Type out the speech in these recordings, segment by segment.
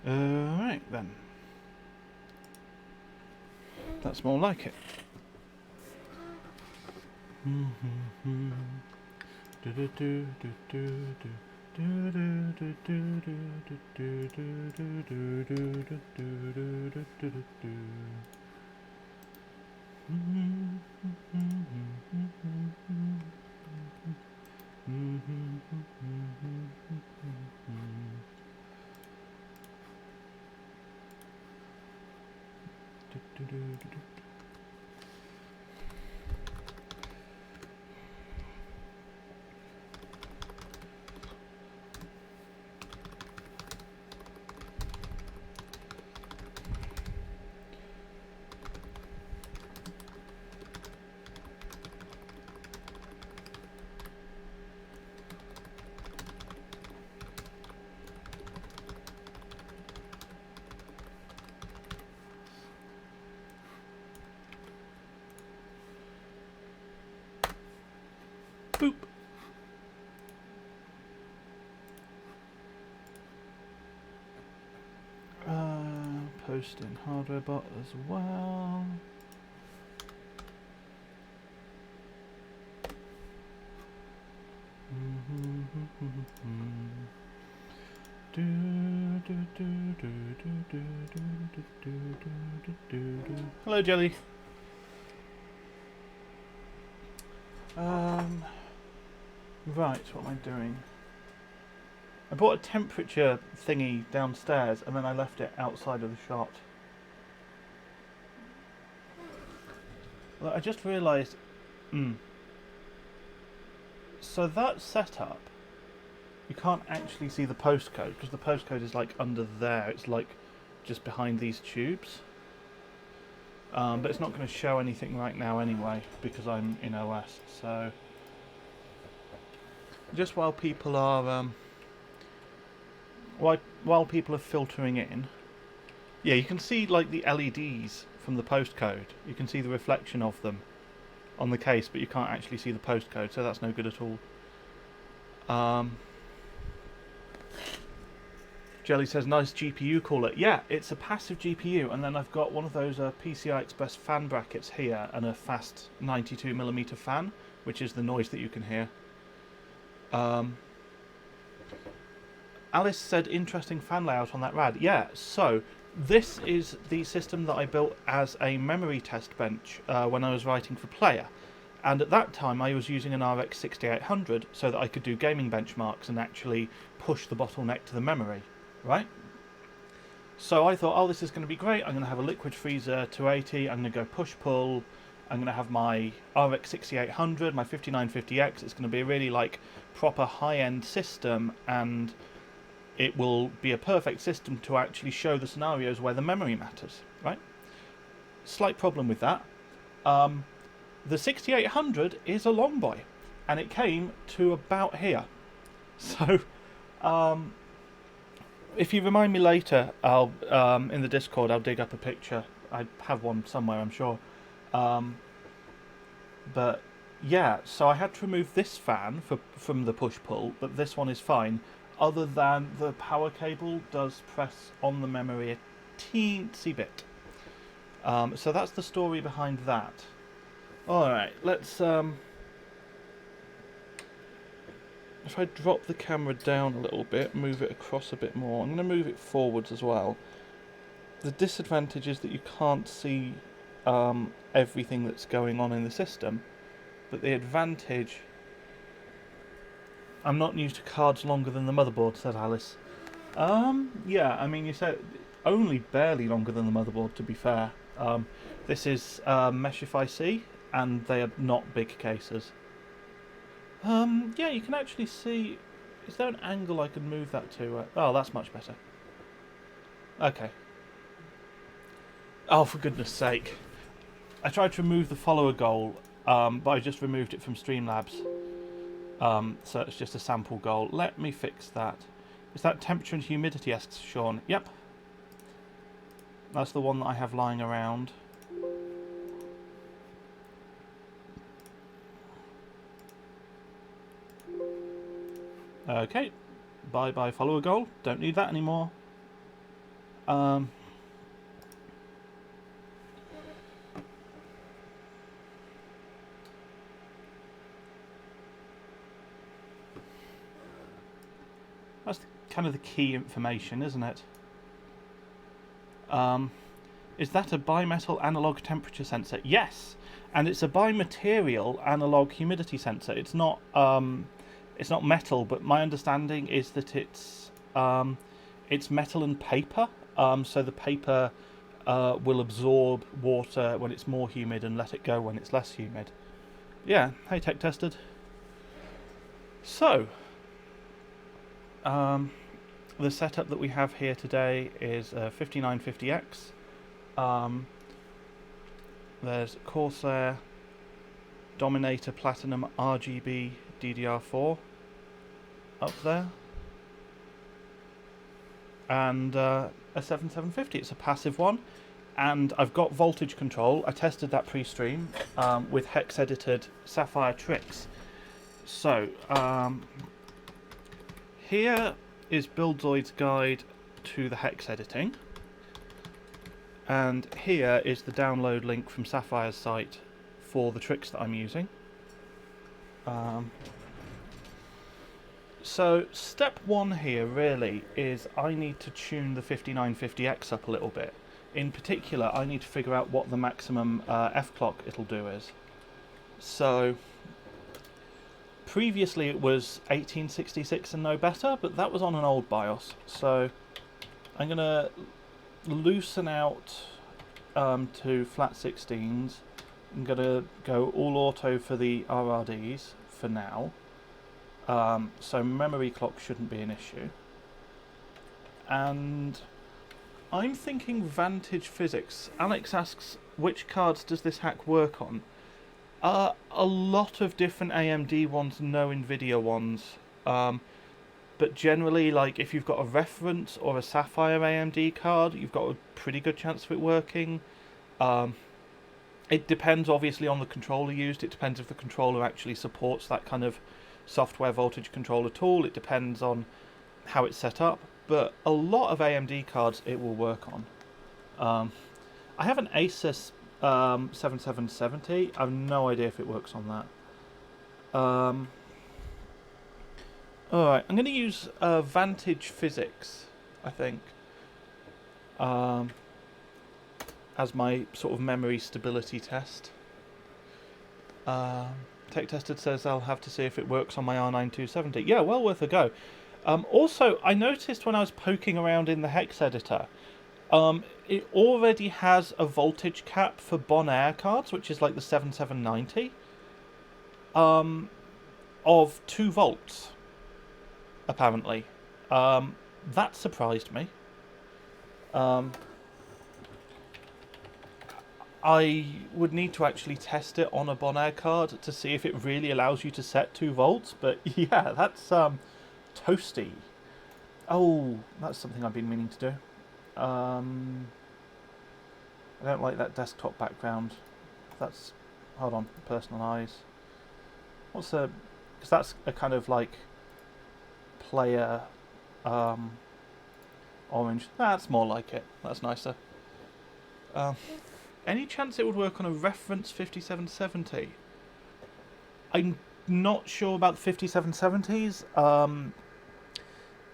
Alright then. That's more like it. Boop. Posting hardware bot as well. Hello, Jelly. Right, what am I doing? I bought a temperature thingy downstairs and then I left it outside of the shot. Well, I just realised... So that setup, you can't actually see the postcode because the postcode is like under there. It's like just behind these tubes. But it's not going to show anything right now anyway because I'm in OS. So just while people are while people are filtering in, yeah, you can see like the LEDs from the postcode. You can see the reflection of them on the case, but you can't actually see the postcode, so that's no good at all. Jelly says, nice GPU cooler. Yeah, it's a passive GPU, and then I've got one of those PCI Express fan brackets here, and a fast 92mm fan, which is the noise that you can hear. Alice said, interesting fan layout on that RAD. Yeah, so this is the system that I built as a memory test bench when I was writing for Player. And at that time I was using an RX 6800 so that I could do gaming benchmarks and actually push the bottleneck to the memory, right? So I thought, oh, this is going to be great. I'm going to have a liquid freezer 280. I'm going to go push-pull. I'm going to have my RX 6800, my 5950X. It's going to be a really like proper high-end system, and it will be a perfect system to actually show the scenarios where the memory matters, right? Slight problem with that. The 6800 is a long boy, and it came to about here. So, if you remind me later, I'll in the Discord I'll dig up a picture. I have one somewhere, I'm sure. But yeah, so I had to remove this fan from the push-pull, but this one is fine. Other than the power cable does press on the memory a teensy bit. So that's the story behind that. Alright, let's... if I drop the camera down a little bit, move it across a bit more, I'm going to move it forwards as well. The disadvantage is that you can't see everything that's going on in the system, but the advantage... I'm not used to cards longer than the motherboard, said Alice. Yeah, I mean, you said only barely longer than the motherboard, to be fair. This is Meshify C, and they are not big cases. Yeah, you can actually see... Is there an angle I can move that to? Oh, that's much better. Okay. Oh, for goodness sake. I tried to remove the follower goal, but I just removed it from Streamlabs. So it's just a sample goal. Let me fix that. Is that temperature and humidity, asks Sean. Yep. That's the one that I have lying around. Okay, bye follower goal, don't need that anymore. That's kind of the key information, isn't it? Is that a bimetal analog temperature sensor? Yes, and it's a bimaterial analog humidity sensor. It's not metal, but my understanding is that it's metal and paper. So the paper will absorb water when it's more humid and let it go when it's less humid. Yeah, hey tech tested. So, the setup that we have here today is a 5950X. There's Corsair, Dominator Platinum RGB DDR4 up there, and a 7750. It's a passive one, and I've got voltage control. I tested that pre-stream with hex edited Sapphire tricks. So here is Buildzoid's guide to the hex editing, and here is the download link from Sapphire's site for the tricks that I'm using. So step one here really is I need to tune the 5950X up a little bit. In particular, I need to figure out what the maximum F-clock it'll do is. So previously it was 1866 and no better, but that was on an old BIOS. So I'm going to loosen out to flat 16s. I'm going to go all auto for the RRDs for now. So memory clock shouldn't be an issue. And I'm thinking Vantage Physics. Alex asks, which cards does this hack work on? A lot of different AMD ones, no NVIDIA ones. But generally, like, if you've got a reference or a Sapphire AMD card, you've got a pretty good chance of it working. It depends, obviously, on the controller used. It depends if the controller actually supports that kind of software voltage controller tool. It depends on how it's set up. But a lot of AMD cards it will work on. I have an Asus 7770. I have no idea if it works on that. Alright, I'm going to use Vantage Physics, I think, as my sort of memory stability test. Tech Tested says I'll have to see if it works on my R9 270. Yeah, well worth a go. Also, I noticed when I was poking around in the hex editor, it already has a voltage cap for Bonaire cards, which is like the 7790, of 2 volts, apparently. That surprised me. I would need to actually test it on a Bonaire card to see if it really allows you to set 2 volts, but yeah, that's toasty. Oh, that's something I've been meaning to do. I don't like that desktop background. That's, hold on, personalize. What's a, because that's a kind of like player orange. That's more like it. That's nicer. Any chance it would work on a reference 5770? I'm not sure about the 5770s.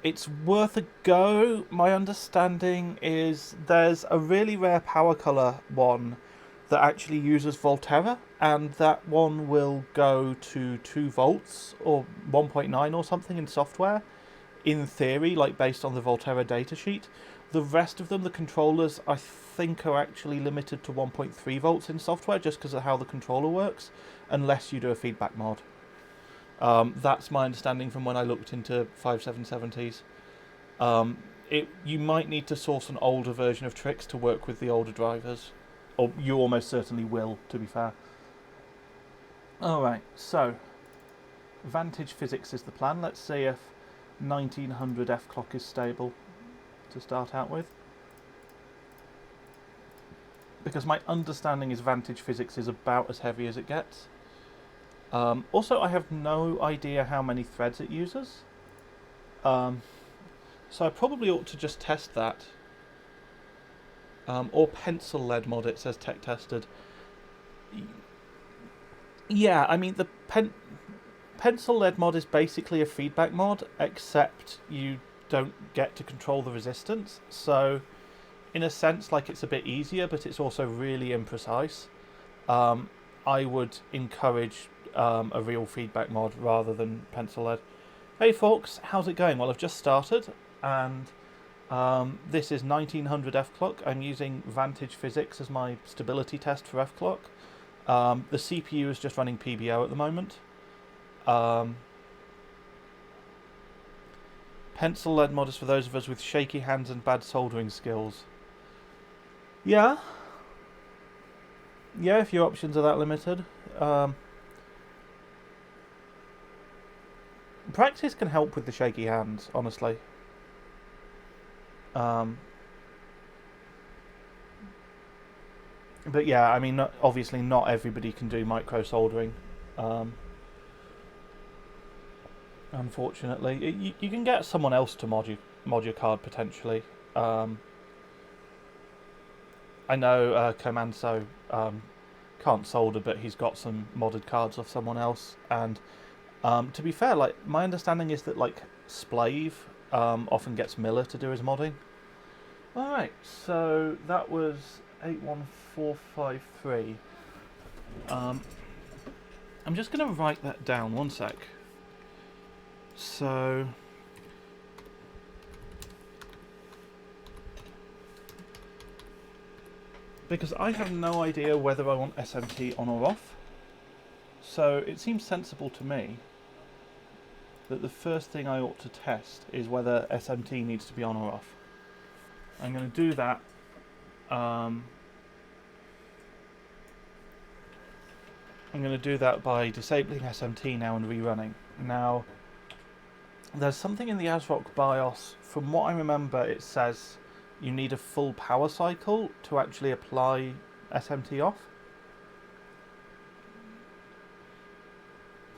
It's worth a go. My understanding is there's a really rare power color one that actually uses Volterra, and that one will go to 2 volts or 1.9 or something in software, in theory, like based on the Volterra datasheet. The rest of them, the controllers, I think are actually limited to 1.3 volts in software just because of how the controller works, unless you do a feedback mod. That's my understanding from when I looked into 5770s. You might need to source an older version of tricks to work with the older drivers. Or you almost certainly will, to be fair. Alright, so Vantage Physics is the plan. Let's see if 1900 F-clock is stable to start out with. Because my understanding is Vantage Physics is about as heavy as it gets. Also, I have no idea how many threads it uses. So I probably ought to just test that. Or pencil lead mod, it says tech tested. Yeah, I mean, the pencil lead mod is basically a feedback mod, except you don't get to control the resistance. So, in a sense, like, it's a bit easier, but it's also really imprecise. I would encourage a real feedback mod rather than pencil lead. Hey folks, how's it going? Well, I've just started, and this is 1900 FCLK. I'm using Vantage Physics as my stability test for FCLK. The CPU is just running PBO at the moment. Pencil lead mod is for those of us with shaky hands and bad soldering skills. Yeah. Yeah, if your options are that limited. Practice can help with the shaky hands, honestly. But yeah, I mean, obviously not everybody can do micro soldering. Unfortunately, you can get someone else to mod your card potentially. I know Comanso can't solder, but he's got some modded cards off someone else. And to be fair, like, my understanding is that, like, Splave often gets Miller to do his modding. Alright, so that was 81453. I'm just going to write that down, one sec. So, because I have no idea whether I want SMT on or off, so it seems sensible to me that the first thing I ought to test is whether SMT needs to be on or off. I'm going to do that. I'm going to do that by disabling SMT now and rerunning. Now, there's something in the ASRock BIOS. From what I remember, it says you need a full power cycle to actually apply SMT off.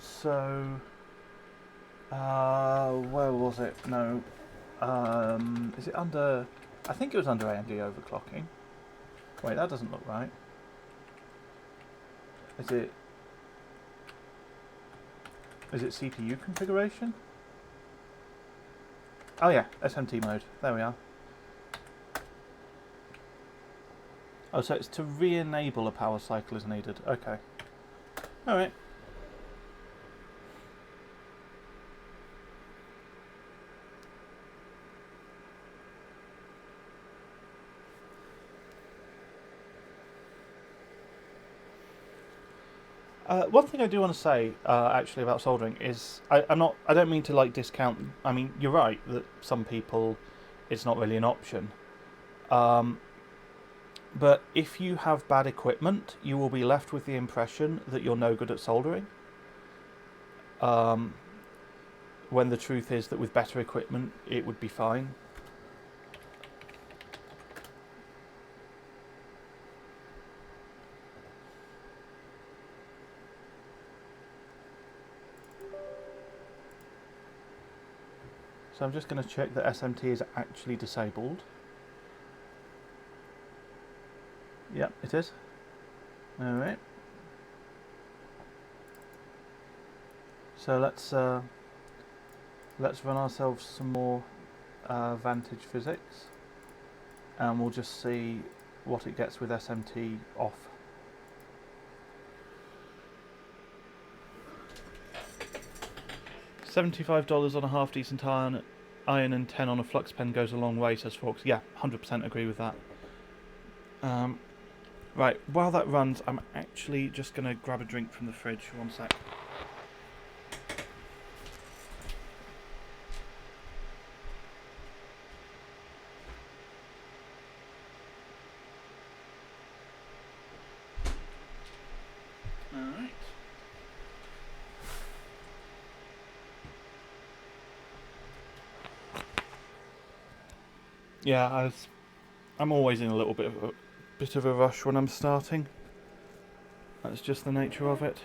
So, where was it? No. Is it under... I think it was under AMD overclocking. Wait, that doesn't look right. Is it CPU configuration? Oh yeah, SMT mode. There we are. Oh, so it's to re-enable a power cycle is needed. Okay. Alright. One thing I do want to say, actually, about soldering is I don't mean to, like, discount. I mean, you're right that some people, it's not really an option. But if you have bad equipment, you will be left with the impression that you're no good at soldering. When the truth is that with better equipment, it would be fine. So I'm just going to check that SMT is actually disabled. Yep, it is. Alright. So let's run ourselves some more Vantage Physics, and we'll just see what it gets with SMT off. $75 on a half decent iron and 10 on a flux pen goes a long way, says Fox. Yeah, 100% agree with that. Right, while that runs, I'm actually just going to grab a drink from the fridge. One sec. Alright. Yeah, I'm always in a little bit of a rush when I'm starting. That's just the nature of it.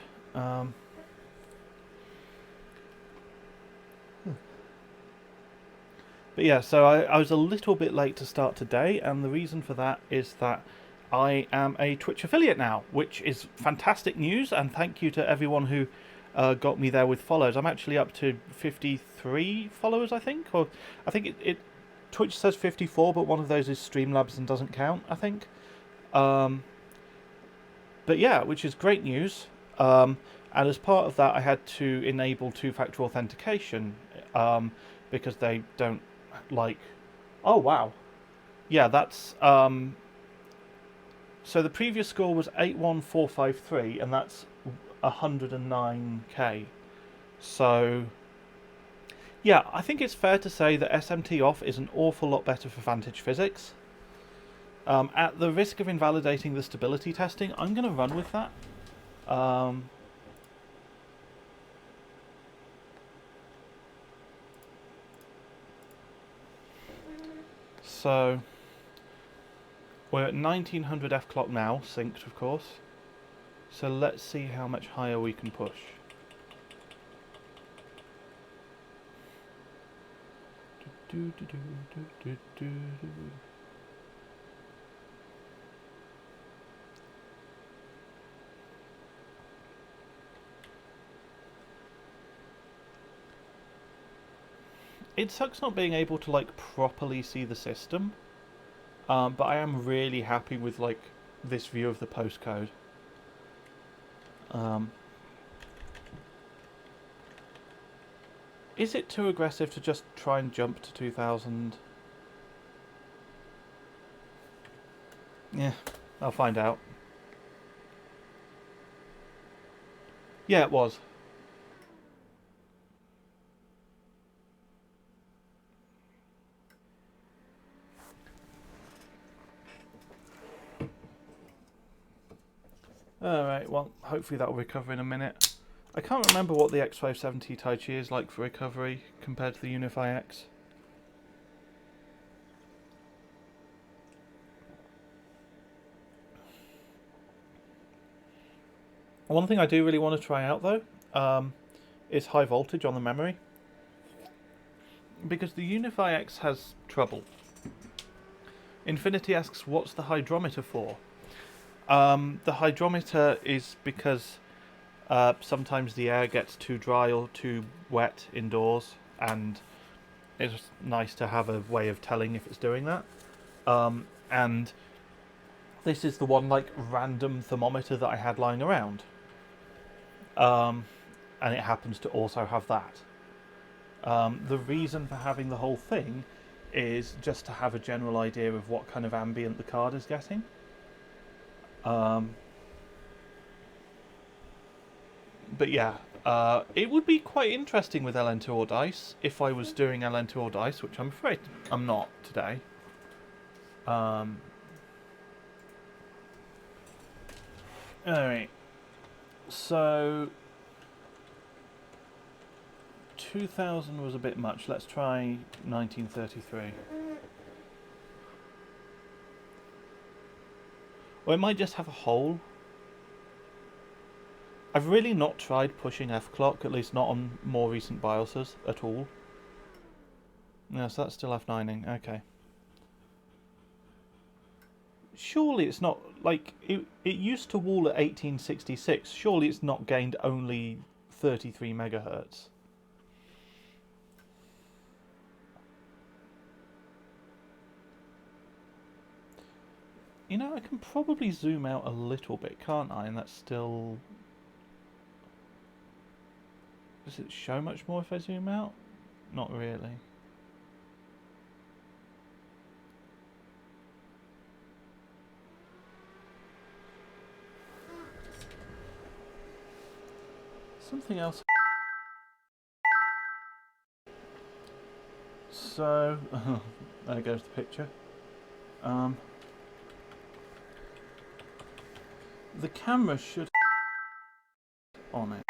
But yeah, so I was a little bit late to start today, and the reason for that is that I am a Twitch affiliate now, which is fantastic news, and thank you to everyone who got me there with follows. I'm actually up to 53 followers, I think, or I think Twitch says 54, but one of those is Streamlabs and doesn't count, I think. But yeah, which is great news. And as part of that, I had to enable two-factor authentication because they don't like. Oh wow, yeah, that's so the previous score was 81453, and that's 109k. So yeah, I think it's fair to say that SMT off is an awful lot better for Vantage Physics. At the risk of invalidating the stability testing, I'm going to run with that. So we're at 1900 F clock now, synced of course. So let's see how much higher we can push. It sucks not being able to like properly see the system, but I am really happy with like this view of the postcode. Is it too aggressive to just try and jump to 2000? Yeah, I'll find out. Yeah, it was. Alright, well, hopefully that will recover in a minute. I can't remember what the X570 Tai Chi is like for recovery compared to the Unify X. One thing I do really want to try out though is high voltage on the memory, because the Unify X has trouble. Infinity asks, what's the hydrometer for? The hydrometer is because sometimes the air gets too dry or too wet indoors, and it's nice to have a way of telling if it's doing that. And this is the one like random thermometer that I had lying around, and it happens to also have that. The reason for having the whole thing is just to have a general idea of what kind of ambient the card is getting. But yeah, it would be quite interesting with LN2 or dice if I was doing LN2 or dice, which I'm afraid I'm not today. Alright, so 2000 was a bit much. Let's try 1933. Or it might just have a hole. I've really not tried pushing F clock, at least not on more recent BIOSes at all. No, so that's still F9ing, okay. Surely it's not, like, it used to wall at 1866, surely it's not gained only 33 megahertz. You know, I can probably zoom out a little bit, can't I? And that's still... Does it show much more if I zoom out? Not really. Something else. So, there goes the picture. The camera should on it.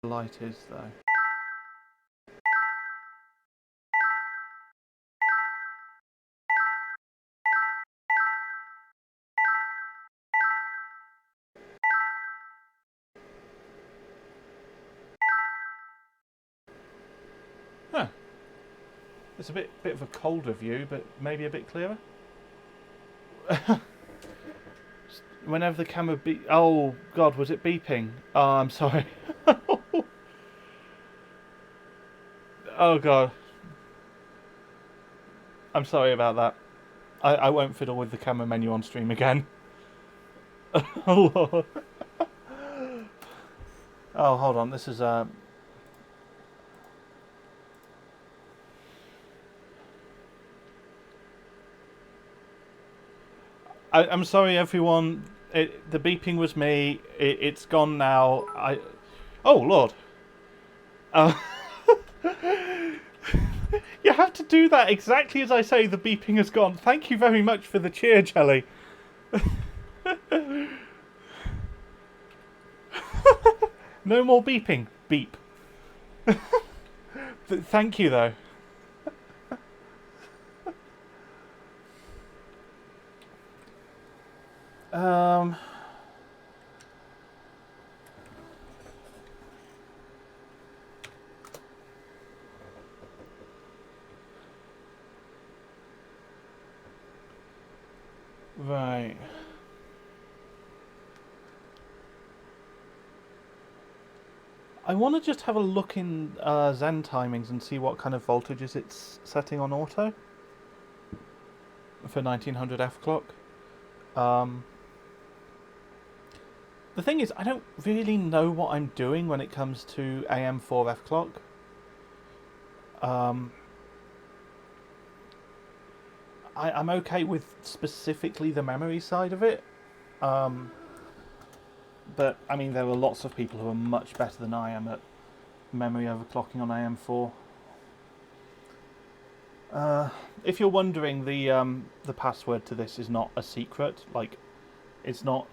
The light is though. It's a bit of a colder view, but maybe a bit clearer. Whenever the camera oh God, was it beeping? Oh, I'm sorry. Oh God, I'm sorry about that. I won't fiddle with the camera menu on stream again. Oh Lord. Oh, hold on. This is I'm sorry, everyone. The beeping was me. It's gone now. Oh Lord. Uh, you have to do that exactly as I say. The beeping has gone. Thank you very much for the cheer, Jelly. No more beeping. Beep. Thank you, though. Right. I want to just have a look in Zen timings and see what kind of voltages it's setting on auto for 1900 F clock. The thing is, I don't really know what I'm doing when it comes to AM4 F clock. I'm okay with specifically the memory side of it. But, I mean, there are lots of people who are much better than I am at memory overclocking on AM4. If you're wondering, the password to this is not a secret. Like, it's not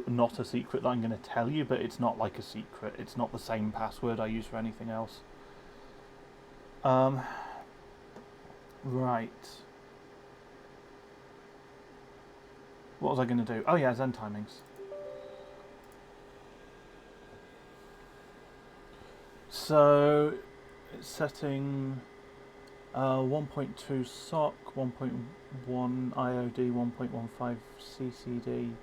not a secret that I'm going to tell you, but it's not like a secret. It's not the same password I use for anything else. Right. What was I going to do? Oh yeah, Zen timings. So, it's setting 1.2 SOC, 1.1 IOD, 1.15 CCD.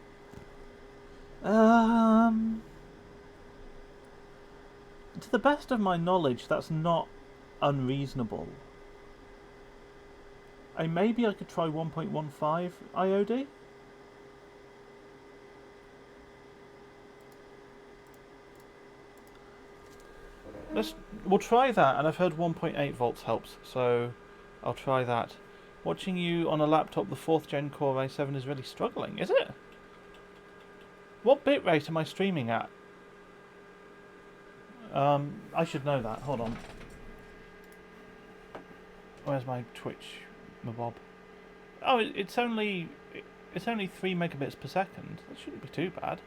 To the best of my knowledge, that's not unreasonable. Maybe I could try 1.15 IOD? We'll try that, and I've heard 1.8 volts helps, so I'll try that. Watching you on a laptop, the 4th gen Core i7 is really struggling, is it? What bitrate am I streaming at? I should know that. Hold on. Where's my Twitch, Mabob? Oh, it's only 3 megabits per second. That shouldn't be too bad.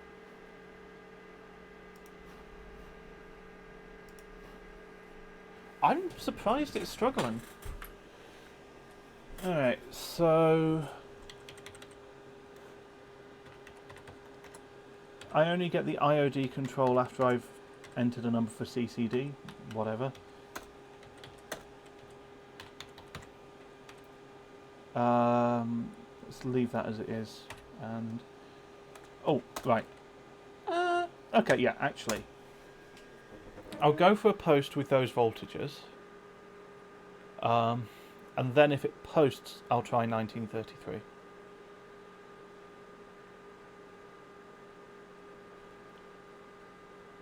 I'm surprised it's struggling. Alright, so I only get the IOD control after I've entered a number for CCD, whatever. Let's leave that as it is. And oh, right. Okay, yeah, actually, I'll go for a post with those voltages. And then if it posts, I'll try 1933.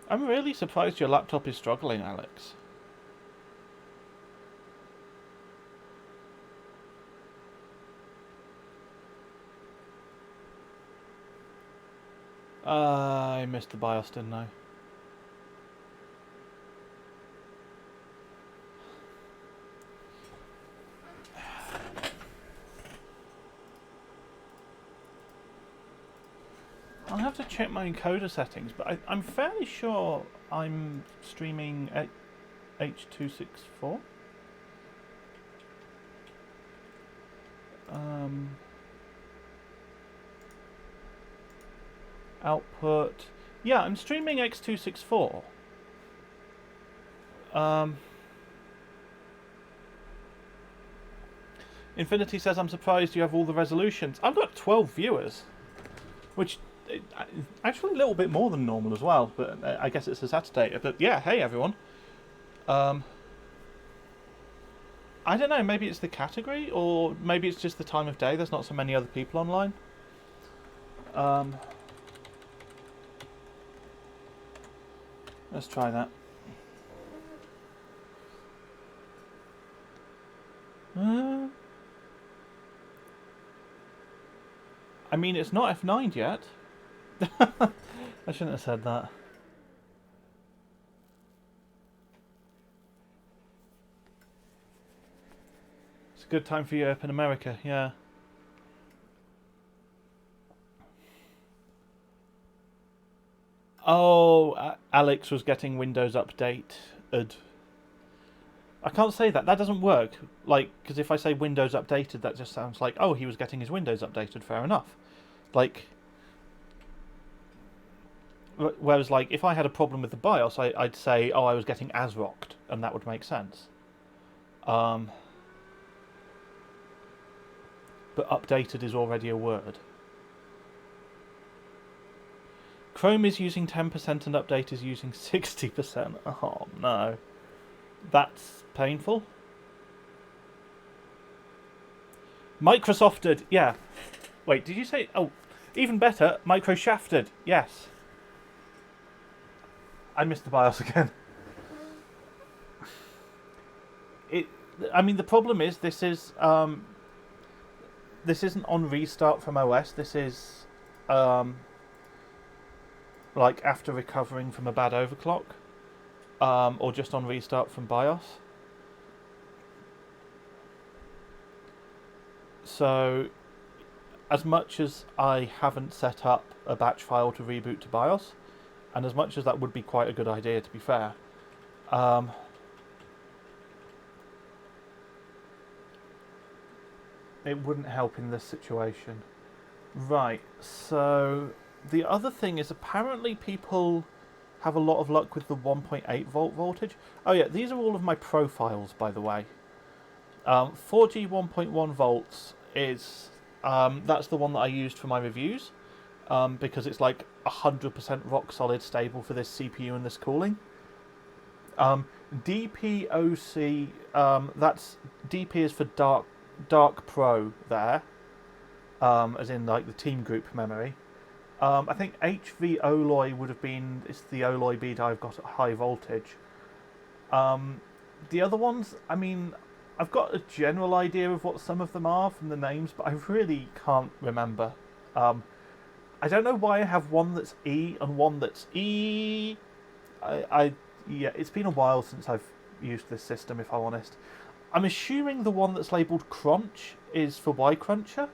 I'm really surprised your laptop is struggling, Alex. I missed the BIOS, didn't I? I'll have to check my encoder settings, but I'm fairly sure I'm streaming at H.264. Output. Yeah, I'm streaming X264. Infinity says, I'm surprised you have all the resolutions. I've got 12 viewers, which actually a little bit more than normal as well, but I guess it's a Saturday. But yeah, hey everyone. I don't know, maybe it's the category, or maybe it's just the time of day. There's not so many other people online. Let's try that. I mean, it's not F9 yet. I shouldn't have said that. It's a good time for Europe and America, yeah. Oh, Alex was getting Windows updated. I can't say that. That doesn't work. Like, because if I say Windows updated, that just sounds like, oh, he was getting his Windows updated. Fair enough. Like, whereas, like, if I had a problem with the BIOS, I'd say, oh, I was getting ASRocked, and that would make sense. But updated is already a word. Chrome is using 10% and Update is using 60%. Oh, no. That's painful. Microsofted, yeah. Wait, did you say... Oh, even better, microshafted, yes. I missed the BIOS again. I mean, the problem is this isn't on restart from OS. This is like after recovering from a bad overclock, or just on restart from BIOS. So, as much as I haven't set up a batch file to reboot to BIOS, and as much as that would be quite a good idea, to be fair, it wouldn't help in this situation. Right, so the other thing is apparently people have a lot of luck with the 1.8 volt voltage. Oh yeah, these are all of my profiles, by the way. 4G 1.1 volts is that's the one that I used for my reviews, because it's like 100% rock solid stable for this CPU and this cooling. DPOC, that's DP is for dark Pro there, as in like the team group memory. I think HV Oloy would have been, it's the Oloy bead I've got at high voltage. The other ones, I mean, I've got a general idea of what some of them are from the names, but I really can't remember. I don't know why I have one that's E and one that's E. Yeah, it's been a while since I've used this system, if I'm honest. I'm assuming the one that's labelled Crunch is for Y Cruncher.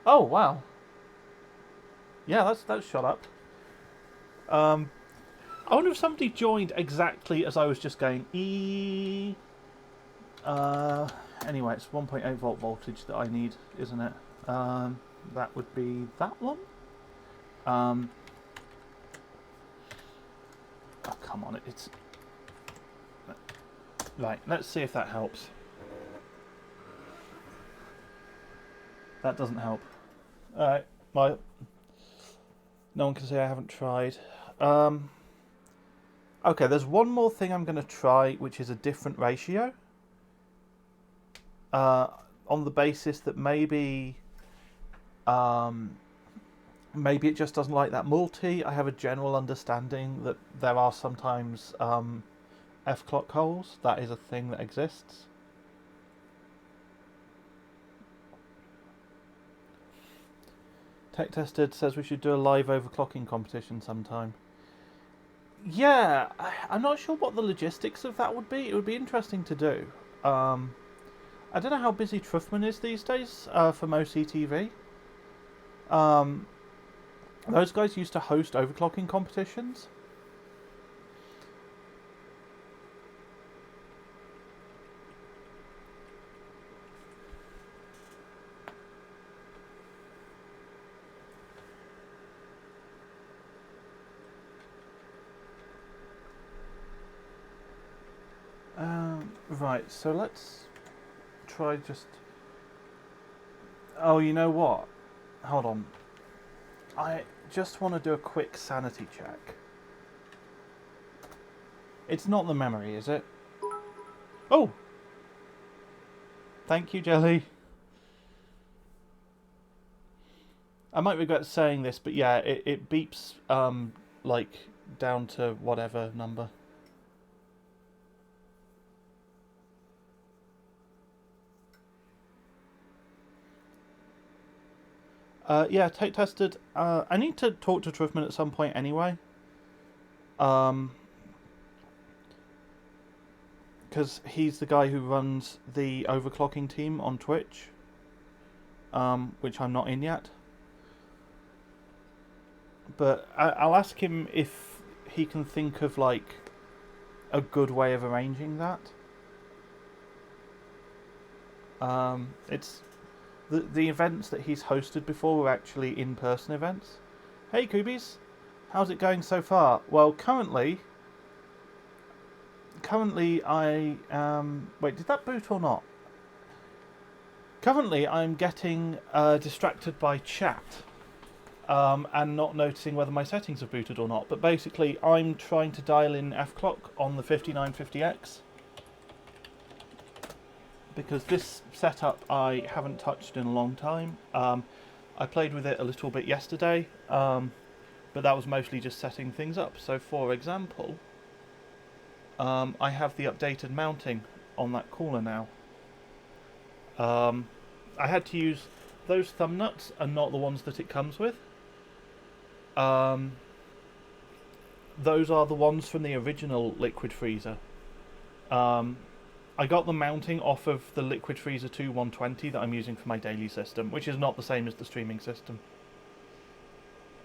Oh, wow. Yeah, that's shot up. I wonder if somebody joined exactly as I was just going E. Anyway, it's 1.8 volt voltage that I need, isn't it? That would be that one. Oh, come on, it's... Right, let's see if that helps. That doesn't help. Alright, no one can say I haven't tried. Okay, there's one more thing I'm going to try, which is a different ratio. On the basis that maybe it just doesn't like that multi. I have a general understanding that there are sometimes F-clock holes. That is a thing that exists. Tech Tested says we should do a live overclocking competition sometime. Yeah, I'm not sure what the logistics of that would be. It would be interesting to do. I don't know how busy Truffman is these days for MoCTV. Those guys used to host overclocking competitions. Right, so let's try just... Oh, you know what? Hold on. I just want to do a quick sanity check. It's not the memory, is it? Oh! Thank you, Jelly. I might regret saying this, but yeah, it beeps, like, down to whatever number. Yeah, take tested. I need to talk to Driftman at some point anyway. Because he's the guy who runs the overclocking team on Twitch, which I'm not in yet. But I'll ask him if he can think of like a good way of arranging that. It's the events that he's hosted before were actually in-person events. Hey Kubies, how's it going so far? Well, currently I wait, did that boot or not? Currently I'm getting distracted by chat and not noticing whether my settings have booted or not. But basically I'm trying to dial in FCLK on the 5950X because this setup I haven't touched in a long time. I played with it a little bit yesterday, but that was mostly just setting things up. So for example, I have the updated mounting on that cooler now. I had to use those thumb nuts and not the ones that it comes with. Those are the ones from the original Liquid Freezer. I got the mounting off of the Liquid Freezer 2 120 that I'm using for my daily system, which is not the same as the streaming system.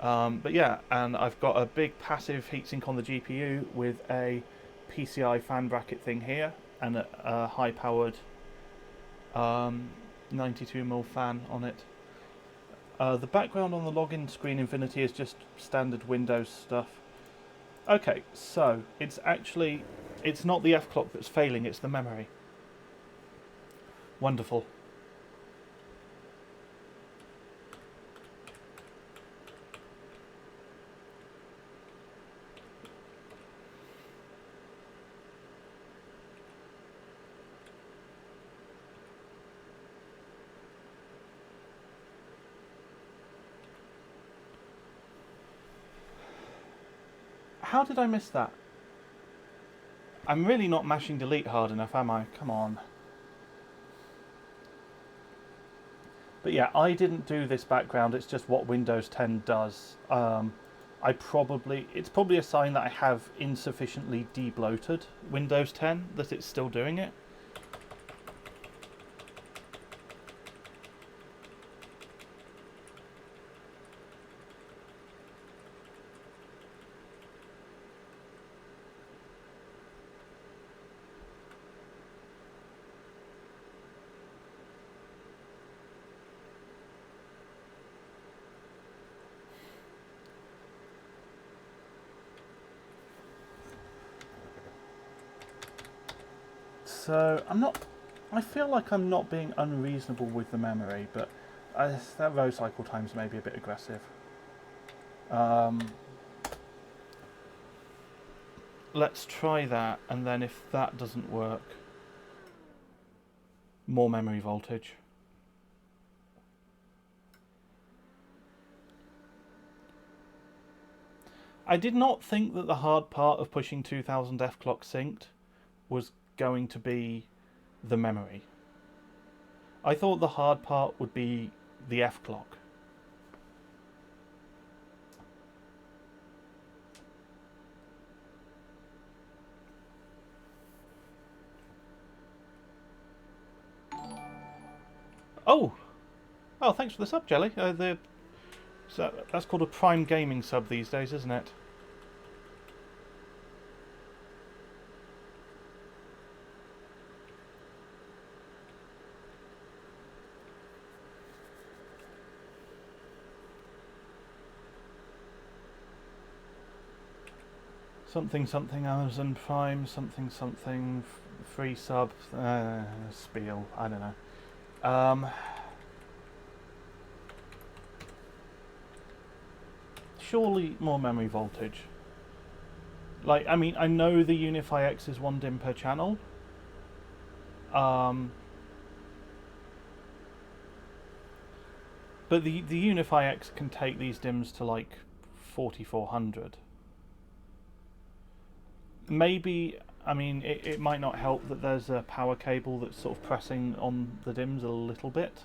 But yeah, and I've got a big passive heatsink on the GPU with a PCI fan bracket thing here and a high-powered 92mm fan on it. The background on the login screen Infinity is just standard Windows stuff. Okay, so it's not the FCLK that's failing, it's the memory. Wonderful. How did I miss that? I'm really not mashing delete hard enough, am I? Come on. But yeah, I didn't do this background, it's just what Windows 10 does. It's probably a sign that I have insufficiently debloated Windows 10, that it's still doing it. So, I feel like I'm not being unreasonable with the memory, but that row cycle time's maybe a bit aggressive. Let's try that, and then if that doesn't work, more memory voltage. I did not think that the hard part of pushing 2000 FCLK synced was going to be the memory. I thought the hard part would be the FCLK. Oh, thanks for the sub, Jelly. So that's called a Prime Gaming sub these days, isn't it? Something Amazon Prime, something Free sub, spiel, I don't know. Surely more memory voltage. Like, I mean, I know the Unify X is 1 dim per channel. But the Unify X can take these dims to like 4400. Maybe, I mean, it might not help that there's a power cable that's sort of pressing on the dims a little bit.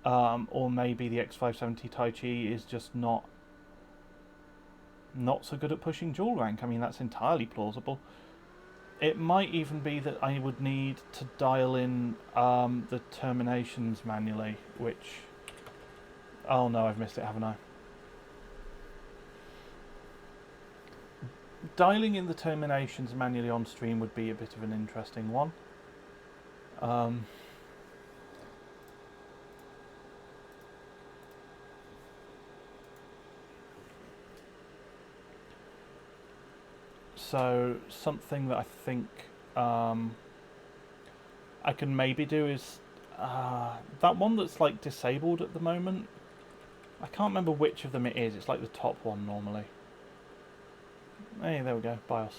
Or maybe the X570 Tai Chi is just not so good at pushing dual rank. I mean, that's entirely plausible. It might even be that I would need to dial in the terminations manually, which... Oh no, I've missed it, haven't I? Dialing in the terminations manually on stream would be a bit of an interesting one. So something that I think I can maybe do is that one that's like disabled at the moment. I can't remember which of them it is. It's like the top one normally. Hey, there we go, BIOS.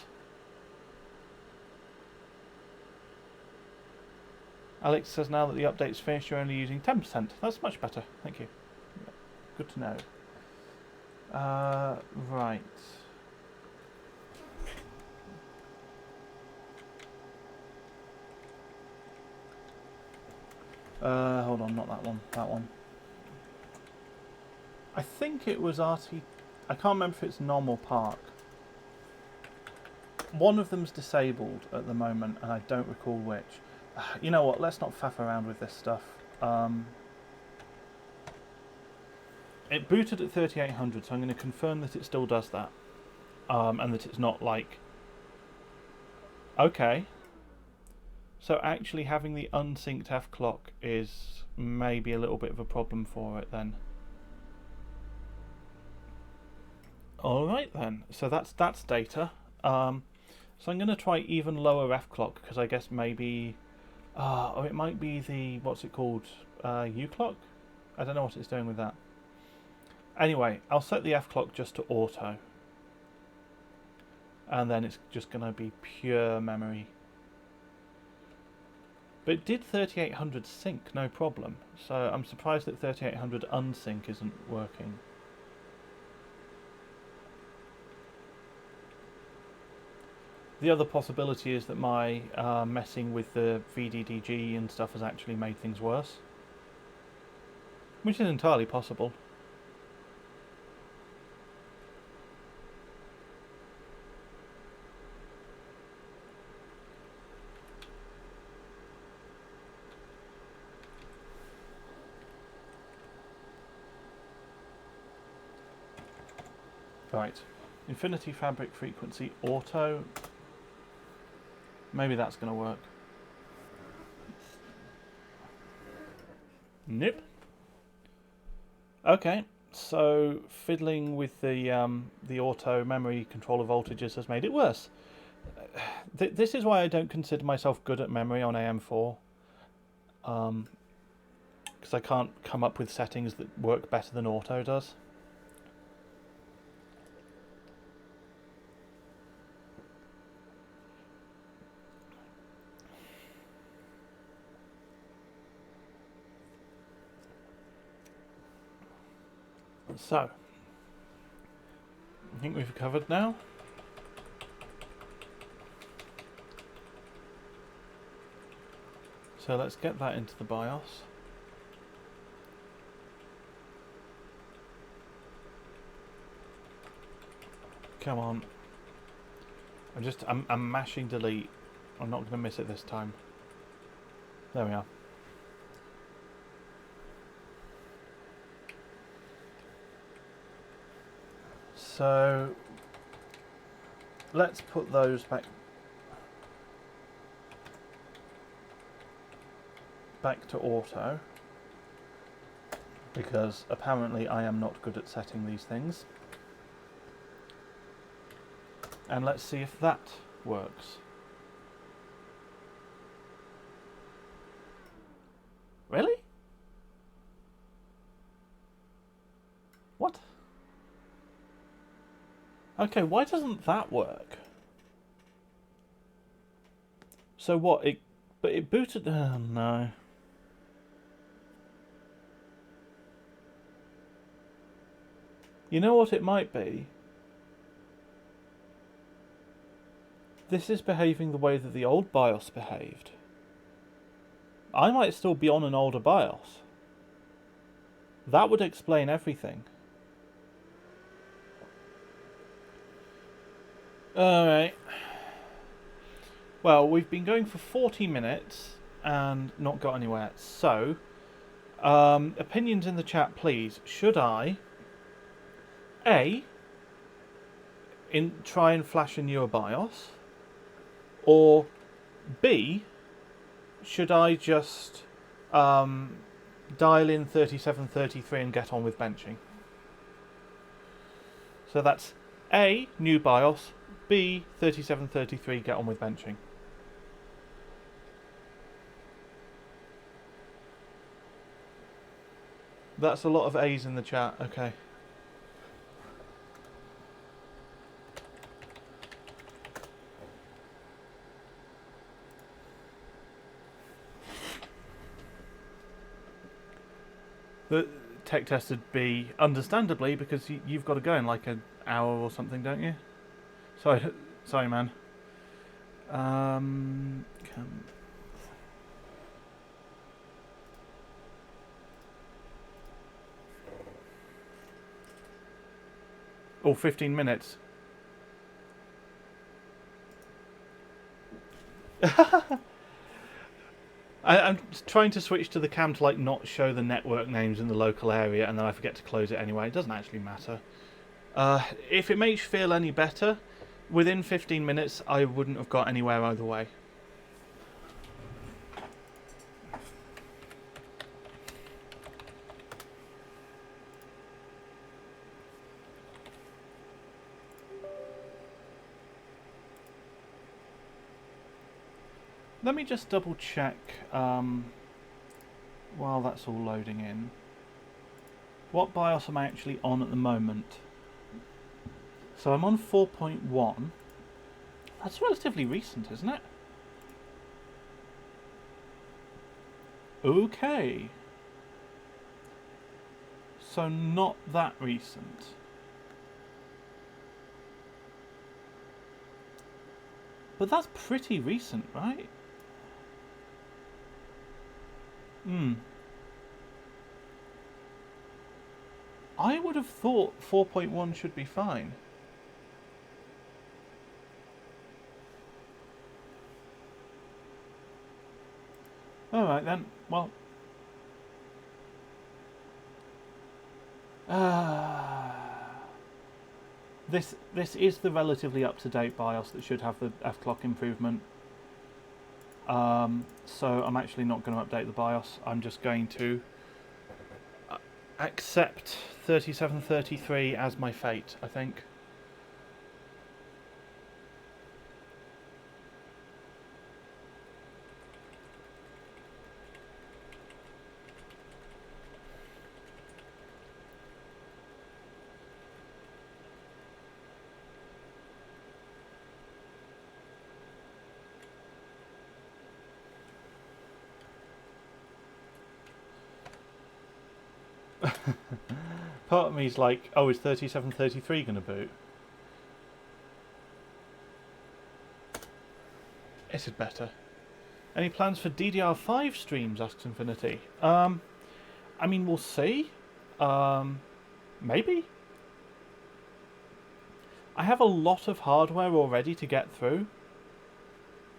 Alex says now that the update's finished, you're only using 10%. That's much better, thank you. Good to know. Right. Hold on, not that one, that one. I think it was RT... I can't remember if it's Nom or Park. One of them's disabled at the moment, and I don't recall which. You know what, let's not faff around with this stuff. It booted at 3800, so I'm going to confirm that it still does that. And that it's not like... Okay. So actually having the unsynced F clock is maybe a little bit of a problem for it then. Alright then, so that's data. So I'm going to try even lower F clock, because I guess maybe... or it might be the... what's it called? U clock? I don't know what it's doing with that. Anyway, I'll set the F clock just to auto. And then it's just going to be pure memory. But it did 3800 sync, no problem. So I'm surprised that 3800 unsync isn't working. The other possibility is that my messing with the VDDG and stuff has actually made things worse. Which is entirely possible. Right, Infinity Fabric Frequency Auto. Maybe that's going to work. Nope. Okay, so fiddling with the auto memory controller voltages has made it worse. This is why I don't consider myself good at memory on AM4. Because I can't come up with settings that work better than auto does. So, I think we've covered now. So let's get that into the BIOS. Come on. I'm mashing delete. I'm not going to miss it this time. There we are. So let's put those back to auto, because apparently I am not good at setting these things. And let's see if that works. Really? What? Okay, why doesn't that work? So what? But it booted. Oh no. You know what it might be? This is behaving the way that the old BIOS behaved. I might still be on an older BIOS. That would explain everything. Alright. Well, we've been going for 40 minutes and not got anywhere. So, opinions in the chat, please. Should I, A, try and flash a newer BIOS? Or B, should I just dial in 3733 and get on with benching? So that's A, new BIOS, B, 3733, get on with benching. That's a lot of A's in the chat, okay. The tech test would be, understandably, because you've got to go in like an hour or something, don't you? Sorry, man. Oh, 15 minutes. I'm trying to switch to the cam to like not show the network names in the local area, and then I forget to close it anyway. It doesn't actually matter. If it makes you feel any better, within 15 minutes I wouldn't have got anywhere either way. Let me just double check while that's all loading in. What BIOS am I actually on at the moment? So I'm on 4.1. That's relatively recent, isn't it? Okay. So not that recent. But that's pretty recent, right? I would have thought 4.1 should be fine. Alright then, well. This is the relatively up-to-date BIOS that should have the F-clock improvement. So I'm actually not going to update the BIOS. I'm just going to accept 3733 as my fate, I think. Part of me's like, oh, is 3733 going to boot? Is it better? Any plans for DDR5 streams, asks Infinity. I mean, we'll see. Maybe? I have a lot of hardware already to get through.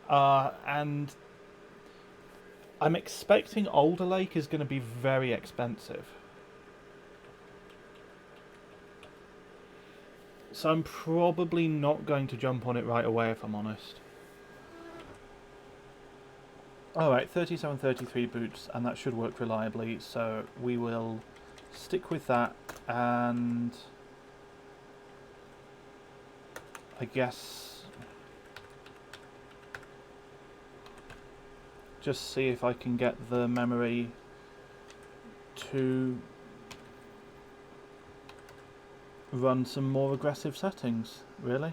And I'm expecting Alder Lake is going to be very expensive. So I'm probably not going to jump on it right away, if I'm honest. Alright, 3733 boots, and that should work reliably, so we will stick with that, and I guess just see if I can get the memory to run some more aggressive settings, really.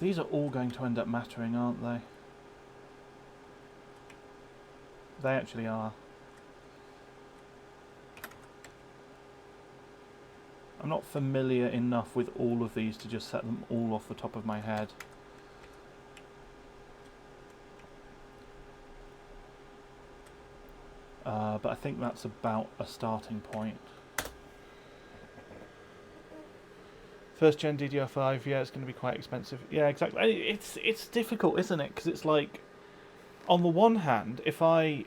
These are all going to end up mattering, aren't they? They actually are. I'm not familiar enough with all of these to just set them all off the top of my head. But I think that's about a starting point. First gen DDR5, yeah, it's going to be quite expensive. Yeah, exactly. It's difficult, isn't it? Because it's like, on the one hand, if I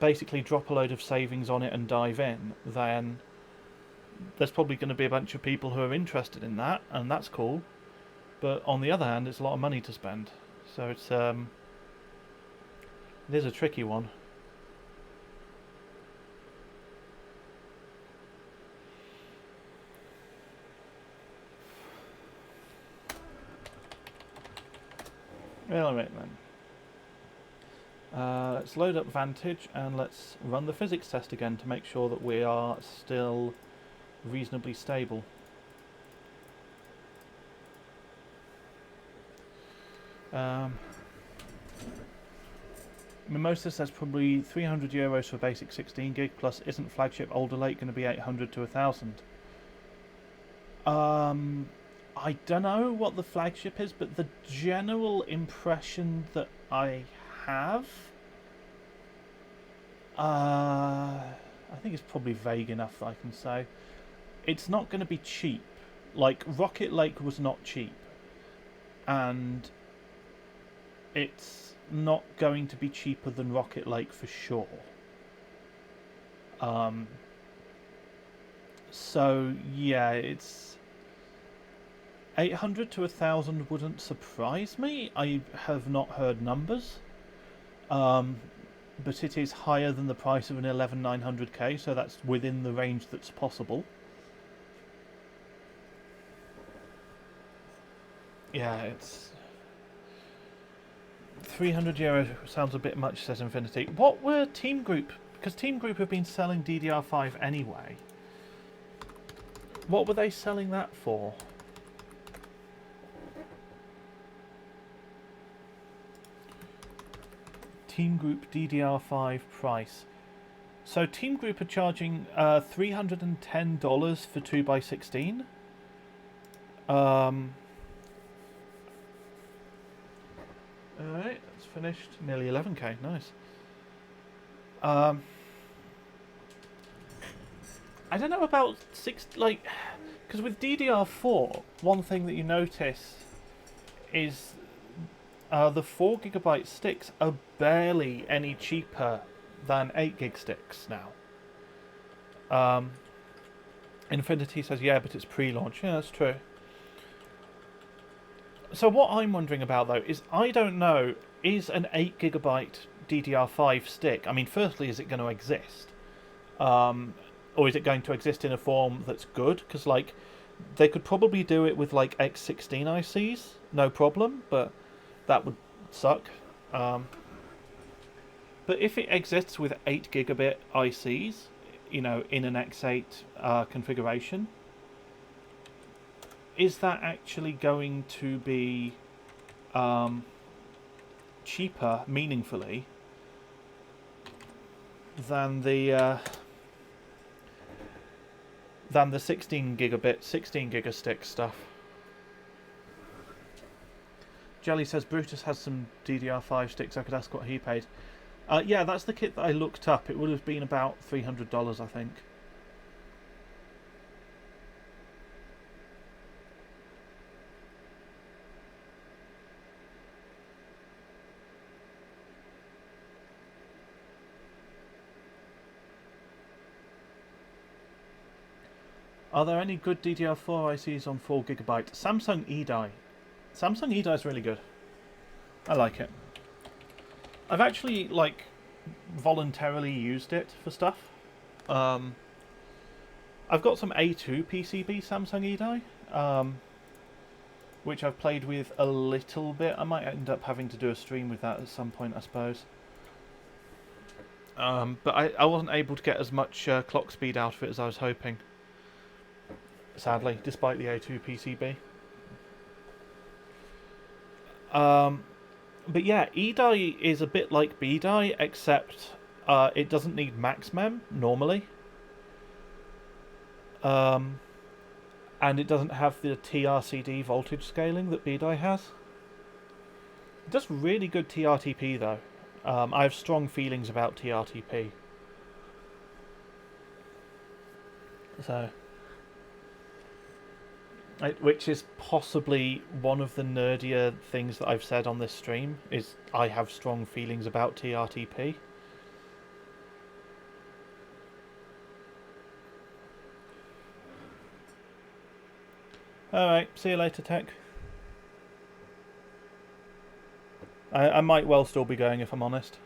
basically drop a load of savings on it and dive in, then there's probably going to be a bunch of people who are interested in that, and that's cool. But on the other hand, it's a lot of money to spend. So it's it is a tricky one. Alright then. Let's load up Vantage and let's run the physics test again to make sure that we are still reasonably stable. Mimosa says probably €300 for basic 16 gig, plus isn't flagship Alder Lake going to be 800 to 1,000? I don't know what the flagship is, but the general impression that I have, I think it's probably vague enough that I can say. It's not going to be cheap. Like, Rocket Lake was not cheap. And it's not going to be cheaper than Rocket Lake for sure. So, yeah, it's 800 to 1,000 wouldn't surprise me. I have not heard numbers. But it is higher than the price of an 11900K, so that's within the range that's possible. Yeah, it's €300 sounds a bit much, says Infinity. What were Team Group? Because Team Group have been selling DDR5 anyway. What were they selling that for? Team Group DDR5 price. So Team Group are charging $310 for 2x16. Alright, that's finished. Nearly 11k, nice. I don't know about because with DDR4, one thing that you notice is the 4GB sticks are barely any cheaper than 8GB sticks now. Infinity says, yeah, but it's pre-launch. Yeah, that's true. So what I'm wondering about, though, is I don't know, is an 8GB DDR5 stick, I mean, firstly, is it going to exist? Or is it going to exist in a form that's good? Because, like, they could probably do it with, like, X16 ICs, no problem, but that would suck. But if it exists with 8GB ICs, you know, in an X8 configuration, is that actually going to be cheaper, meaningfully, than the 16 gig stick stuff? Jelly says Brutus has some DDR5 sticks. I could ask what he paid. Yeah, that's the kit that I looked up. It would have been about $300, I think. Are there any good DDR4 ICs on 4GB? Samsung eDie. Samsung eDie is really good. I like it. I've actually, like, voluntarily used it for stuff. I've got some A2 PCB Samsung eDie. which I've played with a little bit. I might end up having to do a stream with that at some point, I suppose. But I wasn't able to get as much clock speed out of it as I was hoping, sadly, despite the A2 PCB. But yeah, E-die is a bit like B-die, except it doesn't need max mem normally. And it doesn't have the TRCD voltage scaling that B-die has. It does really good TRTP though. I have strong feelings about TRTP. So, which is possibly one of the nerdier things that I've said on this stream, is I have strong feelings about TRTP. Alright, see you later, Tech. I might well still be going if I'm honest.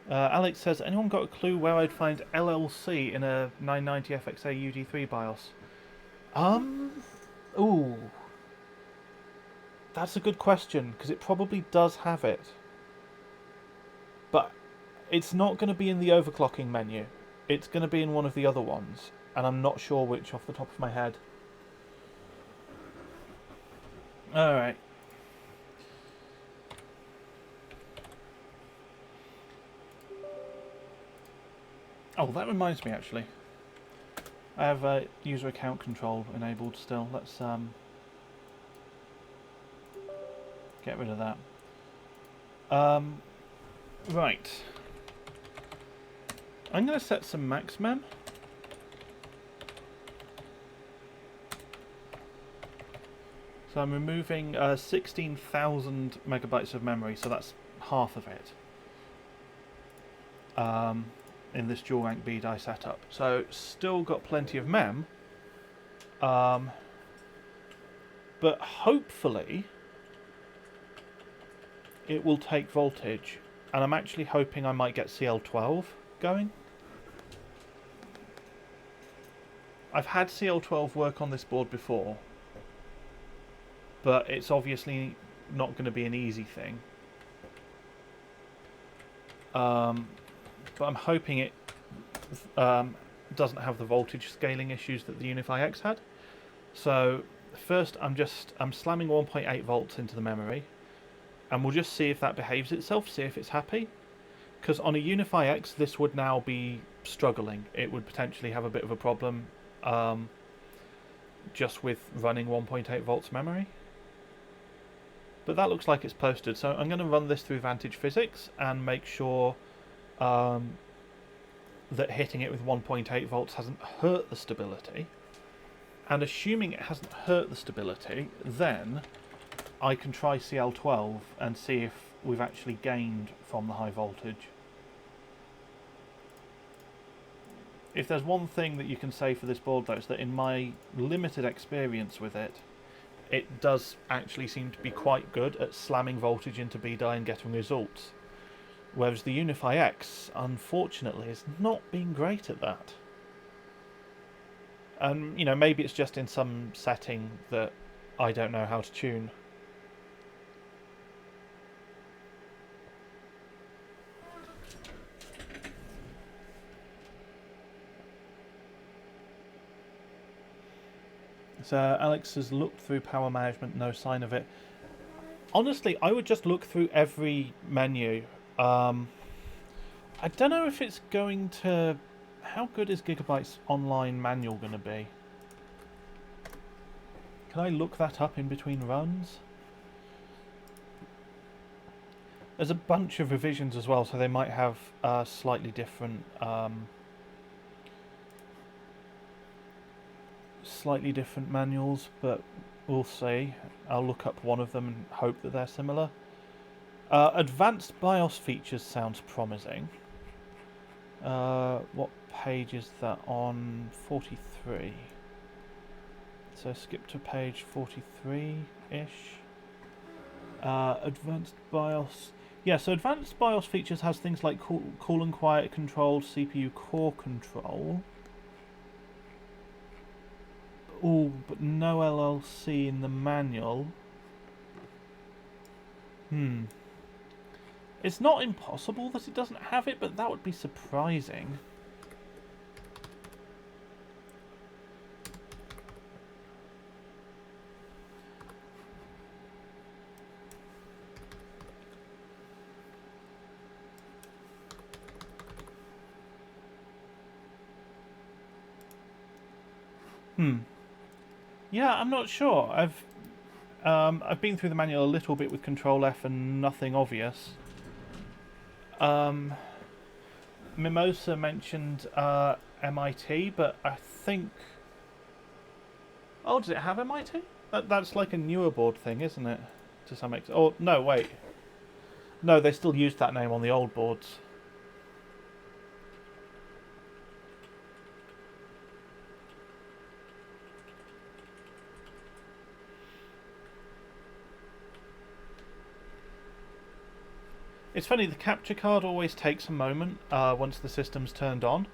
Alex says, anyone got a clue where I'd find LLC in a 990 FXA UD3 BIOS? Ooh. That's a good question, because it probably does have it. But it's not going to be in the overclocking menu. It's going to be in one of the other ones, and I'm not sure which off the top of my head. Alright. Oh, that reminds me actually. I have user account control enabled still. Let's get rid of that. Right. I'm going to set some max mem. So I'm removing 16,000 megabytes of memory, so that's half of it. In this dual rank B-die setup. So still got plenty of mem. But hopefully it will take voltage. And I'm actually hoping I might get CL12 going. I've had CL12 work on this board before, but it's obviously not going to be an easy thing. But I'm hoping it doesn't have the voltage scaling issues that the Unify X had. So first I'm slamming 1.8 volts into the memory, and we'll just see if that behaves itself, see if it's happy. Because on a Unify X this would now be struggling. It would potentially have a bit of a problem just with running 1.8 volts memory. But that looks like it's posted, so I'm going to run this through Vantage Physics and make sure that hitting it with 1.8 volts hasn't hurt the stability. And assuming it hasn't hurt the stability, then I can try CL12 and see if we've actually gained from the high voltage. If there's one thing that you can say for this board though, it's that in my limited experience with it, it does actually seem to be quite good at slamming voltage into B-die and getting results. Whereas the Unify X, unfortunately, has not been great at that. And, you know, maybe it's just in some setting that I don't know how to tune. So Alex has looked through power management, no sign of it. Honestly, I would just look through every menu. I don't know if it's going to... How good is Gigabyte's online manual going to be? Can I look that up in between runs? There's a bunch of revisions as well, so they might have slightly different manuals, but we'll see. I'll look up one of them and hope that they're similar. Advanced BIOS features sounds promising. What page is that on? 43. So skip to page 43-ish. Advanced BIOS. Yeah, so advanced BIOS features has things like cool and quiet control, CPU core control. Oh, but no LLC in the manual. It's not impossible that it doesn't have it, but that would be surprising. Yeah, I'm not sure. I've been through the manual a little bit with Control F and nothing obvious. Mimosa mentioned MIT, but I think... Oh, does it have MIT? That's like a newer board thing, isn't it? To some extent. Oh, no, wait. No, they still used that name on the old boards. It's funny, the capture card always takes a moment once the system's turned on.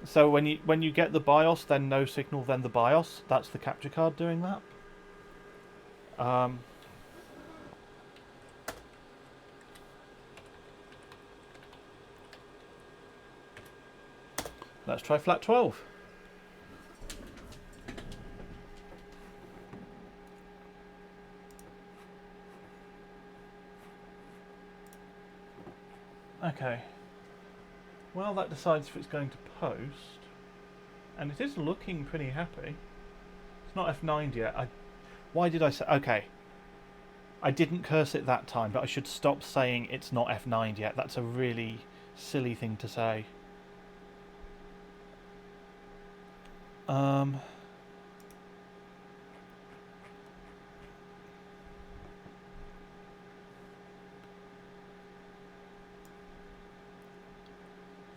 So when you get the BIOS, then no signal, then the BIOS. That's the capture card doing that. Let's try flat 12. Okay. Well, that decides if it's going to post. And it is looking pretty happy. It's not F9'd yet. Why did I say... Okay. I didn't curse it that time, but I should stop saying it's not F9'd yet. That's a really silly thing to say.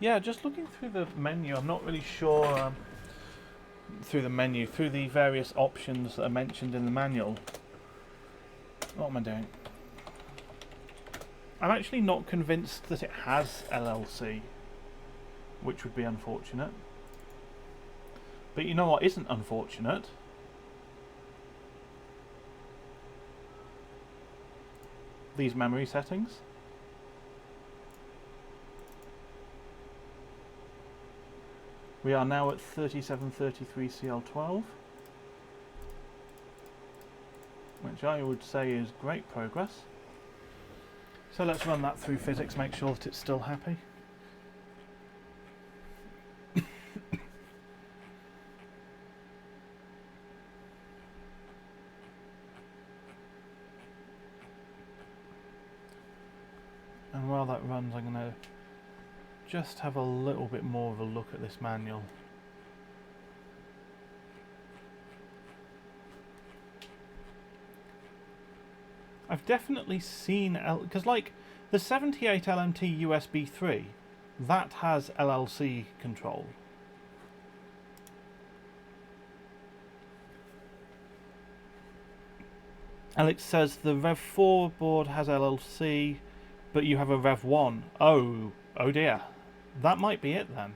Yeah, just looking through the menu, I'm not really sure... through the various options that are mentioned in the manual. What am I doing? I'm actually not convinced that it has LLC, which would be unfortunate. But you know what isn't unfortunate? These memory settings. We are now at 3733 CL12, which I would say is great progress. So let's run that through physics, make sure that it's still happy. And while that runs, I'm going to just have a little bit more of a look at this manual. I've definitely seen... Because, like, the 78 LMT USB 3, that has LLC control. Alex says the Rev 4 board has LLC, but you have a Rev 1. Oh dear. That might be it then.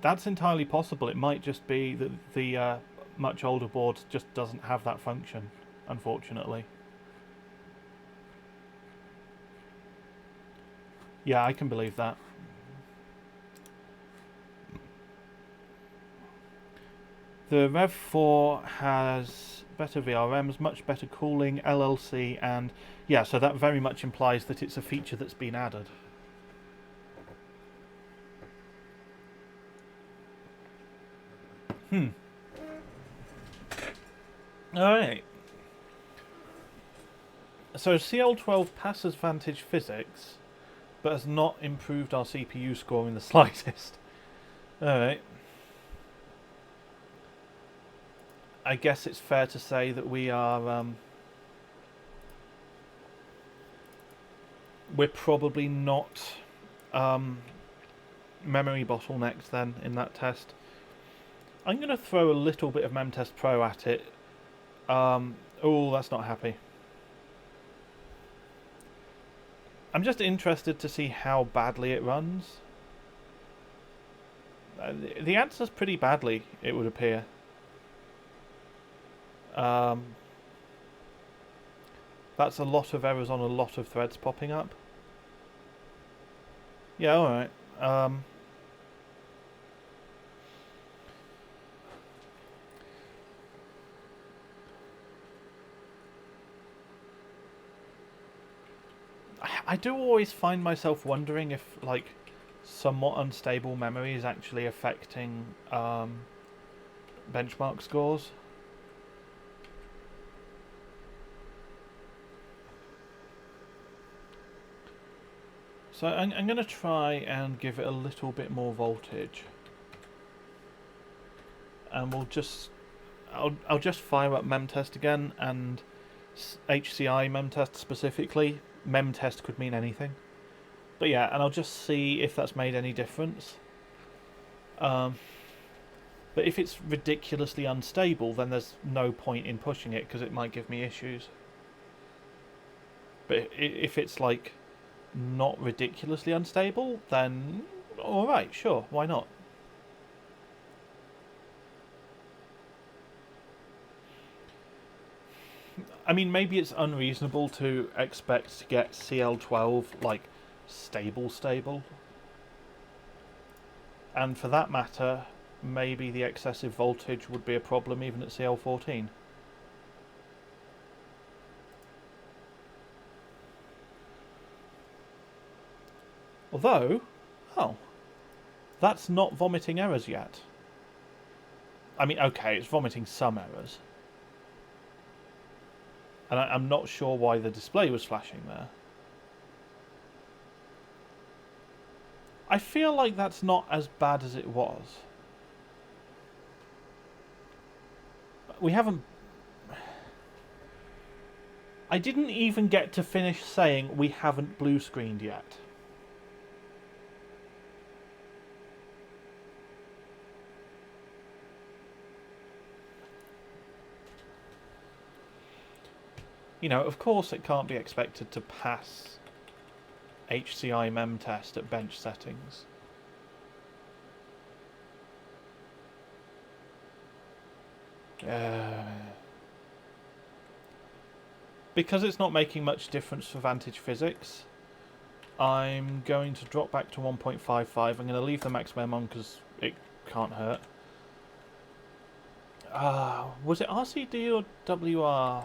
That's entirely possible. It might just be that the much older board just doesn't have that function, unfortunately. Yeah, I can believe that. The Rev 4 has better VRMs, much better cooling, LLC, and yeah, so that very much implies that it's a feature that's been added. Alright. So CL12 passes Vantage Physics, but has not improved our CPU score in the slightest. Alright. I guess it's fair to say that we are... we're probably not memory bottlenecked then in that test. I'm going to throw a little bit of MemTest Pro at it. Oh, that's not happy. I'm just interested to see how badly it runs. The answer's pretty badly, it would appear. That's a lot of errors on a lot of threads popping up. Yeah, alright. I do always find myself wondering if, like, somewhat unstable memory is actually affecting benchmark scores. So I'm going to try and give it a little bit more voltage, and we'll just I'll just fire up memtest again, and HCI memtest specifically. Memtest could mean anything, but yeah, and I'll just see if that's made any difference. But if it's ridiculously unstable, then there's no point in pushing it because it might give me issues. But if it's like not ridiculously unstable, then alright, sure, why not? I mean, maybe it's unreasonable to expect to get CL12 like stable. And for that matter, maybe the excessive voltage would be a problem even at CL14. Although, oh, that's not vomiting errors yet. I mean, okay, it's vomiting some errors. And I'm not sure why the display was flashing there. I feel like that's not as bad as it was. We haven't... I didn't even get to finish saying we haven't blue screened yet. You know, of course it can't be expected to pass HCI memtest at bench settings. Because it's not making much difference for Vantage Physics, I'm going to drop back to 1.55. I'm going to leave the maximum on because it can't hurt. Was it RCD or WR?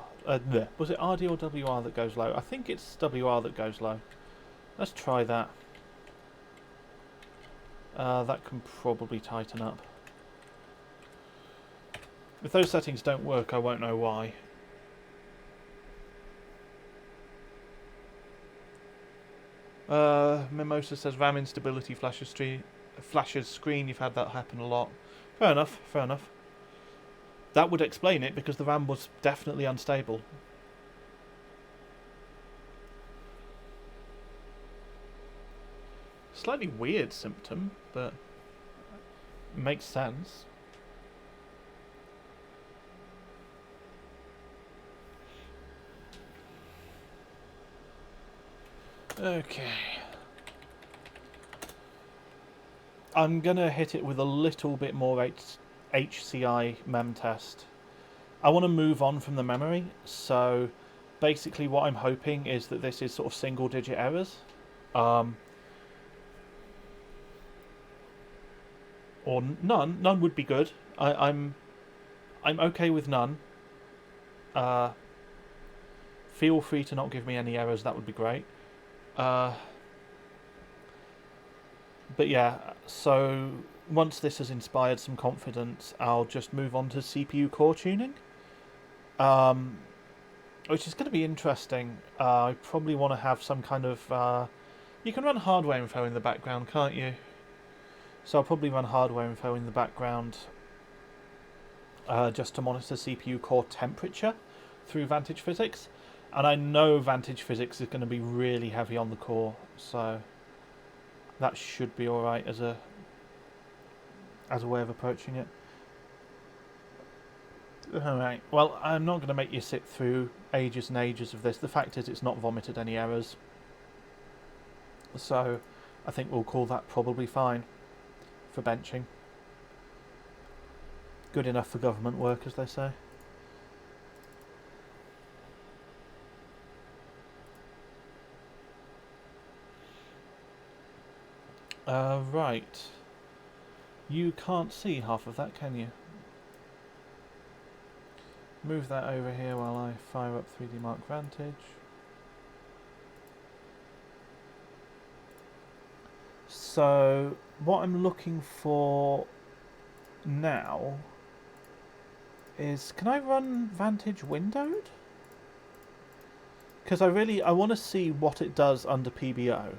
Was it RD or WR that goes low? I think it's WR that goes low. Let's try that. That can probably tighten up. If those settings don't work, I won't know why. Mimosa says RAM instability flashes screen. You've had that happen a lot. Fair enough, fair enough. That would explain it, because the RAM was definitely unstable. Slightly weird symptom, but makes sense. Okay. I'm gonna hit it with a little bit more HCI memtest. I want to move on from the memory, so basically what I'm hoping is that this is sort of single digit errors. Or none. None would be good. I'm okay with none. Feel free to not give me any errors, that would be great. But yeah, so once this has inspired some confidence, I'll just move on to CPU core tuning, which is going to be interesting. I probably want to have some kind of... you can run hardware info in the background, can't you? So I'll probably run hardware info in the background just to monitor CPU core temperature through Vantage Physics. And I know Vantage Physics is going to be really heavy on the core, so that should be alright as a way of approaching it. Alright, well, I'm not going to make you sit through ages and ages of this. The fact is it's not vomited any errors. So I think we'll call that probably fine for benching. Good enough for government work, as they say. Right. You can't see half of that, can you? Move that over here while I fire up 3D Mark Vantage. So, what I'm looking for now is, can I run Vantage windowed? Because I want to see what it does under PBO.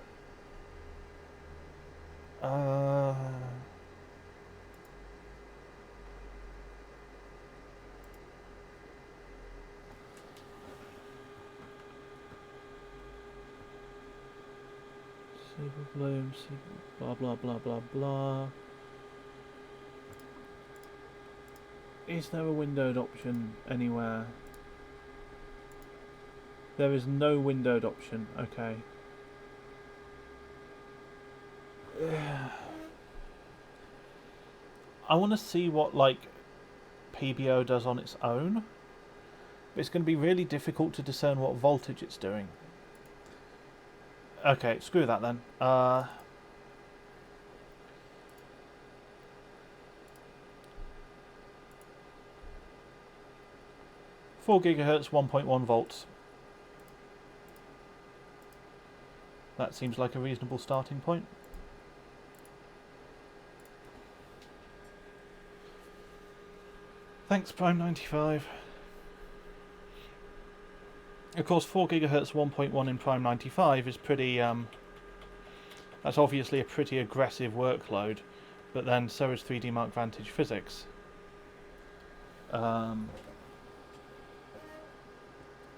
Super bloom, blah blah blah blah blah. Is there a windowed option anywhere? There is no windowed option. Okay. I want to see what like PBO does on its own. But it's going to be really difficult to discern what voltage it's doing. Okay, screw that then. 4 gigahertz, 1.1 volts. That seems like a reasonable starting point. Thanks, Prime95. Of course, 4 gigahertz 1.1 in Prime 95 is pretty, that's obviously a pretty aggressive workload, but then so is 3D Mark Vantage Physics.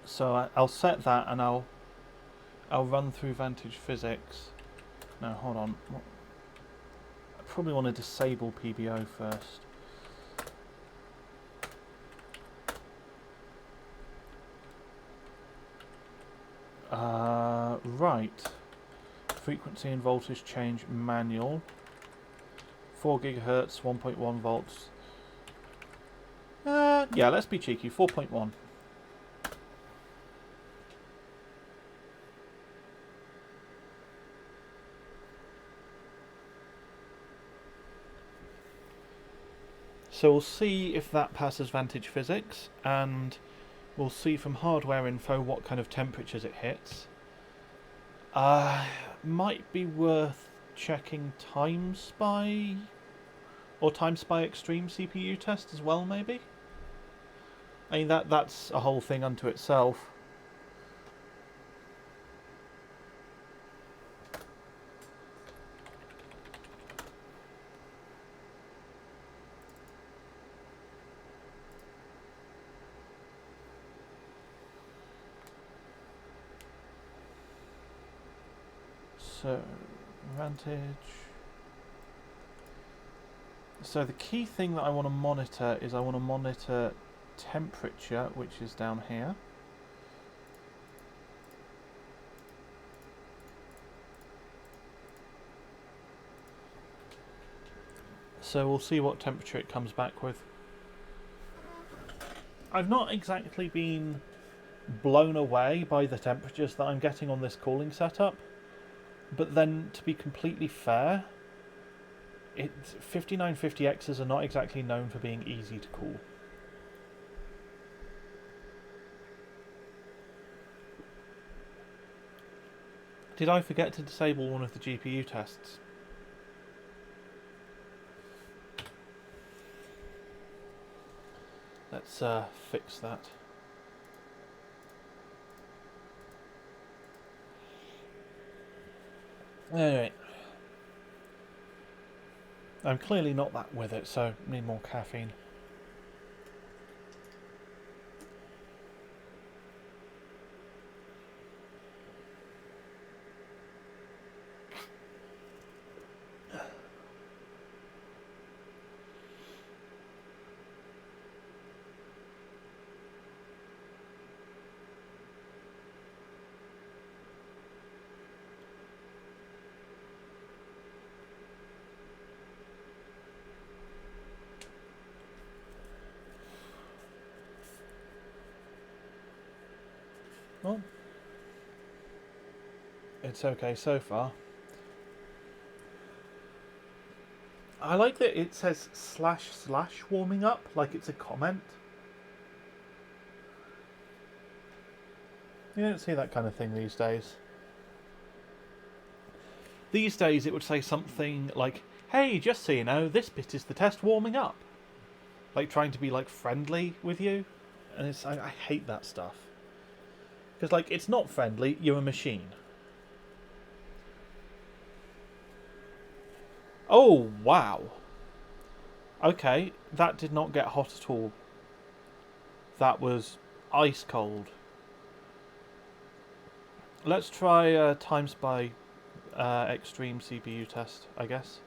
So I'll set that and I'll run through Vantage Physics. No, hold on. I probably want to disable PBO first. Right. Frequency and voltage change manual. 4 gigahertz, 1.1 volts. Yeah, let's be cheeky. 4.1. So we'll see if that passes Vantage Physics, and we'll see from hardware info what kind of temperatures it hits. Might be worth checking Time Spy or Time Spy Extreme CPU test as well, maybe? I mean, that's a whole thing unto itself. So, Vantage. So the key thing that I want to monitor is I want to monitor temperature, which is down here. So we'll see what temperature it comes back with. I've not exactly been blown away by the temperatures that I'm getting on this cooling setup. But then, to be completely fair, 5950Xs are not exactly known for being easy to cool. Did I forget to disable one of the GPU tests? Let's fix that. Anyway, I'm clearly not that with it, so need more caffeine. it's okay so far. I like that it says // warming up, like it's a comment. You don't see that kind of thing these days. These days it would say something like, hey, just so you know, this bit is the test warming up. Like trying to be like friendly with you. And it's I hate that stuff. Because like it's not friendly, you're a machine. Oh, wow. Okay, that did not get hot at all. That was ice cold. Let's try times by extreme CPU test, I guess.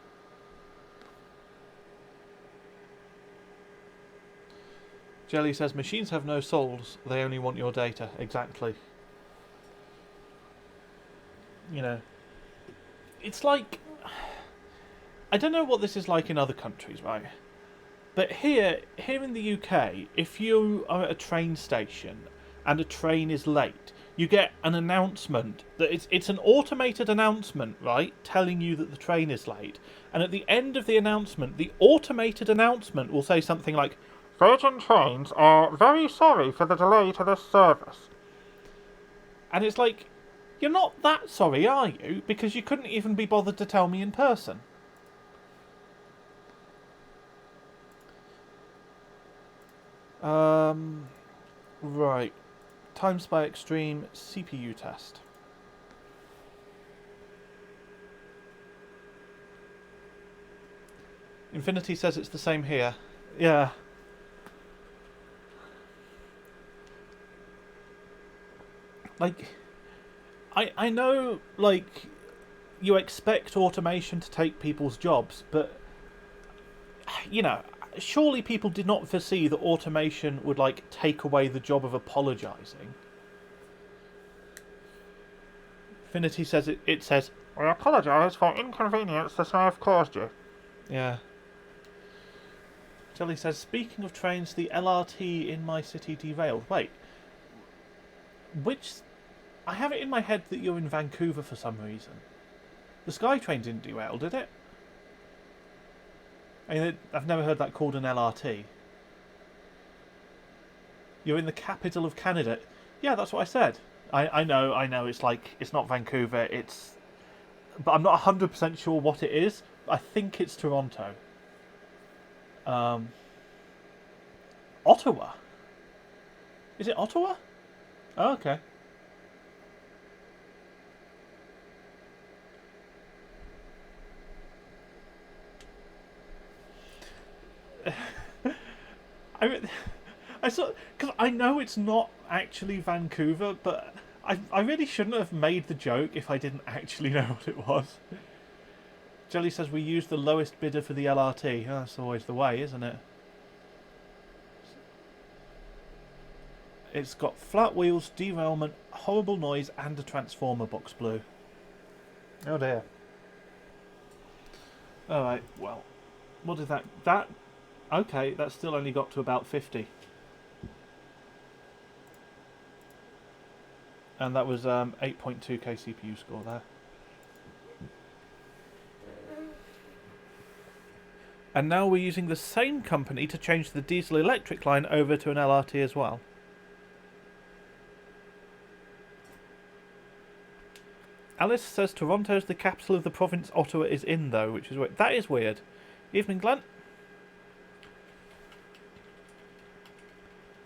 Jelly says, machines have no souls, they only want your data. Exactly. You know, it's like, I don't know what this is like in other countries, right? But here in the UK, if you are at a train station and a train is late, you get an announcement that it's an automated announcement, right, telling you that the train is late. And at the end of the announcement, the automated announcement will say something like, Virgin Trains are very sorry for the delay to this service. And it's like, you're not that sorry, are you? Because you couldn't even be bothered to tell me in person. Right. Times by extreme CPU test. Infinity says it's the same here. Yeah. Like, I know, like, you expect automation to take people's jobs, but, you know, surely people did not foresee that automation would, like, take away the job of apologising. Infinity says it says, I apologise for inconvenience this may have caused you. Yeah. Jelly says, speaking of trains, the LRT in my city derailed. Wait. Which... I have it in my head that you're in Vancouver for some reason. The SkyTrain didn't derail, did it? I mean, I've never heard that called an LRT. You're in the capital of Canada. Yeah, that's what I said. I know, it's like, it's not Vancouver, it's... But I'm not 100% sure what it is. I think it's Toronto. Ottawa? Is it Ottawa? Oh, okay. Because I know it's not actually Vancouver, but I really shouldn't have made the joke if I didn't actually know what it was. Jelly says we used the lowest bidder for the LRT. Oh, that's always the way, isn't it? It's got flat wheels, derailment, horrible noise, and a transformer box blue. Oh dear. Alright, well, what did that... Okay, that still only got to about 50. And that was 8.2k CPU score there. And now we're using the same company to change the diesel electric line over to an LRT as well. Alice says Toronto's the capital of the province Ottawa is in, though, which is weird. That is weird. Evening, Glenn.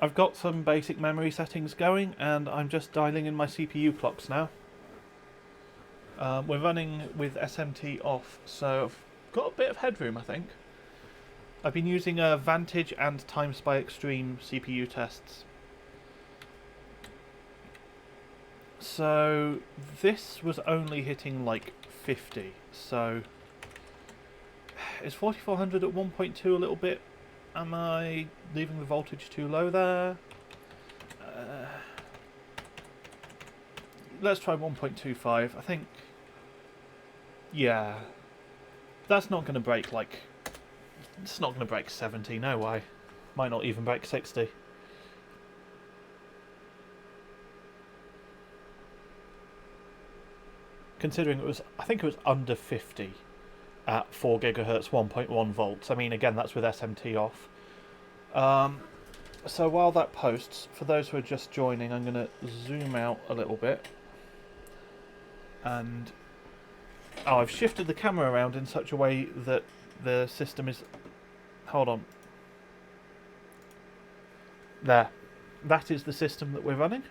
I've got some basic memory settings going, and I'm just dialing in my CPU clocks now. We're running with SMT off, so I've got a bit of headroom, I think. I've been using Vantage and Times by Extreme CPU tests. So this was only hitting like 50, so is 4400 at 1.2 a little bit? Am I leaving the voltage too low there? Let's try 1.25. I think, yeah, that's not going to break like, it's not going to break 70, no way. Might not even break 60. considering it was, I think it was under 50 at 4 gigahertz, 1.1 volts. I mean, again, that's with SMT off. So while that posts, for those who are just joining, I'm going to zoom out a little bit. And I've shifted the camera around in such a way that the system is... Hold on. There. That is the system that we're running.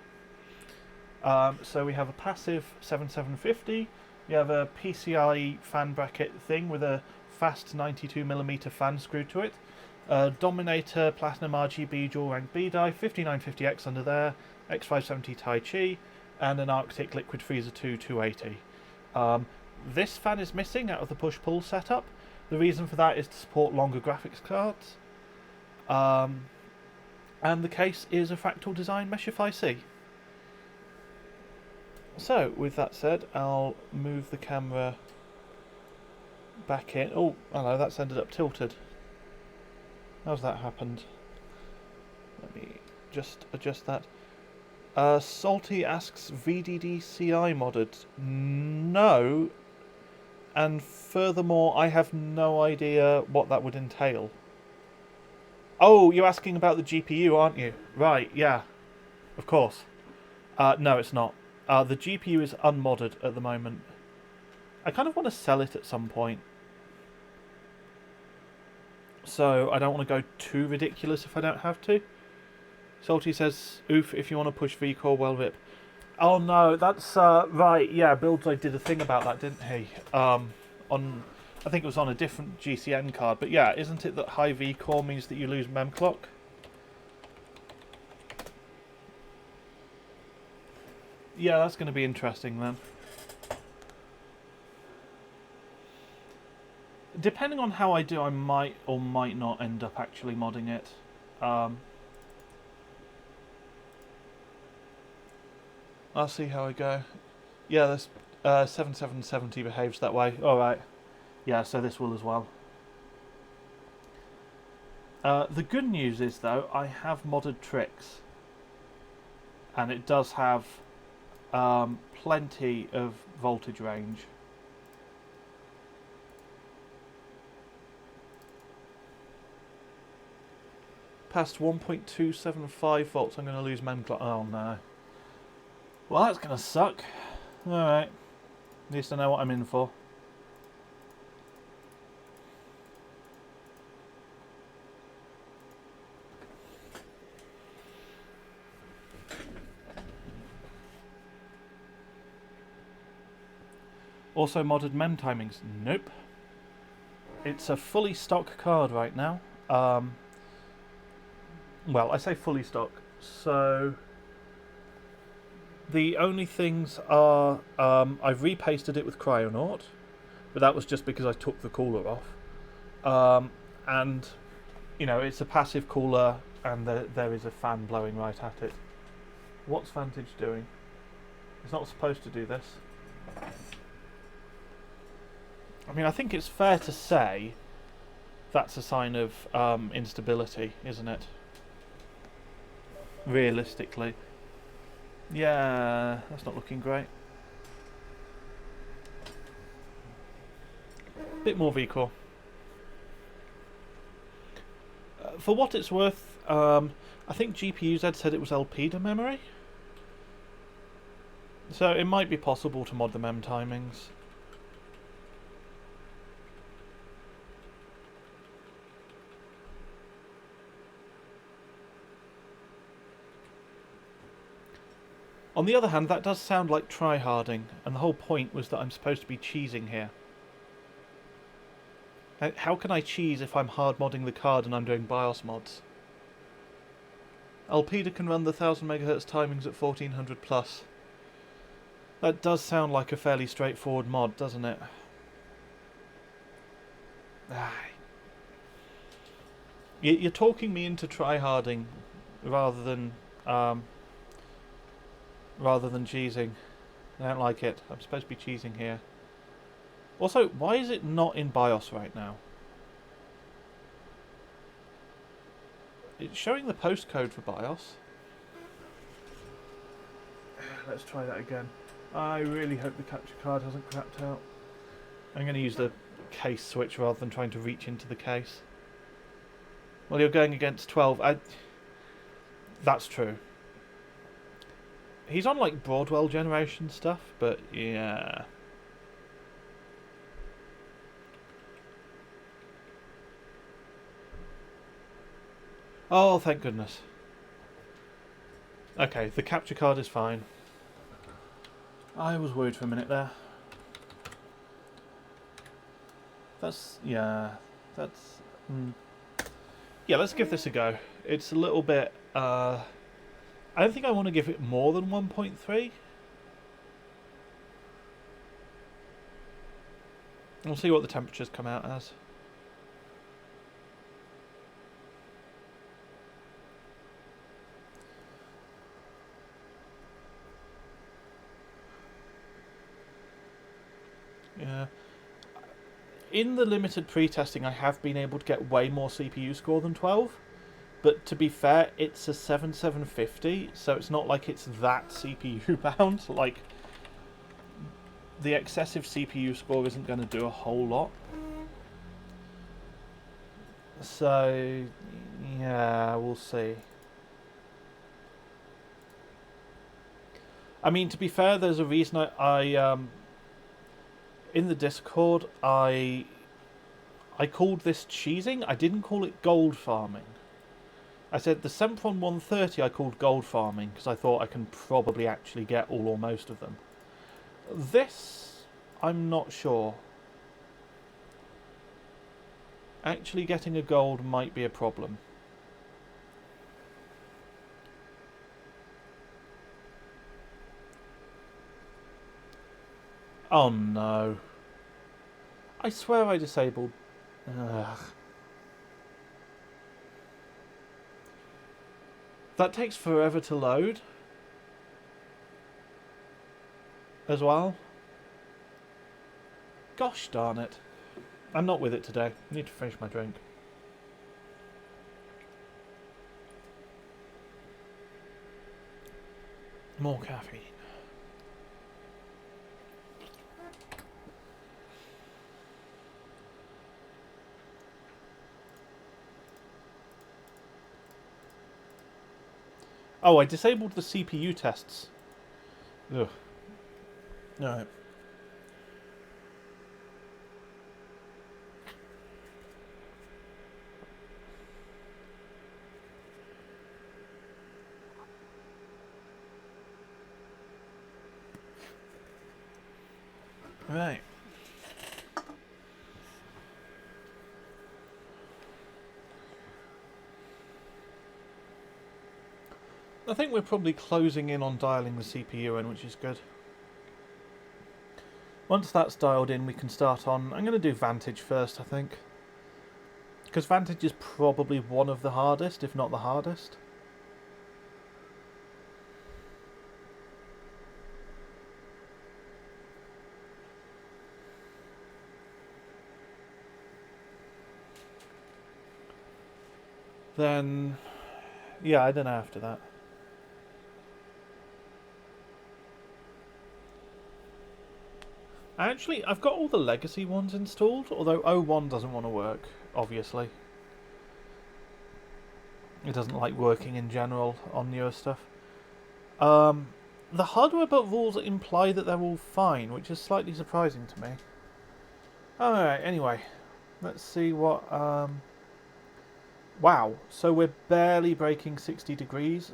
So we have a passive 7750. You have a PCI fan bracket thing with a fast 92mm fan screwed to it. Dominator Platinum RGB dual rank B die, 5950X under there, X570 Tai Chi, and an Arctic Liquid Freezer 2 280. This fan is missing out of the push-pull setup. The reason for that is to support longer graphics cards. And the case is a Fractal Design Meshify C. So, with that said, I'll move the camera back in. Oh, hello, that's ended up tilted. How's that happened? Let me just adjust that. Salty asks, VDDCI modded? No. And furthermore, I have no idea what that would entail. Oh, you're asking about the GPU, aren't you? Right, yeah. Of course. No, it's not. The GPU is unmodded at the moment. I kind of want to sell it at some point. So I don't want to go too ridiculous if I don't have to. Salty says, oof, if you want to push VCore, well rip. Oh no, that's, right, yeah, Buildside did a thing about that, didn't he? On, I think it was on a different GCN card, but yeah, isn't it that high VCore means that you lose mem clock? Yeah, that's going to be interesting then. Depending on how I do, I might or might not end up actually modding it. I'll see how I go. Yeah, this 7770 behaves that way. Alright. Yeah, so this will as well. The good news is, though, I have modded Tricks. And it does have plenty of voltage range. Past 1.275 volts, I'm going to lose mem clock. Oh no. Well, that's going to suck. Alright. At least I know what I'm in for. Also modded mem timings. Nope. It's a fully stock card right now. Well, I say fully stock. So the only things are I've repasted it with Cryonaut, but that was just because I took the cooler off. And you know, it's a passive cooler, and there is a fan blowing right at it. What's Vantage doing? It's not supposed to do this. I mean, I think it's fair to say that's a sign of instability, isn't it? Realistically. Yeah, that's not looking great. Bit more VCore. For what it's worth, I think GPUZ said it was LPDA memory. So it might be possible to mod the mem timings. On the other hand, that does sound like tryharding, and the whole point was that I'm supposed to be cheesing here. How can I cheese if I'm hard modding the card and I'm doing BIOS mods? Alpida can run the 1000 MHz timings at 1400 plus. That does sound like a fairly straightforward mod, doesn't it? You're talking me into tryharding rather than cheesing. I don't like it. I'm supposed to be cheesing here. Also, why is it not in BIOS right now? It's showing the postcode for BIOS. Let's try that again. I really hope the capture card hasn't crapped out. I'm going to use the case switch rather than trying to reach into the case. Well, you're going against 12. That's true. He's on like Broadwell generation stuff, but yeah. Oh, thank goodness. Okay, the capture card is fine. I was worried for a minute there. Yeah, let's give this a go. It's a little bit, I don't think I want to give it more than 1.3. We'll see what the temperatures come out as. Yeah. In the limited pre-testing, I have been able to get way more CPU score than 12. But to be fair, it's a 7750, so it's not like it's that CPU bound. Like, the excessive CPU score isn't going to do a whole lot. So, yeah, we'll see. I mean, to be fair, there's a reason I in the Discord, I called this cheesing. I didn't call it gold farming. I said the Sempron 130 I called gold farming because I thought I can probably actually get all or most of them. This, I'm not sure. Actually getting a gold might be a problem. Oh no. I swear I disabled... Ugh. That takes forever to load. As well. Gosh darn it. I'm not with it today. I need to finish my drink. More caffeine. Oh, I disabled the CPU tests. Ugh. Alright. Right. I think we're probably closing in on dialing the CPU in, which is good. Once that's dialed in, we can start on... I'm going to do Vantage first, I think. Because Vantage is probably one of the hardest, if not the hardest. Then... yeah, I don't know after that. Actually, I've got all the legacy ones installed, although 01 doesn't want to work, obviously. It doesn't like working in general on newer stuff. The hardware but rules imply that they're all fine, which is slightly surprising to me. Alright, anyway. Let's see what... wow, so we're barely breaking 60 degrees.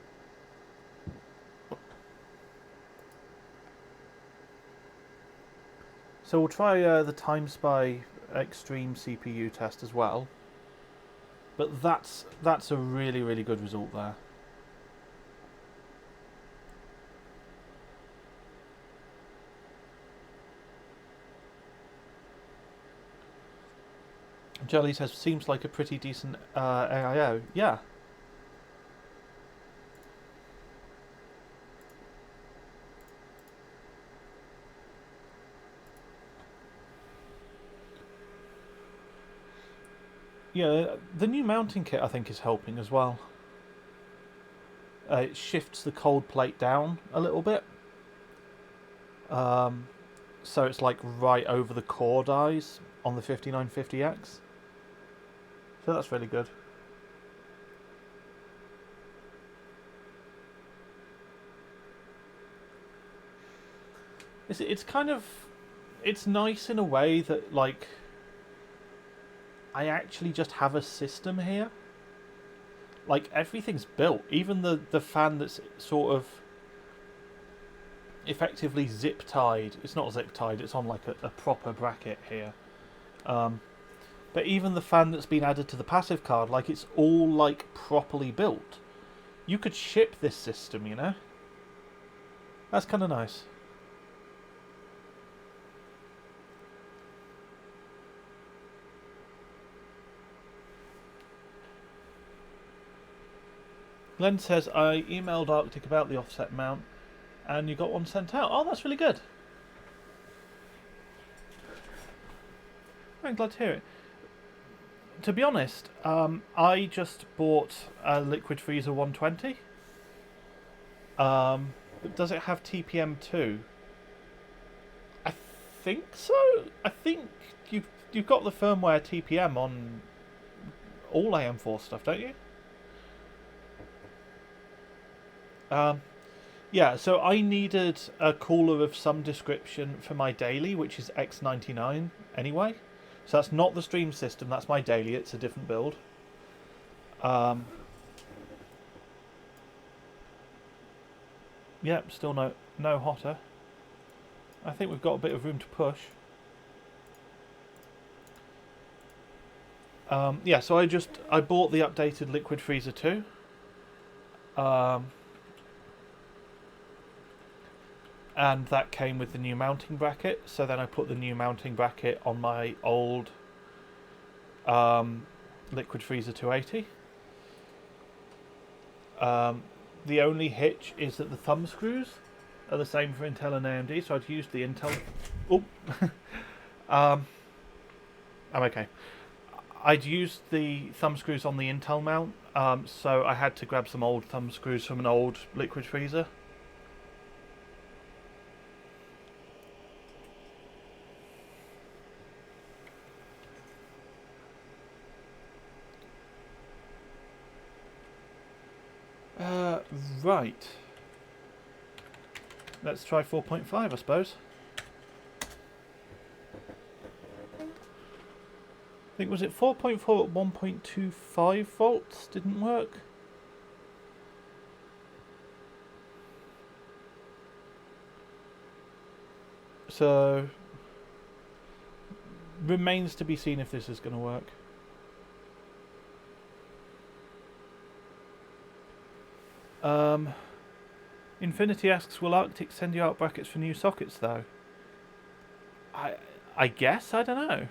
So we'll try the TimeSpy Extreme CPU test as well. But that's a really, really good result there. Jelly says, seems like a pretty decent AIO. Yeah. Yeah, the new mounting kit I think is helping as well. It shifts the cold plate down a little bit. So it's like right over the core dies on the 5950X. So that's really good. It's kind of, it's nice in a way that like I actually just have a system here. Like everything's built, even the fan that's sort of effectively zip tied. It's not zip tied. It's on like a proper bracket here. But even the fan that's been added to the passive card, like it's all like properly built. You could ship this system, you know. That's kind of nice. Glenn says, I emailed Arctic about the offset mount and you got one sent out. Oh, that's really good. I'm glad to hear it. To be honest, I just bought a Liquid Freezer 120. But does it have TPM 2? I think so. I think you've got the firmware TPM on all AM4 stuff, don't you? Yeah, so I needed a cooler of some description for my daily, which is X99 anyway. So that's not the stream system, that's my daily, it's a different build. Yep, still no hotter. I think we've got a bit of room to push. Yeah, so I bought the updated Liquid Freezer 2. And that came with the new mounting bracket, so then I put the new mounting bracket on my old Liquid Freezer 280. The only hitch is that the thumb screws are the same for Intel and AMD, so I'd used the Intel... Oh! I'm okay. I'd used the thumb screws on the Intel mount, so I had to grab some old thumb screws from an old Liquid Freezer. Right. Let's try 4.5, I suppose. I think, was it 4.4 at 1.25 volts? Didn't work? So, remains to be seen if this is going to work. Infinity asks, will Arctic send you out brackets for new sockets though? I guess, I don't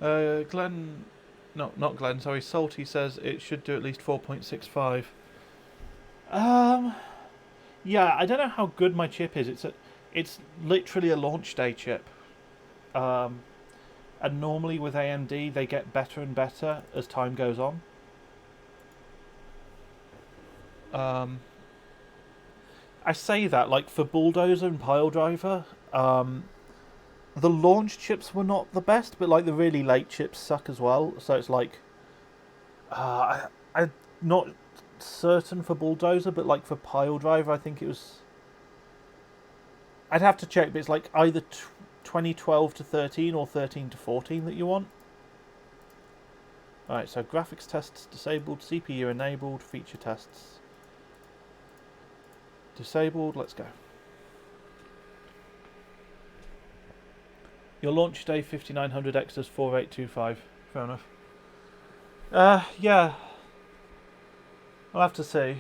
know. Glenn, no, not Glenn, sorry, Salty says it should do at least 4.65. Yeah, I don't know how good my chip is. It's literally a launch day chip. And normally with AMD, they get better and better as time goes on. I say that, like, for Bulldozer and Piledriver, the launch chips were not the best, but, like, the really late chips suck as well. So it's like... I'm not certain for Bulldozer, but, like, for Piledriver, I think it was... I'd have to check, but it's, like, either 2012 to 13 or 13 to 14 that you want. Alright, so graphics tests disabled, CPU enabled, feature tests disabled. Let's go. Your launch day 5900X does 4825. Fair enough. Yeah. I'll have to see.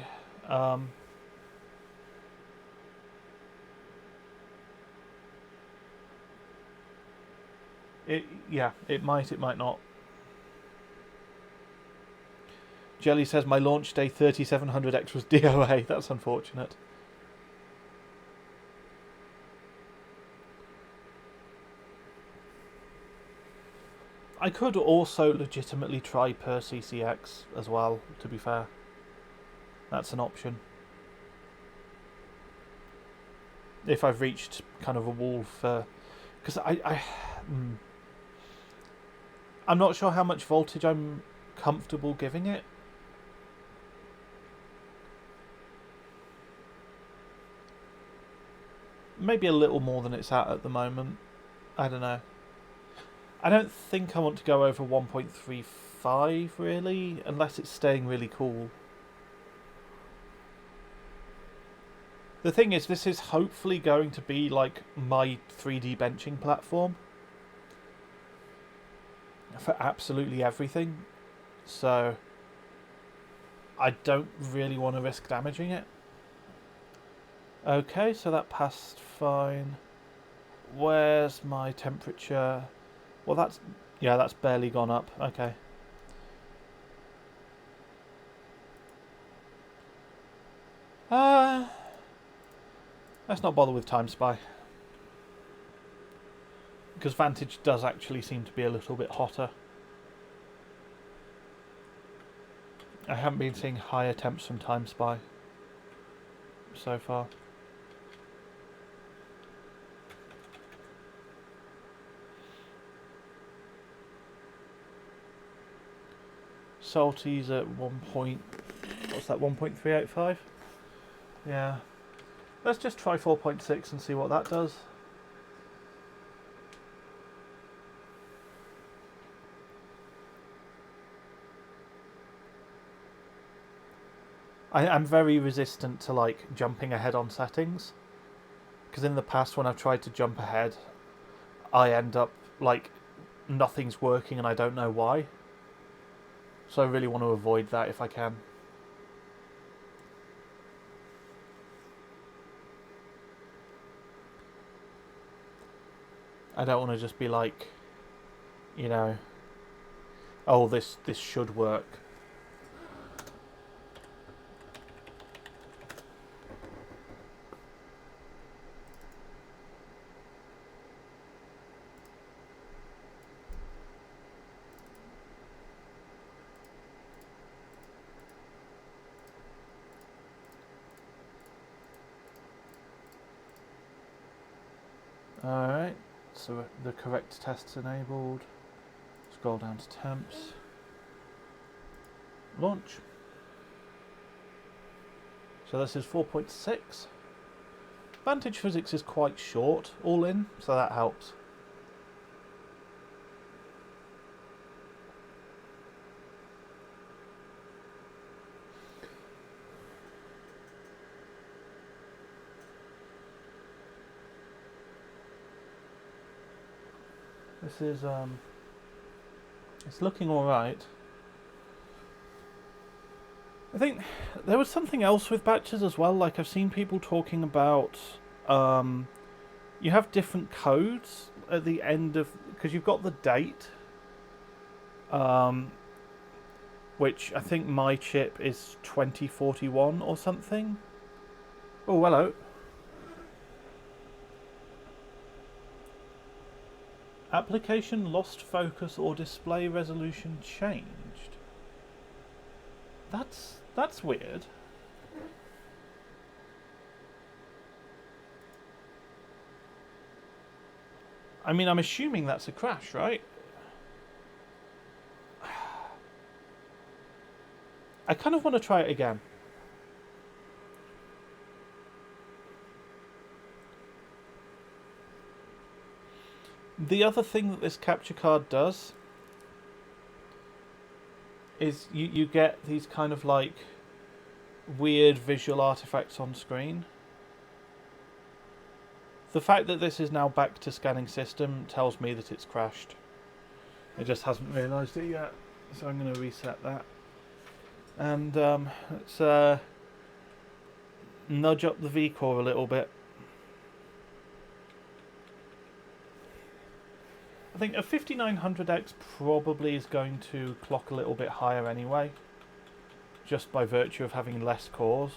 Yeah, it might not. Jelly says my launch day 3700X was DOA. That's unfortunate. I could also legitimately try per CCX as well, to be fair. That's an option. If I've reached kind of a wall for... Because I'm not sure how much voltage I'm comfortable giving it. Maybe a little more than it's at the moment. I don't know. I don't think I want to go over 1.35 really, unless it's staying really cool. The thing is, this is hopefully going to be like my 3D benching platform for absolutely everything. So I don't really want to risk damaging it. Okay, so that passed fine. Where's my temperature? Well, that's barely gone up. Okay. Let's not bother with Time Spy. Because Vantage does actually seem to be a little bit hotter. I haven't been seeing higher temps from Time Spy so far. Salty's at 1.385? Yeah. Let's just try 4.6 and see what that does. I'm very resistant to like jumping ahead on settings, because in the past when I've tried to jump ahead, I end up like nothing's working and I don't know why. So I really want to avoid that if I can. I don't want to just be like, you know, oh, this should work. Alright, so the correct test's enabled. Scroll down to temps. Launch. So this is 4.6. Vantage physics is quite short, all in, so that helps. This is, it's looking alright. I think there was something else with batches as well, like I've seen people talking about, you have different codes at the end of, because you've got the date, which I think my chip is 2041 or something. Oh, hello. Application lost focus or display resolution changed. That's weird. I mean, I'm assuming that's a crash, right? I kind of want to try it again. The other thing that this capture card does is you get these kind of like weird visual artifacts on screen. The fact that this is now back to scanning system tells me that it's crashed. It just hasn't realised it yet, so I'm going to reset that. And let's nudge up the V-core a little bit. I think a 5900X probably is going to clock a little bit higher anyway, just by virtue of having less cores.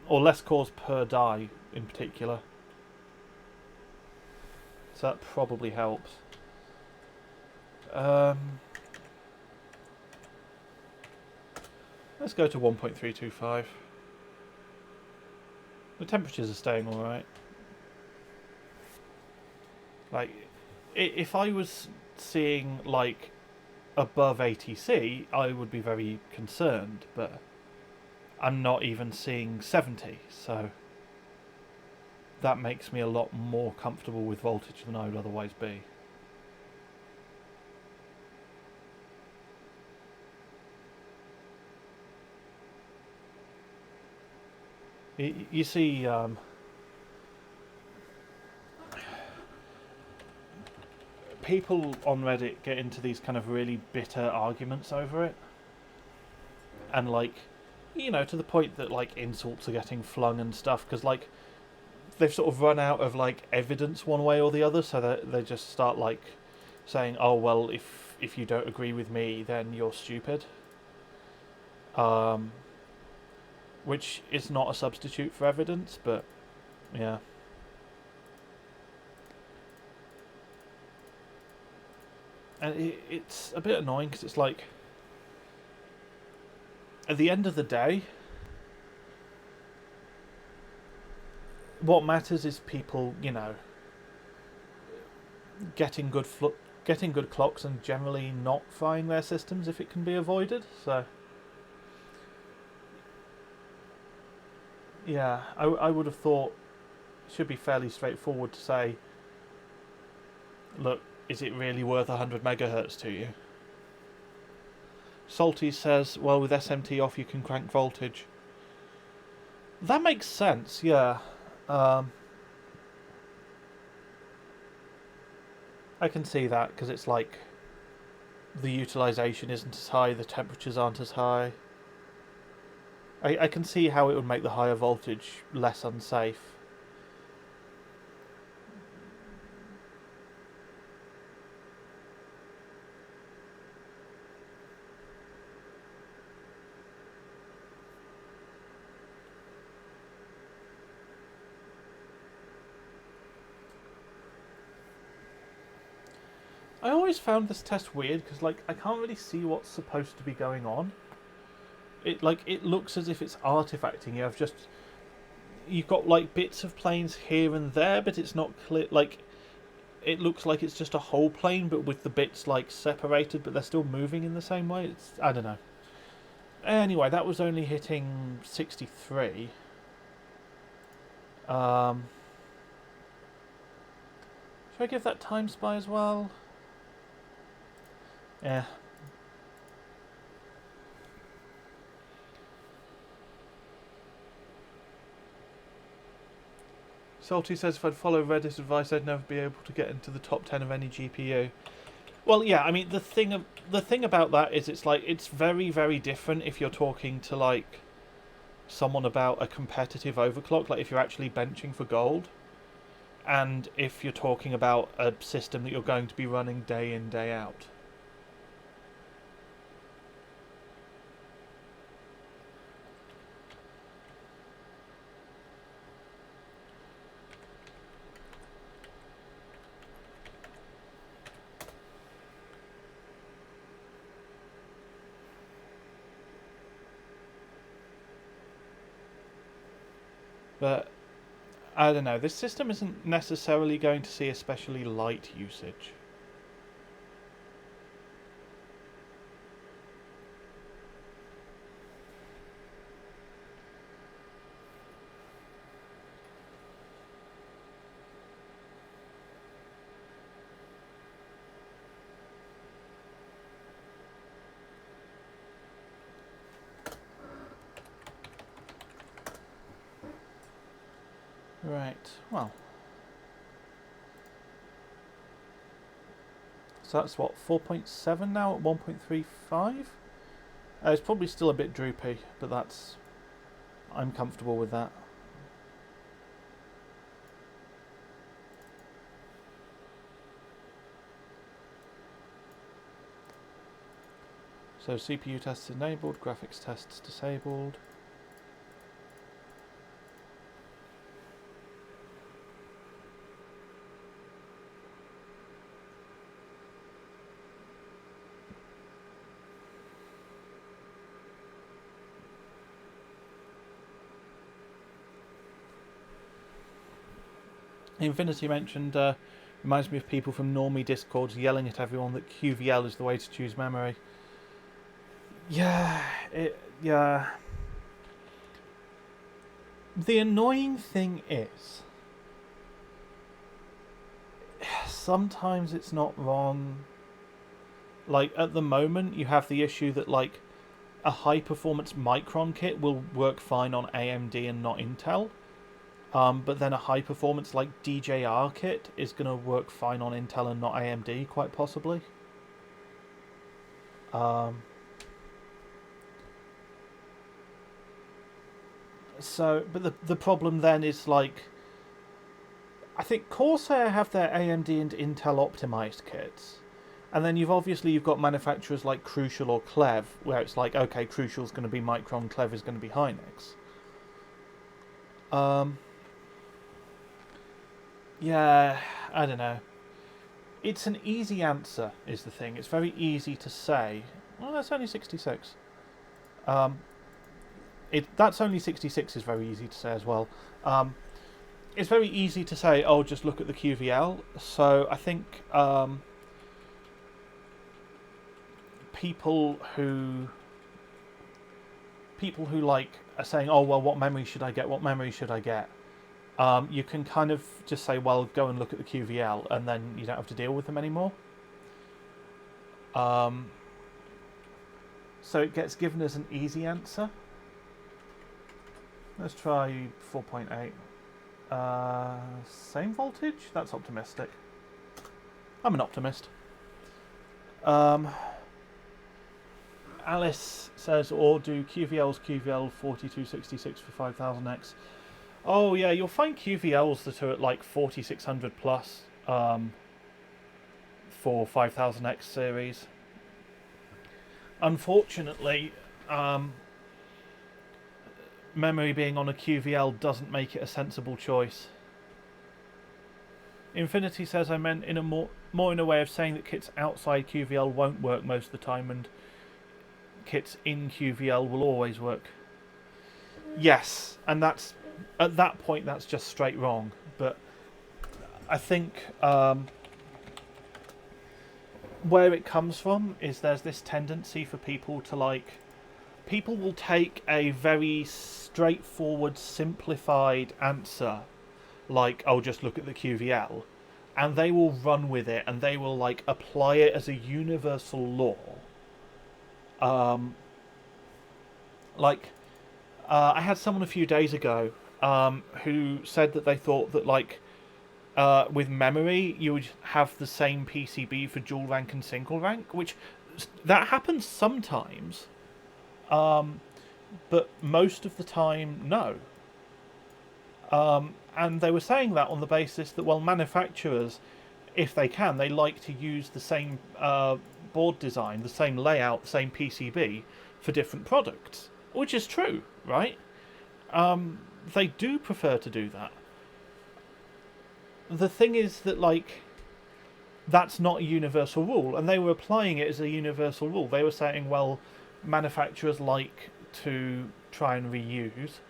Or less cores per die in particular. So that probably helps. Let's go to 1.325. The temperatures are staying alright. Like, if I was seeing, like, above 80C, I would be very concerned, but I'm not even seeing 70, so that makes me a lot more comfortable with voltage than I would otherwise be. You see, people on Reddit get into these kind of really bitter arguments over it, and like, you know, to the point that like insults are getting flung and stuff, because like they've sort of run out of like evidence one way or the other, so that they just start like saying, oh well, if you don't agree with me, then you're stupid. Which is not a substitute for evidence, but yeah. And it's a bit annoying because it's like, at the end of the day, what matters is people, you know, getting good clocks and generally not frying their systems if it can be avoided. So yeah, I would have thought it should be fairly straightforward to say, look, is it really worth 100 megahertz to you? Salty says, well, with SMT off you can crank voltage. That makes sense, yeah. I can see that, because it's like the utilization isn't as high, the temperatures aren't as high. I can see how it would make the higher voltage less unsafe. I always found this test weird because, like, I can't really see what's supposed to be going on. It looks as if it's artifacting. You've got like bits of planes here and there, but it's not clear. Like, it looks like it's just a whole plane, but with the bits like separated, but they're still moving in the same way. I don't know. Anyway, that was only hitting 63. Should I give that time spy as well? Yeah. Salty says if I'd follow Reddit's advice, I'd never be able to get into the top 10 of any GPU. Well, yeah, I mean, the thing about that is it's like, it's very, very different if you're talking to, like, someone about a competitive overclock, like if you're actually benching for gold, and if you're talking about a system that you're going to be running day in, day out. But I don't know, this system isn't necessarily going to see especially light usage. Right, well. So that's what, 4.7 now at 1.35? It's probably still a bit droopy, but I'm comfortable with that. So CPU tests enabled, graphics tests disabled. Infinity mentioned, reminds me of people from normie discords yelling at everyone that QVL is the way to choose memory. Yeah. The annoying thing is, sometimes it's not wrong. Like, at the moment, you have the issue that, like, a high-performance Micron kit will work fine on AMD and not Intel. But then a high-performance, like, DJR kit is going to work fine on Intel and not AMD, quite possibly. But the problem then is, like, I think Corsair have their AMD and Intel optimized kits. And then you've got manufacturers like Crucial or Clev, where it's like, okay, Crucial's going to be Micron, Clev is going to be Hynix. Yeah, I don't know. It's an easy answer, is the thing. It's very easy to say. Well, that's only 66. That's only 66 is very easy to say as well. It's very easy to say, oh, just look at the QVL. So I think people who like are saying, oh well, what memory should I get? What memory should I get? You can kind of just say, well, go and look at the QVL, and then you don't have to deal with them anymore. So it gets given as an easy answer. Let's try 4.8. Same voltage? That's optimistic. I'm an optimist. Alice says, or do QVLs QVL 4266 for 5000X? Oh yeah, you'll find QVLs that are at like 4600 plus for 5000X series. Unfortunately, memory being on a QVL doesn't make it a sensible choice. Infinity says, I meant in a more in a way of saying that kits outside QVL won't work most of the time and kits in QVL will always work. Yes, and that's at that point that's just straight wrong. But I think where it comes from is there's this tendency for people to like. People will take a very straightforward, simplified answer, like, "Oh, just look at the QVL," and they will run with it, and they will like apply it as a universal law. I had someone a few days ago who said that they thought that like with memory you would have the same PCB for dual rank and single rank, which that happens sometimes. But most of the time, no. And they were saying that on the basis that, well, manufacturers, if they can, they like to use the same board design, the same layout, the same PCB for different products, which is true, right? They do prefer to do that. The thing is that, like, that's not a universal rule, and they were applying it as a universal rule. They were saying, well, manufacturers like to try and reuse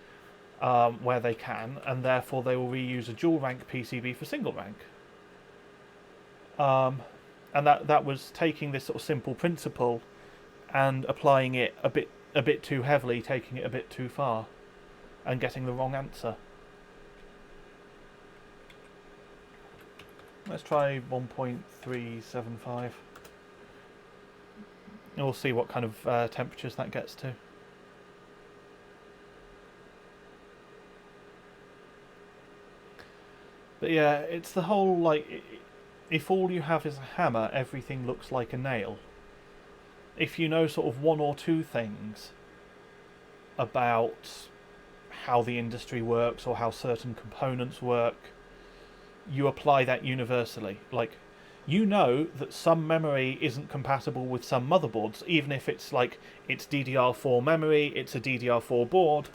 where they can, and therefore they will reuse a dual rank PCB for single rank. And that was taking this sort of simple principle and applying it a bit too heavily, taking it a bit too far, and getting the wrong answer. Let's try 1.375. And we'll see what kind of temperatures that gets to. But yeah, it's the whole, like, if all you have is a hammer, everything looks like a nail. If you know sort of one or two things about how the industry works or how certain components work, you apply that universally. Like, you know that some memory isn't compatible with some motherboards, even if it's like it's DDR4 memory, it's a DDR4 board,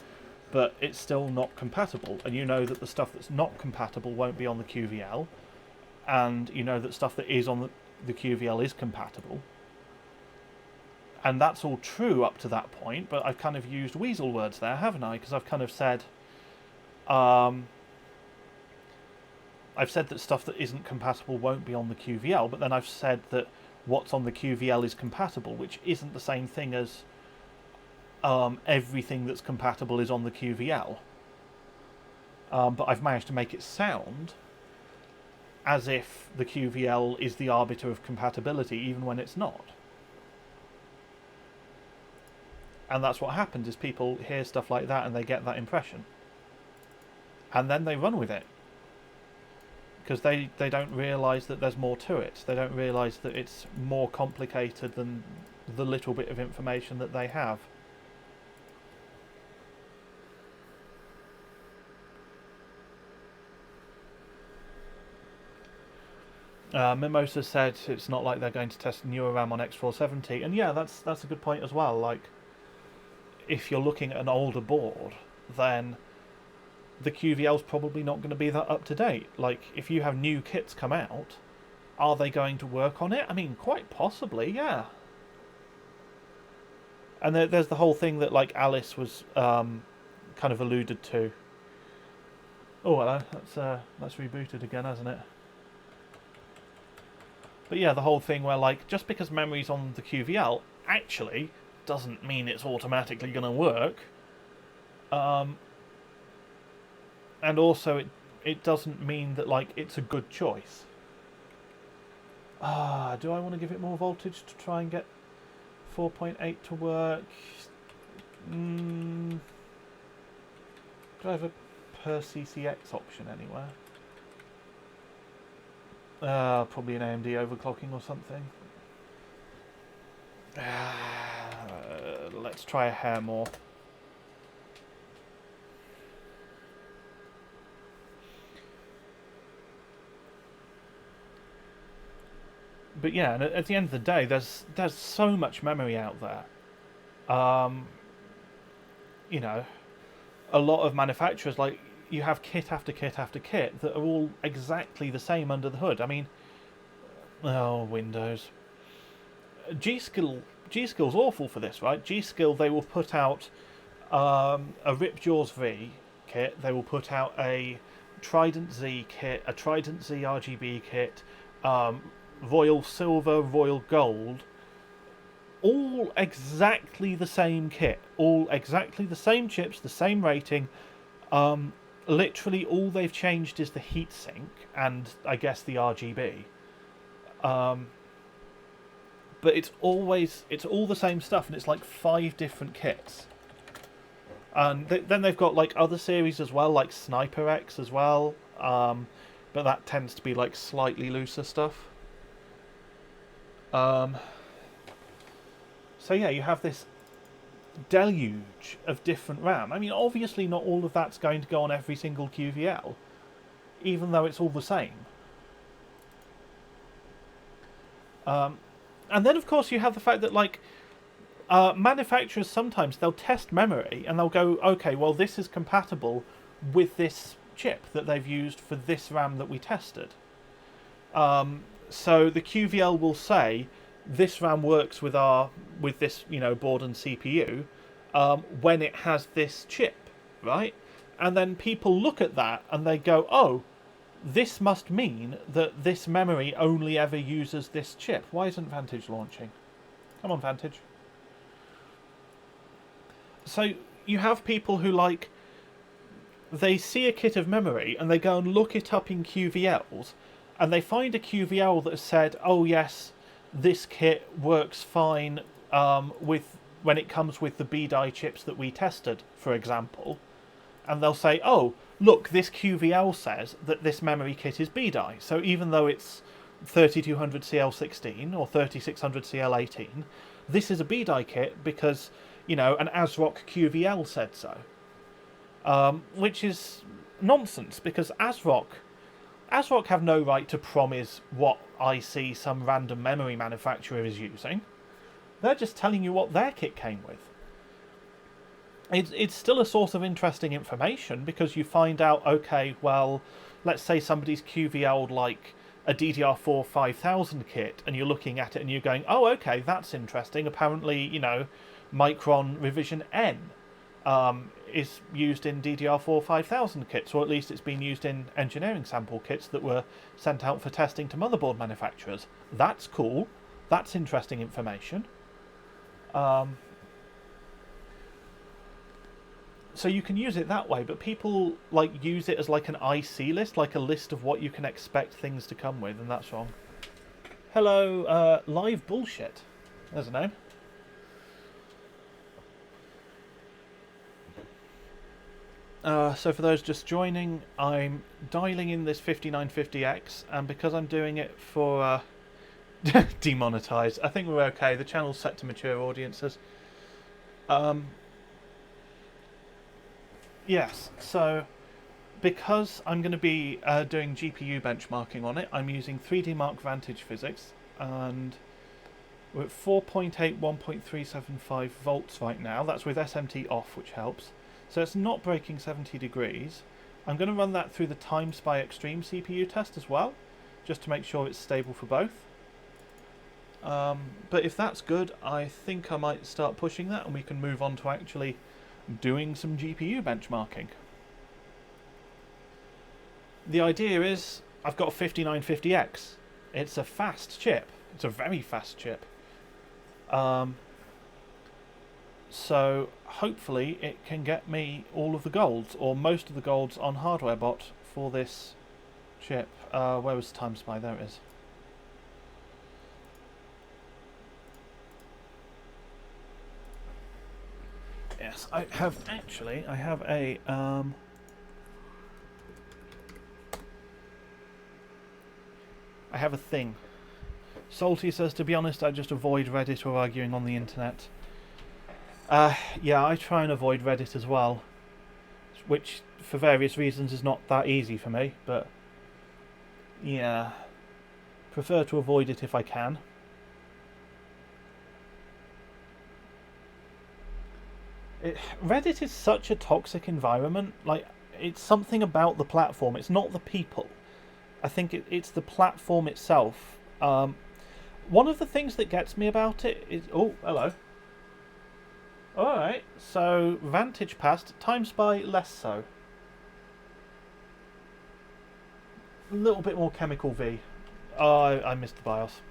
but it's still not compatible. And you know that the stuff that's not compatible won't be on the QVL, and you know that stuff that is on the QVL is compatible. And that's all true up to that point, but I've kind of used weasel words there, haven't I? Because I've kind of said, I've said that stuff that isn't compatible won't be on the QVL, but then I've said that what's on the QVL is compatible, which isn't the same thing as everything that's compatible is on the QVL. But I've managed to make it sound as if the QVL is the arbiter of compatibility, even when it's not. And that's what happens, is people hear stuff like that and they get that impression. And then they run with it. Because they don't realise that there's more to it. They don't realise that it's more complicated than the little bit of information that they have. Mimosa said it's not like they're going to test newer RAM on X470, and yeah, that's a good point as well. Like, if you're looking at an older board, then the QVL's probably not going to be that up to date. Like, if you have new kits come out, are they going to work on it? I mean, quite possibly, yeah. And there's the whole thing that, like, Alice was kind of alluded to. Oh, hello. That's rebooted again, hasn't it? But yeah, the whole thing where, like, just because memory's on the QVL actually doesn't mean it's automatically going to work. And also, it doesn't mean that, like, it's a good choice. Do I want to give it more voltage to try and get 4.8 to work? Do I have a per CCX option anywhere? Probably an AMD overclocking or something. Let's try a hair more. But yeah, and at the end of the day, there's so much memory out there. You know, a lot of manufacturers, like, you have kit after kit after kit that are all exactly the same under the hood. I mean, oh, Windows. G-Skill's awful for this, right? G-Skill, they will put out a Ripjaws V kit, they will put out a Trident Z kit, a Trident Z RGB kit, Royal Silver, Royal Gold, all exactly the same kit, all exactly the same chips, the same rating. Literally all they've changed is the heatsink and I guess the RGB. But it's all the same stuff, and it's like 5 different kits. And then they've got like other series as well, like Sniper X as well. But that tends to be like slightly looser stuff. So yeah, you have this deluge of different RAM. I mean, obviously not all of that's going to go on every single QVL, even though it's all the same. And then, of course, you have the fact that, like, manufacturers sometimes, they'll test memory and they'll go, okay, well, this is compatible with this chip that they've used for this RAM that we tested. So the QVL will say, this RAM works with this, you know, board and CPU when it has this chip, right? And then people look at that and they go, oh, this must mean that this memory only ever uses this chip. Why isn't Vantage launching? Come on, Vantage. So you have people who, like, they see a kit of memory and they go and look it up in QVLs, and they find a QVL that has said, oh yes, this kit works fine when it comes with the B-die chips that we tested, for example. And they'll say, oh, look, this QVL says that this memory kit is B-die. So even though it's 3200 CL16 or 3600 CL18, this is a B-die kit because, you know, an ASRock QVL said so. Which is nonsense, because ASRock have no right to promise what IC some random memory manufacturer is using. They're just telling you what their kit came with. It's still a source of interesting information, because you find out, okay, well, let's say somebody's QVL'd like a DDR4 5000 kit, and you're looking at it and you're going, oh, okay, that's interesting. Apparently, you know, Micron Revision N is used in DDR4 5000 kits, or at least it's been used in engineering sample kits that were sent out for testing to motherboard manufacturers. That's cool. That's interesting information. So you can use it that way, but people like use it as like an IC list, like a list of what you can expect things to come with, and that's wrong. Hello, live bullshit. There's a name. So for those just joining, I'm dialing in this 5950X, and because I'm doing it for demonetized, I think we're okay. The channel's set to mature audiences. Yes, so because I'm going to be doing GPU benchmarking on it, I'm using 3D Mark Vantage physics, and we're at 4.8, 1.375 volts right now. That's with SMT off, which helps. So it's not breaking 70 degrees. I'm going to run that through the TimeSpy Extreme CPU test as well, just to make sure it's stable for both. But if that's good, I think I might start pushing that, and we can move on to actually doing some GPU benchmarking. The idea is I've got a 5950X. It's a fast chip. It's a very fast chip. So hopefully it can get me all of the golds, or most of the golds on HardwareBot for this chip. Where was TimeSpy? There it is. Yes, I have a I have a thing. Salty says, to be honest, I just avoid Reddit or arguing on the internet. Yeah, I try and avoid Reddit as well, which for various reasons is not that easy for me, but yeah, prefer to avoid it if I can. Reddit is such a toxic environment. Like, it's something about the platform. It's not the people. I think it's the platform itself. One of the things that gets me about it is... Oh, hello. Alright, so Vantage passed, TimeSpy less so. A little bit more Chemical V. Oh, I missed the BIOS.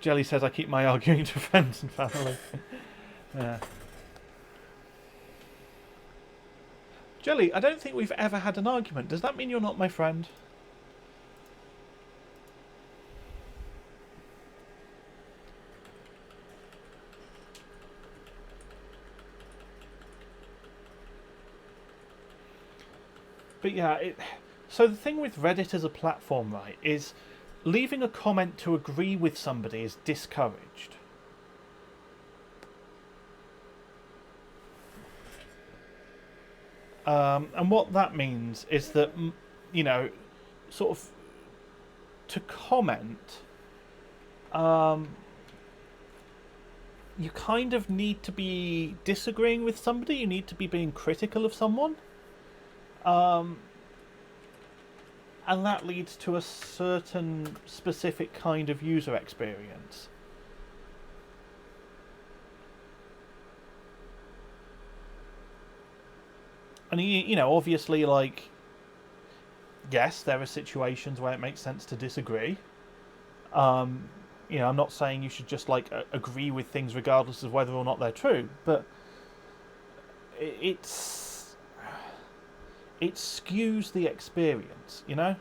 Jelly says I keep my arguing to friends and family. Yeah. Jelly, I don't think we've ever had an argument. Does that mean you're not my friend? But yeah, so the thing with Reddit as a platform, right, is leaving a comment to agree with somebody is discouraged. And what that means is that, you know, sort of to comment, you kind of need to be disagreeing with somebody, you need to be being critical of someone. And that leads to a certain specific kind of user experience. And, you know, obviously, like, yes, there are situations where it makes sense to disagree. You know, I'm not saying you should just, like, agree with things regardless of whether or not they're true, but it skews the experience, you know?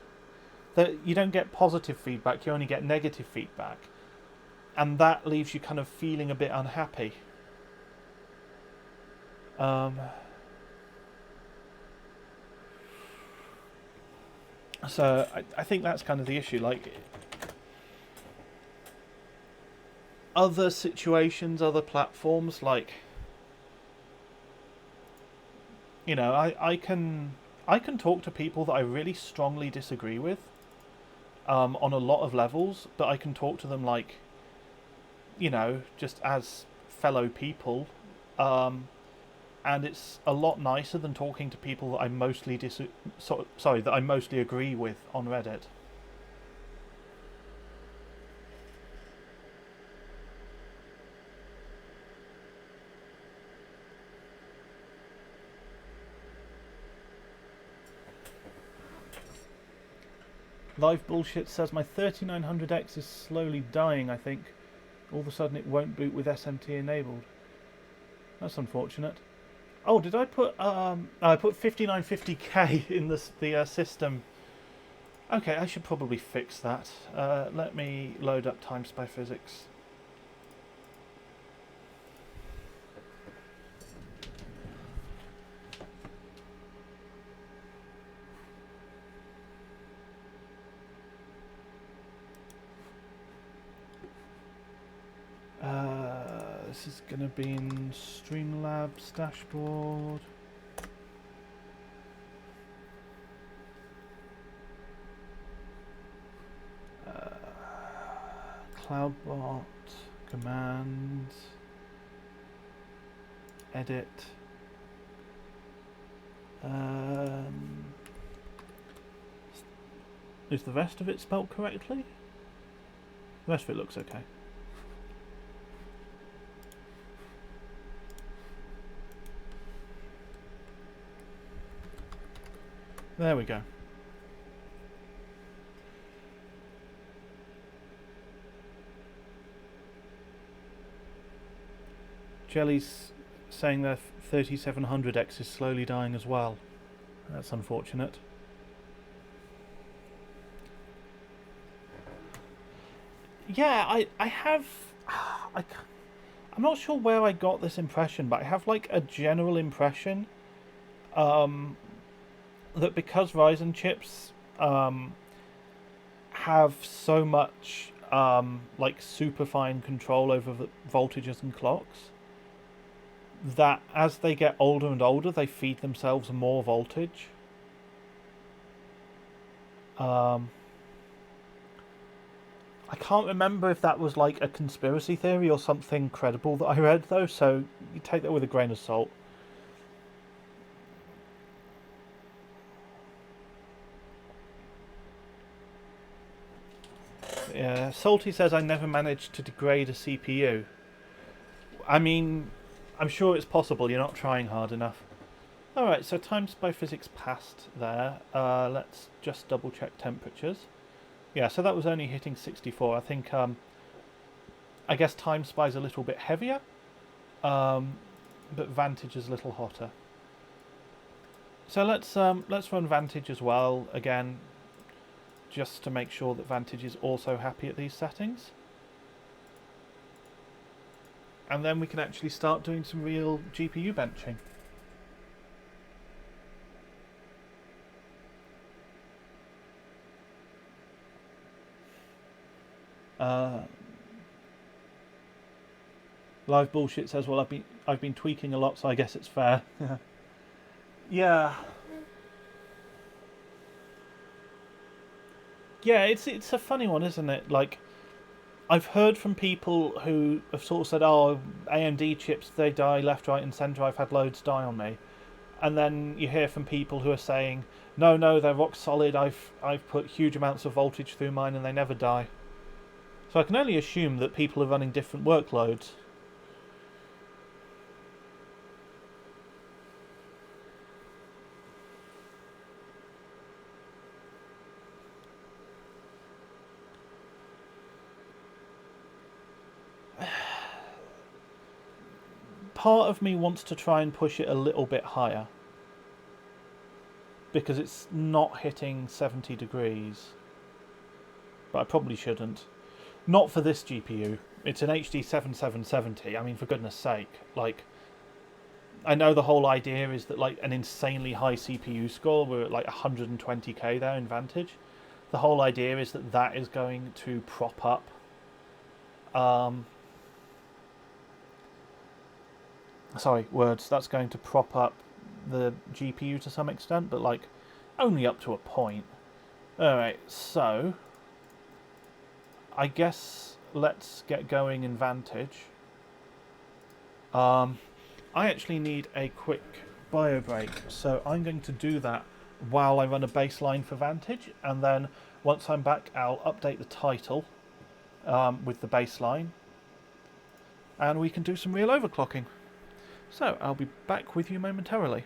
That you don't get positive feedback, you only get negative feedback. And that leaves you kind of feeling a bit unhappy. So I think that's kind of the issue. Like, other situations, other platforms, like, you know, I can talk to people that I really strongly disagree with on a lot of levels, but I can talk to them, like, you know, just as fellow people, and it's a lot nicer than talking to people that I mostly that I mostly agree with on Reddit. Live Bullshit says my 3900X is slowly dying, I think. All of a sudden it won't boot with SMT enabled. That's unfortunate. Oh, did I put I put 5950K in the system. Okay, I should probably fix that. Let me load up Time Spy Physics. This is going to be in Streamlabs dashboard. CloudBot, command, edit. Is the rest of it spelt correctly? The rest of it looks okay. There we go. Jelly's saying their 3700X is slowly dying as well. That's unfortunate. Yeah, I have... I'm not sure where I got this impression, but I have like a general impression that because Ryzen chips have so much like super fine control over the voltages and clocks, that as they get older and older, they feed themselves more voltage. I can't remember if that was like a conspiracy theory or something credible that I read, though, so you take that with a grain of salt. Yeah, Salty says I never managed to degrade a CPU. I mean, I'm sure it's possible, you're not trying hard enough. Alright, so Time Spy Physics passed there. Let's just double check temperatures. Yeah, so that was only hitting 64. I think, I guess Time Spy's a little bit heavier, but Vantage is a little hotter. So let's run Vantage as well, again, just to make sure that Vantage is also happy at these settings. And then we can actually start doing some real GPU benching. Live Bullshit says, well, I've been tweaking a lot, so I guess it's fair. Yeah. Yeah, it's a funny one, isn't it? Like, I've heard from people who have sort of said, oh, AMD chips, they die left, right and centre, I've had loads die on me. And then you hear from people who are saying, no, they're rock solid, I've put huge amounts of voltage through mine and they never die. So I can only assume that people are running different workloads. Part of me wants to try and push it a little bit higher, because it's not hitting 70 degrees. But I probably shouldn't. Not for this GPU. It's an HD 7770. I mean, for goodness sake. Like, I know the whole idea is that like an insanely high CPU score, we're at like 120k there in Vantage. The whole idea is that that is going to prop up that's going to prop up the GPU to some extent, but like only up to a point. Alright, so I guess let's get going in Vantage. I actually need a quick bio break, so I'm going to do that while I run a baseline for Vantage, and then once I'm back I'll update the title with the baseline, and we can do some real overclocking. So I'll be back with you momentarily.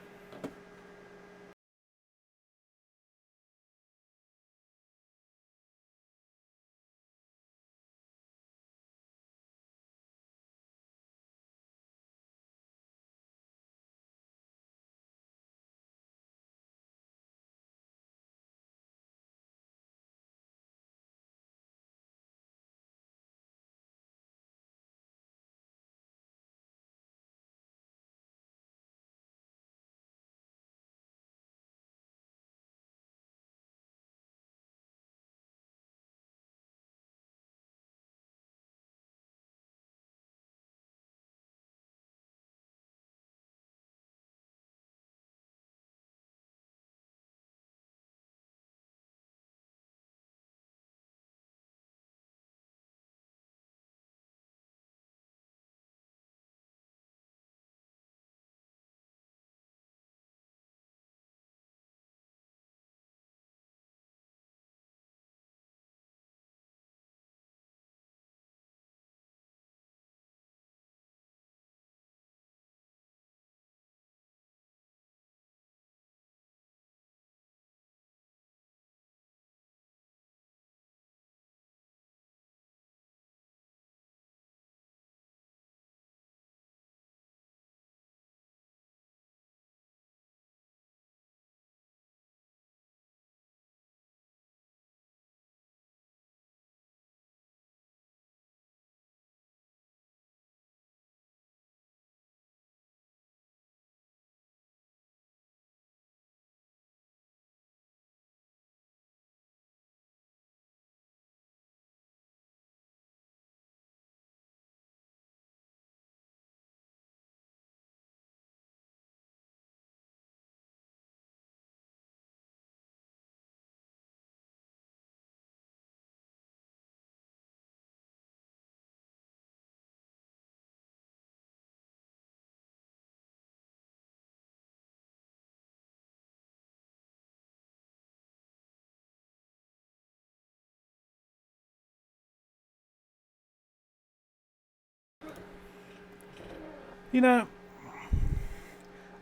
You know,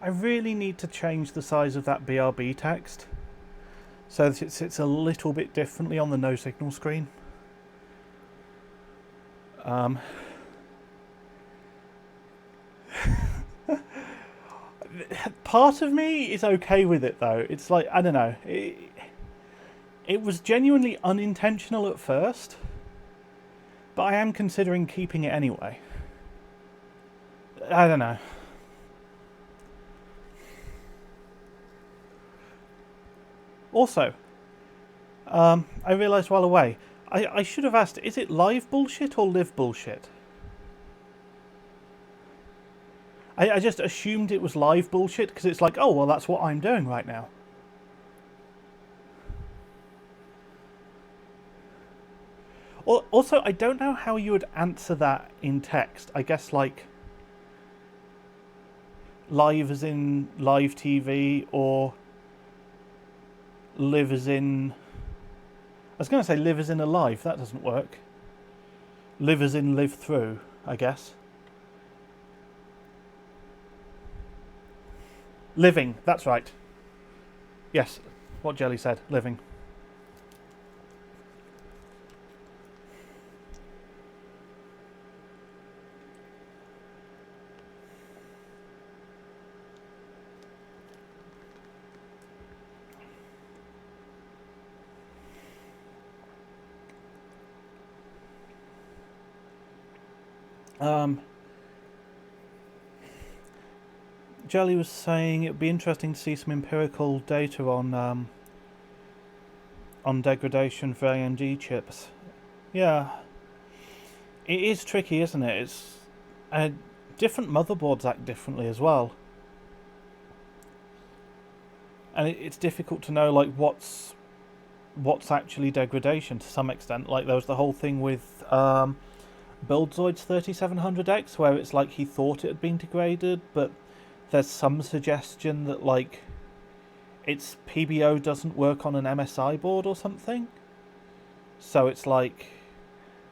I really need to change the size of that BRB text so that it sits a little bit differently on the no signal screen. Part of me is okay with it though. It's like, I don't know. It was genuinely unintentional at first, but I am considering keeping it anyway. I don't know. Also, I realised while away, I should have asked, is it live bullshit or live bullshit? I just assumed it was live bullshit because it's like, oh, well, that's what I'm doing right now. Also, I don't know how you would answer that in text. I guess, like, live as in live TV or live as in... I was going to say live as in alive. That doesn't work. Live as in live through, I guess. Living, that's right. Yes, what Jelly said, living. Jelly was saying it would be interesting to see some empirical data on degradation for AMD chips. Yeah, it is tricky, isn't it? It's different motherboards act differently as well, and it's difficult to know like what's actually degradation to some extent. Like there was the whole thing with Buildzoid's 3700X where it's like he thought it had been degraded, but there's some suggestion that like its PBO doesn't work on an MSI board or something. So it's like,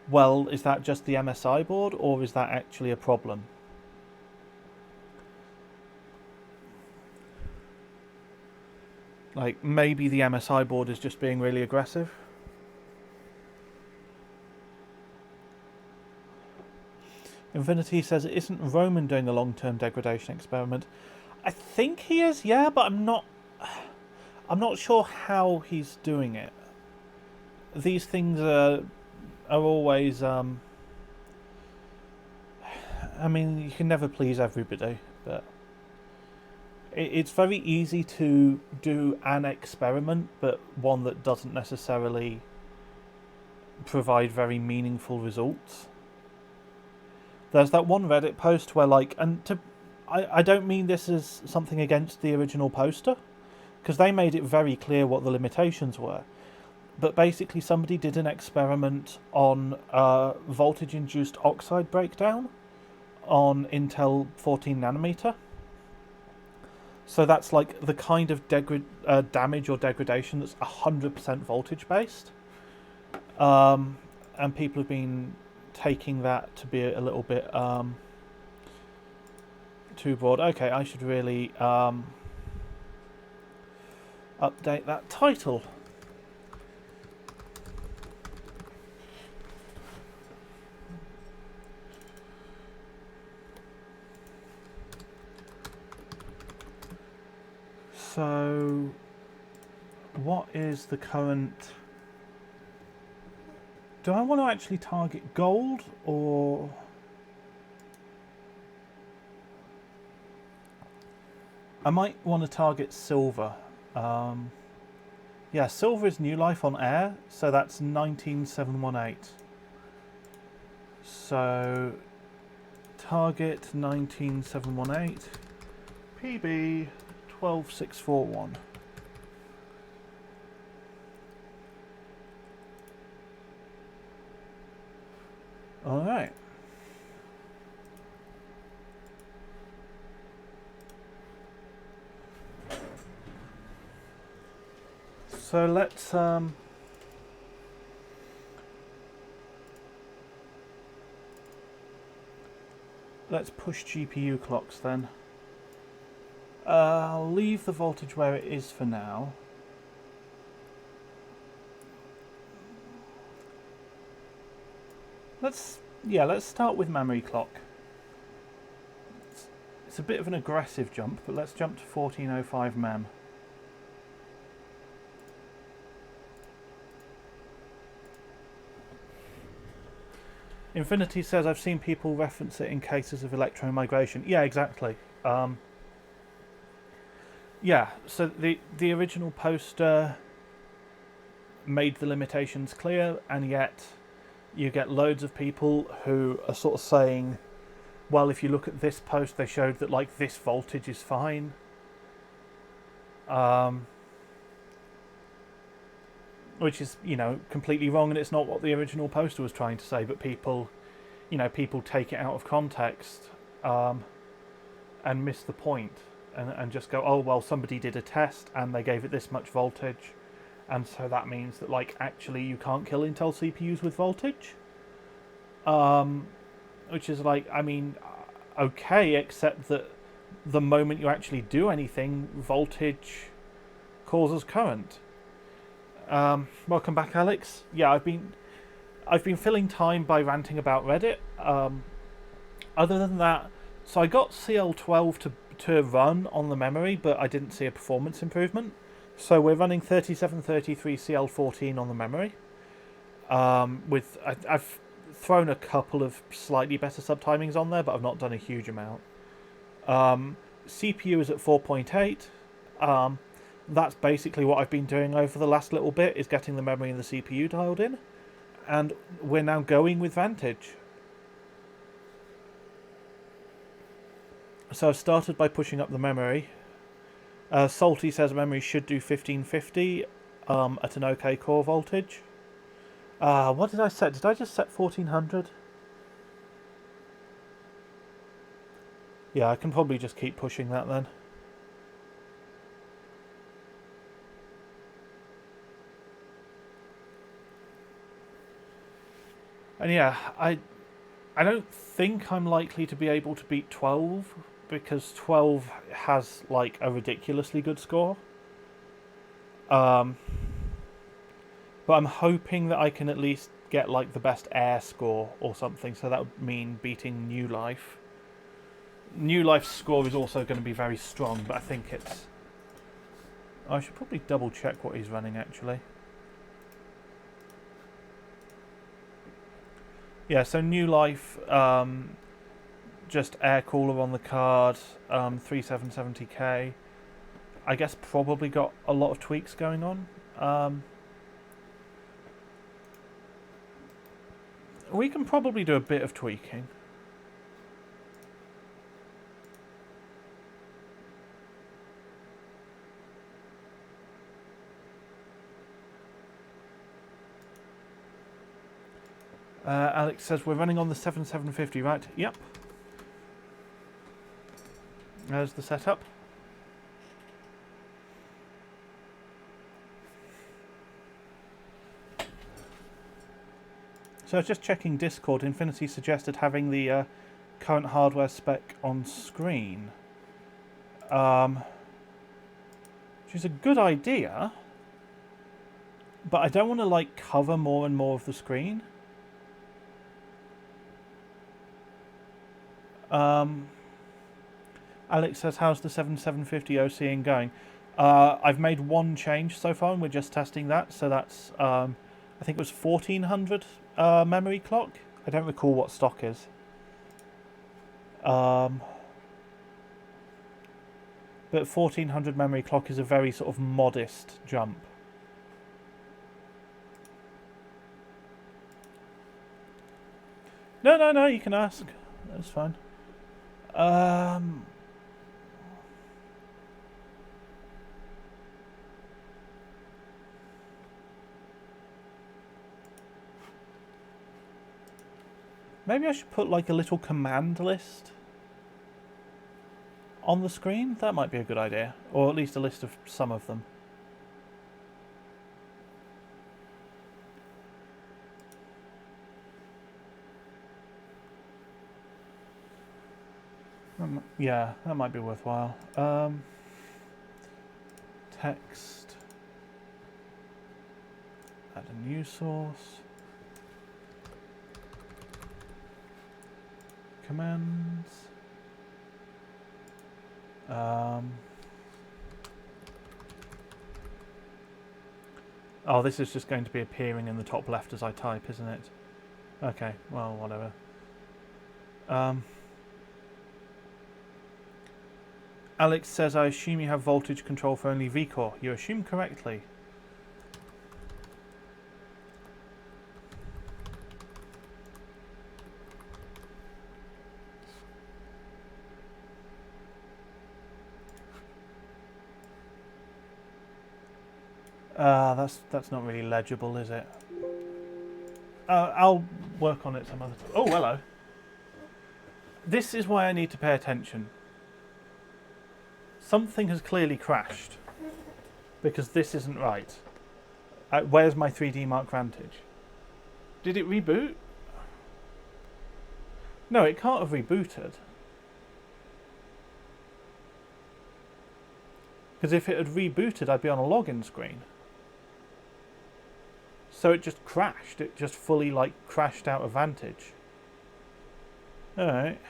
well, is that just the MSI board or is that actually a problem? Like maybe the MSI board is just being really aggressive. Infinity says it isn't Roman doing a long-term degradation experiment. I think he is, yeah, but I'm not sure how he's doing it. These things are always I mean, you can never please everybody, but it's very easy to do an experiment, but one that doesn't necessarily provide very meaningful results. There's that one Reddit post where, like, I don't mean this as something against the original poster, because they made it very clear what the limitations were. But basically, somebody did an experiment on voltage-induced oxide breakdown on Intel 14 nanometer. So that's like the kind of damage or degradation that's 100% voltage based, and people have been taking that to be a little bit too broad. Okay, I should really update that title. So, what is the current... Do I want to actually target gold, or... I might want to target silver. Yeah, silver is new life on air, so that's 19718. So, target 19718, PB 12641. All right. So let's let's push GPU clocks then. I'll leave the voltage where it is for now. Let's start with memory clock. It's a bit of an aggressive jump, but let's jump to 1405 mem. Infinity says, I've seen people reference it in cases of electromigration. Yeah, exactly. Yeah, so the original poster made the limitations clear, and yet you get loads of people who are sort of saying, well, if you look at this post, they showed that like this voltage is fine. Which is, you know, completely wrong, and it's not what the original poster was trying to say, but people, you know, people take it out of context and miss the point, and just go, oh, well, somebody did a test and they gave it this much voltage, and so that means that, like, actually you can't kill Intel CPUs with voltage. Which is like, I mean, okay, except that the moment you actually do anything, voltage causes current. Welcome back, Alex. Yeah, I've been filling time by ranting about Reddit. Other than that, so I got CL12 to run on the memory, but I didn't see a performance improvement. So we're running 3733 CL14 on the memory. I've thrown a couple of slightly better subtimings on there, but I've not done a huge amount. CPU is at 4.8. That's basically what I've been doing over the last little bit, is getting the memory and the CPU dialed in. And we're now going with Vantage. So I've started by pushing up the memory. Salty says memory should do 1550 at an OK core voltage. What did I set? Did I just set 1400? Yeah, I can probably just keep pushing that then. And yeah, I don't think I'm likely to be able to beat 12, because 12 has like a ridiculously good score. But I'm hoping that I can at least get like the best air score or something, so that would mean beating New Life. New Life's score is also going to be very strong, but I think it's... I should probably double check what he's running actually. Yeah, so New Life, just air cooler on the card, 3770K. I guess probably got a lot of tweaks going on. We can probably do a bit of tweaking. Alex says we're running on the 7750, right? Yep. There's the setup. So I was just checking Discord. Infinity suggested having the current hardware spec on screen. Which is a good idea. But I don't want to like cover more and more of the screen. Alex says, how's the 7750 OCing going? I've made one change so far, and we're just testing that. So that's, I think it was 1400 memory clock. I don't recall what stock is. But 1400 memory clock is a very sort of modest jump. No, you can ask. That's fine. Maybe I should put like a little command list on the screen. That might be a good idea. Or at least a list of some of them. Yeah, that might be worthwhile. Text. Add a new source. Commands. Oh, this is just going to be appearing in the top left as I type, isn't it? Okay, well, whatever. Alex says, I assume you have voltage control for only vCore. You assume correctly. That's not really legible, is it? I'll work on it some other time. Oh, hello. This is why I need to pay attention. Something has clearly crashed. Because this isn't right. Where's my 3D Mark Vantage? Did it reboot? No, it can't have rebooted. Because if it had rebooted, I'd be on a login screen. So it just crashed. It just fully, like, crashed out of Vantage. Alright.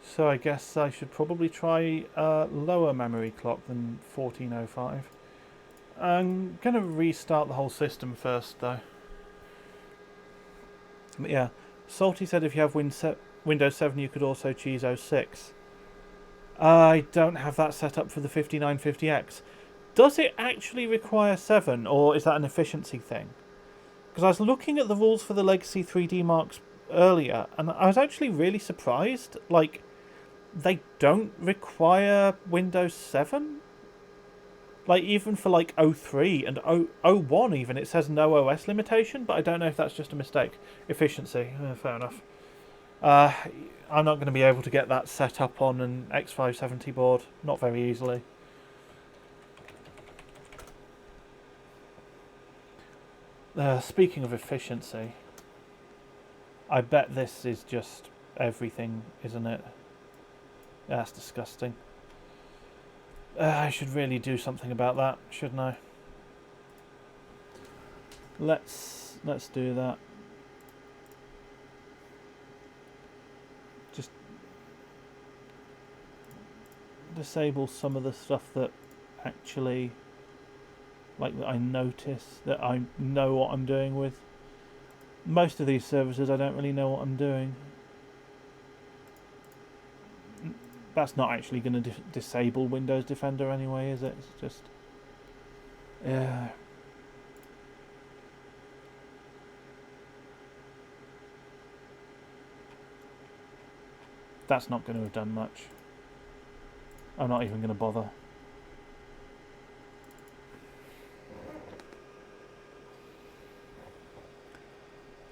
So I guess I should probably try a lower memory clock than 1405. I'm going to restart the whole system first, though. But yeah, Salty said if you have Windows 7, you could also choose 06. I don't have that set up for the 5950X. Does it actually require 7, or is that an efficiency thing? Because I was looking at the rules for the Legacy 3D Marks earlier, and I was actually really surprised. Like, they don't require Windows 7? Like, even for, like, 03 and 01 even, it says no OS limitation, but I don't know if that's just a mistake. Efficiency, fair enough. I'm not going to be able to get that set up on an X570 board. Not very easily. Speaking of efficiency, I bet this is just everything, isn't it? That's disgusting. I should really do something about that, shouldn't I? Let's do that. Just disable some of the stuff that actually, like, that I notice, that I know what I'm doing with. Most of these services I don't really know what I'm doing. That's not actually going to disable Windows Defender anyway, is it? It's just... yeah. That's not going to have done much. I'm not even going to bother.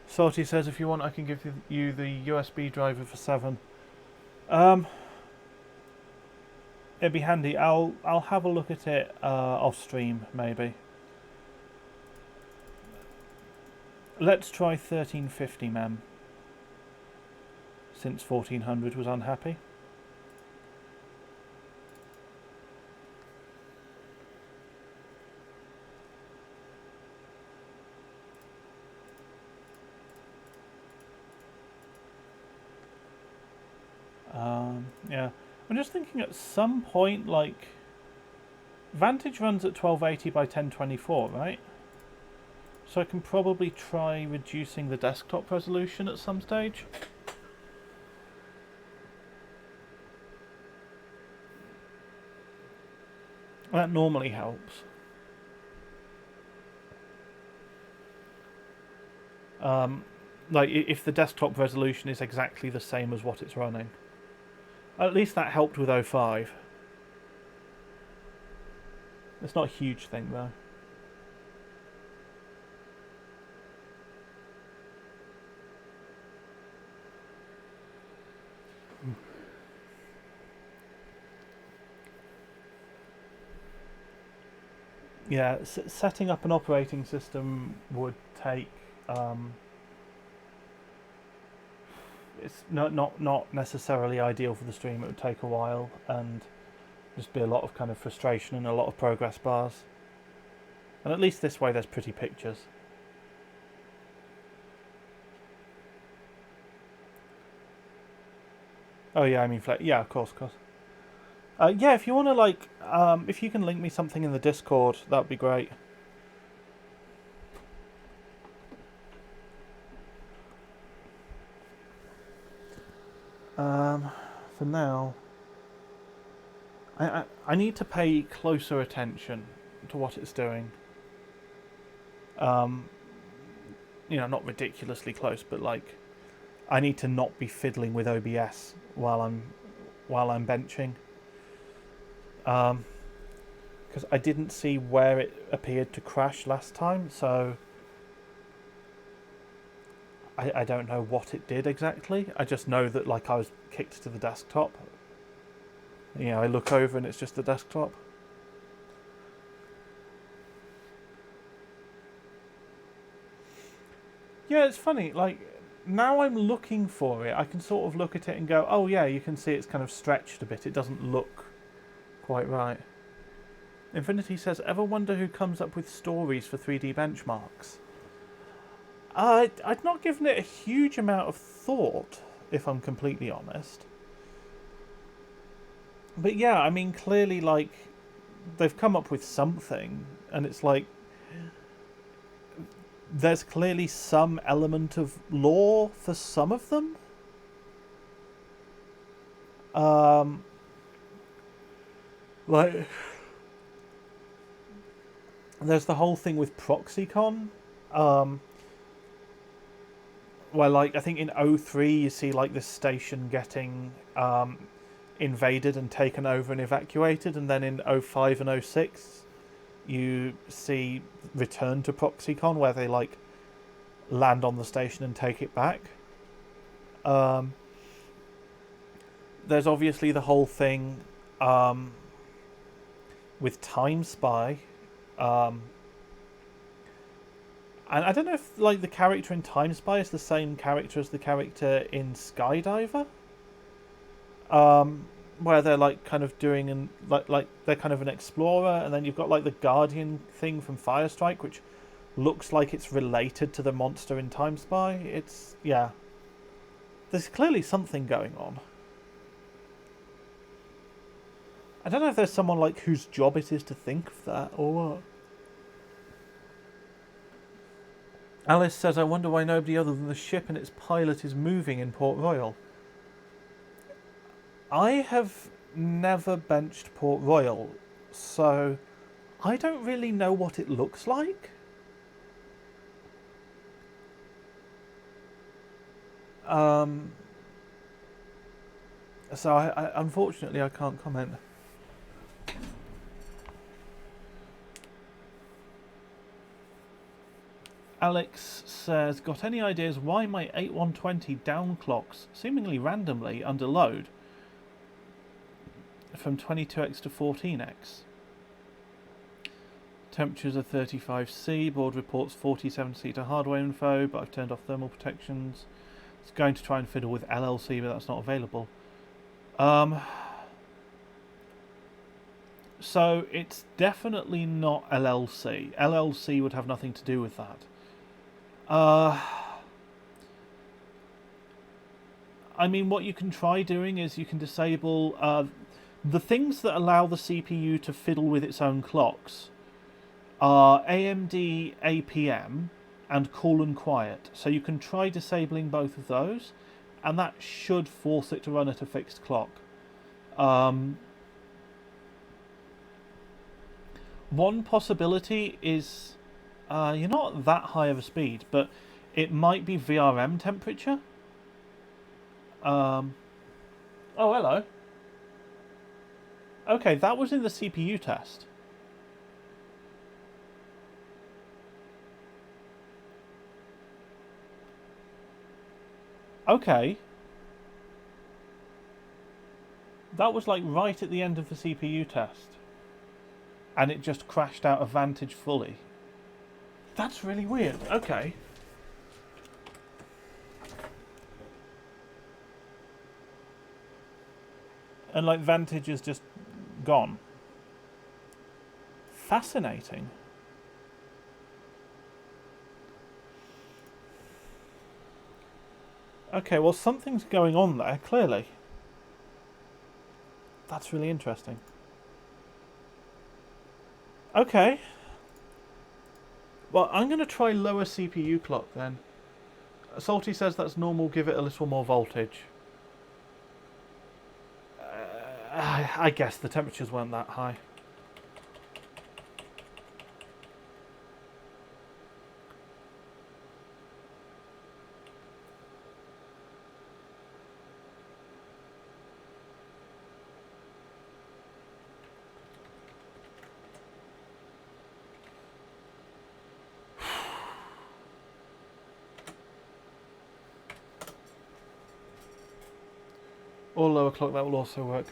Salty says if you want I can give you the USB driver for 7. It'd be handy. I'll have a look at it off stream maybe. Let's try 1350 mem. Since 1400 was unhappy. Yeah. I'm just thinking at some point, like, Vantage runs at 1280 by 1024, right? So I can probably try reducing the desktop resolution at some stage. That normally helps. Like, if the desktop resolution is exactly the same as what it's running. At least that helped with 05. It's not a huge thing, though. Yeah, setting up an operating system would take. It's not necessarily ideal for the stream. It would take a while and just be a lot of kind of frustration and a lot of progress bars. And at least this way, there's pretty pictures. Oh yeah, I mean, yeah, of course. Yeah, if you want to like, if you can link me something in the Discord, that'd be great. For now, I need to pay closer attention to what it's doing. You know, not ridiculously close, but like, I need to not be fiddling with OBS while I'm benching. Because I didn't see where it appeared to crash last time, so I don't know what it did exactly. I just know that like I was kicked to the desktop. You know, I look over and it's just the desktop. Yeah, it's funny, like, now I'm looking for it, I can sort of look at it and go, oh yeah, you can see it's kind of stretched a bit. It doesn't look quite right. Infinity says, ever wonder who comes up with stories for 3D benchmarks? I'd not given it a huge amount of thought, if I'm completely honest. But yeah, I mean, clearly, like, they've come up with something, and it's like, there's clearly some element of lore for some of them. Like, there's the whole thing with ProxyCon, where, like, I think in 03 you see, like, this station getting invaded and taken over and evacuated, and then in 05 and 06 you see Return to ProxyCon, where they, like, land on the station and take it back. There's obviously the whole thing with Time Spy. And I don't know if like the character in Time Spy is the same character as the character in Skydiver. Where they're like kind of doing and like they're kind of an explorer, and then you've got like the Guardian thing from Firestrike, which looks like it's related to the monster in Time Spy. It's, yeah. There's clearly something going on. I don't know if there's someone like whose job it is to think of that or what. Alice says, I wonder why nobody other than the ship and its pilot is moving in Port Royal. I have never benched Port Royal, so I don't really know what it looks like. So I unfortunately I can't comment. Alex says, got any ideas why my 8120 downclocks seemingly randomly under load from 22x to 14x? Temperatures are 35C, board reports 47C to hardware info, but I've turned off thermal protections. It's going to try and fiddle with LLC, but that's not available. So it's definitely not LLC. LLC would have nothing to do with that. I mean, what you can try doing is you can disable the things that allow the CPU to fiddle with its own clocks are AMD APM and cool and quiet. So you can try disabling both of those, and that should force it to run at a fixed clock. One possibility is you're not that high of a speed, but it might be VRM temperature. Oh, hello. Okay, that was in the CPU test. Okay. That was like right at the end of the CPU test. and it just crashed out of Vantage fully. That's really weird. Okay. And like Vantage is just gone. Fascinating. Okay, well something's going on there, clearly. That's really interesting. Okay. Well, I'm going to try lower CPU clock then. Salty says that's normal, give it a little more voltage. I guess the temperatures weren't that high. Or lower clock, that will also work.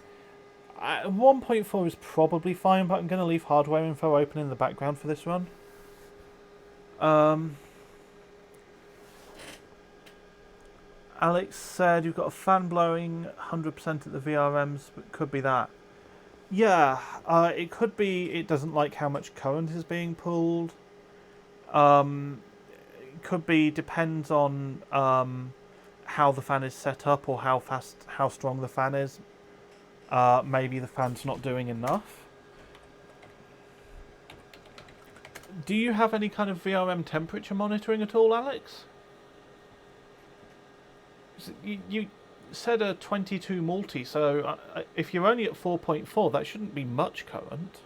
1.4 is probably fine, but I'm going to leave hardware info open in the background for this run. Alex said you've got a fan blowing 100% at the VRMs, but could be that. Yeah, it could be it doesn't like how much current is being pulled. It could be, depends on how the fan is set up or how strong the fan is. Maybe the fan's not doing enough. Do you have any kind of VRM temperature monitoring at all, Alex? You said a 22 multi, so if you're only at 4.4, that shouldn't be much current.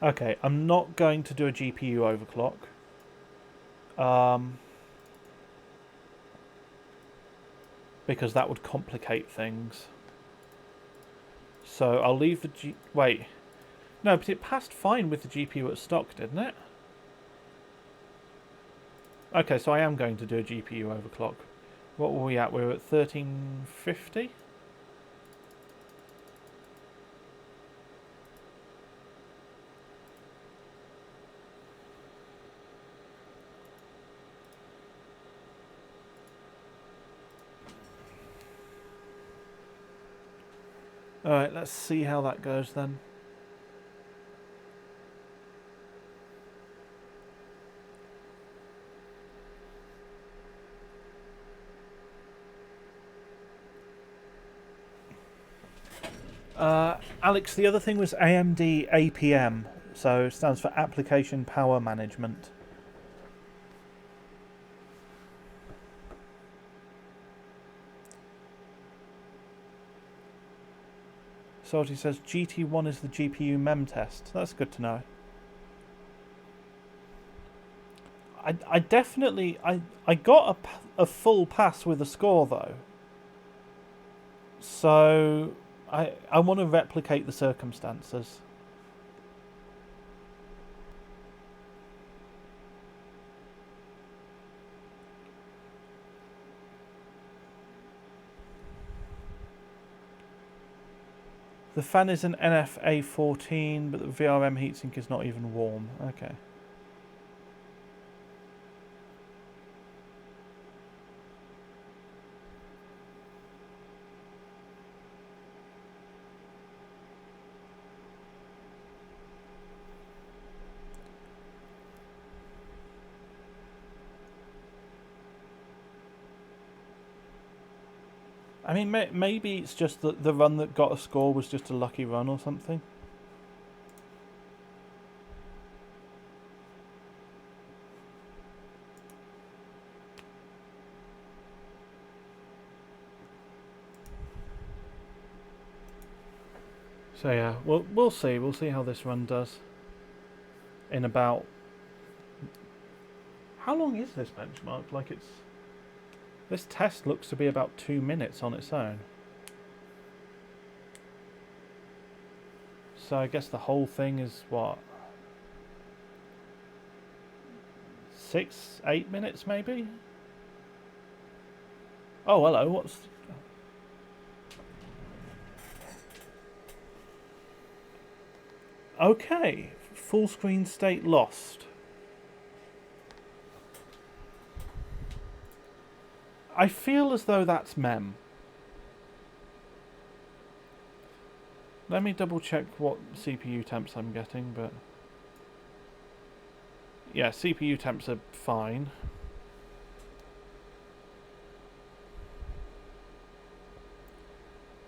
Okay, I'm not going to do a GPU overclock. Because that would complicate things. So I'll leave the wait. No, but it passed fine with the GPU at stock, didn't it? Okay, so I am going to do a GPU overclock. What were we at? We were at 1350? Alright, let's see how that goes then. Alex, the other thing was AMD APM, so stands for Application Power Management. So he says GT1 is the GPU mem test. That's good to know. I definitely I got a full pass with a score though. So I want to replicate the circumstances. The fan is an NFA14, but the VRM heatsink is not even warm. Okay. I mean, maybe it's just that the run that got a score was just a lucky run or something. So yeah, we'll see. We'll see how this run does. In about... How long is this benchmark? Like it's... This test looks to be about 2 minutes on its own. So I guess the whole thing is what? 6, 8 minutes maybe? Oh, hello, what's... Okay, full screen state lost. I feel as though that's mem. Let me double check what CPU temps I'm getting, but... Yeah, CPU temps are fine.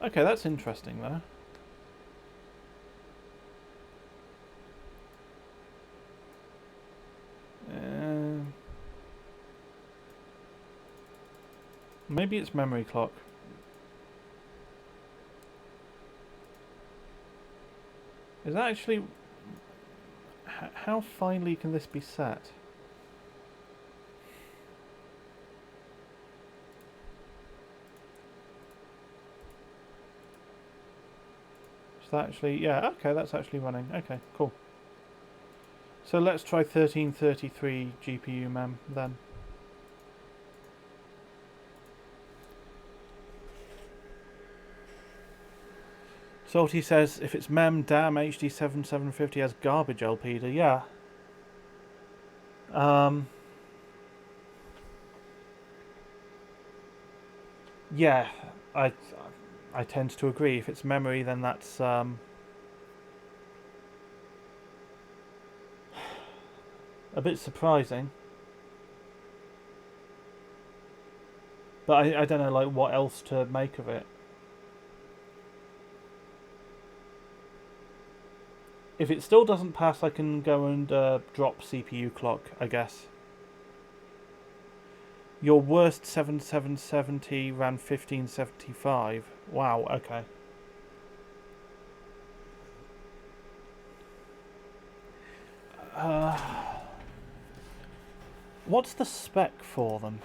Okay, that's interesting though. Maybe it's memory clock. Is that actually... How finely can this be set? Is that actually... Yeah, okay, that's actually running. Okay, cool. So let's try 1333 GPU mem then. Salty says, if it's mem, damn, HD7750 has garbage LPDA. Yeah. Yeah, I tend to agree. If it's memory, then that's a bit surprising. But I don't know, like, what else to make of it. If it still doesn't pass, I can go and drop CPU clock, I guess. Your worst 7770 ran 1575. Wow, okay. What's the spec for them?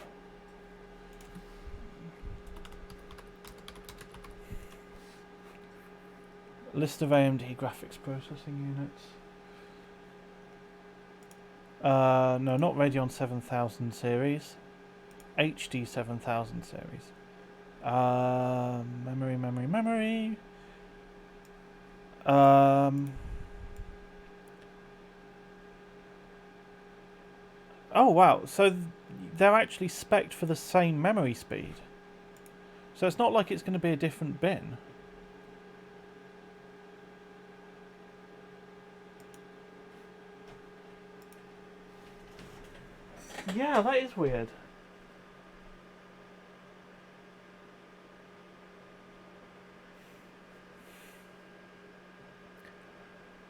List of AMD graphics processing units. No, not Radeon 7000 series. HD 7000 series. Memory. Oh wow, so they're actually spec'd for the same memory speed. So it's not like it's going to be a different bin. Yeah, that is weird.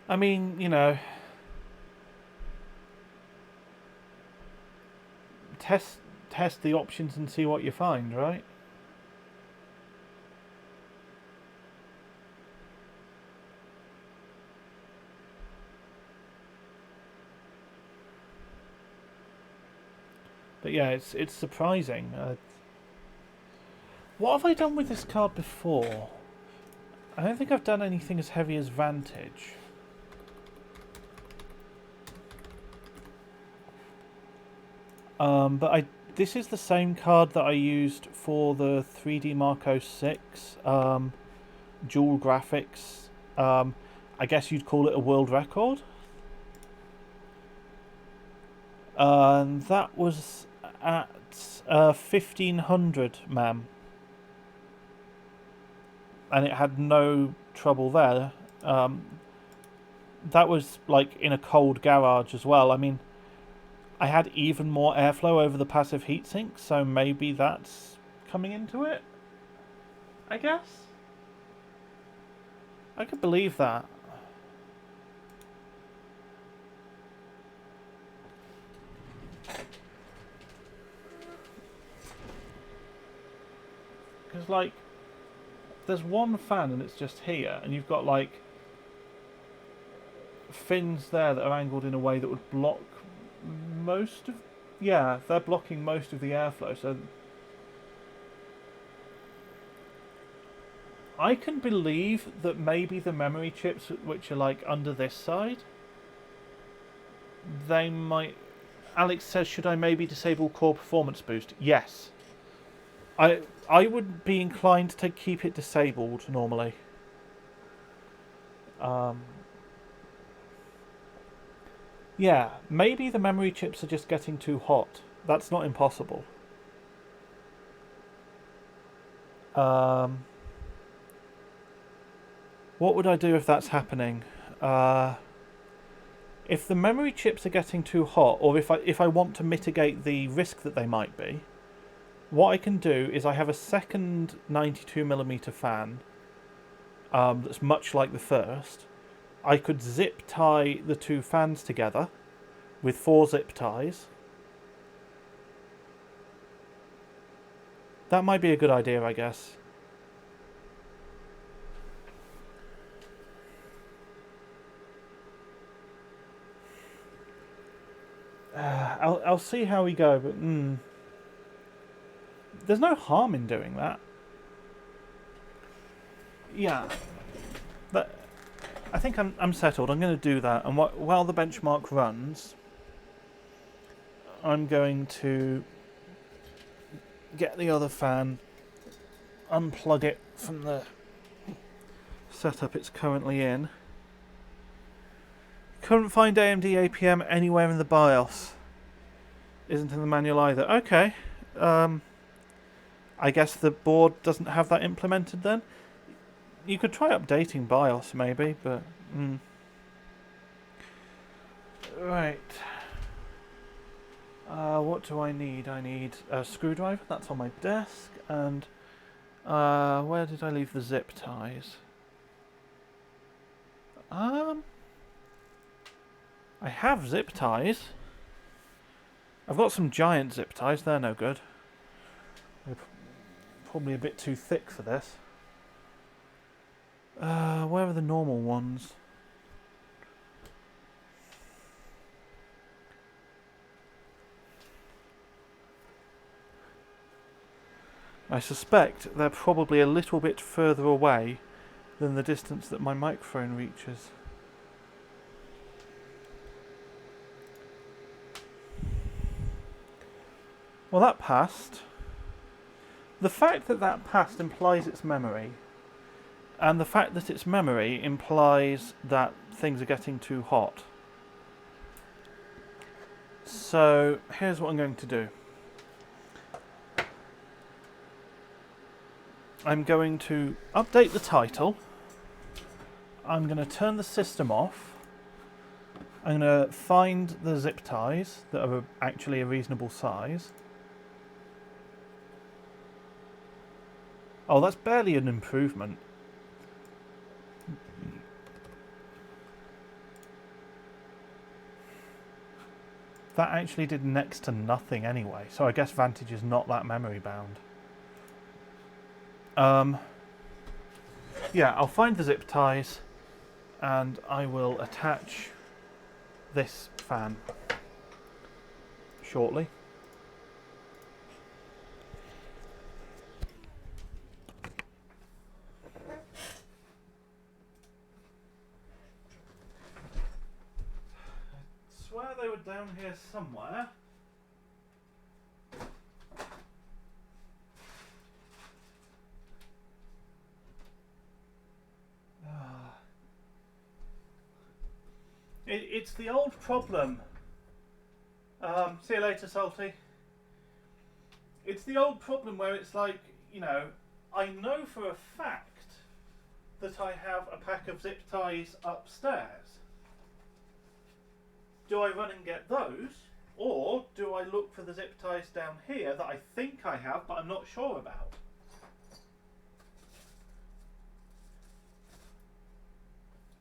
I mean, you know, test the options and see what you find, right? But yeah, it's surprising. What have I done with this card before? I don't think I've done anything as heavy as Vantage. But this is the same card that I used for the 3D Marco 6 dual graphics. I guess you'd call it a world record. That was at 1500 ma'am. And it had no trouble there. That was like in a cold garage as well. I mean, I had even more airflow over the passive heatsink, so maybe that's coming into it, I guess. I could believe that. Because, like, there's one fan and it's just here, and you've got, like, fins there that are angled in a way that would block most of... Yeah, they're blocking most of the airflow, so... I can believe that maybe the memory chips, which are, like, under this side, they might... Alex says, should I maybe disable core performance boost? Yes. I would be inclined to keep it disabled normally. Yeah, maybe the memory chips are just getting too hot. That's not impossible. What would I do if that's happening? If the memory chips are getting too hot, or if I want to mitigate the risk that they might be, what I can do is I have a second 92mm fan that's much like the first. I could zip tie the two fans together with 4 zip ties. That might be a good idea, I guess. I'll see how we go, but there's no harm in doing that. Yeah, but I think I'm settled. I'm going to do that, and while the benchmark runs, I'm going to get the other fan, unplug it from the setup it's currently in. Couldn't find AMD APM anywhere in the BIOS. Isn't in the manual either. Okay. I guess the board doesn't have that implemented then. You could try updating BIOS maybe, but... Right. What do I need? I need a screwdriver. That's on my desk. And where did I leave the zip ties? I have zip ties. I've got some giant zip ties. They're no good. They're probably a bit too thick for this. Where are the normal ones? I suspect they're probably a little bit further away than the distance that my microphone reaches. Well, that passed. The fact that that passed implies it's memory. And the fact that it's memory implies that things are getting too hot. So, here's what I'm going to do. I'm going to update the title. I'm going to turn the system off. I'm going to find the zip ties that are actually a reasonable size. Oh, that's barely an improvement. That actually did next to nothing anyway, so I guess Vantage is not that memory bound. Yeah, I'll find the zip ties and I will attach this fan shortly. I swear they were down here somewhere. It's the old problem. See you later, Salty. It's the old problem where it's like, you know, I know for a fact that I have a pack of zip ties upstairs. Do I run and get those? Or do I look for the zip ties down here that I think I have but I'm not sure about?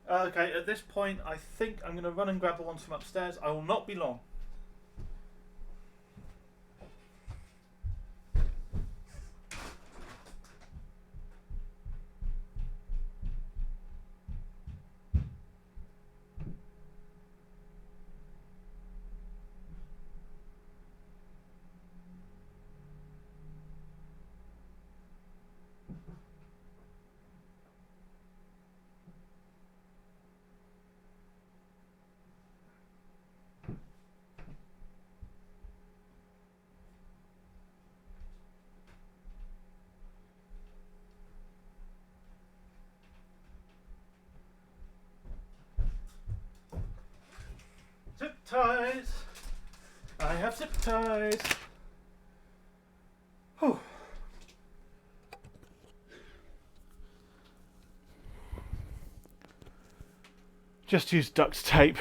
Okay, at this point I think I'm going to run and grab the ones from upstairs. I will not be long. ties. I have zip ties. Whew. Just use duct tape.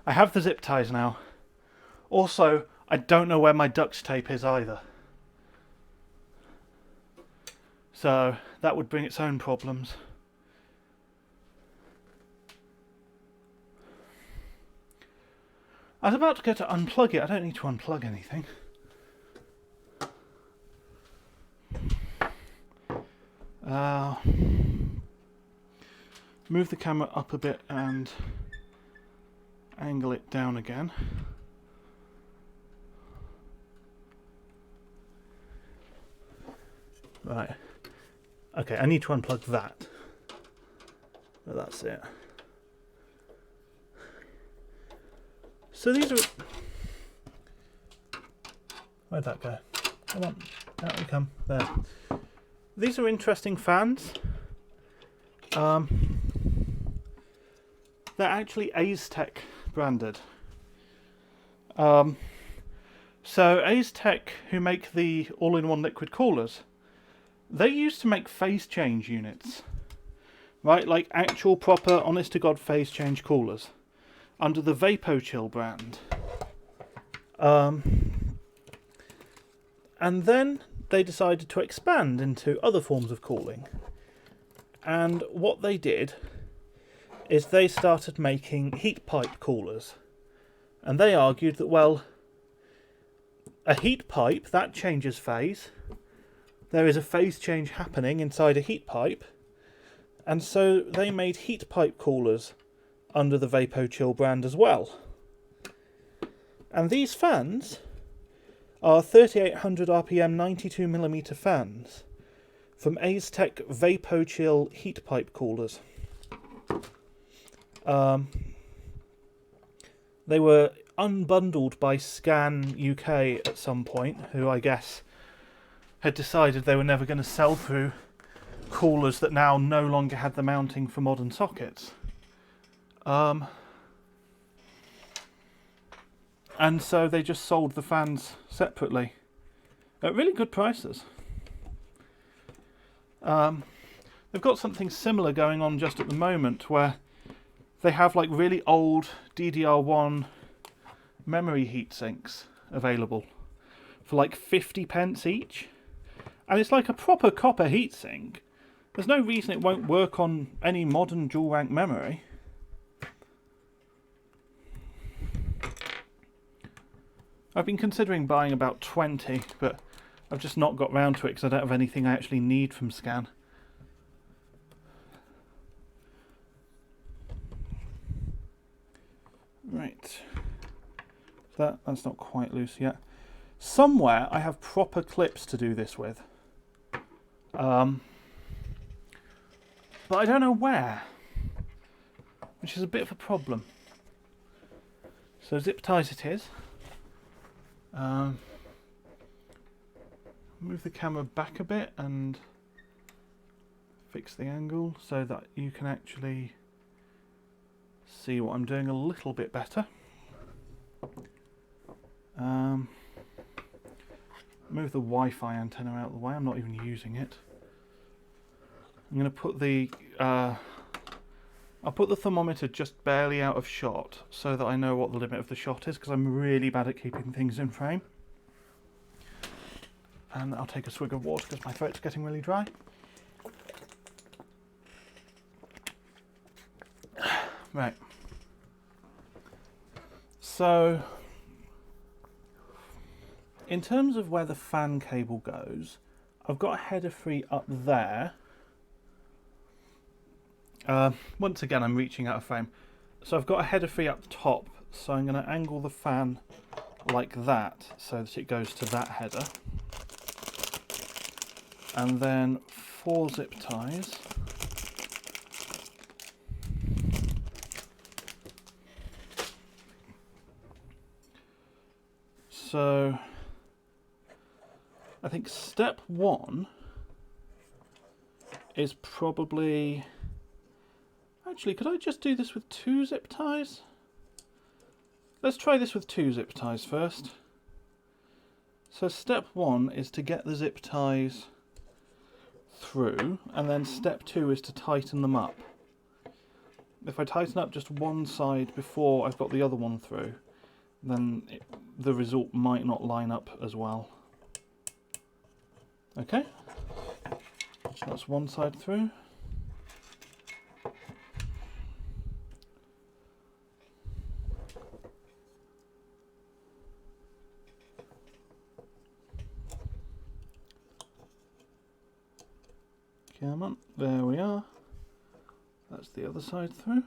I have the zip ties now. Also, I don't know where my duct tape is either. So that would bring its own problems. I was about to go to unplug it. I don't need to unplug anything. Move the camera up a bit and angle it down again. Right. Okay, I need to unplug that. But that's it. So these are... Where'd that go? Come on, out we come. There. These are interesting fans. They're actually Aztec branded. So Aztec, who make the all-in-one liquid coolers, they used to make phase change units. Right, like actual proper honest-to-God phase change coolers. Under the VapoChill brand. And then they decided to expand into other forms of cooling. And what they did is they started making heat pipe coolers. And they argued that, well, a heat pipe, that changes phase. There is a phase change happening inside a heat pipe. And so they made heat pipe coolers under the VapoChill brand as well. And these fans are 3800 RPM 92mm fans from Aztec VapoChill heat pipe coolers. They were unbundled by Scan UK at some point, who I guess had decided they were never going to sell through coolers that now no longer had the mounting for modern sockets. And so they just sold the fans separately at really good prices. They've got something similar going on just at the moment where they have like really old DDR1 memory heat sinks available for like 50p each. And it's like a proper copper heatsink. There's no reason it won't work on any modern dual rank memory. I've been considering buying about 20, but I've just not got round to it because I don't have anything I actually need from Scan. Right. That's not quite loose yet. Somewhere I have proper clips to do this with. But I don't know where, which is a bit of a problem. So zip ties it is. Move the camera back a bit and fix the angle so that you can actually see what I'm doing a little bit better. Move the Wi-Fi antenna out of the way. I'm not even using it. I'm going to put the I'll put the thermometer just barely out of shot so that I know what the limit of the shot is, because I'm really bad at keeping things in frame. And I'll take a swig of water because my throat's getting really dry. Right. So, in terms of where the fan cable goes, I've got a header free up there. Once again, I'm reaching out of frame. So I've got a header free up top, so I'm going to angle the fan like that so that it goes to that header. And then 4 zip ties. So I think step 1 is probably... Actually, could I just do this with 2 zip ties? Let's try this with 2 zip ties first. So step 1 is to get the zip ties through, and then step 2 is to tighten them up. If I tighten up just one side before I've got the other one through, then the result might not line up as well. Okay, so that's one side through. Come on, there we are. That's the other side through.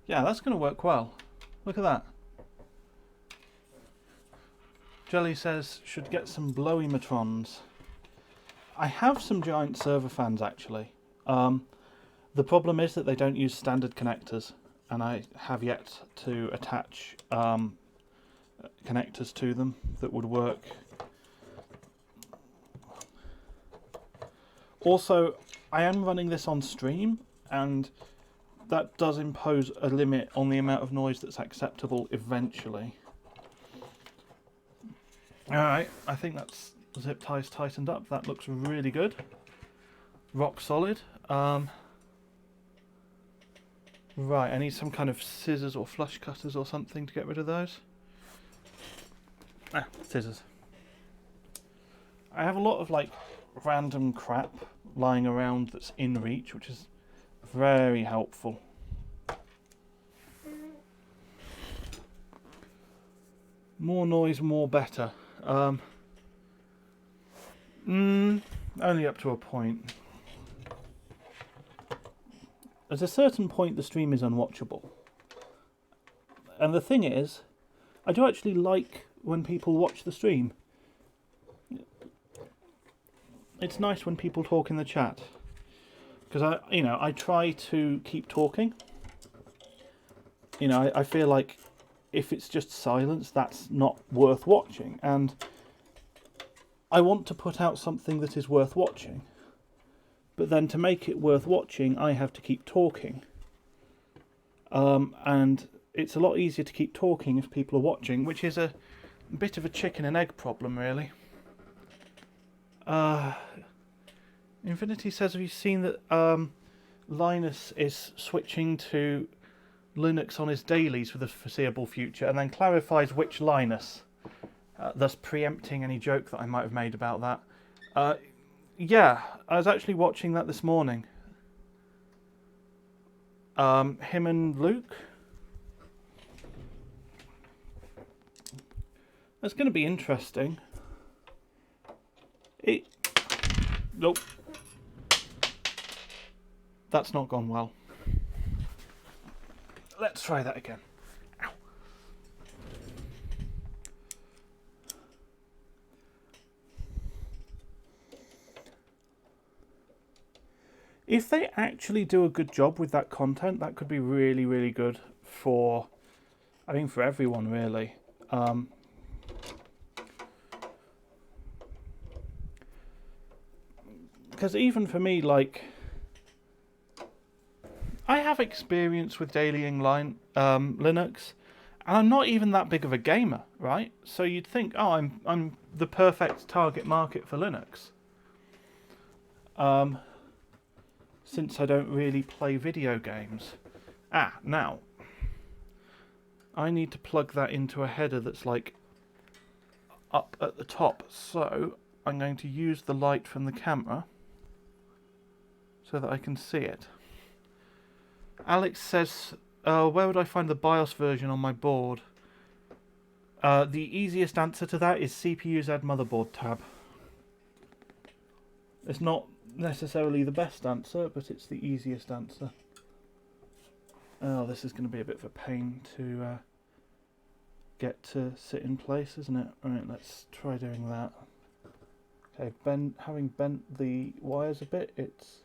Yeah, that's going to work well. Look at that. Jelly says, should get some blowimatrons. I have some giant server fans actually. The problem is that they don't use standard connectors, and I have yet to attach connectors to them that would work. Also, I am running this on stream, and that does impose a limit on the amount of noise that's acceptable eventually. Alright, I think that's zip ties tightened up. That looks really good. Rock solid. Right, I need some kind of scissors or flush cutters or something to get rid of those. Scissors. I have a lot of like random crap lying around that's in reach, which is very helpful. More noise, more better. Only up to a point. At a certain point the stream is unwatchable. And the thing is, I do actually like when people watch the stream. It's nice when people talk in the chat. Because I try to keep talking. I feel like if it's just silence, that's not worth watching. And I want to put out something that is worth watching. But then to make it worth watching, I have to keep talking. And it's a lot easier to keep talking if people are watching, which is a bit of a chicken and egg problem, really. Infinity says, have you seen that Linus is switching to Linux on his dailies for the foreseeable future, and then clarifies which Linus, thus preempting any joke that I might have made about that. Yeah, I was actually watching that this morning. Him and Luke. That's going to be interesting. Nope. That's not gone well. Let's try that again. Ow. If they actually do a good job with that content, that could be really, really good for, I think, for everyone, really. Because even for me, like, I have experience with dailying Linux, and I'm not even that big of a gamer, right? So you'd think, oh, I'm the perfect target market for Linux. Since I don't really play video games. Now, I need to plug that into a header that's like up at the top. So I'm going to use the light from the camera so that I can see it. Alex says, where would I find the BIOS version on my board? The easiest answer to that is CPU-Z motherboard tab. It's not necessarily the best answer, but it's the easiest answer. Oh, this is going to be a bit of a pain to get to sit in place, isn't it? Alright, let's try doing that. Okay, having bent the wires a bit, it's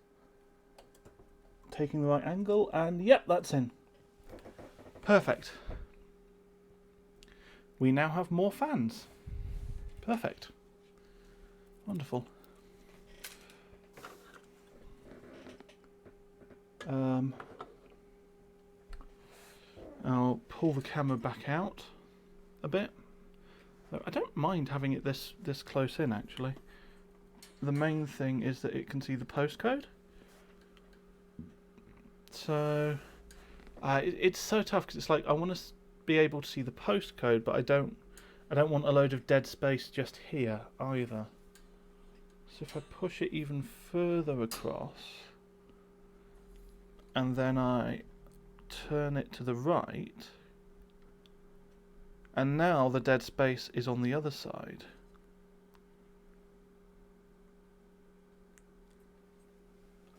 taking the right angle, and yep, that's in. Perfect. We now have more fans. Perfect. Wonderful. I'll pull the camera back out a bit. I don't mind having it this close in, actually. The main thing is that it can see the postcode. So it's so tough because it's like I want to be able to see the postcode, but I don't want a load of dead space just here either. So if I push it even further across, and then I turn it to the right, and now the dead space is on the other side.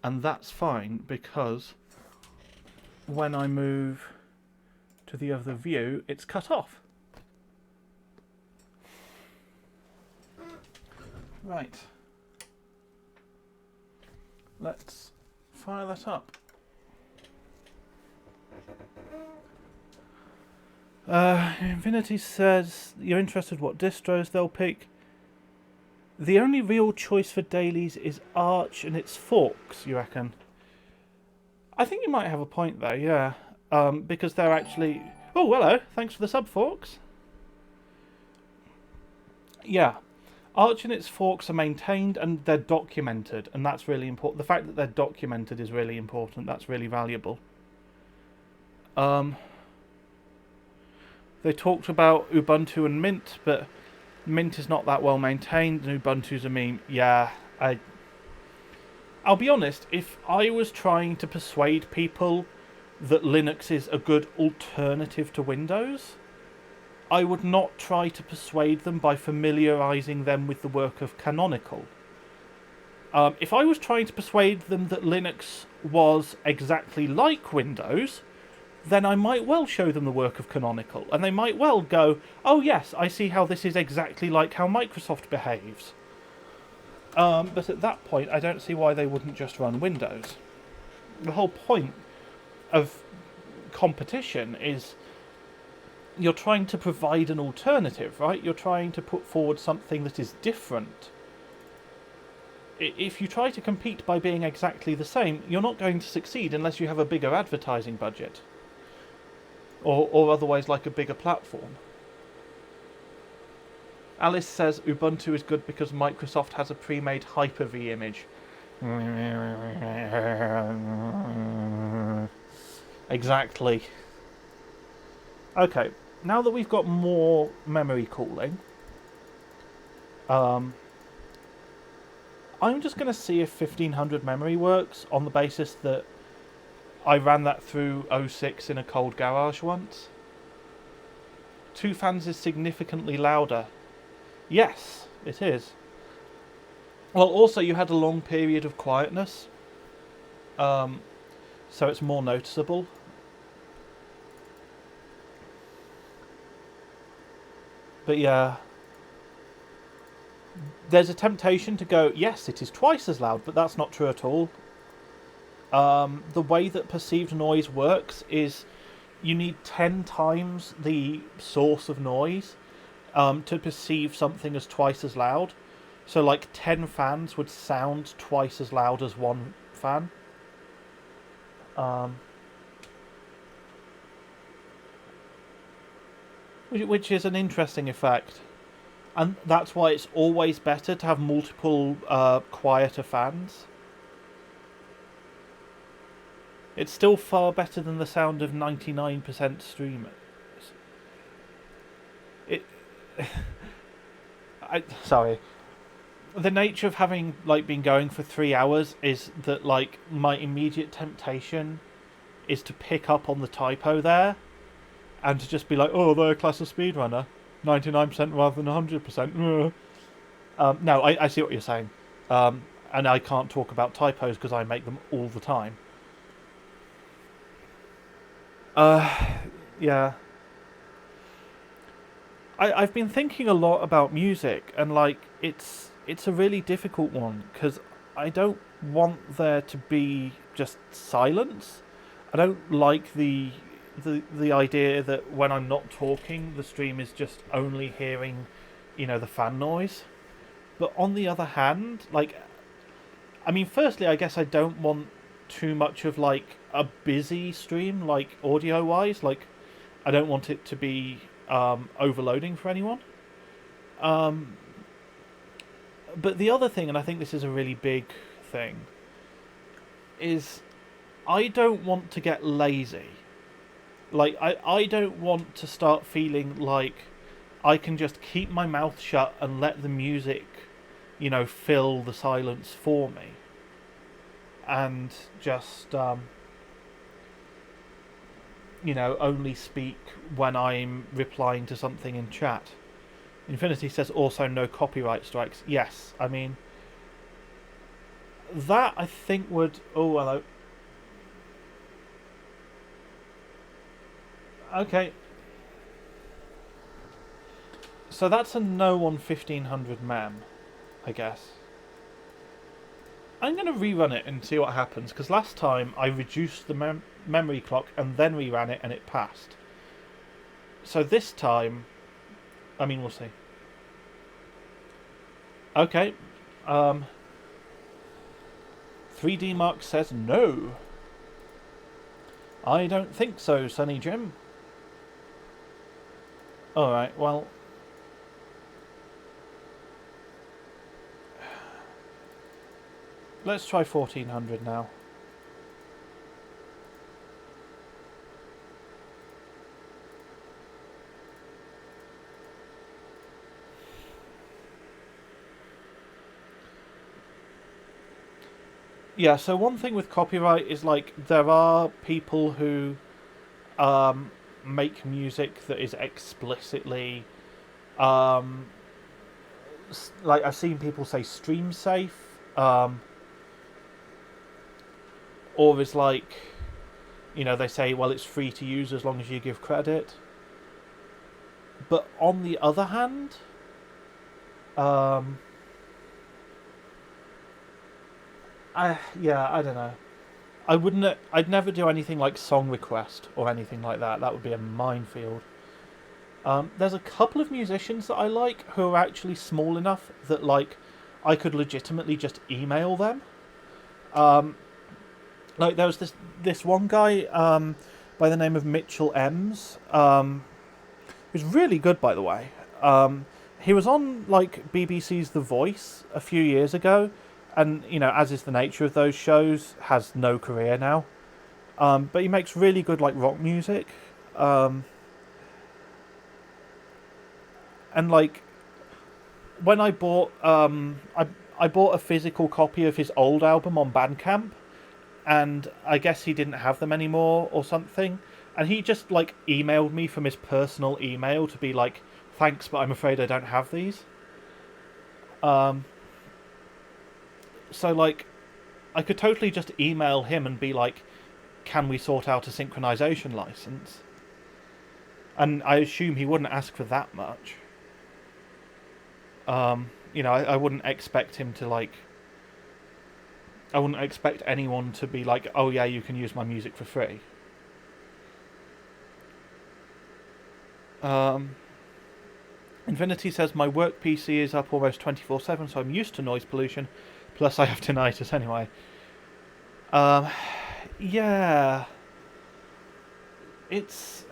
And that's fine because when I move to the other view, it's cut off. Right. Let's fire that up. Infinity says, you're interested what distros they'll pick. The only real choice for dailies is Arch and its forks, you reckon? I think you might have a point there, yeah. Because they're actually... Oh, hello. Thanks for the sub, forks. Yeah. Arch and its forks are maintained and they're documented, and that's really important. The fact that they're documented is really important. That's really valuable. They talked about Ubuntu and Mint, but Mint is not that well maintained, and Ubuntu's a meme. Yeah, I'll be honest, if I was trying to persuade people that Linux is a good alternative to Windows, I would not try to persuade them by familiarising them with the work of Canonical. If I was trying to persuade them that Linux was exactly like Windows, then I might well show them the work of Canonical, and they might well go, oh yes, I see how this is exactly like how Microsoft behaves. But at that point, I don't see why they wouldn't just run Windows. The whole point of competition is you're trying to provide an alternative, right? You're trying to put forward something that is different. If you try to compete by being exactly the same, you're not going to succeed unless you have a bigger advertising budget. Or otherwise like a bigger platform. Alice says Ubuntu is good because Microsoft has a pre-made Hyper-V image. Exactly. Okay, now that we've got more memory cooling, I'm just going to see if 1500 memory works on the basis that I ran that through 06 in a cold garage once. 2 fans is significantly louder. Yes, it is. Well, also you had a long period of quietness, so it's more noticeable. But yeah, there's a temptation to go, yes, it is twice as loud, but that's not true at all. The way that perceived noise works is you need 10 times the source of noise to perceive something as twice as loud. So like 10 fans would sound twice as loud as 1 fan. Which is an interesting effect. And that's why it's always better to have multiple quieter fans. It's still far better than the sound of 99% streamers. Sorry. The nature of having been going for 3 hours is that my immediate temptation is to pick up on the typo there and to just be like, oh, they're a class of speedrunner, 99% rather than 100%. No, I see what you're saying, and I can't talk about typos because I make them all the time. Yeah. I've been thinking a lot about music, and it's a really difficult one because I don't want there to be just silence. I don't like the idea that when I'm not talking, the stream is just only hearing the fan noise. But on the other hand, like, I mean, firstly, I guess I don't want too much of like a busy stream, like audio wise. Like, I don't want it to be overloading for anyone. Um, but the other thing, and I think this is a really big thing, is I don't want to get lazy. Like, I don't want to start feeling like I can just keep my mouth shut and let the music, fill the silence for me. And just, only speak when I'm replying to something in chat. Infinity says also no copyright strikes. Yes, I mean, that I think would... Oh, hello. Okay. So that's a no on 1500 mem, I guess. I'm going to rerun it and see what happens, because last time I reduced the memory clock and then reran it and it passed. So this time, I mean, we'll see. Okay. 3D Mark says no. I don't think so, Sunny Jim. Alright, well... Let's try 1400 now. Yeah, so one thing with copyright is, like, there are people who make music that is explicitly like, I've seen people say stream safe, or is like, they say, well, it's free to use as long as you give credit. But on the other hand, I don't know. I'd never do anything like song request or anything like that. That would be a minefield. There's a couple of musicians that I like who are actually small enough that, like, I could legitimately just email them. Like, there was this one guy by the name of Mitchell Ems, who's really good, by the way. He was on, like, BBC's The Voice a few years ago, and, as is the nature of those shows, has no career now. But he makes really good, like, rock music. And, like, when I bought I bought a physical copy of his old album on Bandcamp, and I guess he didn't have them anymore or something, and he just, like, emailed me from his personal email to be like, thanks, but I'm afraid I don't have these. So, like, I could totally just email him and be like, can we sort out a synchronization license? And I assume he wouldn't ask for that much. I wouldn't expect him to, like... I wouldn't expect anyone to be like, oh yeah, you can use my music for free. Infinity says, my work PC is up almost 24/7, so I'm used to noise pollution. Plus I have tinnitus anyway. Yeah. It's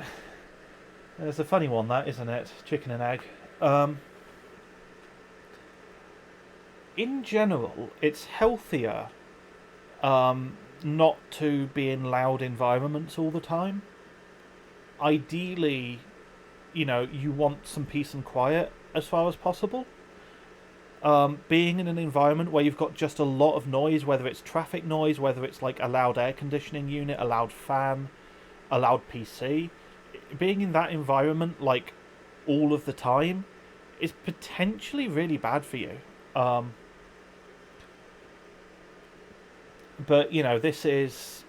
a funny one, that, isn't it? Chicken and egg. In general, it's healthier not to be in loud environments all the time. Ideally, you want some peace and quiet as far as possible. Being in an environment where you've got just a lot of noise, whether it's traffic noise, whether it's like a loud air conditioning unit, a loud fan, a loud PC, being in that environment, like, all of the time is potentially really bad for you. But, this is...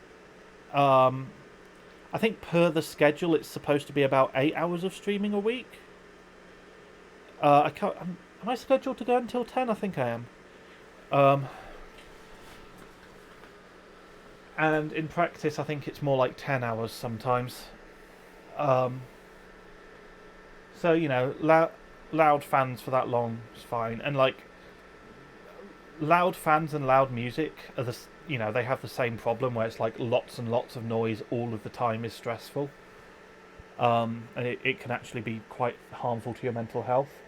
I think per the schedule it's supposed to be about 8 hours of streaming a week. I can't... Am I scheduled to go until 10? I think I am. And in practice, I think it's more like 10 hours sometimes. So, loud fans for that long is fine, and like loud fans and loud music are they have the same problem where it's like lots and lots of noise all of the time is stressful, and it can actually be quite harmful to your mental health.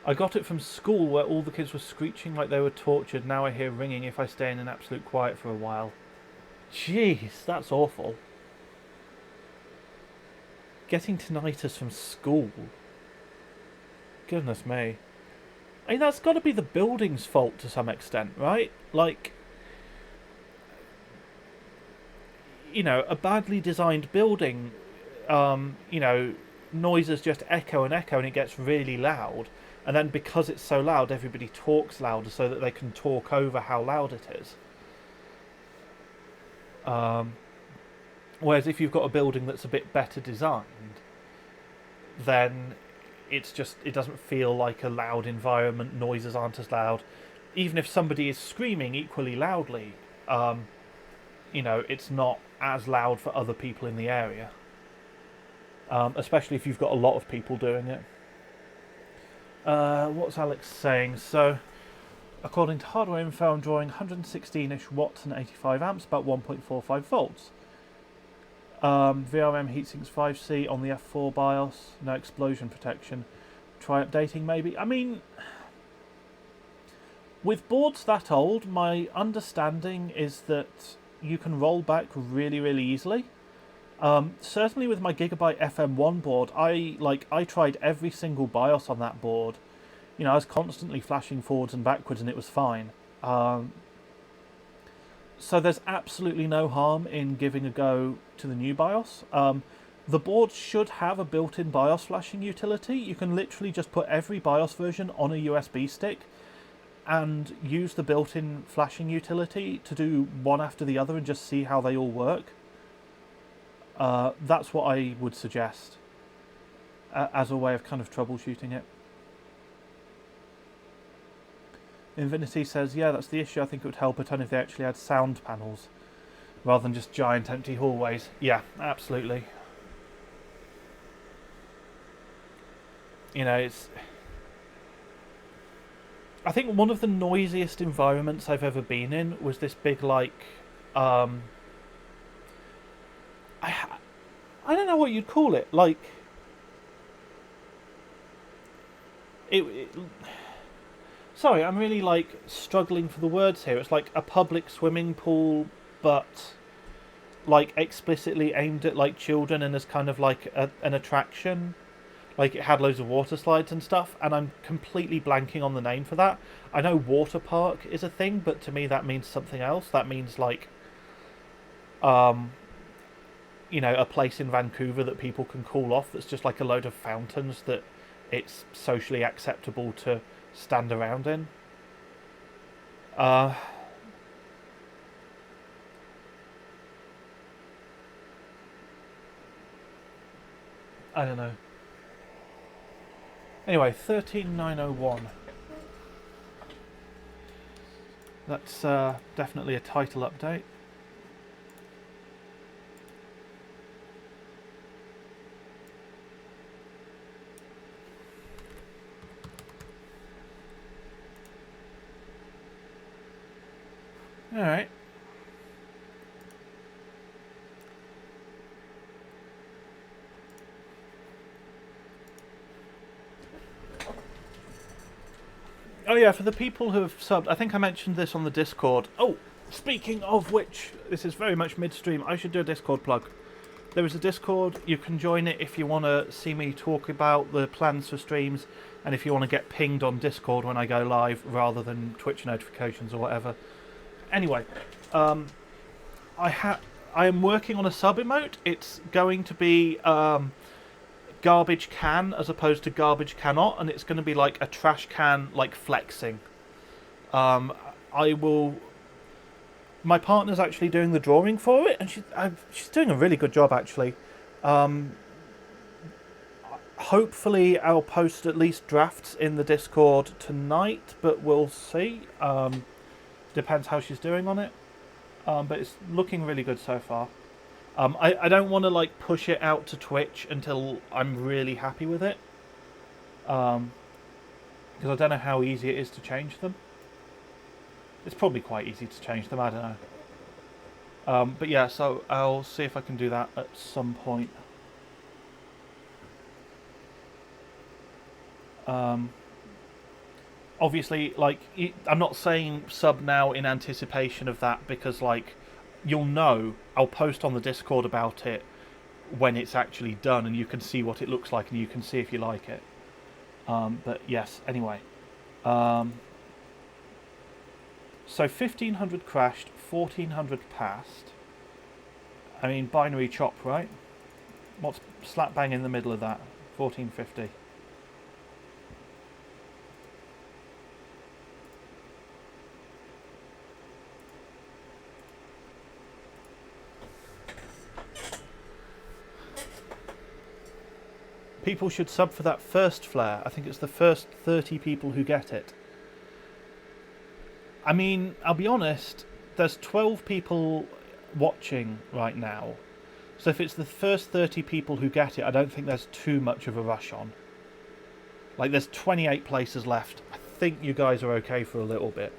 I got it from school where all the kids were screeching like they were tortured. Now I hear ringing if I stay in absolute quiet for a while. Jeez, that's awful. Getting tinnitus from school. Goodness me. I mean, that's got to be the building's fault to some extent, right? Like, a badly designed building, noises just echo and echo and it gets really loud. And then because it's so loud, everybody talks louder so that they can talk over how loud it is. Whereas if you've got a building that's a bit better designed, then it doesn't feel like a loud environment. Noises aren't as loud. Even if somebody is screaming equally loudly, it's not as loud for other people in the area. Especially if you've got a lot of people doing it. What's Alex saying? So, according to hardware info, I'm drawing 116-ish watts and 85 amps, about 1.45 volts. VRM heatsinks 5C on the F4 BIOS, no explosion protection. Try updating maybe. I mean, with boards that old, my understanding is that you can roll back really, really easily. Certainly with my Gigabyte FM1 board, I tried every single BIOS on that board. I was constantly flashing forwards and backwards and it was fine. So there's absolutely no harm in giving a go to the new BIOS. The board should have a built-in BIOS flashing utility. You can literally just put every BIOS version on a USB stick and use the built-in flashing utility to do one after the other and just see how they all work. That's what I would suggest as a way of kind of troubleshooting it. Infinity says, yeah, that's the issue. I think it would help a ton if they actually had sound panels rather than just giant empty hallways. Yeah, absolutely. It's... I think one of the noisiest environments I've ever been in was this big, I don't know what you'd call it. Sorry, I'm really struggling for the words here. It's like a public swimming pool, but explicitly aimed at children and as kind of an attraction. It had loads of water slides and stuff, and I'm completely blanking on the name for that. I know water park is a thing, but to me that means something else. That means a place in Vancouver that people can cool off that's just a load of fountains that it's socially acceptable to stand around in. I don't know. Anyway, 13901. That's definitely a title update. Alright. Oh yeah, for the people who have subbed, I think I mentioned this on the Discord. Oh, speaking of which, this is very much midstream. I should do a Discord plug. There is a Discord. You can join it if you want to see me talk about the plans for streams, and if you want to get pinged on Discord when I go live rather than Twitch notifications or whatever. Anyway, I am working on a sub emote. It's going to be garbage can as opposed to garbage cannot, and it's going to be like a trash can flexing. My partner's actually doing the drawing for it, and she's doing a really good job actually. Hopefully I'll post at least drafts in the Discord tonight, but we'll see. Depends how she's doing on it. But it's looking really good so far. I don't want to like push it out to Twitch until I'm really happy with it, because I don't know how easy it is to change them. It's probably quite easy to change them. I don't know. But yeah, so I'll see if I can do that at some point. Obviously, like, I'm not saying sub now in anticipation of that, because like you'll know, I'll post on the Discord about it when it's actually done, and you can see what it looks like, and you can see if you like it. But yes, anyway. So 1500 crashed, 1400 passed. I mean, binary chop, right? What's slap bang in the middle of that? 1450. People should sub for that first flare. I think it's the first 30 people who get it. I mean, I'll be honest, there's 12 people watching right now. So if it's the first 30 people who get it, I don't think there's too much of a rush on. Like, there's 28 places left. I think you guys are okay for a little bit.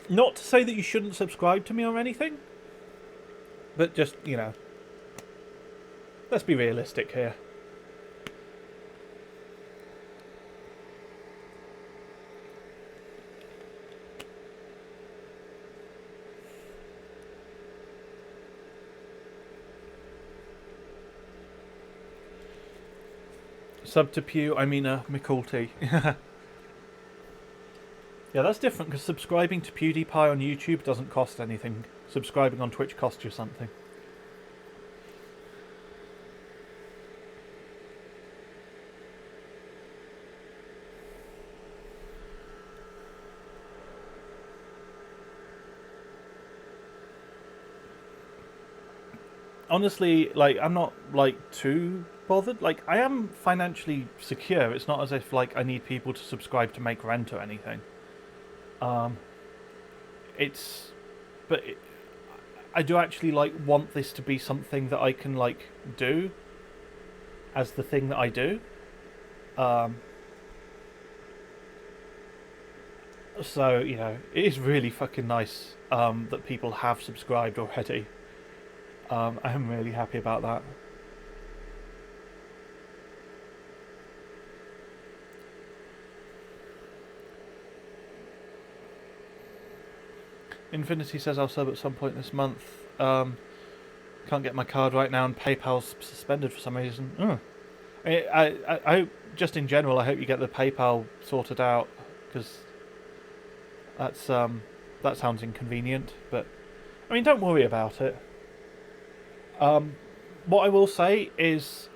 Not to say that you shouldn't subscribe to me or anything, but just, you know, let's be realistic here. Sub to Pew, I mean McCoulty. Yeah, that's different, because subscribing to PewDiePie on YouTube doesn't cost anything. Subscribing on Twitch costs you something. Honestly, like, I'm not like too bothered. Like, I am financially secure. It's not as if like I need people to subscribe to make rent or anything. It's, but I do actually like want this to be something that I can like do as the thing that I do. So, you know, it is really fucking nice that people have subscribed already. I am really happy about that. Infinity says I'll sub at some point this month. Can't get my card right now, and PayPal's suspended for some reason. I hope, just in general, I hope you get the PayPal sorted out, because that's that sounds inconvenient. But I mean, don't worry about it. What I will say is,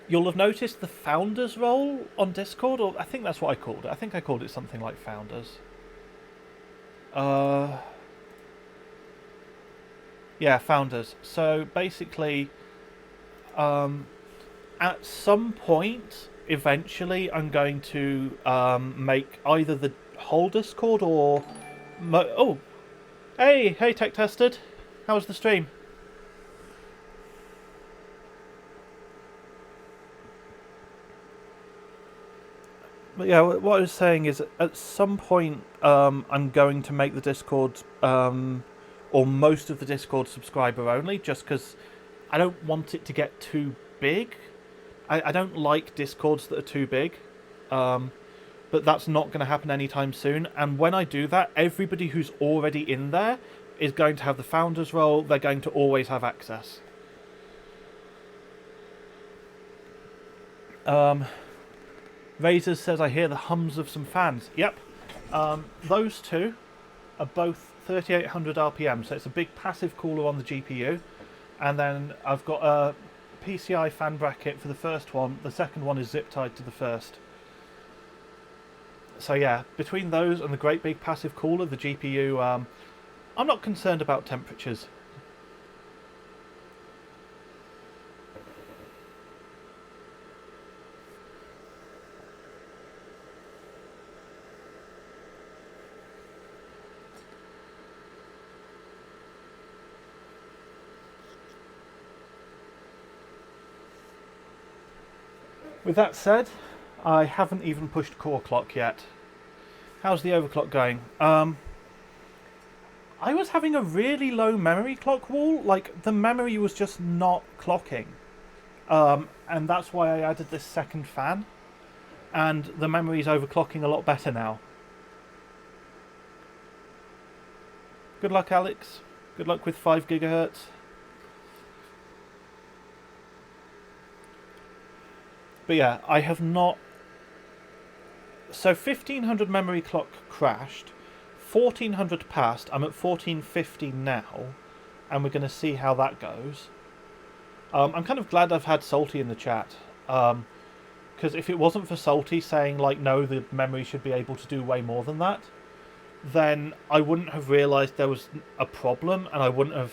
you'll have noticed the founders role on Discord, or I think that's what I called it. I think I called it something like founders. Yeah, founders. So basically, at some point, eventually, I'm going to make either the whole Discord or... oh! Hey, Tech Tested! How was the stream? But yeah, what I was saying is, at some point, I'm going to make the Discord, or most of the Discord, subscriber only, just because I don't want it to get too big. I don't like Discords that are too big, but that's not going to happen anytime soon. And when I do that, everybody who's already in there is going to have the founder's role. They're going to always have access. Razors says, I hear the hums of some fans. Yep. Those two are both 3800 RPM, so it's a big passive cooler on the GPU. And then I've got a PCI fan bracket for the first one. The second one is zip tied to the first. So yeah, between those and the great big passive cooler, the GPU, I'm not concerned about temperatures. With that said, I haven't even pushed core clock yet. How's the overclock going? I was having a really low memory clock wall. Like, the memory was just not clocking. And that's why I added this second fan. And the memory's overclocking a lot better now. Good luck, Alex. Good luck with 5 gigahertz. But yeah, I have not... So 1500 memory clock crashed. 1400 passed. I'm at 1450 now. And we're going to see how that goes. I'm kind of glad I've had Salty in the chat. Because if it wasn't for Salty saying, like, no, the memory should be able to do way more than that, then I wouldn't have realised there was a problem, and I wouldn't have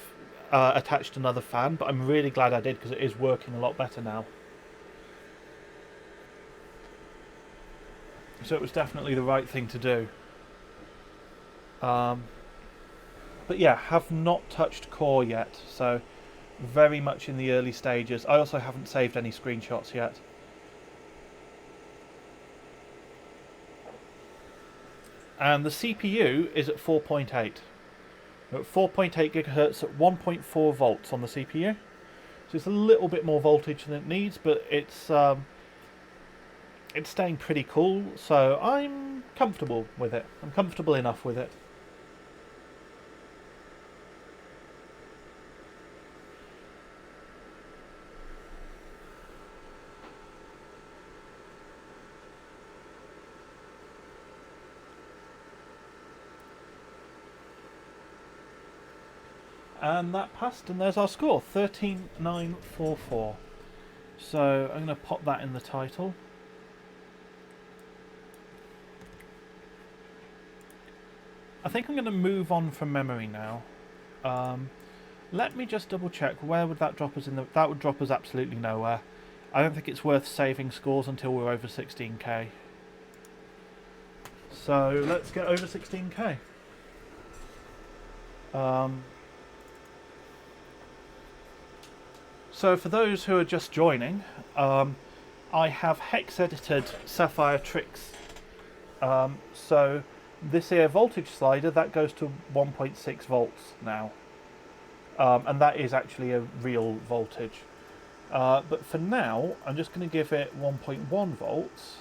attached another fan. But I'm really glad I did, because it is working a lot better now. So it was definitely the right thing to do. But yeah, have not touched core yet, so very much in the early stages. I also haven't saved any screenshots yet. And the CPU is at 4.8. We're at 4.8 gigahertz at 1.4 volts on the CPU. So it's a little bit more voltage than it needs, but it's staying pretty cool, so I'm comfortable with it. I'm comfortable enough with it. And that passed, and there's our score, 13944. So I'm going to pop that in the title. I think I'm going to move on from memory now. Let me just double check. Where would that drop us in the... That would drop us absolutely nowhere. I don't think it's worth saving scores until we're over 16k. So let's get over 16k. So for those who are just joining, I have hex edited Sapphire Tricks. So this here voltage slider, that goes to 1.6 volts now. And that is actually a real voltage. But for now, I'm just going to give it 1.1 volts.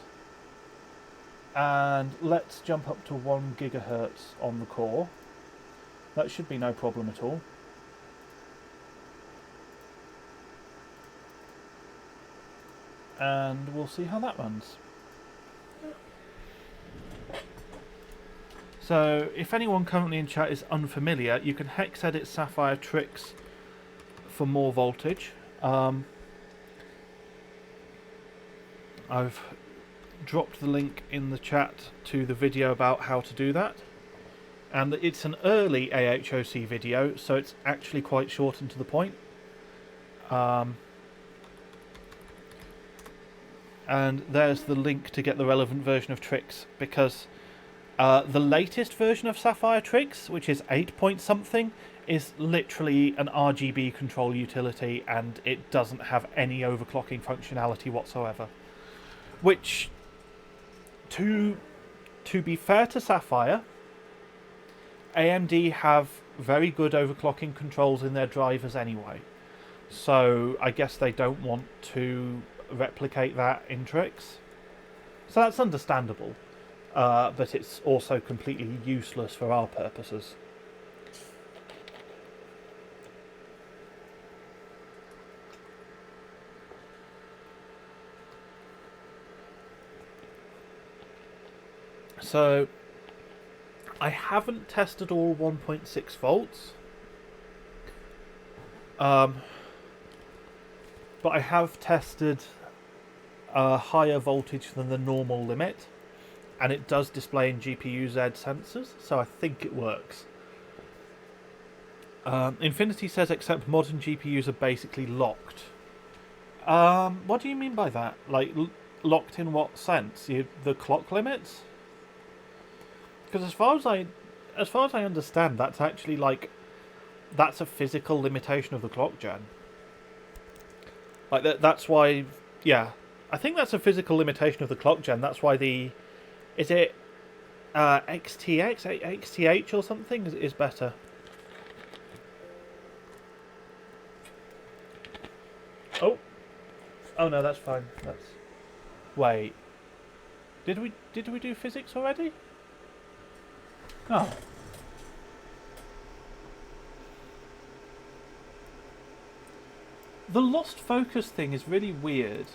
And let's jump up to 1 gigahertz on the core. That should be no problem at all. And we'll see how that runs. So, if anyone currently in chat is unfamiliar, you can hex edit Sapphire Tricks for more voltage. I've dropped the link in the chat to the video about how to do that. And it's an early AHOC video, so it's actually quite short and to the point. And there's the link to get the relevant version of Tricks, because the latest version of Sapphire Tricks, which is 8 point something, is literally an RGB control utility, and it doesn't have any overclocking functionality whatsoever. Which, to be fair to Sapphire, AMD have very good overclocking controls in their drivers anyway. So I guess they don't want to replicate that in Tricks. So that's understandable. But it's also completely useless for our purposes. So I haven't tested all 1.6 volts. But I have tested a higher voltage than the normal limit, and it does display in GPU-Z sensors, so I think it works. Infinity says except modern GPUs are basically locked. What do you mean by that? Like, locked in what sense? The clock limits? Because as far as I understand, that's actually like, that's a physical limitation of the clock gen. Like that's why, yeah. I think that's a physical limitation of the clock gen. That's why the... Is it XTX, XTH or something is better. Oh. Oh no, that's fine. That's... Wait. Did we do physics already? Oh. The lost focus thing is really weird.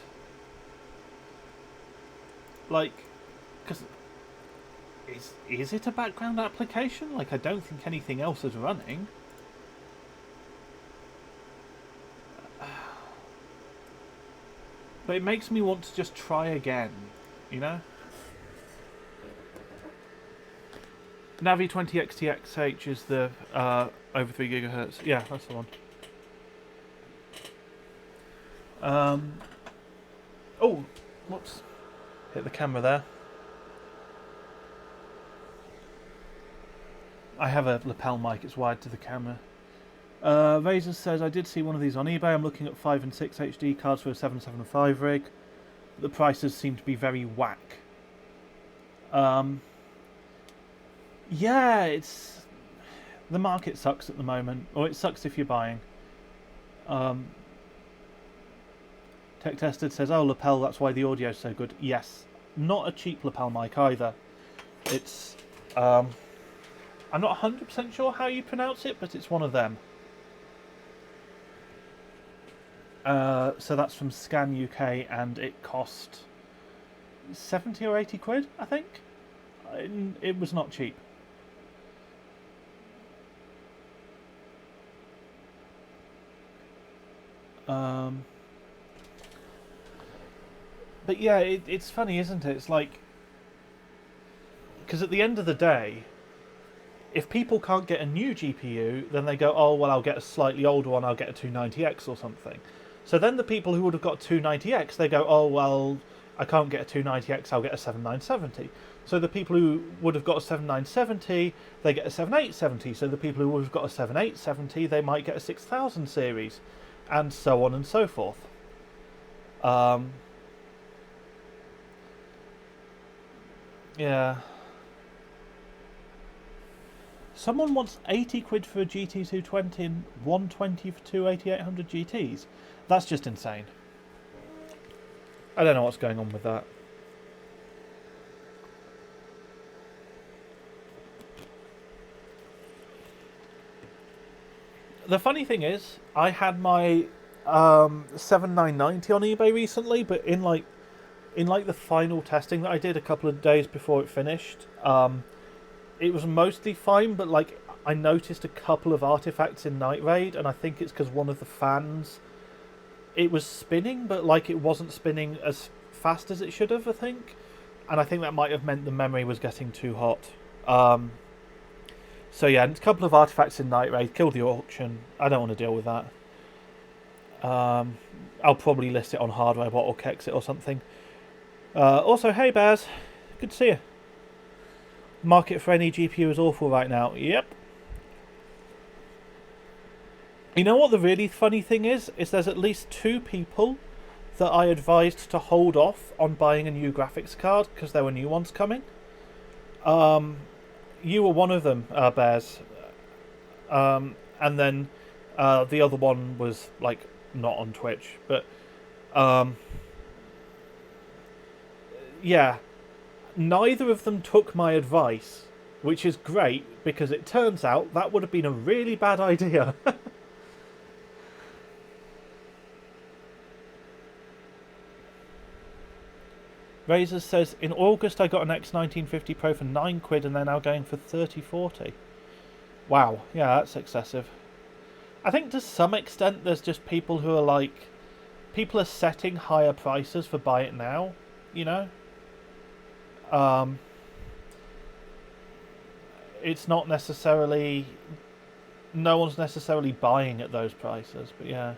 Like, because is it a background application? Like, I don't think anything else is running. But it makes me want to just try again, you know? Navi 20 XTXH is the over 3 GHz. Yeah, that's the one. Oh, whoops. Hit the camera there. I have a lapel mic, it's wired to the camera. Razor says, I did see one of these on eBay. I'm looking at 5 and 6 HD cards for a 775 rig. The prices seem to be very whack. Yeah, it's... The market sucks at the moment. Or it sucks if you're buying. Tech Tested says, oh, lapel, that's why the audio's so good. Yes. Not a cheap lapel mic either. It's... I'm not 100% sure how you pronounce it, but it's one of them. So that's from Scan UK, and it cost 70 or 80 quid, I think. It was not cheap. But yeah, it's funny, isn't it? It's like... Because at the end of the day, if people can't get a new GPU, then they go, oh, well, I'll get a slightly older one, I'll get a 290X or something. So then the people who would have got 290X, they go, oh, well, I can't get a 290X, I'll get a 7970. So the people who would have got a 7970, they get a 7870. So the people who would have got a 7870, they might get a 6000 series, and so on and so forth. Yeah. Someone wants 80 quid for a GT220 and 120 for two 8800 GTs. That's just insane. I don't know what's going on with that. The funny thing is, I had my 7990 on eBay recently, but in like the final testing that I did a couple of days before it finished, it was mostly fine, but like I noticed a couple of artifacts in Night Raid, and I think it's because one of the fans, it was spinning, but like it wasn't spinning as fast as it should have, I think. And I think that might have meant the memory was getting too hot. So yeah, and a couple of artifacts in Night Raid, killed the auction. I don't want to deal with that. I'll probably list it on Hardware or Kex it or something. Also, hey Bears, good to see you. Market for any GPU is awful right now. Yep. You know what the really funny thing is there's at least 2 people that I advised to hold off on buying a new graphics card because there were new ones coming. You were one of them, Bears. And then the other one was like not on Twitch, but yeah, neither of them took my advice, which is great because it turns out that would have been a really bad idea. Razor says, in August I got an X1950 Pro for 9 quid and they're now going for 30-40. Wow, yeah, that's excessive. I think to some extent there's just people who are like... People are setting higher prices for buy it now, you know? It's not necessarily... No one's necessarily buying at those prices, but yeah.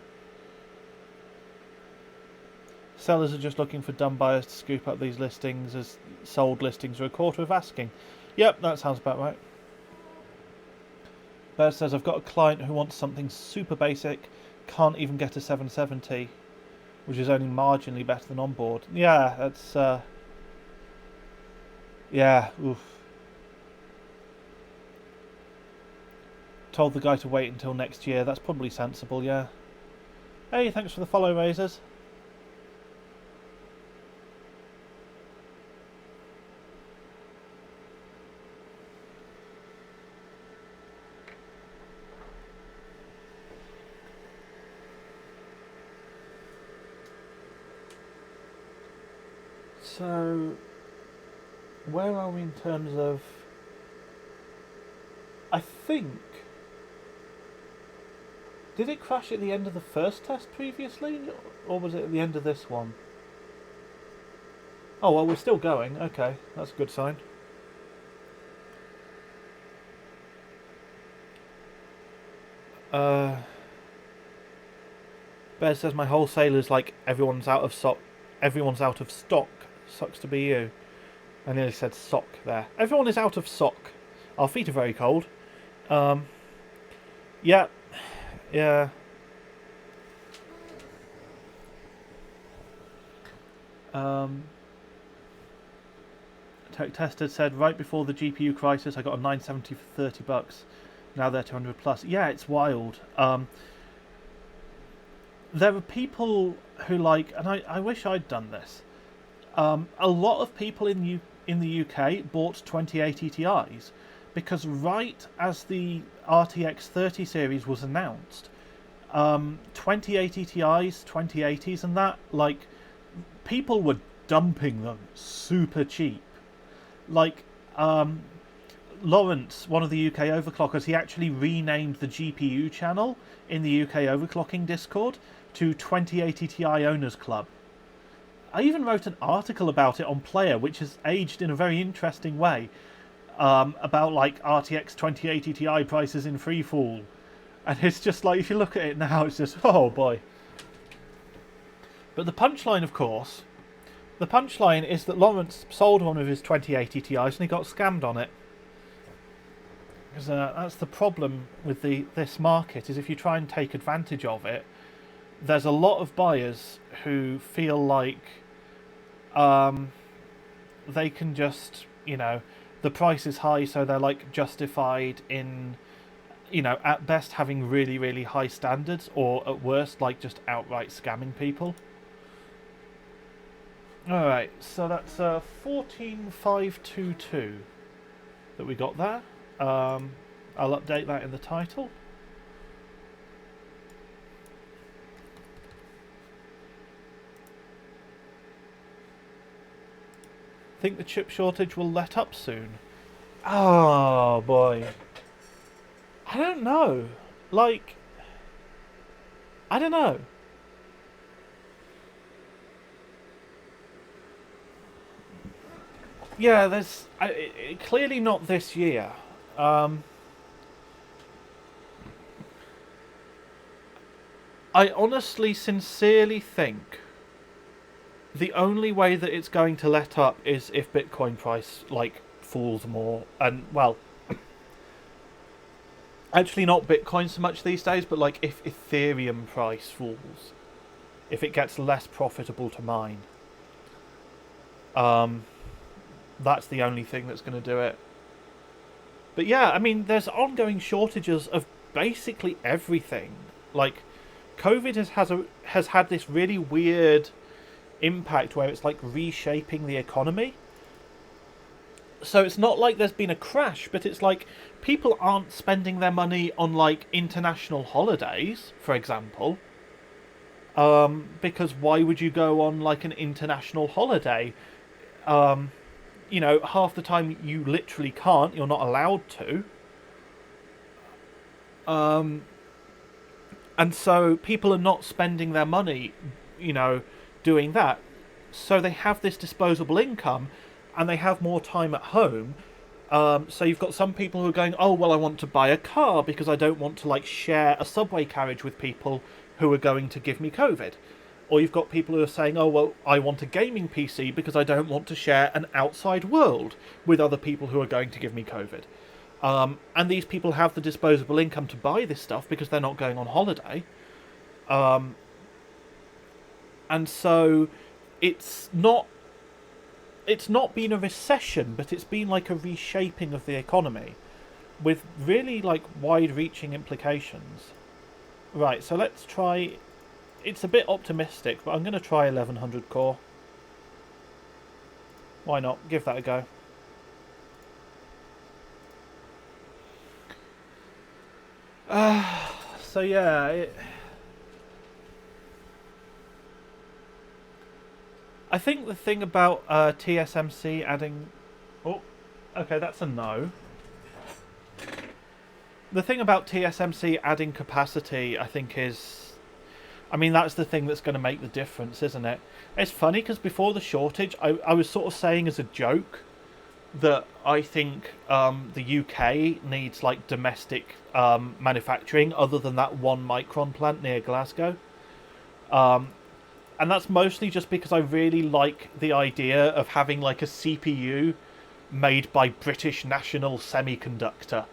Sellers are just looking for dumb buyers to scoop up these listings as sold listings are a quarter of asking. Yep, that sounds about right. Bear says, I've got a client who wants something super basic, can't even get a 770. which is only marginally better than onboard. Yeah, that's yeah. Oof. Told the guy to wait until next year. That's probably sensible. Yeah. Hey, thanks for the follow, Razors. So, where are we in terms of... I think... Did it crash at the end of the first test previously? Or was it at the end of this one? Oh, well, we're still going. Okay, that's a good sign. Bear says my wholesaler's like everyone's out of stock. Everyone's out of stock. Sucks to be you. I nearly said sock there. Everyone is out of sock. Our feet are very cold. Yeah. Yeah. Tech Tester said right before the GPU crisis I got a 970 for $30. Now they're 200 plus. Yeah, it's wild. There are people who like, and I wish I'd done this. A lot of people in the UK bought 2080 Ti's because right as the RTX 30 series was announced, 2080 Ti's, 2080s and that, like, people were dumping them super cheap. Like, Lawrence, one of the UK overclockers, he actually renamed the GPU channel in the UK overclocking Discord to 2080 Ti Owners Club. I even wrote an article about it on Player, which has aged in a very interesting way, about like RTX 2080 Ti prices in freefall. And it's just like, if you look at it now, it's just, oh boy. But the punchline, of course, the punchline is that Lawrence sold one of his 2080 Ti's and he got scammed on it. Because that's the problem with this market, is if you try and take advantage of it, there's a lot of buyers who feel like they can just, you know, the price is high, so they're like justified in, you know, at best having really, really high standards, or at worst, like just outright scamming people. Alright, so that's 14522 that we got there. I'll update that in the title. Think the chip shortage will let up soon? Oh boy. I don't know. Like, I don't know. Yeah, there's clearly not this year. I honestly, sincerely think the only way that it's going to let up is if Bitcoin price like falls more, and well, actually not Bitcoin so much these days, but like if Ethereum price falls, if it gets less profitable to mine, that's the only thing that's going to do it. But yeah, I mean, there's ongoing shortages of basically everything. Like, COVID has had this really weird impact where it's like reshaping the economy. So it's not like there's been a crash, but it's like people aren't spending their money on like international holidays, for example. Because why would you go on like an international holiday? You know, half the time you literally can't, you're not allowed to. And so people are not spending their money, you know, doing that. So they have this disposable income and they have more time at home. So you've got some people who are going, oh, well, I want to buy a car because I don't want to like share a subway carriage with people who are going to give me COVID. Or you've got people who are saying, oh, well, I want a gaming PC because I don't want to share an outside world with other people who are going to give me COVID. And these people have the disposable income to buy this stuff because they're not going on holiday. And so it's not been a recession, but it's been like a reshaping of the economy with really like wide-reaching implications. Right, so let's try. It's a bit optimistic, but I'm going to try 1100 core. Why not? Give that a go. So yeah, I think the thing about TSMC adding... Oh, okay, that's a no. The thing about TSMC adding capacity, I think, is... I mean, that's the thing that's going to make the difference, isn't it? It's funny, because before the shortage, I was sort of saying as a joke that I think the UK needs, like, domestic manufacturing other than that one micron plant near Glasgow. And that's mostly just because I really like the idea of having, like, a CPU made by British National Semiconductor.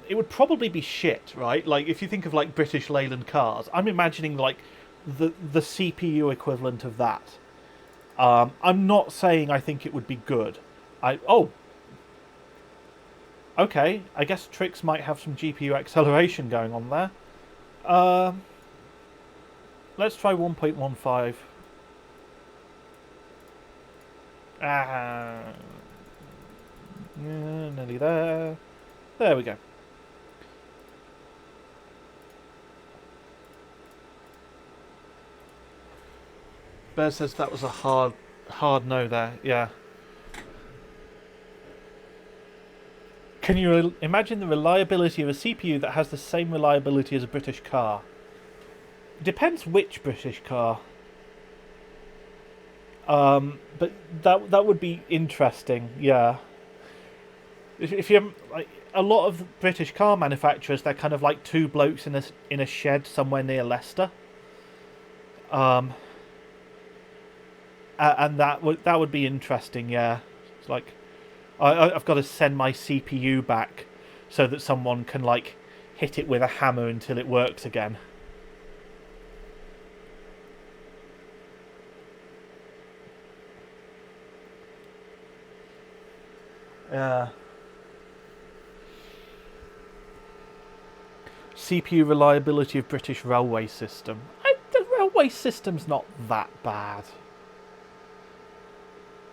It would probably be shit, right? Like, if you think of, like, British Leyland cars, I'm imagining, like, the CPU equivalent of that. I'm not saying I think it would be good. Oh, okay. I guess Trix might have some GPU acceleration going on there. Let's try 1.15. Yeah, nearly there. There we go. Bear says that was a hard no there. Yeah. Can you imagine the reliability of a CPU that has the same reliability as a British car? Depends which British car. But that would be interesting. Yeah. If you're like a lot of British car manufacturers, they're kind of like two blokes in a shed somewhere near Leicester. And that would be interesting. Yeah. It's like I've got to send my CPU back so that someone can like hit it with a hammer until it works again. Yeah. CPU reliability of British railway system. The railway system's not that bad.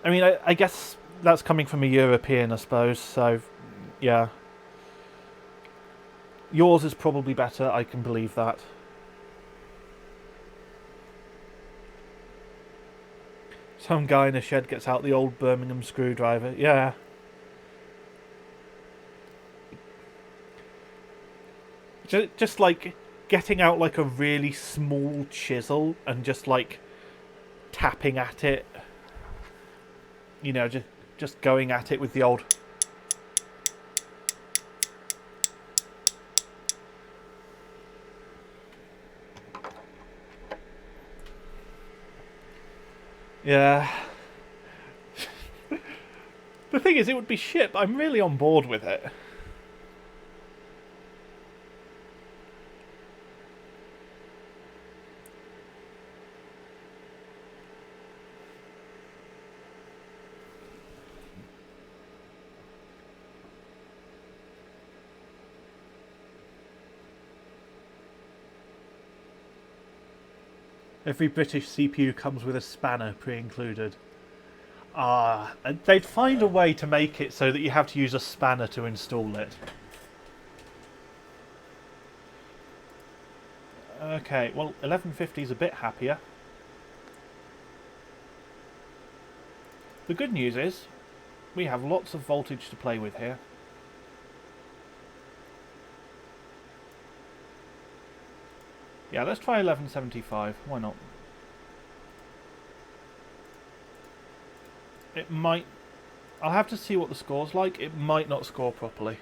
I mean, I guess that's coming from a European, I suppose, so, yeah. Yours is probably better, I can believe that. Some guy in a shed gets out the old Birmingham screwdriver, yeah. Just like getting out like a really small chisel and just like tapping at it. You know, just going at it with the old... Yeah. The thing is, it would be shit, but I'm really on board with it. Every British CPU comes with a spanner pre-included. They'd find a way to make it so that you have to use a spanner to install it. Okay, well, 1150 is a bit happier. The good news is, we have lots of voltage to play with here. Yeah, let's try 1175. Why not? It might... I'll have to see what the score's like. It might not score properly.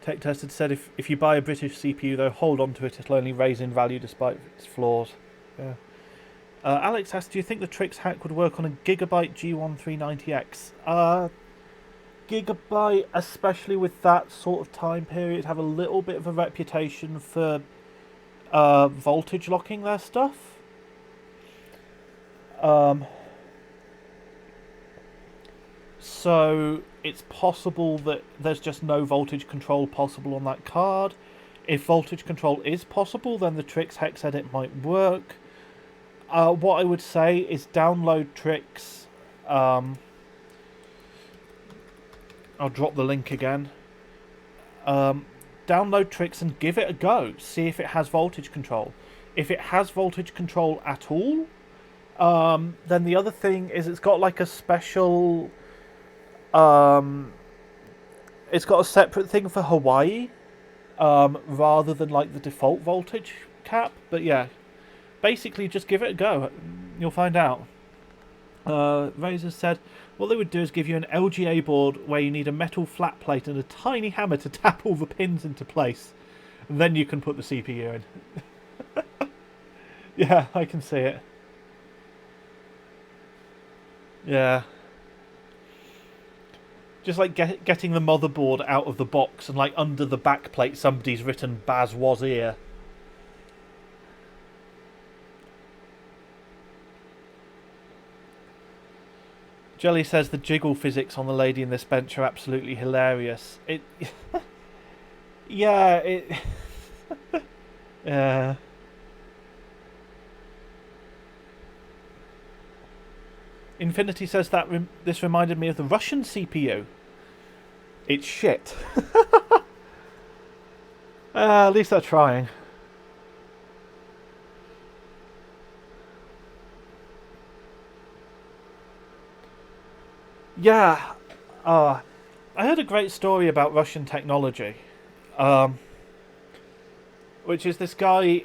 Tech Tested said if you buy a British CPU, though, hold on to it. It'll only raise in value despite its flaws. Yeah. Alex asked, do you think the Trix hack would work on a Gigabyte G1390X? Gigabyte, especially with that sort of time period, have a little bit of a reputation for voltage locking their stuff. So it's possible that there's just no voltage control possible on that card. If voltage control is possible, then the Trix hex edit might work. What I would say is download Trix. I'll drop the link again. Download Trix and give it a go. See if it has voltage control. If it has voltage control at all, then the other thing is it's got like a special... it's got a separate thing for Hawaii, rather than like the default voltage cap. But yeah, basically just give it a go. You'll find out. Razor said, what they would do is give you an LGA board where you need a metal flat plate and a tiny hammer to tap all the pins into place. And then you can put the CPU in. Yeah, I can see it. Yeah. Just like getting the motherboard out of the box and like under the backplate somebody's written Baz Wazir. Jelly says the jiggle physics on the lady in this bench are absolutely hilarious. Yeah, yeah. Infinity says that this reminded me of the Russian CPU. It's shit. At least they're trying. Yeah, I heard a great story about Russian technology, which is this guy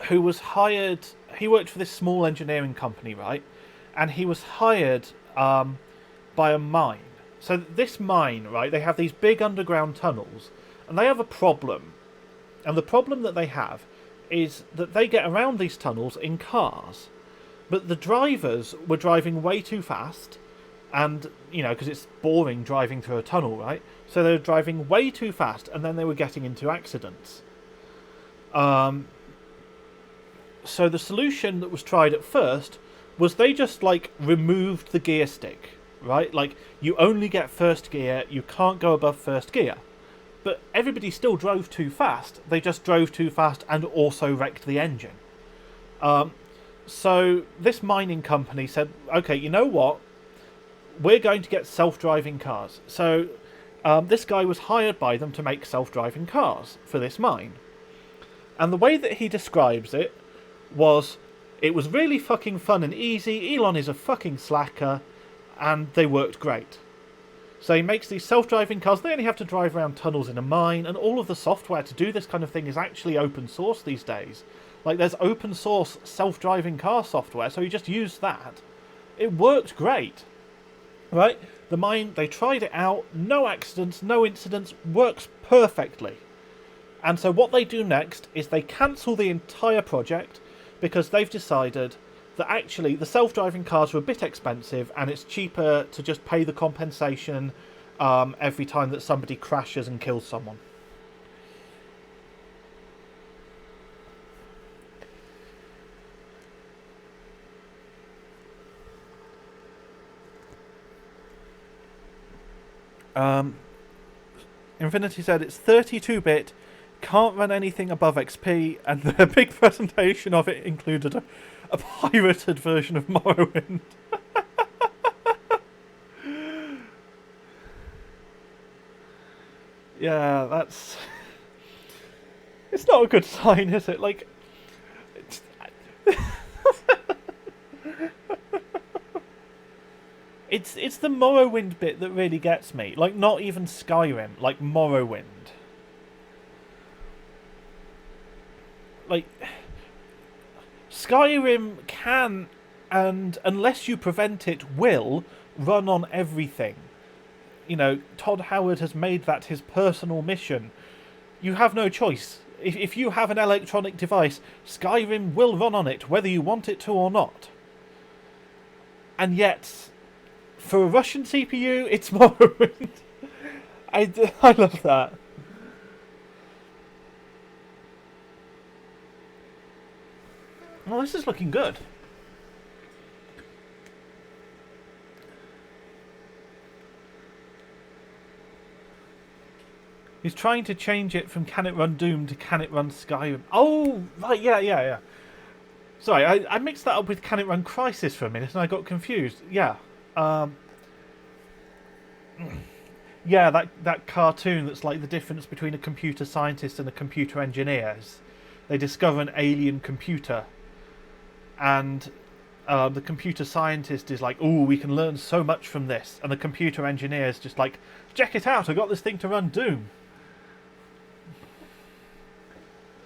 who was hired. He worked for this small engineering company, right? And he was hired by a mine. So this mine, right, they have these big underground tunnels, and they have a problem. And the problem that they have is that they get around these tunnels in cars. But the drivers were driving way too fast, and, you know, because it's boring driving through a tunnel, right? So they were driving way too fast, and then they were getting into accidents. So the solution that was tried at first was they just, like, removed the gear stick, right? Like, you only get first gear, you can't go above first gear. But everybody still drove too fast. They just drove too fast and also wrecked the engine. So this mining company said, okay, you know what? We're going to get self-driving cars. So this guy was hired by them to make self-driving cars for this mine. And the way that he describes it was, it was really fucking fun and easy. Elon is a fucking slacker, and they worked great. So he makes these self-driving cars. They only have to drive around tunnels in a mine, and all of the software to do this kind of thing is actually open source these days. Like, there's open source self-driving car software, so you just use that. It worked great. Right? The mine, they tried it out, no accidents, no incidents, works perfectly. And so what they do next is they cancel the entire project because they've decided that actually the self-driving cars are a bit expensive and it's cheaper to just pay the compensation every time that somebody crashes and kills someone. Infinity said it's 32-bit, can't run anything above XP, and the big presentation of it included a pirated version of Morrowind. Yeah, that's... It's not a good sign, is it? Like... It's the Morrowind bit that really gets me. Like, not even Skyrim. Like, Morrowind. Like, Skyrim can, and unless you prevent it, will run on everything. You know, Todd Howard has made that his personal mission. You have no choice. If you have an electronic device, Skyrim will run on it, whether you want it to or not. And yet... For a Russian CPU, it's Morrowind. I love that. Well, this is looking good. He's trying to change it from can it run Doom to can it run Skyrim. Oh, right, yeah. Sorry, I mixed that up with can it run Crisis for a minute and I got confused. Yeah. Yeah, that cartoon that's like the difference between a computer scientist and a computer engineer. They discover an alien computer, and the computer scientist is like, "Oh, we can learn so much from this," and the computer engineer is just like, "Check it out! I got this thing to run Doom."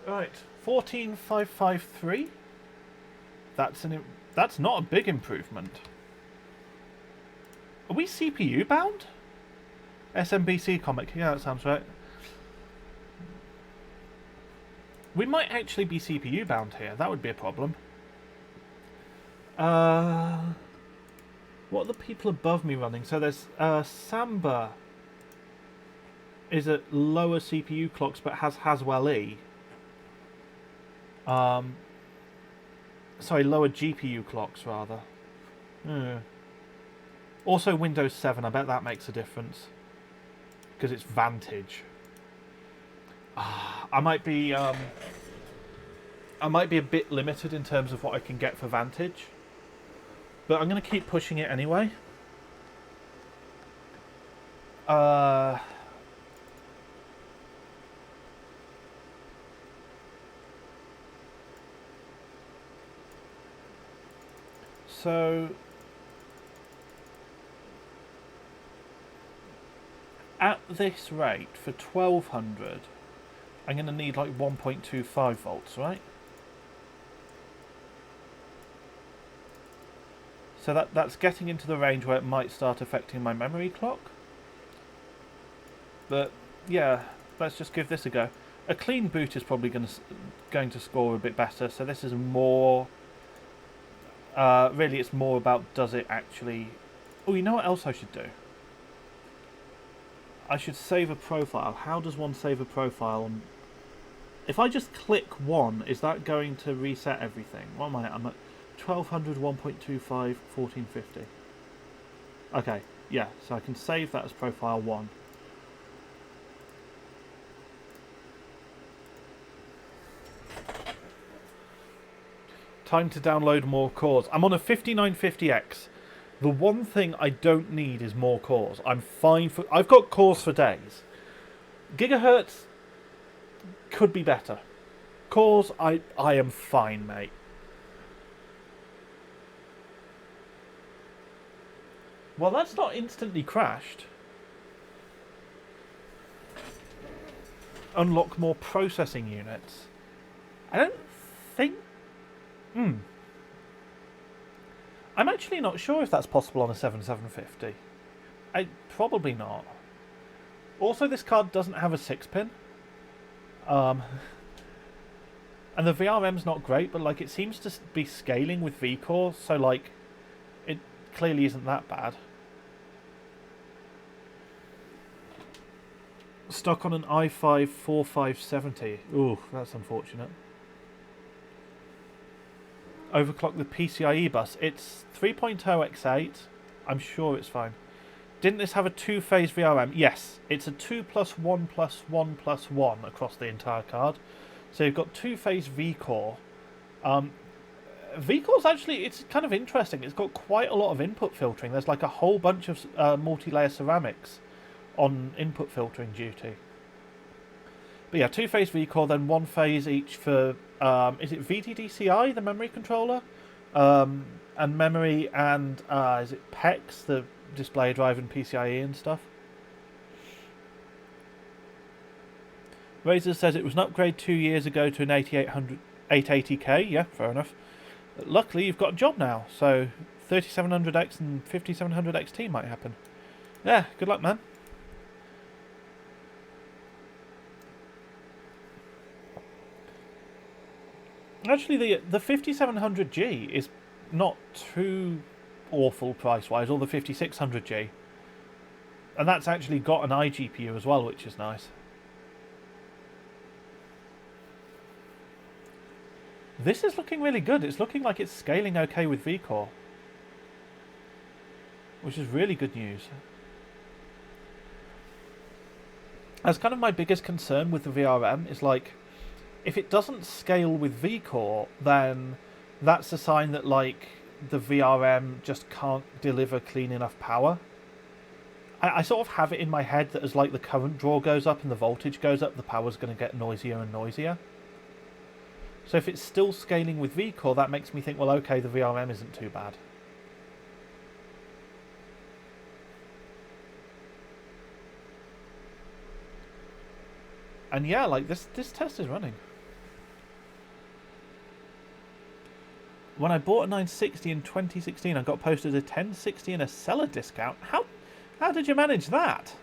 Right, 14553. That's not a big improvement. Are we CPU bound? SMBC comic. Yeah, that sounds right. We might actually be CPU bound here. That would be a problem. What are the people above me running? So there's Samba is at lower CPU clocks but has Haswell E. Sorry, lower GPU clocks rather. Also Windows 7, I bet that makes a difference. Because it's Vantage. I might be a bit limited in terms of what I can get for Vantage. But I'm going to keep pushing it anyway. So at this rate, for 1200, I'm going to need like 1.25 volts, right? So that's getting into the range where it might start affecting my memory clock. But yeah, let's just give this a go. A clean boot is probably going to score a bit better. So this is more. Really, it's more about does it actually. Oh, you know what else I should do? I should save a profile. How does one save a profile? If I just click 1, is that going to reset everything? What am I at? I'm at 1200, 1.25, 1450. Okay, yeah, so I can save that as profile 1. Time to download more cores. I'm on a 5950X. The one thing I don't need is more cores. I'm fine for... I've got cores for days. Gigahertz could be better. Cores, I am fine, mate. Well, that's not instantly crashed. Unlock more processing units. I don't think... I'm actually not sure if that's possible on a 7750. Probably not. Also, this card doesn't have a 6-pin. And the VRM's not great, but like it seems to be scaling with V-Core, so like it clearly isn't that bad. Stuck on an i5 4570. Ooh, that's unfortunate. Overclock the PCIe bus. It's 3.0 x8. I'm sure it's fine. Didn't this have a 2-phase VRM? Yes, it's a 2 plus 1 plus 1 plus 1 across the entire card. So you've got 2-phase V-Core. V-Core's actually, it's kind of interesting. It's got quite a lot of input filtering. There's like a whole bunch of multi-layer ceramics on input filtering duty. But yeah, 2-phase V-Core, then 1 phase each for, is it VTDCI, the memory controller? And memory and, is it PEX, the display drive and PCIe and stuff? Razer says it was an upgrade 2 years ago to an 880K. Yeah, fair enough. But luckily, you've got a job now, so 3700X and 5700 XT might happen. Yeah, good luck, man. Actually, the 5700G is not too awful price-wise, or the 5600G. And that's actually got an iGPU as well, which is nice. This is looking really good. It's looking like it's scaling okay with vCore, which is really good news. That's kind of my biggest concern with the VRM, is like, if it doesn't scale with vCore, then that's a sign that like the VRM just can't deliver clean enough power. I sort of have it in my head that as like the current draw goes up and the voltage goes up, the power's going to get noisier and noisier. So if it's still scaling with vCore, that makes me think, well, okay, the VRM isn't too bad. And yeah, like this test is running. When I bought a 960 in 2016, I got posted a 1060 and a seller discount. How did you manage that?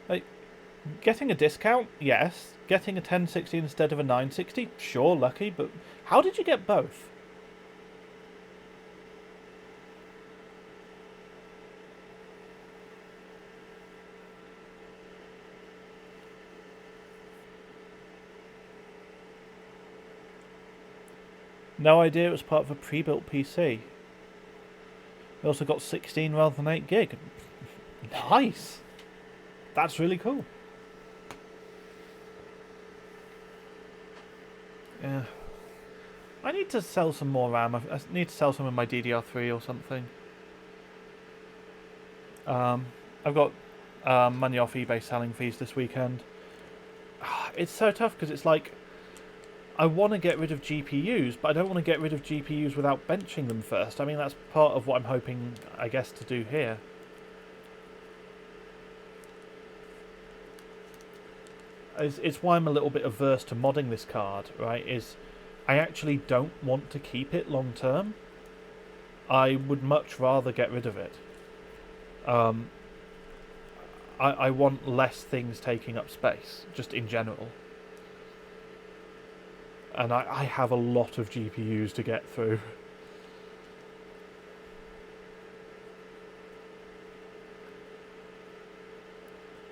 Like, getting a discount, yes. Getting a 1060 instead of a 960, sure, lucky, but how did you get both? No idea it was part of a pre-built PC. We also got 16 rather than 8 gig. Nice! That's really cool. Yeah. I need to sell some more RAM. I need to sell some of my DDR3 or something. I've got money off eBay selling fees this weekend. It's so tough because it's like, I want to get rid of GPUs, but I don't want to get rid of GPUs without benching them first. I mean, that's part of what I'm hoping, I guess, to do here. It's why I'm a little bit averse to modding this card, right? Is I actually don't want to keep it long term. I would much rather get rid of it. I want less things taking up space, just in general. And I have a lot of GPUs to get through.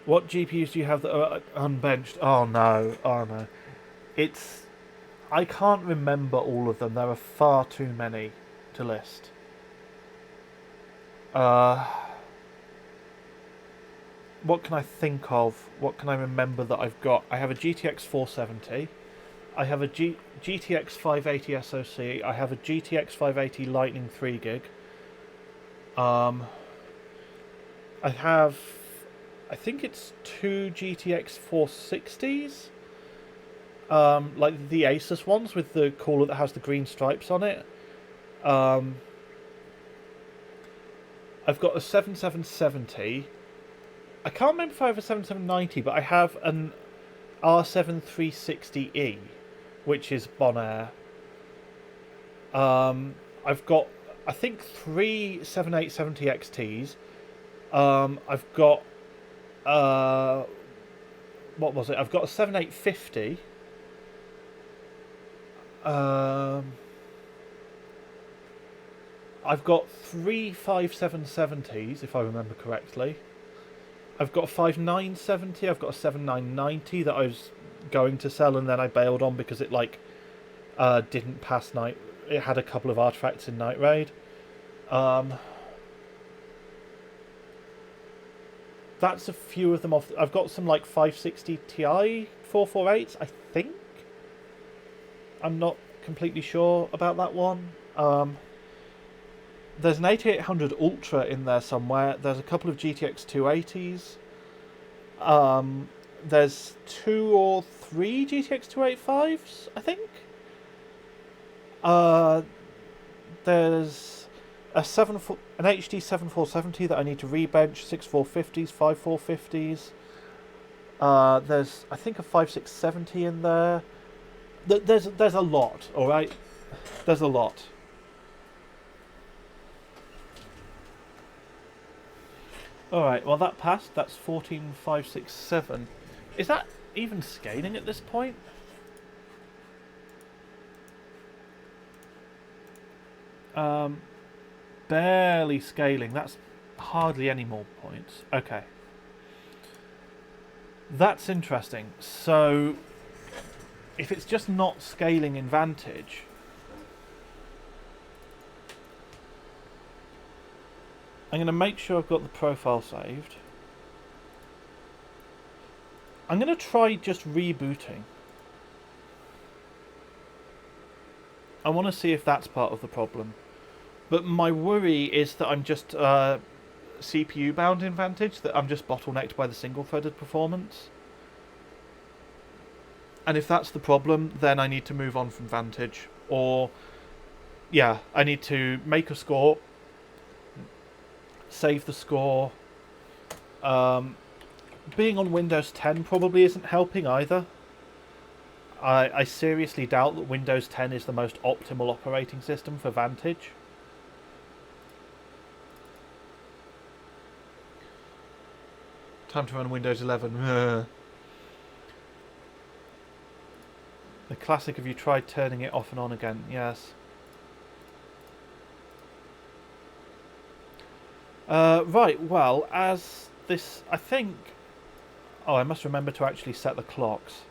What GPUs do you have that are unbenched? Oh no, oh no. I can't remember all of them. There are far too many to list. What can I think of? What can I remember that I've got? I have a GTX 470. I have a GTX 580 SoC. I have a GTX 580 Lightning 3 gig. I have, I think it's 2 GTX 460s. Like the Asus ones with the cooler that has the green stripes on it. I've got a 7770. I can't remember if I have a 7790, but I have an R7 360E, which is Bonaire. I've got, I think, 3 7870 XTs. I've got, what was it? I've got a 7850. I've got 3 5770s, if I remember correctly. I've got a 5970, I've got a 7990 that I was going to sell and then I bailed on because it didn't pass night. It had a couple of artifacts in Night Raid. That's a few of them off. I've got some 560 Ti 448s, I think. I'm not completely sure about that one. There's an 8800 Ultra in there somewhere. There's a couple of GTX 280s. There's 2 or 3 GTX 285s, I think. There's an HD 7470 that I need to rebench, 6 450s, 5 450s. There's, I think, a 5670 in there. There's a lot, alright? There's a lot. Alright, well that passed. That's 14567. Is that even scaling at this point? Barely scaling. That's hardly any more points. Okay. That's interesting. So, if it's just not scaling in Vantage, I'm going to make sure I've got the profile saved. I'm going to try just rebooting. I want to see if that's part of the problem. But my worry is that I'm just CPU bound in Vantage, that I'm just bottlenecked by the single threaded performance. And if that's the problem, then I need to move on from Vantage. Or, yeah, I need to make a score, save the score. Being on Windows 10 probably isn't helping either. I seriously doubt that Windows 10 is the most optimal operating system for Vantage. Time to run Windows 11. The classic, have you tried turning it off and on again? Yes. Right, well, as this, I think... Oh, I must remember to actually set the clocks.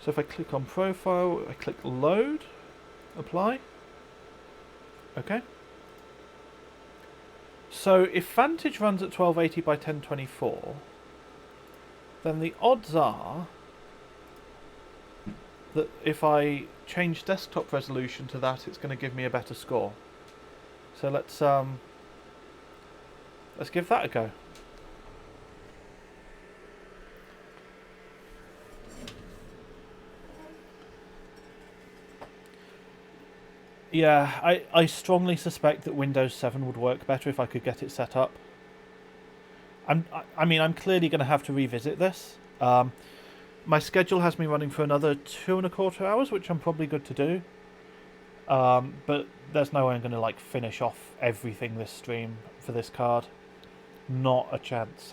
So if I click on profile, I click load, apply. Okay. So if Vantage runs at 1280 by 1024, then the odds are that if I change desktop resolution to that, it's going to give me a better score. So let's give that a go. Yeah, I strongly suspect that Windows 7 would work better if I could get it set up. I mean, I'm clearly going to have to revisit this. My schedule has me running for another 2.25 hours, which I'm probably good to do. But there's no way I'm going to like finish off everything this stream for this card. Not a chance.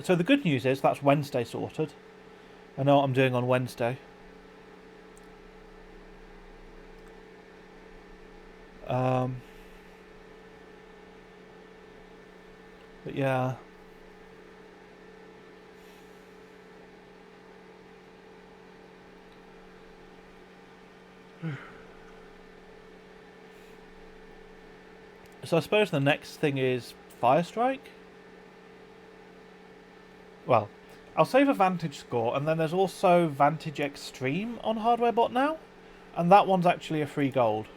So the good news is that's Wednesday sorted. I know what I'm doing on Wednesday. But yeah. So I suppose the next thing is Firestrike. Well, I'll save a Vantage score, and then there's also Vantage Extreme on HardwareBot now, and that one's actually a free gold.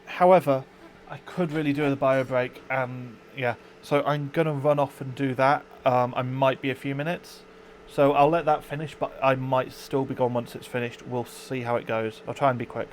However, I could really do the bio break, and yeah, so I'm gonna run off and do that. I might be a few minutes, so I'll let that finish, but I might still be gone once it's finished. We'll see how it goes. I'll try and be quick.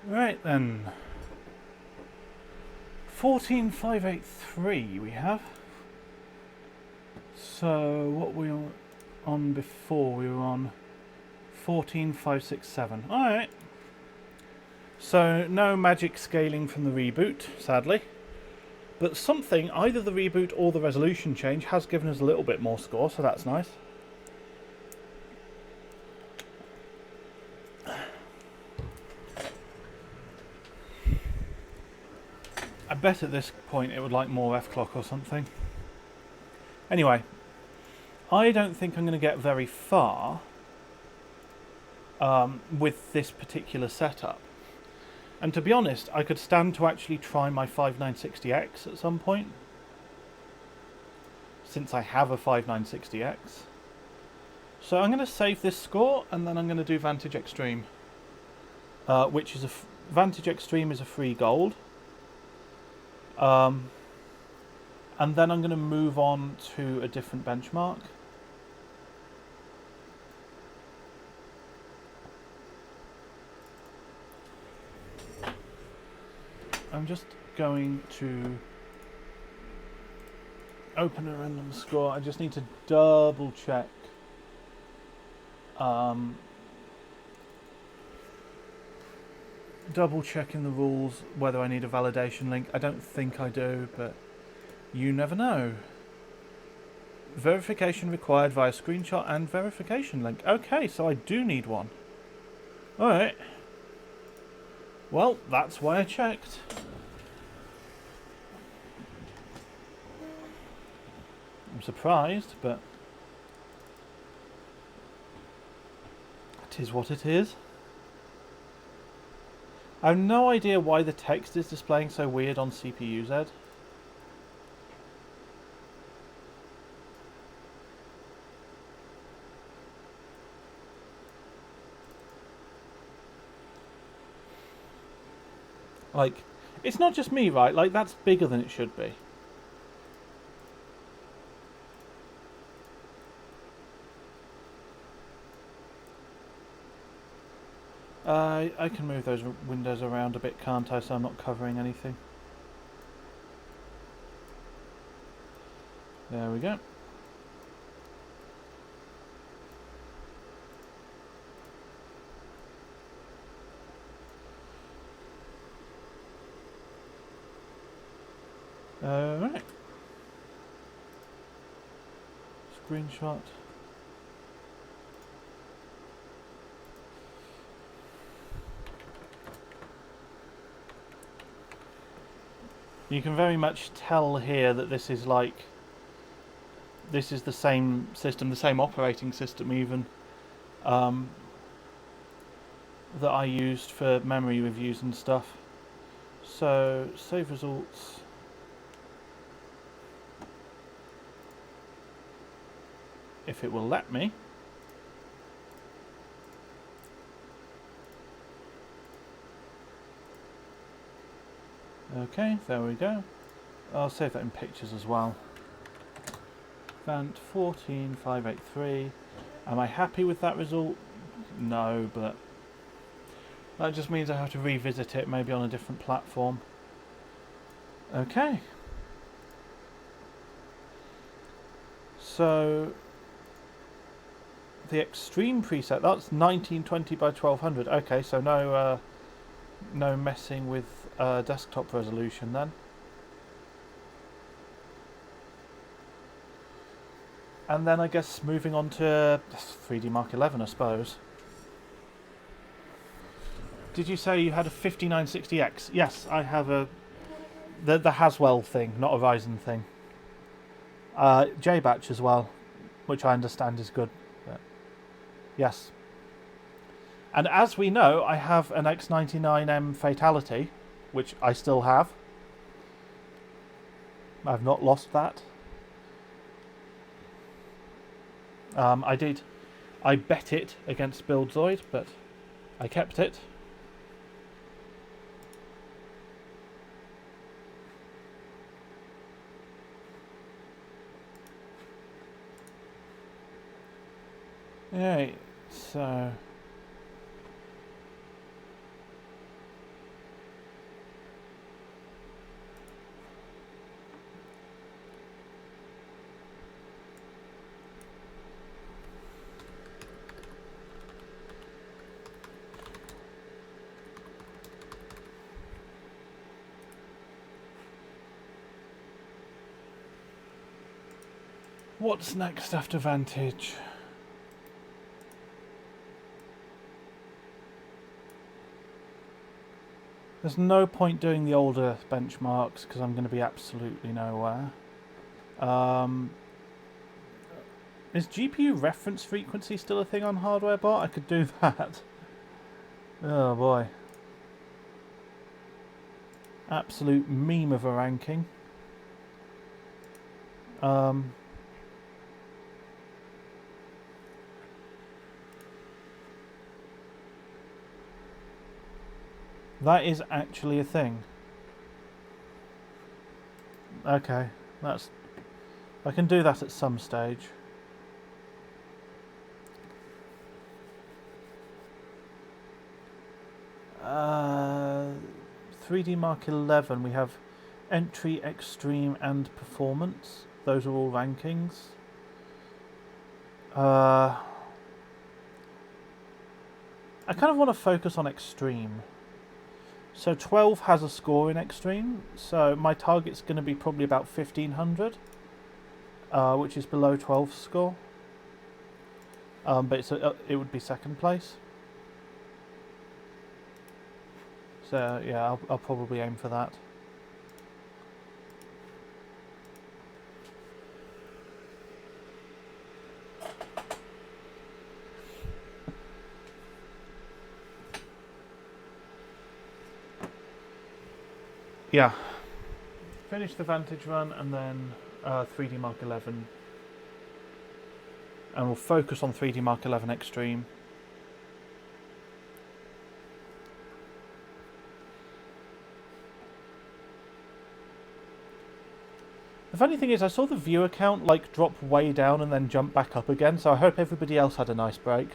Right then. 14583 we have. So what were we on before? We were on 14567. Alright. So no magic scaling from the reboot, sadly. But something, either the reboot or the resolution change, has given us a little bit more score, so that's nice. I bet at this point it would like more FCLK or something. Anyway, I don't think I'm going to get very far with this particular setup. And to be honest, I could stand to actually try my 5960X at some point, since I have a 5960X. So I'm going to save this score, and then I'm going to do Vantage Extreme, which is Vantage Extreme is a free gold. And then I'm going to move on to a different benchmark. I'm just going to open a random score. I just need to double check double checking the rules whether I need a validation link. I don't think I do, but you never know. Verification required via screenshot and verification link. Okay, so I do need one. Alright. Well, that's why I checked. I'm surprised, but it is what it is. I have no idea why the text is displaying so weird on CPU-Z. Like, it's not just me, right? Like, that's bigger than it should be. I can move those windows around a bit, can't I? So I'm not covering anything. There we go. Alright. Screenshot. You can very much tell here that this is like, this is the same system, the same operating system even, that I used for memory reviews and stuff. So, save results. If it will let me. Okay, there we go. I'll save that in pictures as well. Vant 14583. Am I happy with that result? No, but that just means I have to revisit it, maybe on a different platform. Okay. So the extreme preset, that's 1920 by 1200. Okay, so no messing with desktop resolution then. And then I guess moving on to 3D Mark 11, I suppose. Did you say you had a 5960X? Yes, I have the Haswell thing, not a Ryzen thing. JBatch as well, which I understand is good. But yes. And as we know, I have an X99M Fatality, which I still have. I've not lost that. I bet it against BuildZoid, but I kept it. Alright, so What's next after Vantage? There's no point doing the older benchmarks because I'm going to be absolutely nowhere. Is GPU reference frequency still a thing on Hardware Bot? I could do that. Oh boy. Absolute meme of a ranking. That is actually a thing. Okay, that's... I can do that at some stage. Uh, 3D Mark 11, we have Entry, Extreme and Performance. Those are all rankings. I kind of want to focus on Extreme. So 12 has a score in Extreme, so my target's going to be probably about 1500, which is below 12's score. But it would be second place. So yeah, I'll probably aim for that. Yeah. Finish the Vantage run and then 3D Mark 11. And we'll focus on 3D Mark 11 Extreme. The funny thing is, I saw the viewer count like drop way down and then jump back up again, so I hope everybody else had a nice break.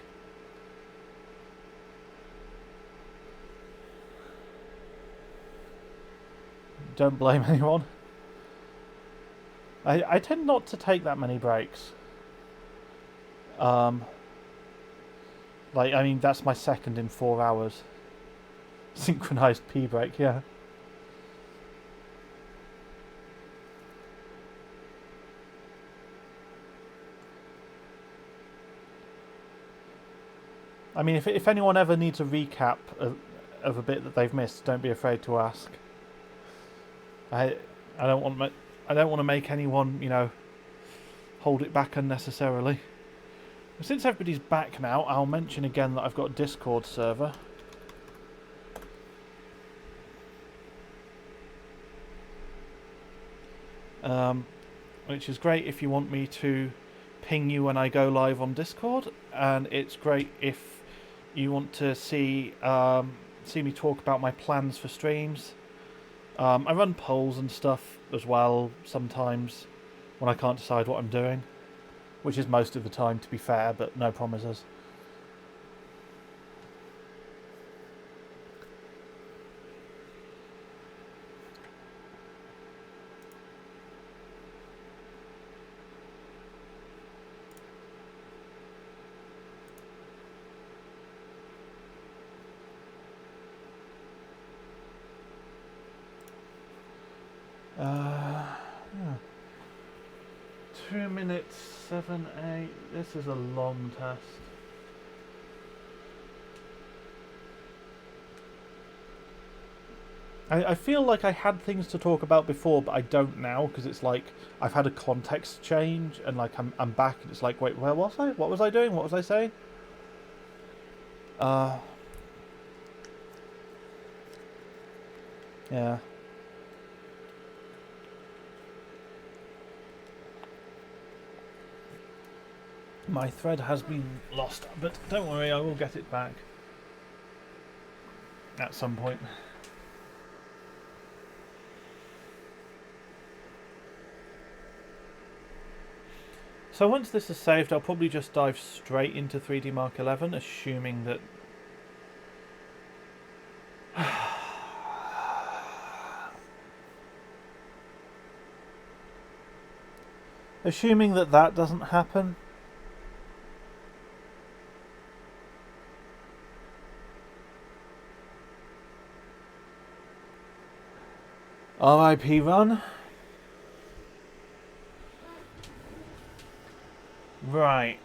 Don't blame anyone. I tend not to take that many breaks. Like, I mean, that's my second in 4 hours. Synchronized pee break, yeah. I mean, if anyone ever needs a recap of a bit that they've missed, don't be afraid to ask. I don't want to make anyone, you know, hold it back unnecessarily. Since everybody's back now, I'll mention again that I've got a Discord server. Which is great if you want me to ping you when I go live on Discord, and it's great if you want to see me talk about my plans for streams. I run polls and stuff as well sometimes when I can't decide what I'm doing, which is most of the time, to be fair, but no promises. Yeah. 2 minutes 7-8. This is a long test. I feel like I had things to talk about before, but I don't now, because it's like I've had a context change, and like I'm back, and it's like, wait, where was I? What was I doing? What was I saying? Yeah. My thread has been lost, but don't worry, I will get it back at some point. So once this is saved, I'll probably just dive straight into 3D Mark 11, assuming that... assuming that that doesn't happen. RIP run. Right.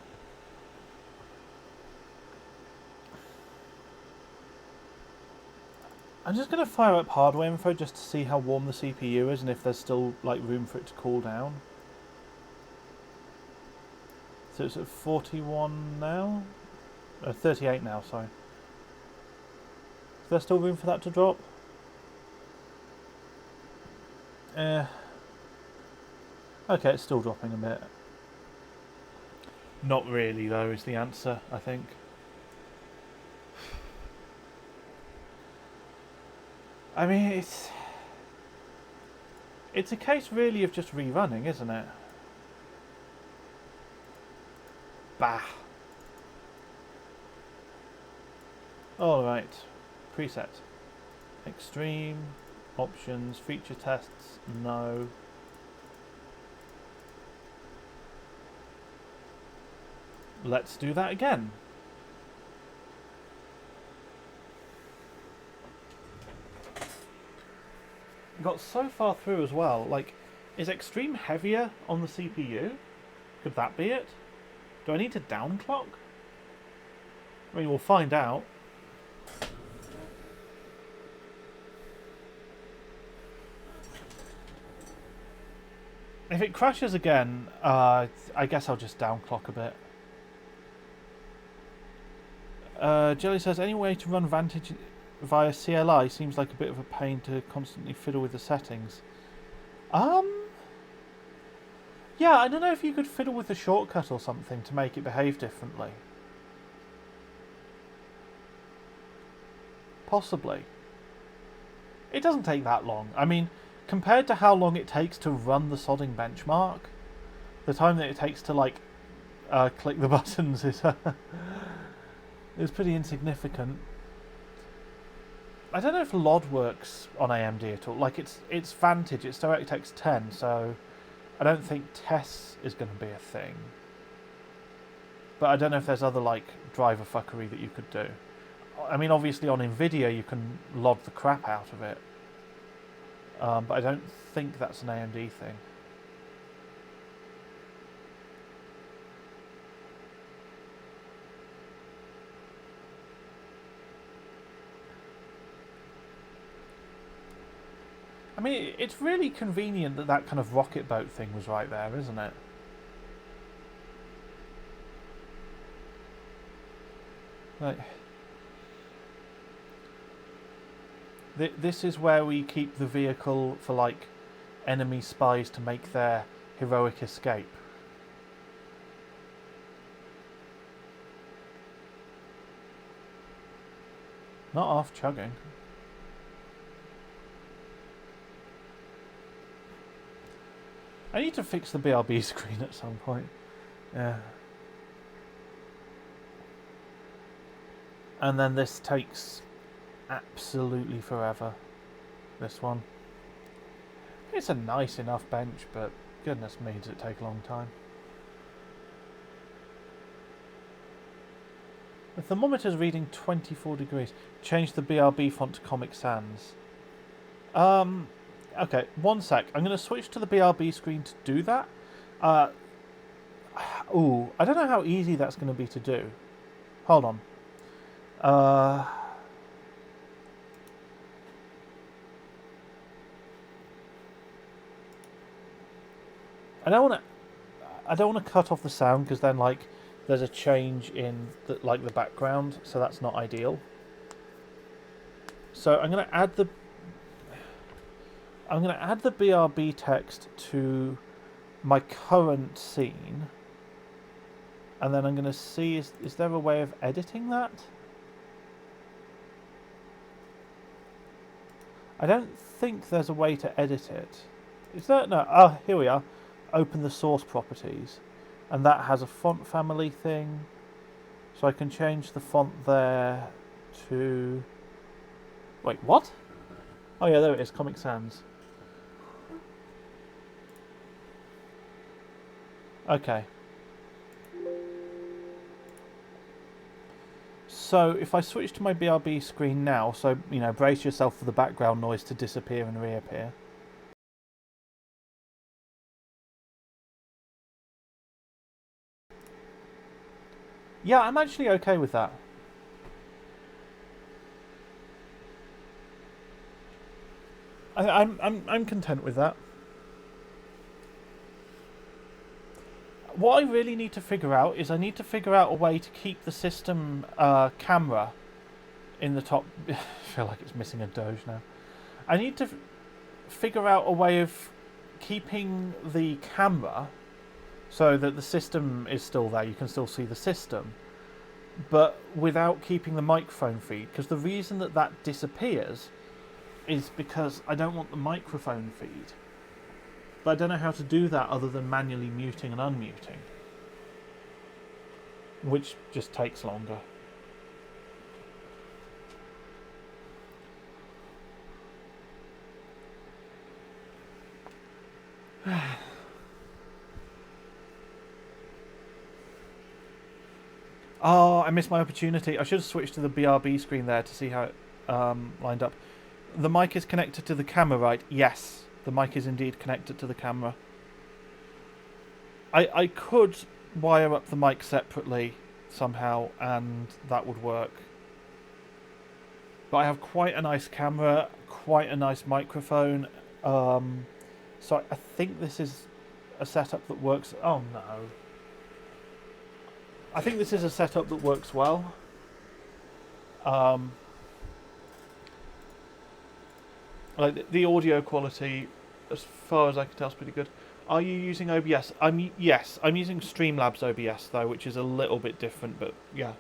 I'm just going to fire up hardware info just to see how warm the CPU is and if there's still like room for it to cool down. So it's at 41 now? 38 now, sorry. Is there still room for that to drop? Okay, it's still dropping a bit. Not really, though, is the answer, I think. I mean, it's a case really of just rerunning, isn't it? Bah. Alright. Preset. Extreme. Options. Feature tests. No. Let's do that again. Got so far through as well. Like, is extreme heavier on the CPU? Could that be it? Do I need to downclock? I mean, we'll find out. If it crashes again, I guess I'll just downclock a bit. Jelly says, any way to run Vantage via CLI seems like a bit of a pain to constantly fiddle with the settings. Yeah, I don't know if you could fiddle with a shortcut or something to make it behave differently. Possibly. It doesn't take that long. I mean, compared to how long it takes to run the sodding benchmark, the time that it takes to, like, click the buttons is pretty insignificant. I don't know if LOD works on AMD at all. Like, it's Vantage, it's DirectX 10, so I don't think TESS is going to be a thing. But I don't know if there's other, like, driver fuckery that you could do. I mean, obviously on NVIDIA you can LOD the crap out of it. But I don't think that's an AMD thing. I mean, it's really convenient that that kind of rocket boat thing was right there, isn't it? Like, this is where we keep the vehicle for, like, enemy spies to make their heroic escape. Not off chugging. I need to fix the BRB screen at some point. Yeah. And then this takes absolutely forever. This one. It's a nice enough bench, but goodness me, does it take a long time. The thermometer's reading 24 degrees. Change the BRB font to Comic Sans. Okay, one sec. I'm going to switch to the BRB screen to do that. Ooh, I don't know how easy that's going to be to do. Hold on. I don't want to cut off the sound because then, like, there's a change in the background, so that's not ideal. So I'm going to add the BRB text to my current scene, and then I'm going to see is there a way of editing that? I don't think there's a way to edit it. Is there? No. Oh, here we are. Open the source properties, and that has a font family thing, so I can change the font there to... Wait, what? Oh yeah, there it is, Comic Sans. Okay. So if I switch to my BRB screen now, so, you know, brace yourself for the background noise to disappear and reappear. Yeah, I'm actually okay with that. I'm content with that. What I really need to figure out is I need to figure out a way to keep the system camera in the top. I feel like it's missing a doge now. I need to figure out a way of keeping the camera so that the system is still there. You can still see the system, but without keeping the microphone feed. Because the reason that that disappears is because I don't want the microphone feed. But I don't know how to do that other than manually muting and unmuting, which just takes longer. Oh, I missed my opportunity. I should have switched to the BRB screen there to see how it lined up. The mic is connected to the camera, right? Yes, the mic is indeed connected to the camera. I could wire up the mic separately somehow, and that would work. But I have quite a nice camera, quite a nice microphone. So I think this is a setup that works. Oh no. I think this is a setup that works well. Like the audio quality, as far as I can tell, is pretty good. Are you using OBS? Yes. I'm using Streamlabs OBS though, which is a little bit different, but yeah.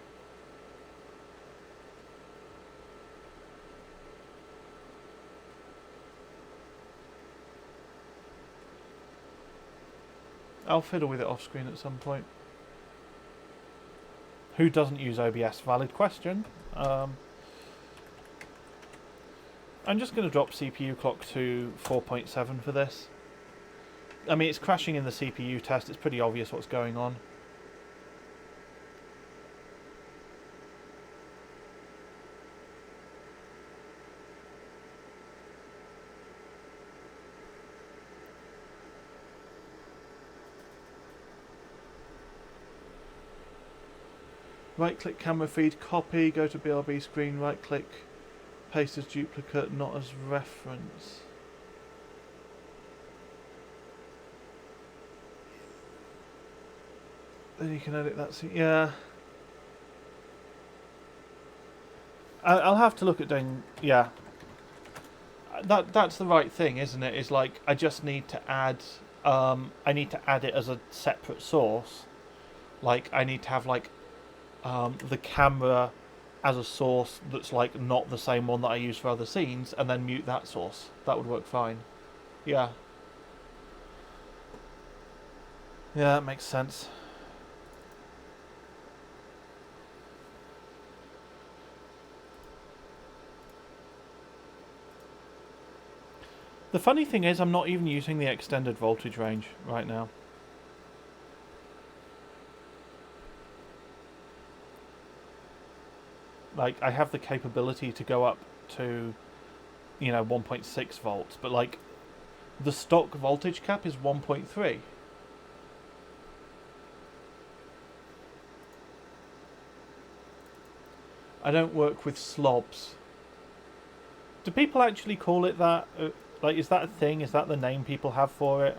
I'll fiddle with it off screen at some point. Who doesn't use OBS? Valid question. I'm just going to drop CPU clock to 4.7 for this. I mean, it's crashing in the CPU test. It's pretty obvious what's going on. Right-click camera feed, copy, go to BRB screen, right-click, paste as duplicate, not as reference. Then you can edit that. Yeah. I'll have to look at doing. Yeah. That's the right thing, isn't it? Is like I just need to add. I need to add it as a separate source. Like I need to have like the camera as a source that's like not the same one that I use for other scenes, and then mute that source. That would work fine. Yeah. Yeah, that makes sense. The funny thing is, I'm not even using the extended voltage range right now. Like, I have the capability to go up to, 1.6 volts, but like, the stock voltage cap is 1.3. I don't work with slobs. Do people actually call it that? Like, is that a thing? Is that the name people have for it?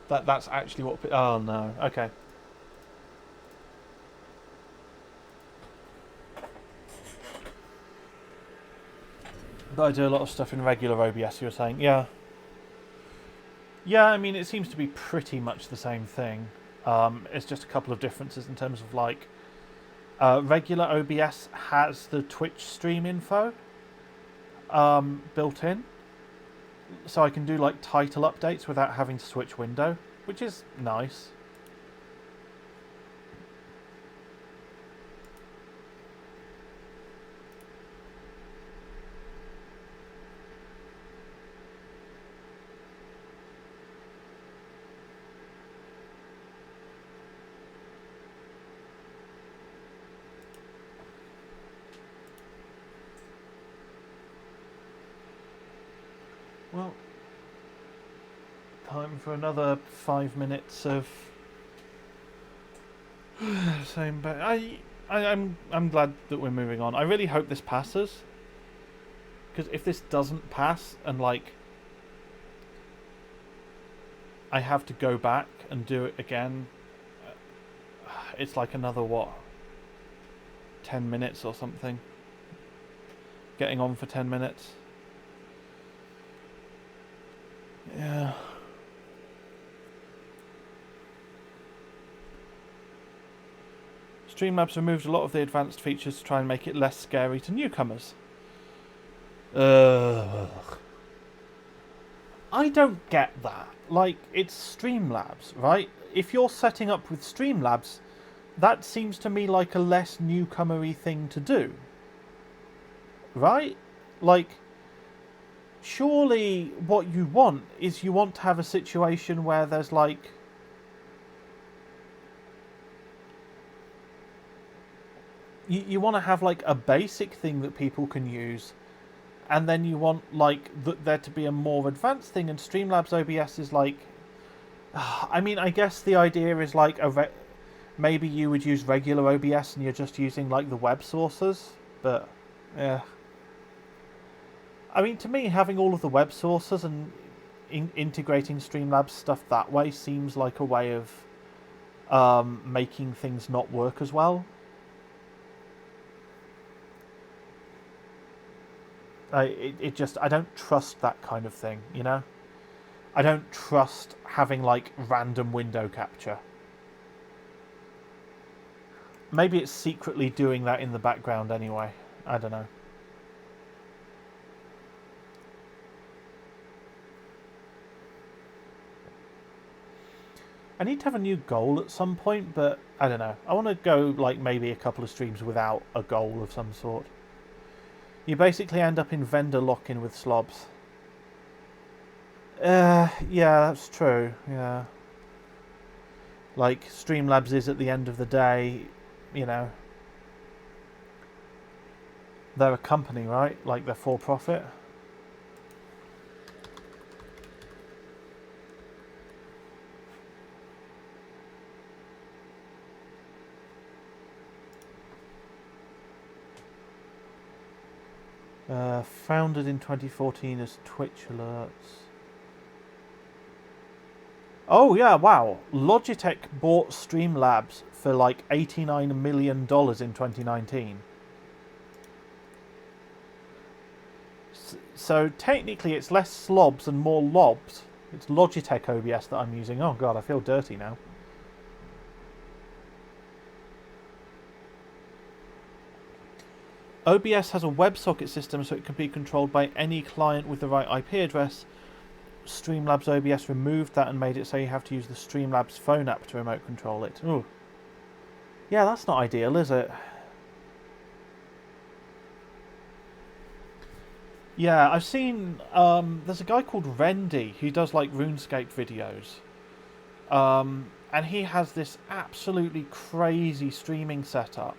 That's actually what... Oh, no. Okay. But I do a lot of stuff in regular OBS, you were saying. Yeah. Yeah, I mean, it seems to be pretty much the same thing. It's just a couple of differences in terms of, like... regular OBS has the Twitch stream info built in. So I can do, like, title updates without having to switch window, which is nice. Well, time for another 5 minutes of same. But I'm glad that we're moving on. I really hope this passes, because if this doesn't pass and like I have to go back and do it again, it's like another what, 10 minutes or something. Getting on for 10 minutes. Yeah. Streamlabs removed a lot of the advanced features to try and make it less scary to newcomers. I don't get that. Like, it's Streamlabs, right? If you're setting up with Streamlabs, that seems to me like a less newcomery thing to do. Right? Like, surely what you want is you want to have a situation where there's like you want to have like a basic thing that people can use, and then you want like there to be a more advanced thing, and Streamlabs OBS is like, I mean, I guess the idea is like maybe you would use regular OBS and you're just using like the web sources, but yeah. I mean, to me, having all of the web sources and integrating Streamlabs stuff that way seems like a way of making things not work as well. I don't trust that kind of thing, you know? I don't trust having, like, random window capture. Maybe it's secretly doing that in the background anyway. I don't know. I need to have a new goal at some point, but I don't know. I want to go, like, maybe a couple of streams without a goal of some sort. You basically end up in vendor lock-in with slobs. Yeah, that's true, yeah. Like, Streamlabs is, at the end of the day, you know, they're a company, right? Like, they're for profit. Founded in 2014 as Twitch Alerts. Oh yeah, wow. Logitech bought Streamlabs for like $89 million in 2019. So technically it's less slobs and more lobs. It's Logitech OBS that I'm using. Oh god, I feel dirty now. OBS has a WebSocket system, so it can be controlled by any client with the right IP address. Streamlabs OBS removed that and made it so you have to use the Streamlabs phone app to remote control it. Ooh. Yeah, that's not ideal, is it? Yeah, I've seen... there's a guy called Rendy who does, like, RuneScape videos. And he has this absolutely crazy streaming setup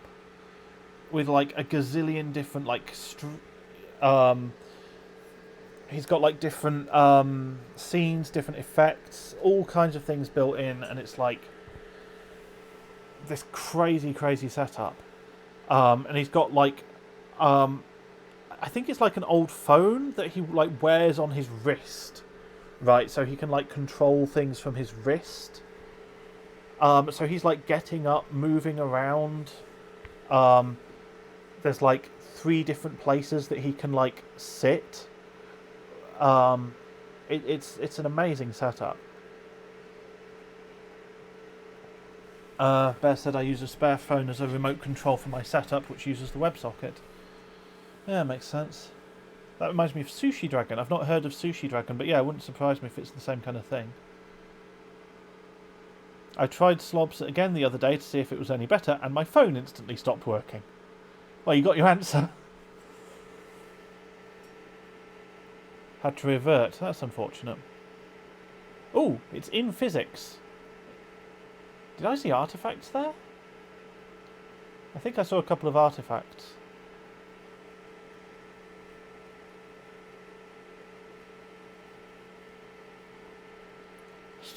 with like a gazillion different like he's got like different scenes, different effects, all kinds of things built in, and it's like this crazy setup. And he's got like I think it's like an old phone that he like wears on his wrist, right? So he can like control things from his wrist. So he's like getting up, moving around. There's like 3 different places that he can like sit. It's an amazing setup. Bear said I use a spare phone as a remote control for my setup, which uses the WebSocket. Yeah, makes sense. That reminds me of Sushi Dragon. I've not heard of Sushi Dragon, but yeah, it wouldn't surprise me if it's the same kind of thing. I tried slobs again the other day to see if it was any better, and my phone instantly stopped working. Well, you got your answer. Had to revert. That's unfortunate. Oh, it's in physics. Did I see artifacts there? I think I saw a couple of artifacts.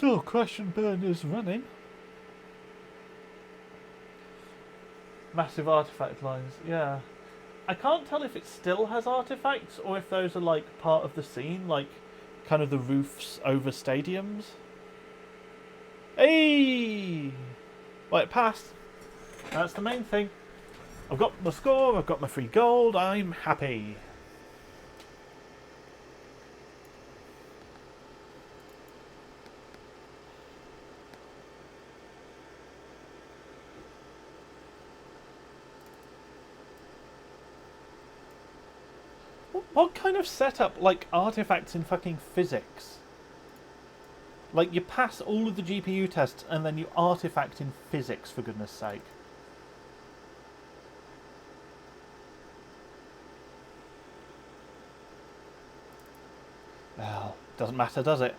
Oh, Crash and Burn is running. Massive artifact lines, yeah. I can't tell if it still has artifacts or if those are like part of the scene, like kind of the roofs over stadiums. Hey! Well, it passed. That's the main thing. I've got my score, I've got my free gold, I'm happy. What kind of setup, like, artifacts in fucking physics? Like, you pass all of the GPU tests and then you artifact in physics, for goodness sake. Well, doesn't matter, does it?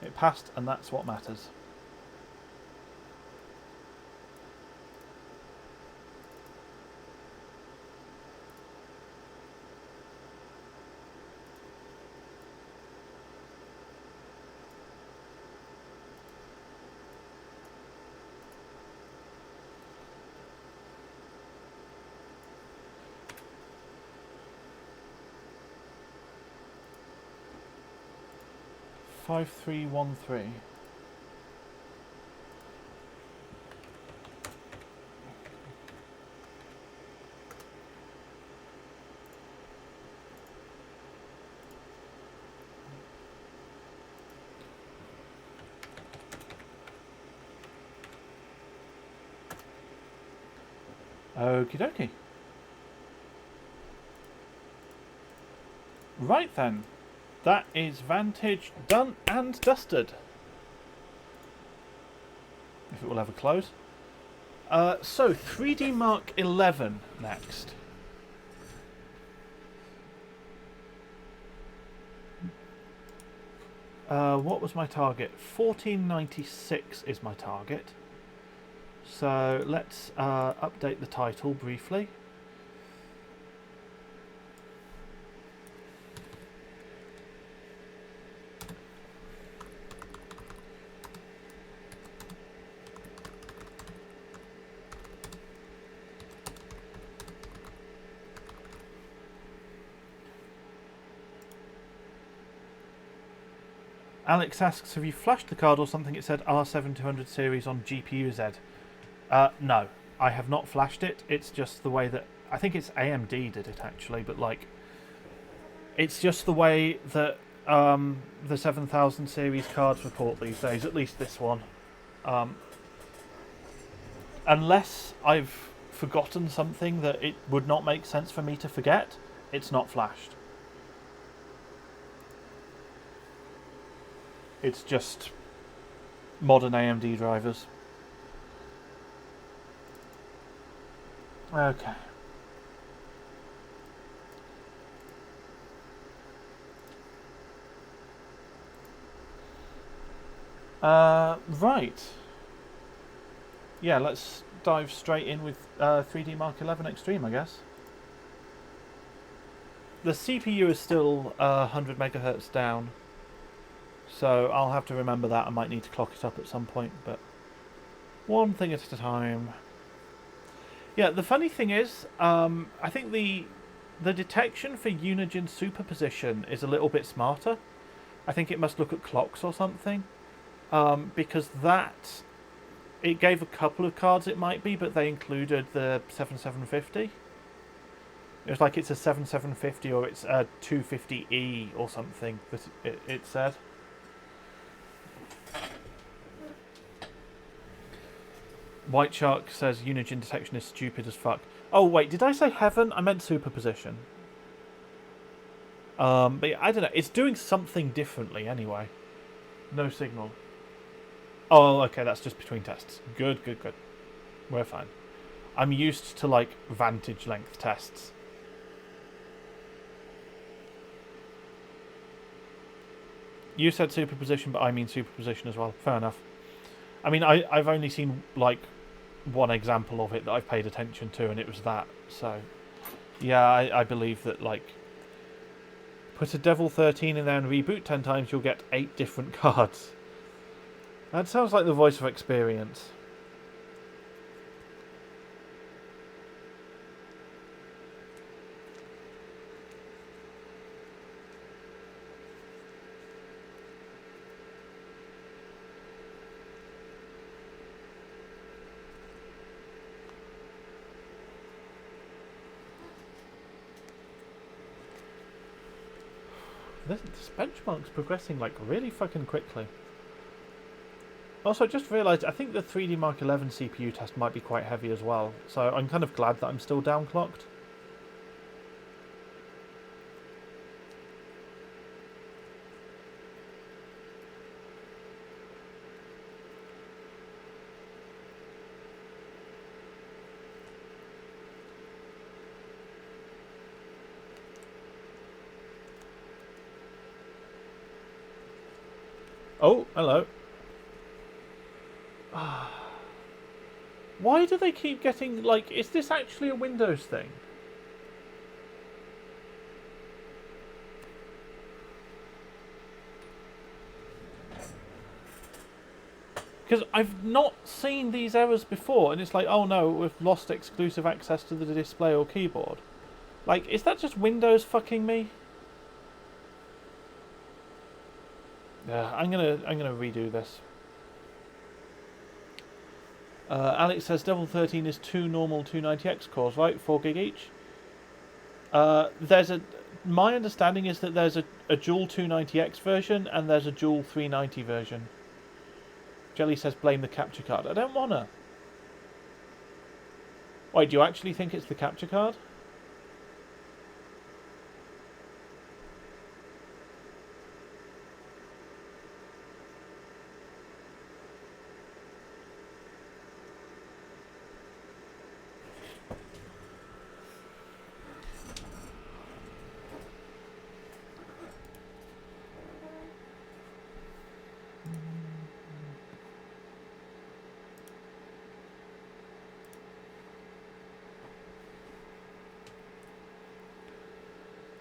It passed, and that's what matters. Five, 3, 1, 3. Okie dokie. Right then. That is Vantage done and dusted. If it will ever close. So, 3D Mark 11 next. What was my target? 1496 is my target. So, let's update the title briefly. Alex asks, have you flashed the card or something? It said R7200 series on GPU-Z. No, I have not flashed it. It's just the way that... I think it's AMD did it, actually, but, like... It's just the way that the 7000 series cards report these days, at least this one. Unless I've forgotten something that it would not make sense for me to forget, it's not flashed. It's just modern AMD drivers. Okay. Right. Yeah, let's dive straight in with 3D Mark 11 Extreme, I guess. The CPU is still 100 megahertz down. So I'll have to remember that. I might need to clock it up at some point, but one thing at a time. Yeah, the funny thing is, I think the detection for Unigine superposition is a little bit smarter. I think it must look at clocks or something, because it gave a couple of cards it might be, but they included the 7750. It was like it's a 7750 or it's a 250E or something that it said. White Shark says Unigine detection is stupid as fuck. Oh wait, did I say heaven? I meant superposition. But yeah, I don't know. It's doing something differently anyway. No signal. Oh, okay, that's just between tests. Good, good, good. We're fine. I'm used to, like, vantage length tests. You said superposition, but I mean superposition as well. Fair enough. I mean, I've only seen, like, one example of it that I've paid attention to, and it was that. So, yeah, I believe that, like, Put a Devil 13 in there and reboot 10 times, you'll get 8 different cards. That sounds like the voice of experience. This benchmark's progressing like really fucking quickly. Also, I just realised I think the 3D Mark 11 CPU test might be quite heavy as well, so I'm kind of glad that I'm still downclocked. Oh, hello. Why do they keep getting, like, is this actually a Windows thing? Because I've not seen these errors before, and it's like, oh no, we've lost exclusive access to the display or keyboard. Like, is that just Windows fucking me? Yeah, I'm gonna redo this. Alex says Devil 13 is 2 normal 290X cores, right? 4 gig each. My understanding is that there's a dual 290X version and there's a dual 390 version. Jelly says blame the capture card. I don't wanna. Wait, do you actually think it's the capture card?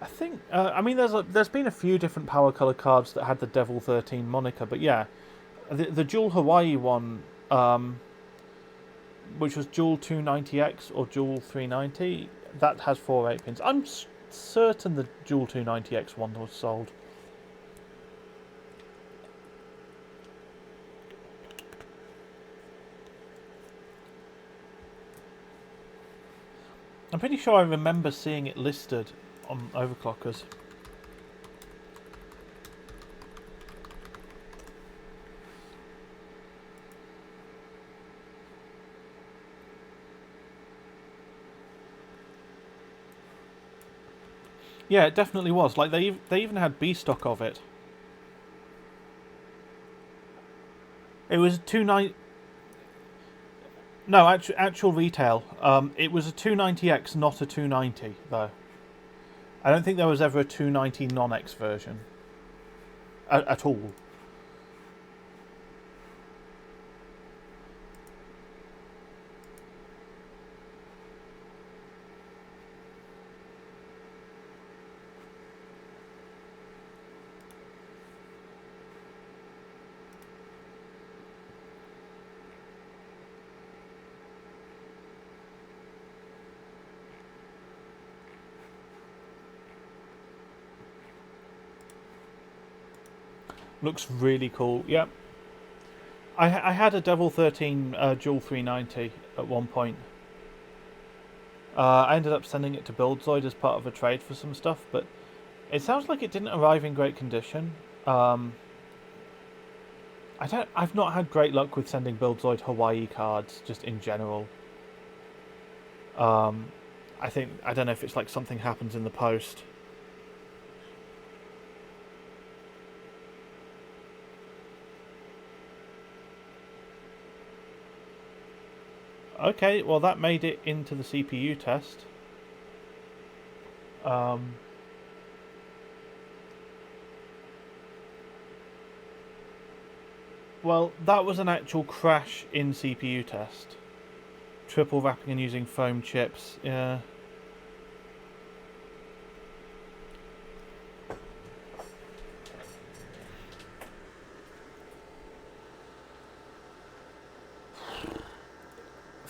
I think. I mean, there's been a few different power color cards that had the Devil 13 moniker, but yeah, the dual Hawaii one, which was dual 290X or dual 390, that has 4 8-pins. I'm certain the dual 290X one was sold. I'm pretty sure I remember seeing it listed on overclockers. Yeah, it definitely was. Like they even had B stock of it. It was 290. No, actual retail. It was a 290X, not a 290 though. I don't think there was ever a 290 non-X version at all. Looks really cool. Yep. I had a Devil 13 dual 390 at one point. I ended up sending it to BuildZoid as part of a trade for some stuff, but it sounds like it didn't arrive in great condition. I've not had great luck with sending BuildZoid Hawaii cards just in general. I don't know if it's like something happens in the post. Okay, well that made it into the CPU test. Well, that was an actual crash in CPU test. Triple wrapping and using foam chips, yeah.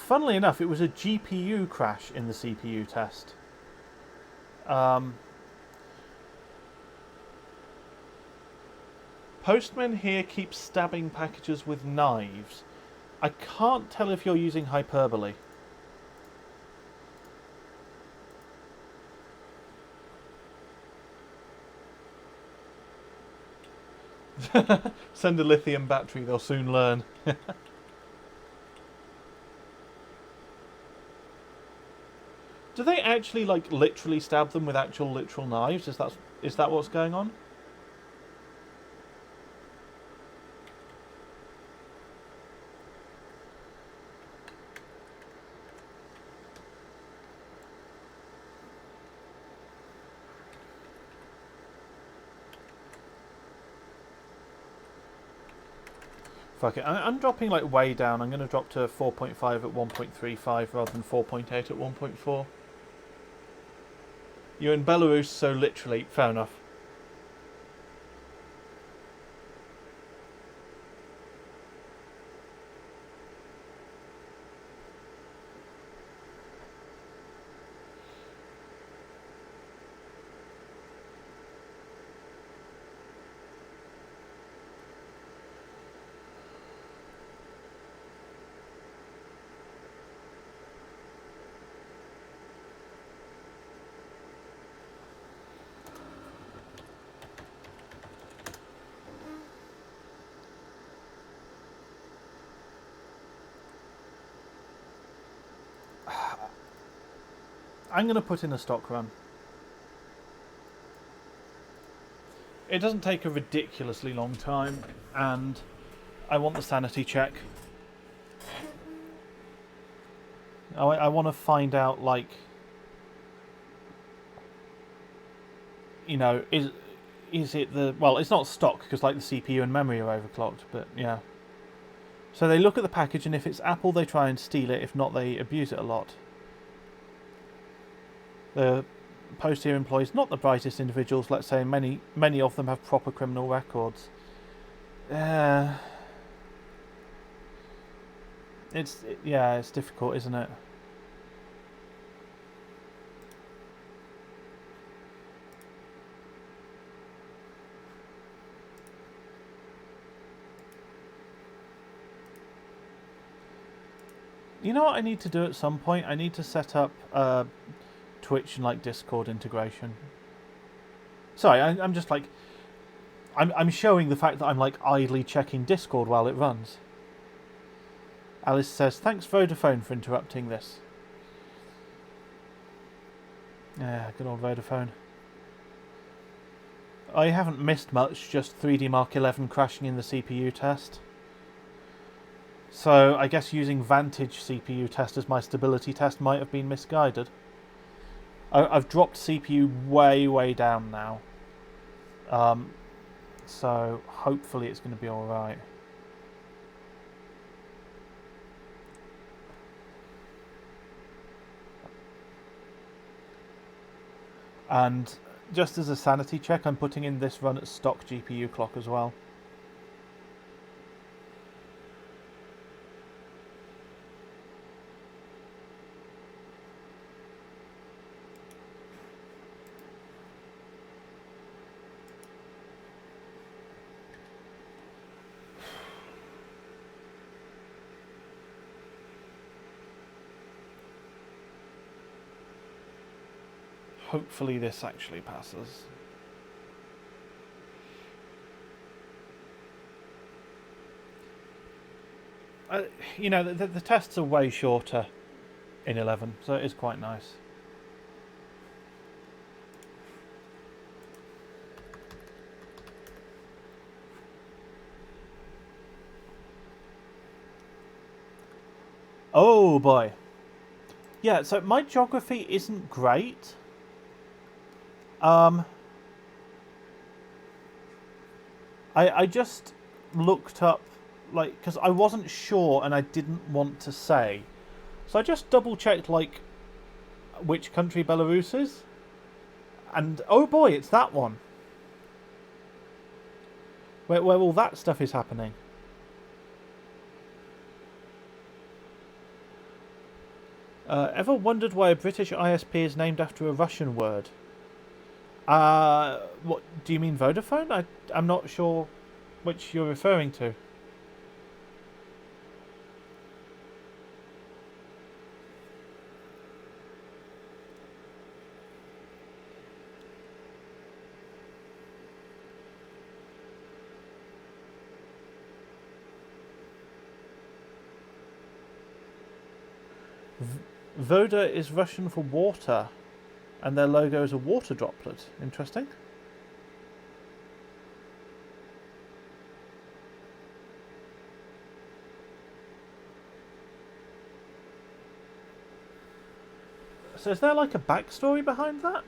funnily enough, it was a GPU crash in the CPU test. Postman here keeps stabbing packages with knives. I can't tell if you're using hyperbole. Send a lithium battery, they'll soon learn. Do they actually, like, literally stab them with actual literal knives? Is that what's going on? Fuck it. I'm dropping, like, way down. I'm going to drop to 4.5 at 1.35 rather than 4.8 at 1.4. You're in Belarus, so literally, fair enough. I'm going to put in a stock run. It doesn't take a ridiculously long time, and I want the sanity check. I want to find out, like, you know, is it the... Well, it's not stock, because, like, the CPU and memory are overclocked, but, yeah. So they look at the package, and if it's Apple, they try and steal it. If not, they abuse it a lot. The post here employs not the brightest individuals, let's say. Many of them have proper criminal records. It's difficult, isn't it? You know what I need to do at some point? I need to set up Twitch and, like, Discord integration. Sorry, I'm just, like, I'm showing the fact that I'm, like, idly checking Discord while it runs. Alice says, thanks Vodafone for interrupting this. Yeah, good old Vodafone. I haven't missed much, just 3D Mark 11 crashing in the CPU test. So I guess using Vantage CPU test as my stability test might have been misguided. I've dropped CPU way down now. So hopefully it's going to be alright. And just as a sanity check, I'm putting in this run at stock GPU clock as well. Hopefully this actually passes. You know, the tests are way shorter in 11, so it is quite nice. Oh boy. Yeah, so my geography isn't great. I just looked up, like, because I wasn't sure and I didn't want to say. So I just double checked, like, which country Belarus is. And, oh boy, it's that one. Where all that stuff is happening. Ever wondered why a British ISP is named after a Russian word? What do you mean, Vodafone? I'm not sure which you're referring to. Voda is Russian for water, and their logo is a water droplet. Interesting. So is there like a backstory behind that?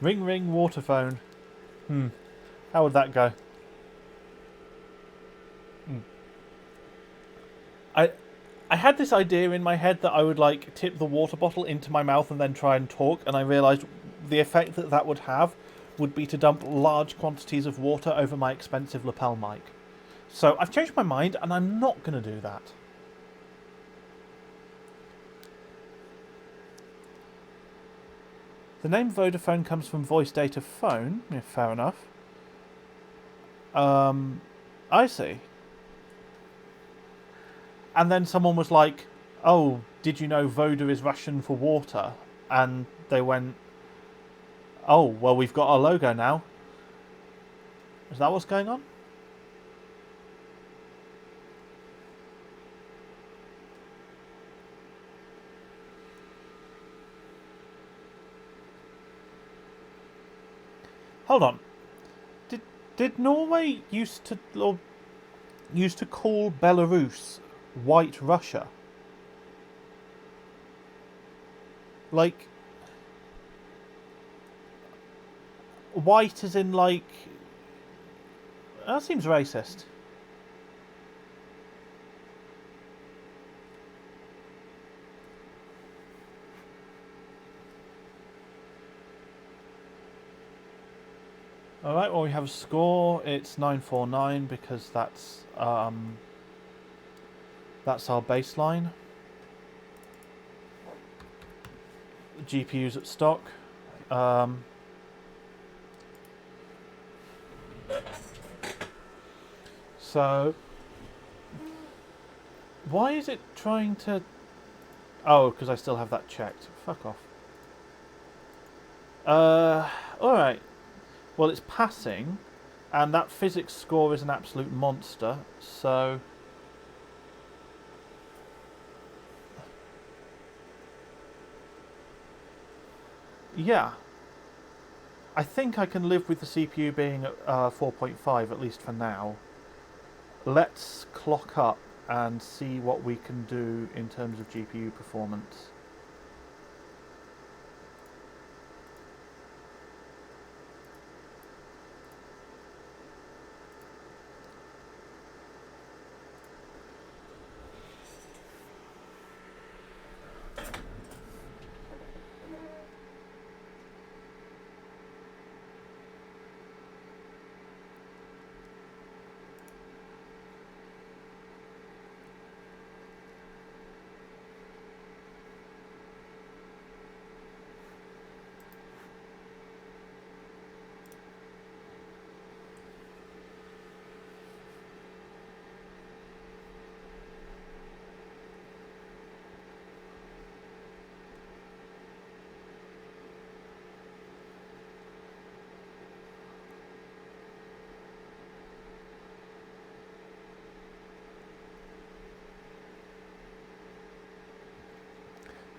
Ring ring water phone. How would that go? I had this idea in my head that I would like tip the water bottle into my mouth and then try and talk, and I realised the effect that that would have would be to dump large quantities of water over my expensive lapel mic. So I've changed my mind and I'm not going to do that. The name Vodafone comes from voice data phone. Yeah, fair enough. I see. And then someone was like, oh, did you know Voda is Russian for water? And they went, oh, well, we've got our logo now. Is that what's going on? Hold on. Did Norway used to call Belarus White Russia? Like, white as in like, that seems racist. Alright, well, we have a score. It's 949 because that's our baseline. GPU's at stock. So, why is it trying to... Oh, because I still have that checked. Fuck off. Alright. Well, it's passing, and that physics score is an absolute monster, so... Yeah. I think I can live with the CPU being at 4.5, at least for now. Let's clock up and see what we can do in terms of GPU performance.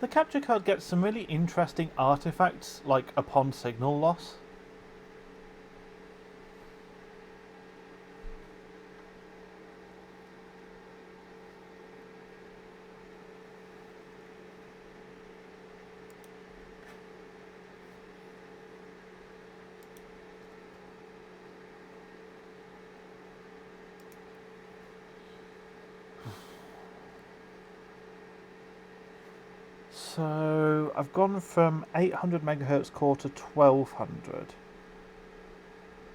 The capture card gets some really interesting artifacts, like upon signal loss. So I've gone from 800 megahertz core to 1200.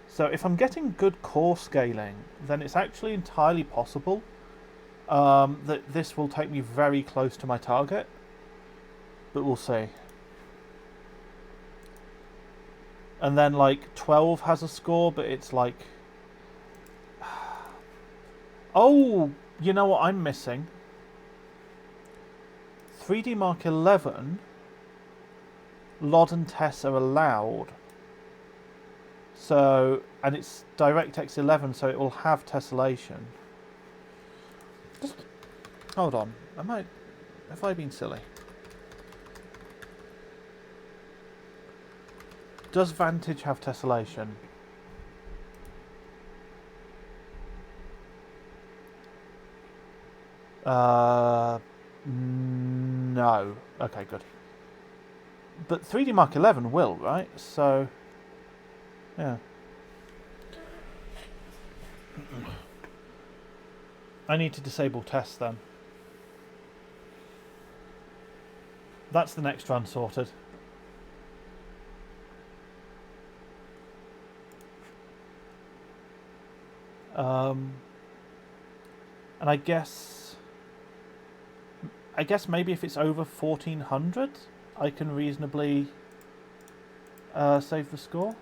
So if I'm getting good core scaling, then it's actually entirely possible that this will take me very close to my target. But we'll see. And then like 12 has a score, but it's like... Oh, you know what I'm missing? 3D Mark 11, LOD and TESS are allowed. So, and it's DirectX 11, so it will have tessellation. Just hold on. Have I been silly? Does Vantage have tessellation? No. Okay, good. But 3D Mark 11 will, right? So, yeah. I need to disable tests then. That's the next run sorted. And I guess maybe if it's over 1400, I can reasonably save the score.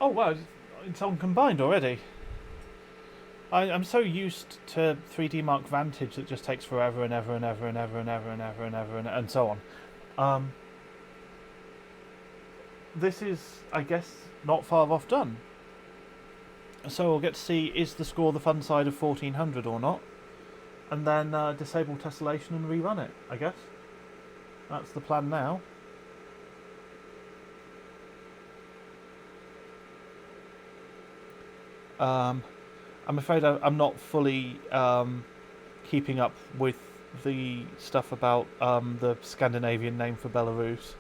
Oh wow, it's on combined already. I'm so used to 3D Mark Vantage that just takes forever and ever and ever and ever and ever and ever and ever and so on. This is, I guess, not far off done. So we'll get to see, is the score the fun side of 1400 or not? And then disable tessellation and rerun it, I guess. That's the plan now. I'm afraid I'm not fully keeping up with the stuff about the Scandinavian name for Belarus.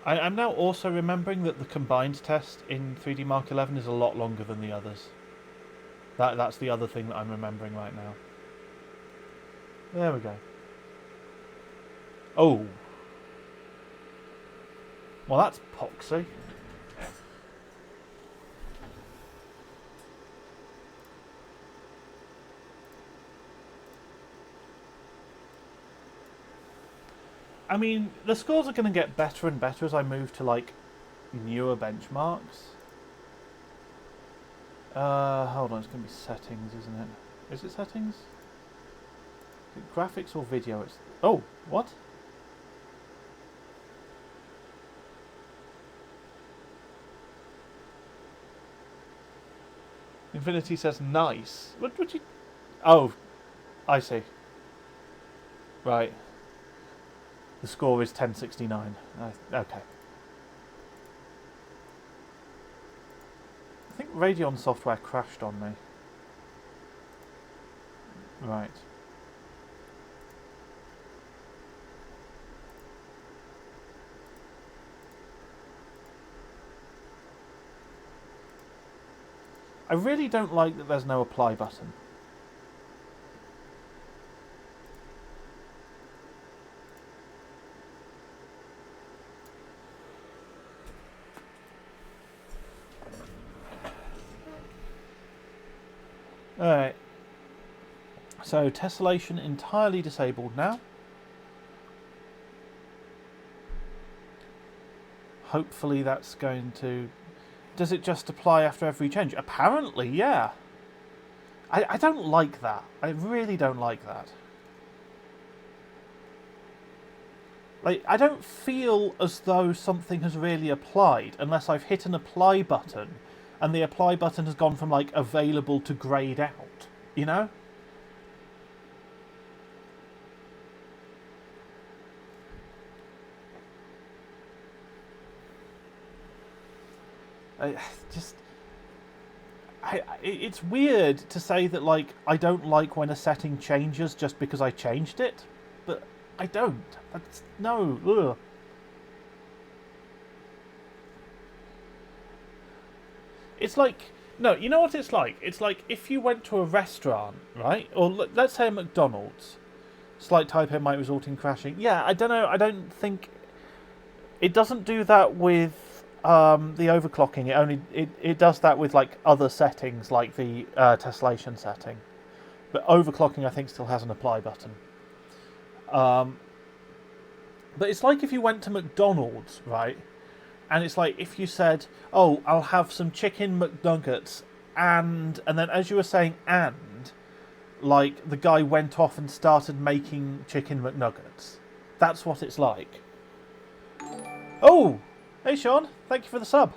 I'm now also remembering that the combined test in 3D Mark 11 is a lot longer than the others. That's the other thing that I'm remembering right now. There we go. Oh. Well, that's poxy. I mean, the scores are going to get better and better as I move to, like, newer benchmarks. Hold on, it's going to be settings, isn't it? Is it settings? Is it graphics or video? It's... Oh, what? Infinity says nice. What would you... Oh, I see. Right. The score is 1069. Okay. I think Radeon software crashed on me. Right. I really don't like that there's no apply button. Alright. So, tessellation entirely disabled now. Hopefully that's going to... Does it just apply after every change? Apparently, yeah. I don't like that. I really don't like that. Like, I don't feel as though something has really applied unless I've hit an apply button and the apply button has gone from, like, available to greyed out. You know? It's weird to say that, like, I don't like when a setting changes just because I changed it, but I don't. That's no. Ugh. It's like, no, you know what it's like? It's like if you went to a restaurant, right? Or let's say a McDonald's. Slight typo might result in crashing. Yeah, I don't know. I don't think it doesn't do that with the overclocking. It does that with like other settings, like the tessellation setting. But overclocking, I think, still has an apply button. But it's like if you went to McDonald's, right? And it's like if you said, "Oh, I'll have some chicken McNuggets," and then as you were saying, and like the guy went off and started making chicken McNuggets. That's what it's like. Oh, hey Sean, thank you for the sub.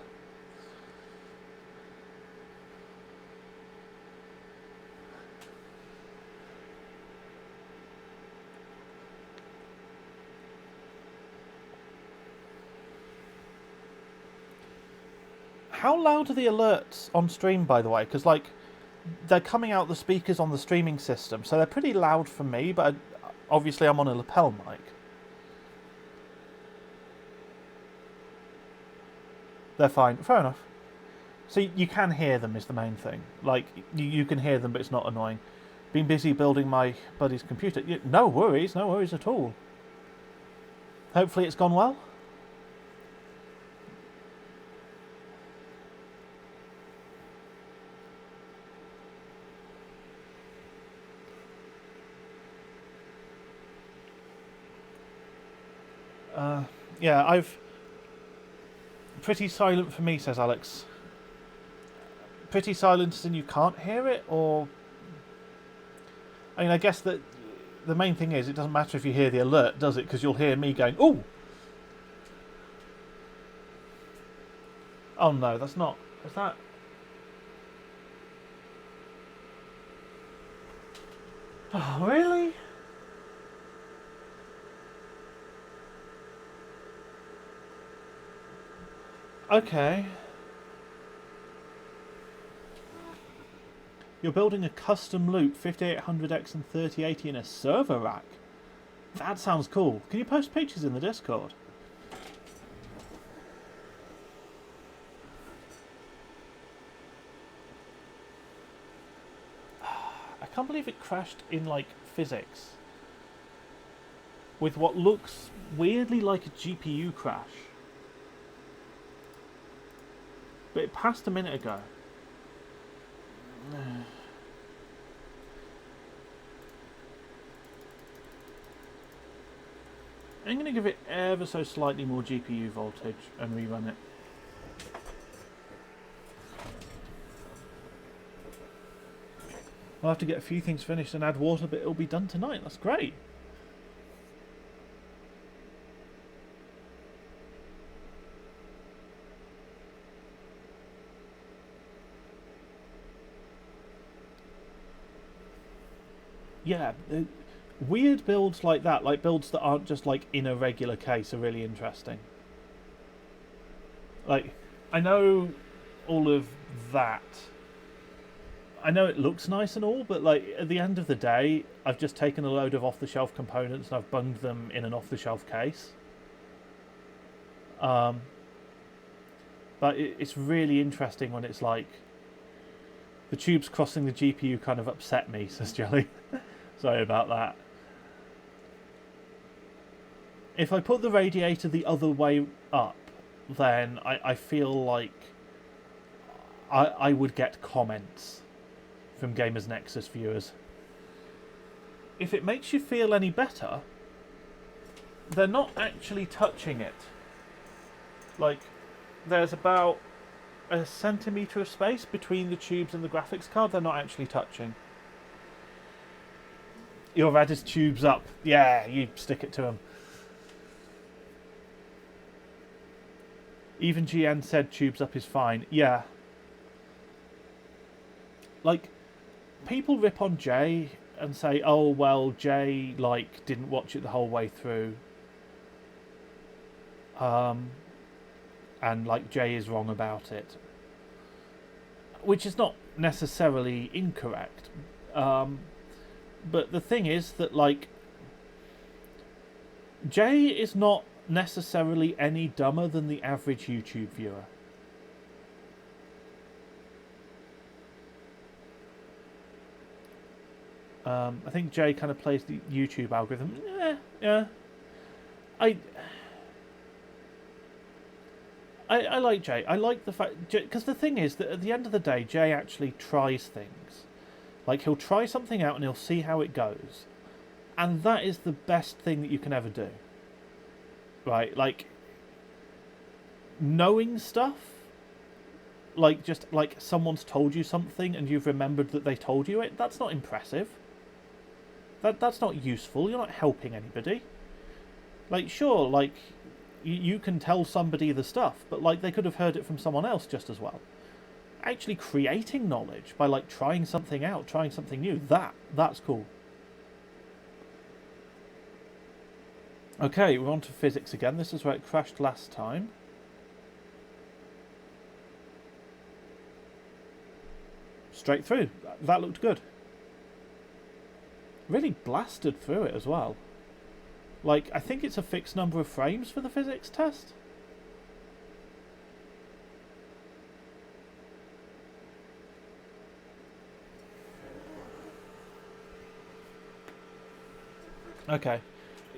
How loud are the alerts on stream, by the way? Because, like, they're coming out the speakers on the streaming system, so they're pretty loud for me, but obviously I'm on a lapel mic. They're fine. Fair enough. So you can hear them is the main thing. Like, you can hear them, but it's not annoying. Been busy building my buddy's computer. No worries at all. Hopefully it's gone well. Yeah, I've... Pretty silent for me, says Alex. Pretty silent as in you can't hear it, or... I mean, I guess that the main thing is it doesn't matter if you hear the alert, does it? Because you'll hear me going, "Ooh!" Oh no, that's not... Is that... Oh, really? Okay. You're building a custom loop 5800X and 3080 in a server rack. That sounds cool. Can you post pictures in the Discord? I can't believe it crashed in, like, physics. With what looks weirdly like a GPU crash. But it passed a minute ago. I'm going to give it ever so slightly more GPU voltage and rerun it. I'll have to get a few things finished and add water, but it'll be done tonight. That's great. Yeah, weird builds like that, like builds that aren't just like in a regular case, are really interesting. Like, I know all of that. I know it looks nice and all, but like at the end of the day, I've just taken a load of off-the-shelf components and I've bunged them in an off-the-shelf case. But it's really interesting when it's like the tubes crossing the GPU kind of upset me, says Jelly. Sorry about that. If I put the radiator the other way up, then I feel like I would get comments from Gamers Nexus viewers. If it makes you feel any better, they're not actually touching it. Like, there's about a centimetre of space between the tubes and the graphics card they're not actually touching. Your rad is tubes up. Yeah, you stick it to them. Even GN said tubes up is fine. Yeah. Like, people rip on Jay and say, oh, well, Jay, like, didn't watch it the whole way through. And, like, Jay is wrong about it. Which is not necessarily incorrect. But the thing is that, like, Jay is not necessarily any dumber than the average YouTube viewer. I think Jay kind of plays the YouTube algorithm. Yeah. I like Jay. I like the fact... Because the thing is that at the end of the day, Jay actually tries things. Like, he'll try something out and he'll see how it goes. And that is the best thing that you can ever do. Right? Like, knowing stuff, like, just, like, someone's told you something and you've remembered that they told you it, that's not impressive. That's not useful. You're not helping anybody. Like, sure, like, you can tell somebody the stuff, but, like, they could have heard it from someone else just as well. Actually creating knowledge by, like, trying something out, trying something new, that's cool. Okay, we're on to physics again. This is where it crashed last time. Straight through. That looked good. Really blasted through it as well. Like, I think it's a fixed number of frames for the physics test. Okay.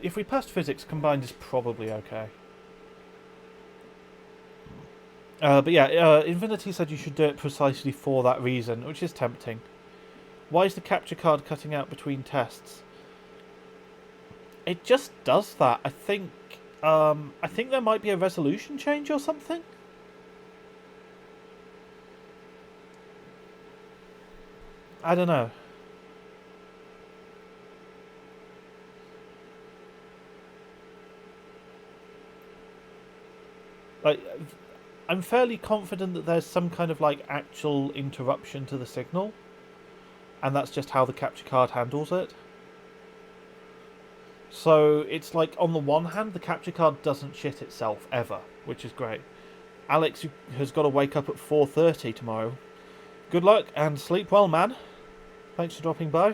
If we passed physics, combined is probably okay. But yeah, Infinity said you should do it precisely for that reason, which is tempting. Why is the capture card cutting out between tests? It just does that. I think there might be a resolution change or something. I don't know. Like, I'm fairly confident that there's some kind of, like, actual interruption to the signal. And that's just how the capture card handles it. So, it's like, on the one hand, the capture card doesn't shit itself, ever. Which is great. Alex has got to wake up at 4:30 tomorrow. Good luck, and sleep well, man. Thanks for dropping by.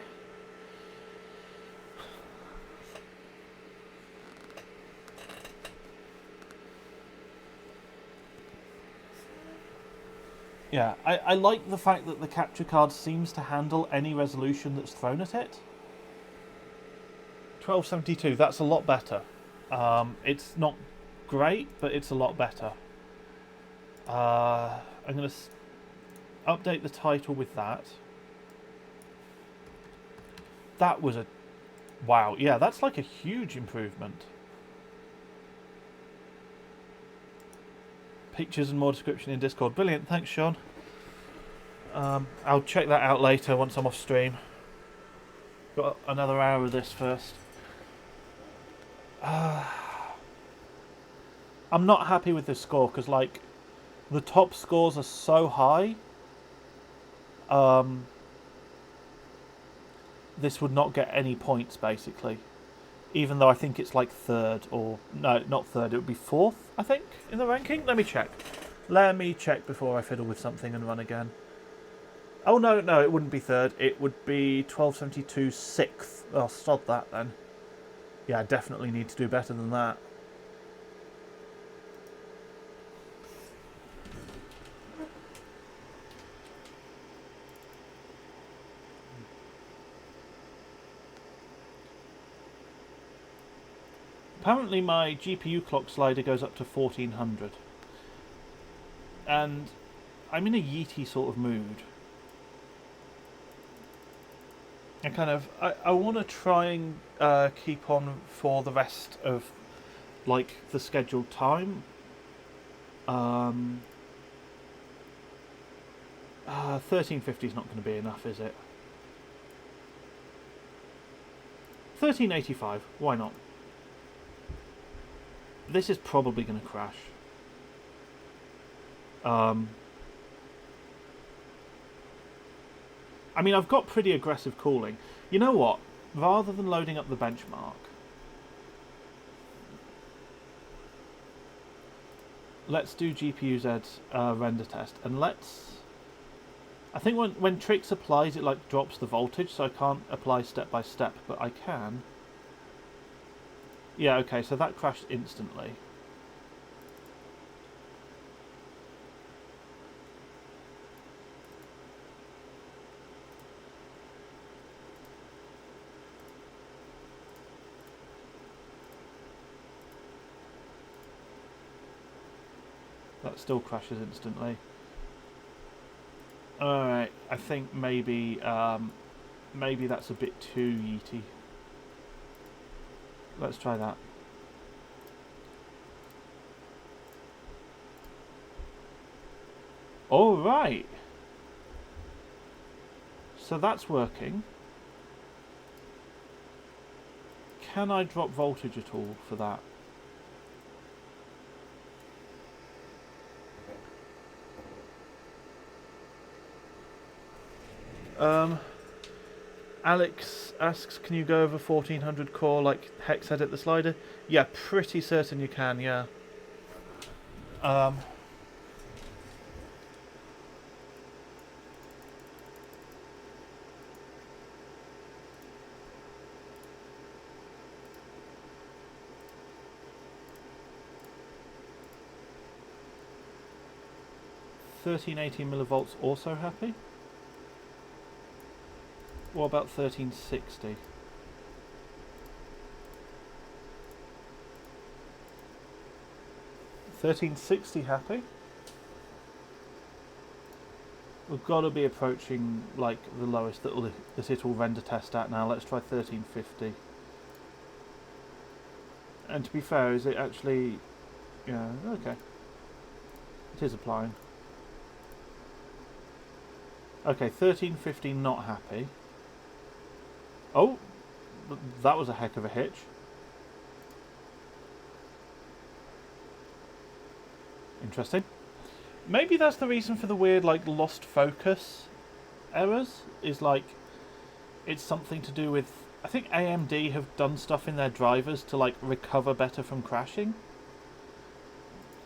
Yeah, I like the fact that the capture card seems to handle any resolution that's thrown at it. 1272, that's a lot better. It's not great, but it's a lot better. I'm going to update the title with that. That was a... Wow, yeah, that's like a huge improvement. Pictures and more description in Discord. Brilliant, thanks, Sean. I'll check that out later once I'm off stream. Got another hour of this first. I'm not happy with this score because, like, the top scores are so high. This would not get any points, basically. Even though I think it's like third, or... No, not third, it would be fourth, I think, in the ranking. Let me check. Let me check before I fiddle with something and run again. Oh, no, it wouldn't be third. It would be 1272 sixth. Oh, sod that, then. Yeah, I definitely need to do better than that. Apparently my GPU clock slider goes up to 1400. And I'm in a yeety sort of mood. I want to try and keep on for the rest of like the scheduled time. 1350 is not going to be enough, is it? 1385, why not? This is probably going to crash. I mean, I've got pretty aggressive cooling. You know what? Rather than loading up the benchmark, let's do GPU-Z's render test, and let's... I think when Trix applies, it like drops the voltage, so I can't apply step by step, but I can. Yeah, okay, so that crashed instantly. That still crashes instantly. Alright, I think maybe maybe that's a bit too yeety. Let's try that. Alright. So that's working. Can I drop voltage at all for that? Alex asks, can you go over 1400 core like hex edit the slider? Yeah, pretty certain you can, yeah. 1380 millivolts also happy? What about 1360? $1360 happy? We've got to be approaching like the lowest that it will render test at now. Let's try 1350. And to be fair, is it actually... Yeah, okay. It is applying. Okay, 1350 not happy. Oh, that was a heck of a hitch. Interesting. Maybe that's the reason for the weird, like, lost focus errors. Is like, it's something to do with... I think AMD have done stuff in their drivers to, like, recover better from crashing.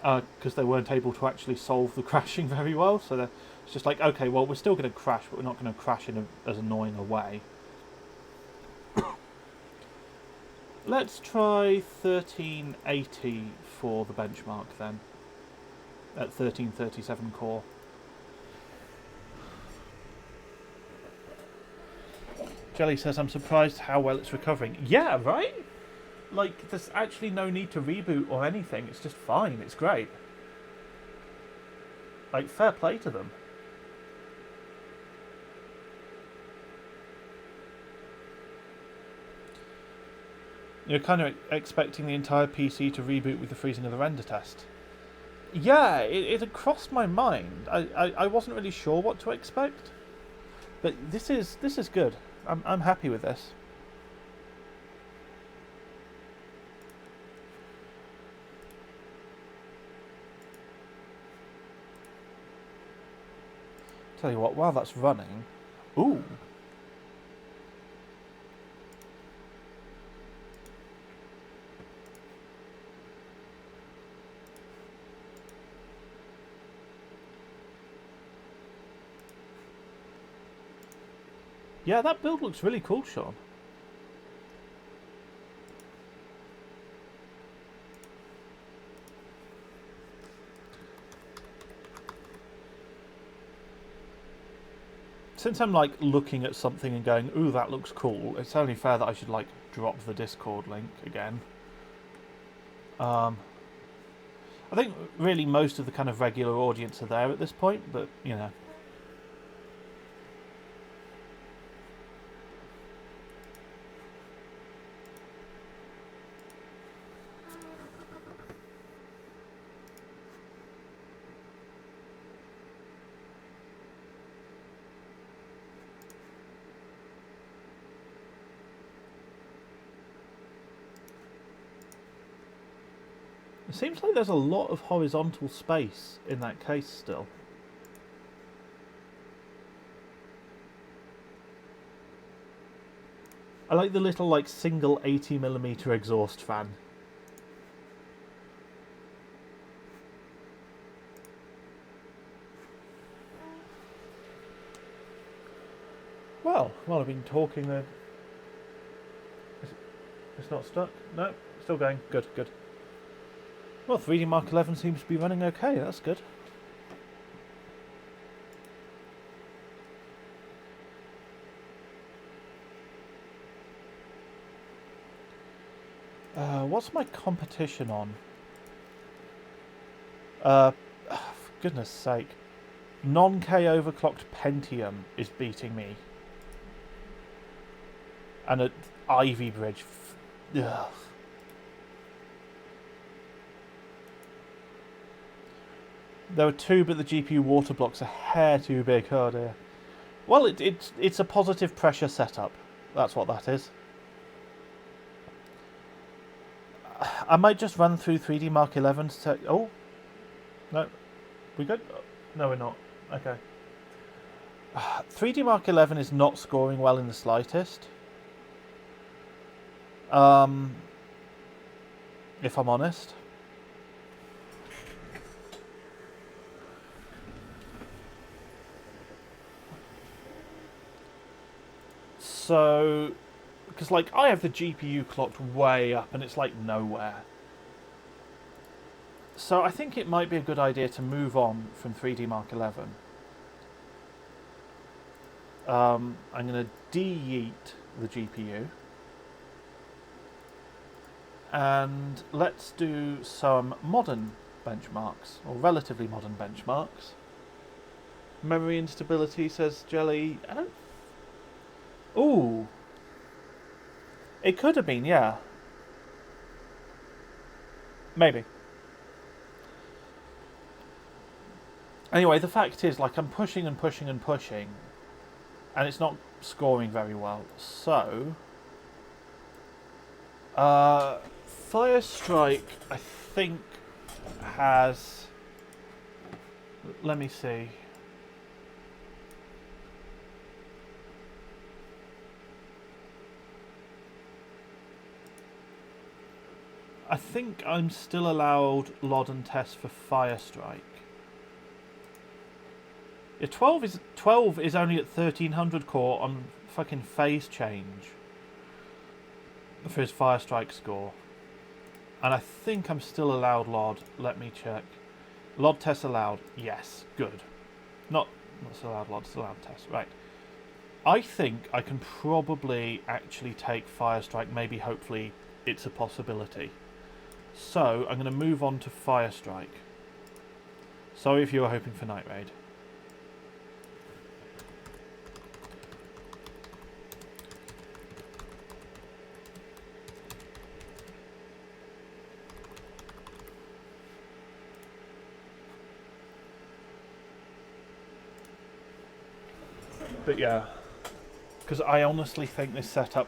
Because they weren't able to actually solve the crashing very well. So it's just like, okay, well, we're still going to crash, but we're not going to crash in as annoying a way. Let's try 1380 for the benchmark then. At 1337 core. Jelly says, I'm surprised how well it's recovering. Yeah, right? Like, there's actually no need to reboot or anything. It's just fine. It's great. Like, fair play to them. You're kind of expecting the entire PC to reboot with the freezing of the render test. Yeah, it had crossed my mind. I wasn't really sure what to expect, but this is good. I'm happy with this. Tell you what, while that's running, ooh. Yeah, that build looks really cool, Sean. Since I'm like looking at something and going, ooh, that looks cool, it's only fair that I should like drop the Discord link again. I think really most of the kind of regular audience are there at this point, but you know. It seems like there's a lot of horizontal space in that case still. I like the little like single 80mm exhaust fan. Well, while I've been talking there, it's not stuck. No, still going. Good, good. Well, 3D Mark 11 seems to be running okay. That's good. What's my competition on? For goodness sake. Non-K overclocked Pentium is beating me. And an Ivy Bridge. Ugh. There were two, but the GPU water block's a hair too big. Oh dear. Well, it's a positive pressure setup. That's what that is. I might just run through 3D Mark 11 to... Oh. No. We good? No, we're not. Okay. 3D Mark 11 is not scoring well in the slightest. If I'm honest. So, because like I have the GPU clocked way up and it's like nowhere. So I think it might be a good idea to move on from 3D Mark 11. I'm going to de-yeet the GPU. And let's do some modern benchmarks, or relatively modern benchmarks. Memory instability, says Jelly. I don't... Ooh. It could have been, yeah. Maybe. Anyway, the fact is, like, I'm pushing and pushing and pushing, and it's not scoring very well. So, Firestrike, I think, has... Let me see. I think I'm still allowed LOD and test for Firestrike. Yeah, 12 is only at 1300 core on fucking phase change for his Firestrike score. And I think I'm still allowed LOD. Let me check. LOD test allowed. Yes, good. Not still allowed LOD, still allowed test. Right. I think I can probably actually take Firestrike. Maybe, hopefully, it's a possibility. So, I'm going to move on to Firestrike. Sorry if you were hoping for Night Raid. But yeah, because I honestly think this setup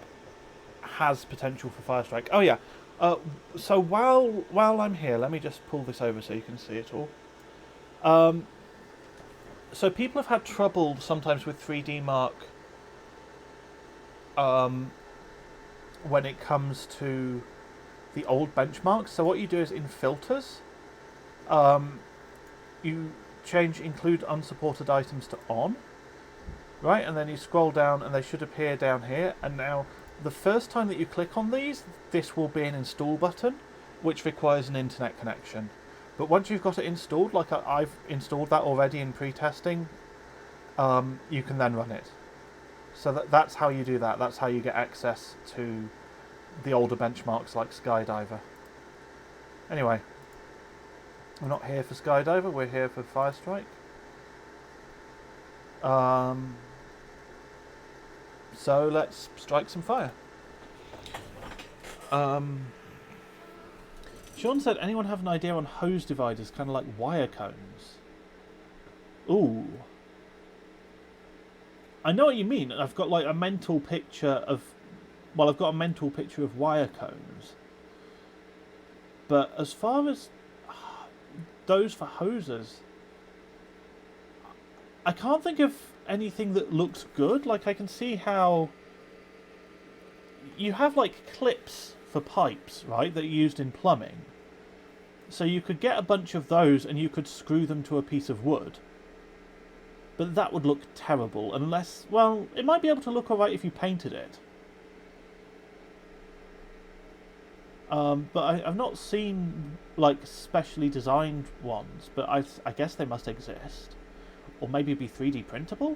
has potential for Firestrike. Oh yeah, so while I'm here, let me just pull this over so you can see it all. So people have had trouble sometimes with 3D Mark when it comes to the old benchmarks. So what you do is in filters, you change include unsupported items to on. Right, and then you scroll down and they should appear down here. And now, the first time that you click on these, this will be an install button, which requires an internet connection. But once you've got it installed, like I've installed that already in pre-testing, you can then run it. So that's how you do that. That's how you get access to the older benchmarks like Skydiver. Anyway, we're not here for Skydiver, we're here for Firestrike. So let's strike some fire. Sean said, anyone have an idea on hose dividers, kind of like wire cones? Ooh. I know what you mean. I've got like a mental picture of... Well, I've got a mental picture of wire cones. But as far as those for hoses, I can't think of anything that looks good. Like, I can see how you have like clips for pipes, right, that are used in plumbing. So you could get a bunch of those and you could screw them to a piece of wood. But that would look terrible unless, well, it might be able to look alright if you painted it. But I've not seen like specially designed ones, but I guess they must exist. Or maybe be 3D printable?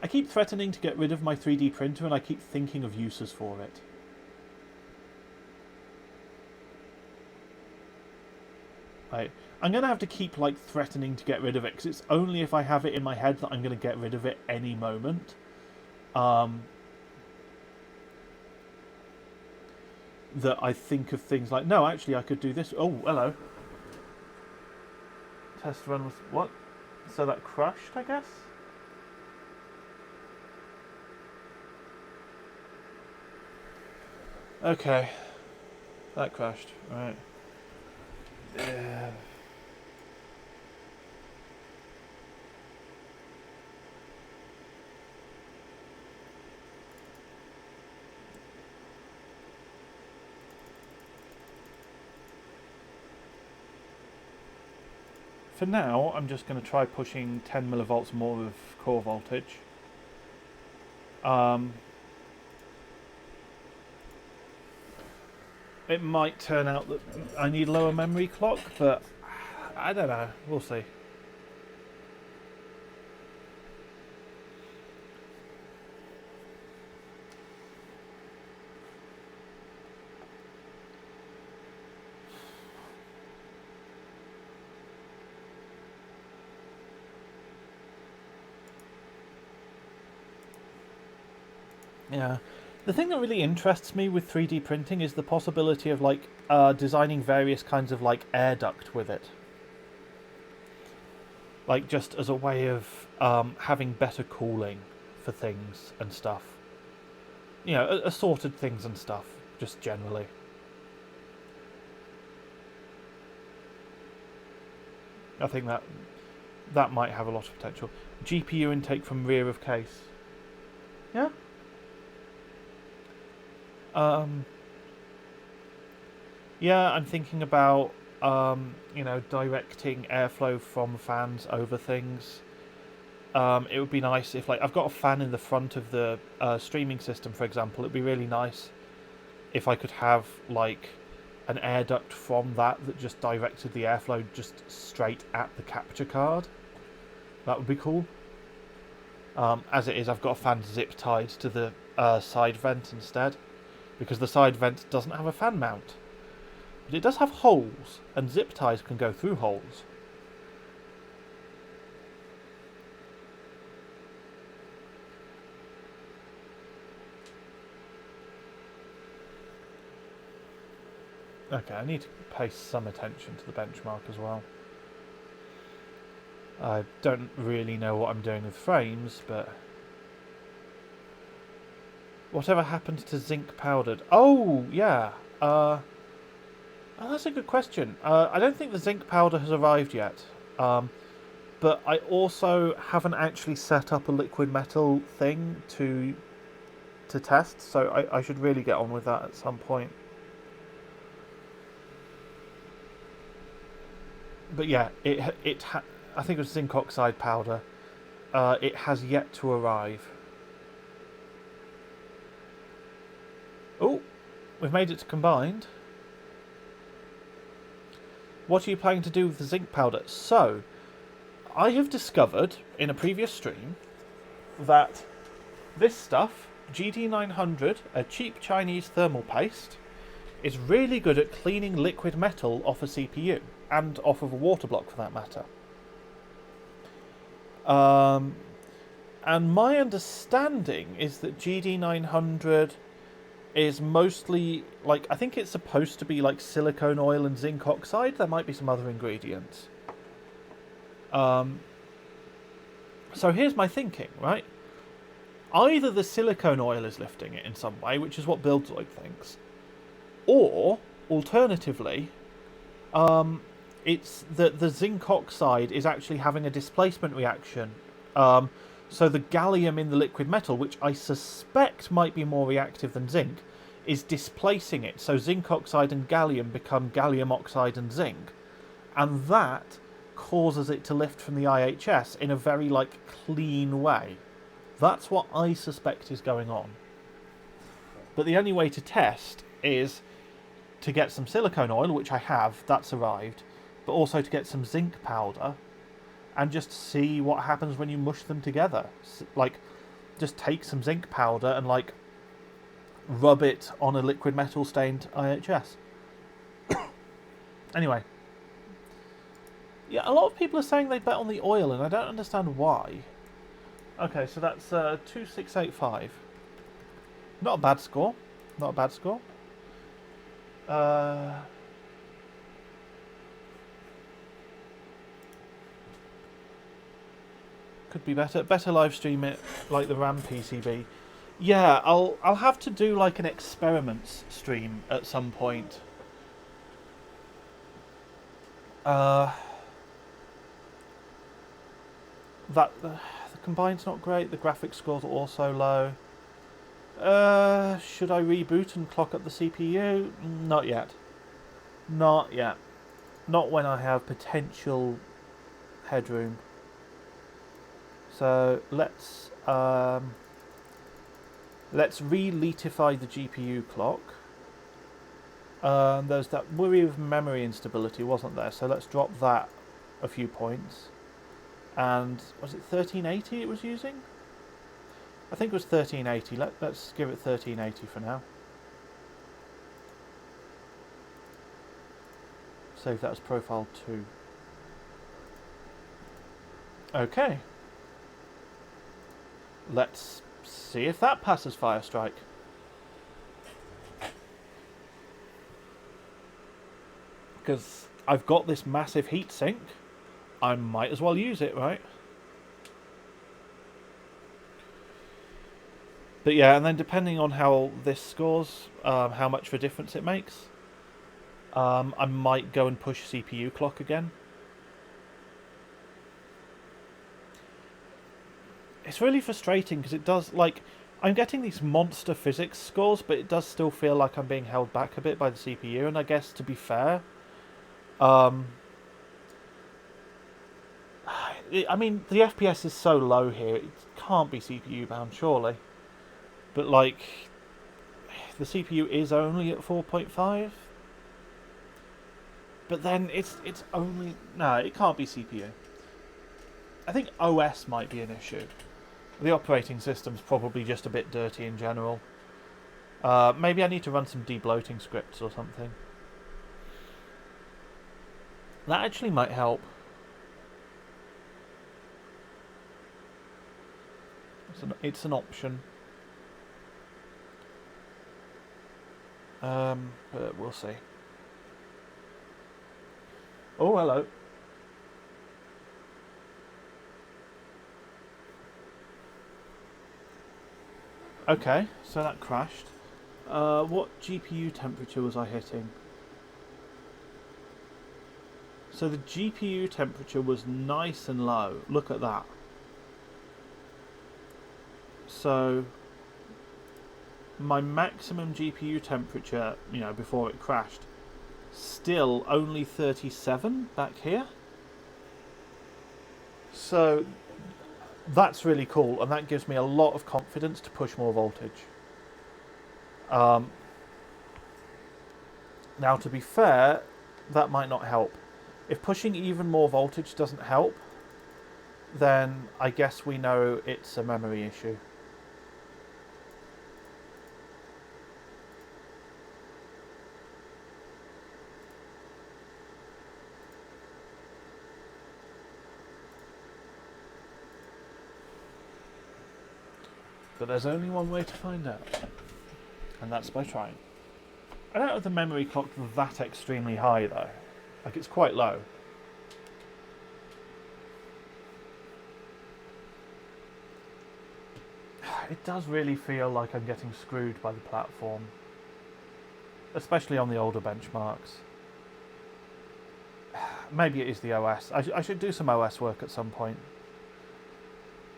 I keep threatening to get rid of my 3D printer and I keep thinking of uses for it. Right. I'm going to have to keep like threatening to get rid of it because it's only if I have it in my head that I'm going to get rid of it any moment. That I think of things like, no, actually I could do this. Oh, hello. Test run was what? So that crashed, I guess? Okay. That crashed, right. Yeah. For now, I'm just going to try pushing 10 millivolts more of core voltage. It might turn out that I need lower memory clock, but I don't know. We'll see. Yeah. The thing that really interests me with 3D printing is the possibility of like designing various kinds of like air duct with it. Like just as a way of having better cooling for things and stuff. You know, assorted things and stuff, just generally. I think that might have a lot of potential. GPU intake from rear of case. Yeah. Yeah, I'm thinking about you know, directing airflow from fans over things. It would be nice if, like, I've got a fan in the front of the streaming system, for example. It'd be really nice if I could have like an air duct from that just directed the airflow just straight at the capture card. That would be cool. As it is, I've got a fan zip tied to the side vent instead, because the side vent doesn't have a fan mount. But it does have holes, and zip ties can go through holes. Okay, I need to pay some attention to the benchmark as well. I don't really know what I'm doing with frames, but... Whatever happened to zinc powdered? Oh, yeah. Oh, that's a good question. I don't think the zinc powder has arrived yet. But I also haven't actually set up a liquid metal thing to test, so I should really get on with that at some point. But yeah, I think it was zinc oxide powder. It has yet to arrive. Oh, we've made it to combined. What are you planning to do with the zinc powder? So, I have discovered in a previous stream that this stuff, GD900, a cheap Chinese thermal paste, is really good at cleaning liquid metal off a CPU, and off of a water block for that matter. And my understanding is that GD900 is mostly, like, I think it's supposed to be like silicone oil and zinc oxide. There might be some other ingredients. So here's my thinking, right? Either the silicone oil is lifting it in some way, which is what BuildZoid thinks, Or, alternatively, it's that the zinc oxide is actually having a displacement reaction. So the gallium in the liquid metal, which I suspect might be more reactive than zinc, is displacing it. So zinc oxide and gallium become gallium oxide and zinc. And that causes it to lift from the IHS in a very, clean way. That's what I suspect is going on. But the only way to test is to get some silicone oil, which I have, that's arrived, but also to get some zinc powder and just see what happens when you mush them together. Just take some zinc powder and, rub it on a liquid metal stained IHS. Anyway. Yeah, a lot of people are saying they bet on the oil, and I don't understand why. Okay, so that's 2685. Not a bad score. Not a bad score. Could be better. Better live stream it like the RAM PCB. Yeah, I'll have to do an experiments stream at some point. The combine's not great. The graphics scores are also low. Should I reboot and clock up the CPU? Not yet. Not yet. Not when I have potential headroom. So let's re-letify the GPU clock. There's that worry of memory instability, wasn't there? So let's drop that a few points. And was it 1380 it was using? I think it was 1380. Let's give it 1380 for now. Save that as profile 2. Okay. Let's see if that passes Firestrike. Because I've got this massive heatsink. I might as well use it, right? But yeah, and then depending on how this scores, how much of a difference it makes, I might go and push CPU clock again. It's really frustrating because it does, I'm getting these monster physics scores, but it does still feel like I'm being held back a bit by the CPU, and I guess, to be fair, I mean, the FPS is so low here, it can't be CPU bound, surely. But, the CPU is only at 4.5. But then it's only... No, it can't be CPU. I think OS might be an issue. The operating system's probably just a bit dirty in general. Maybe I need to run some debloating scripts or something. That actually might help. It's an option. But we'll see. Oh, hello. Okay, so that crashed. What GPU temperature was I hitting? So the GPU temperature was nice and low. Look at that. So my maximum GPU temperature, before it crashed, still only 37 back here. So that's really cool, and that gives me a lot of confidence to push more voltage. Now, to be fair, that might not help. If pushing even more voltage doesn't help, then I guess we know it's a memory issue. But there's only one way to find out, and that's by trying. I don't have the memory clock that extremely high though. It's quite low. It does really feel like I'm getting screwed by the platform. especially on the older benchmarks. Maybe it is the OS. I should do some OS work at some point,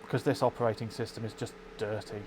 because this operating system is just dirty.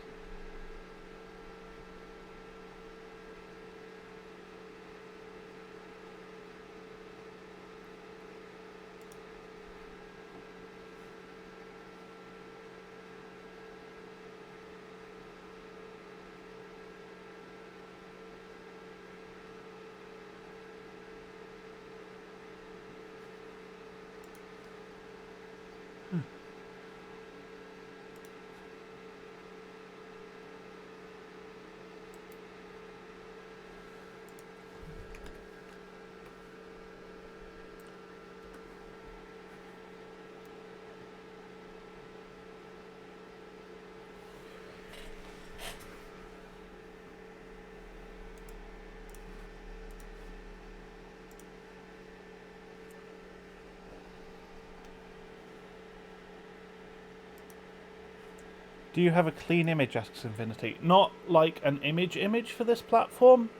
Do you have a clean image, asks Infinity? Not like an image for this platform.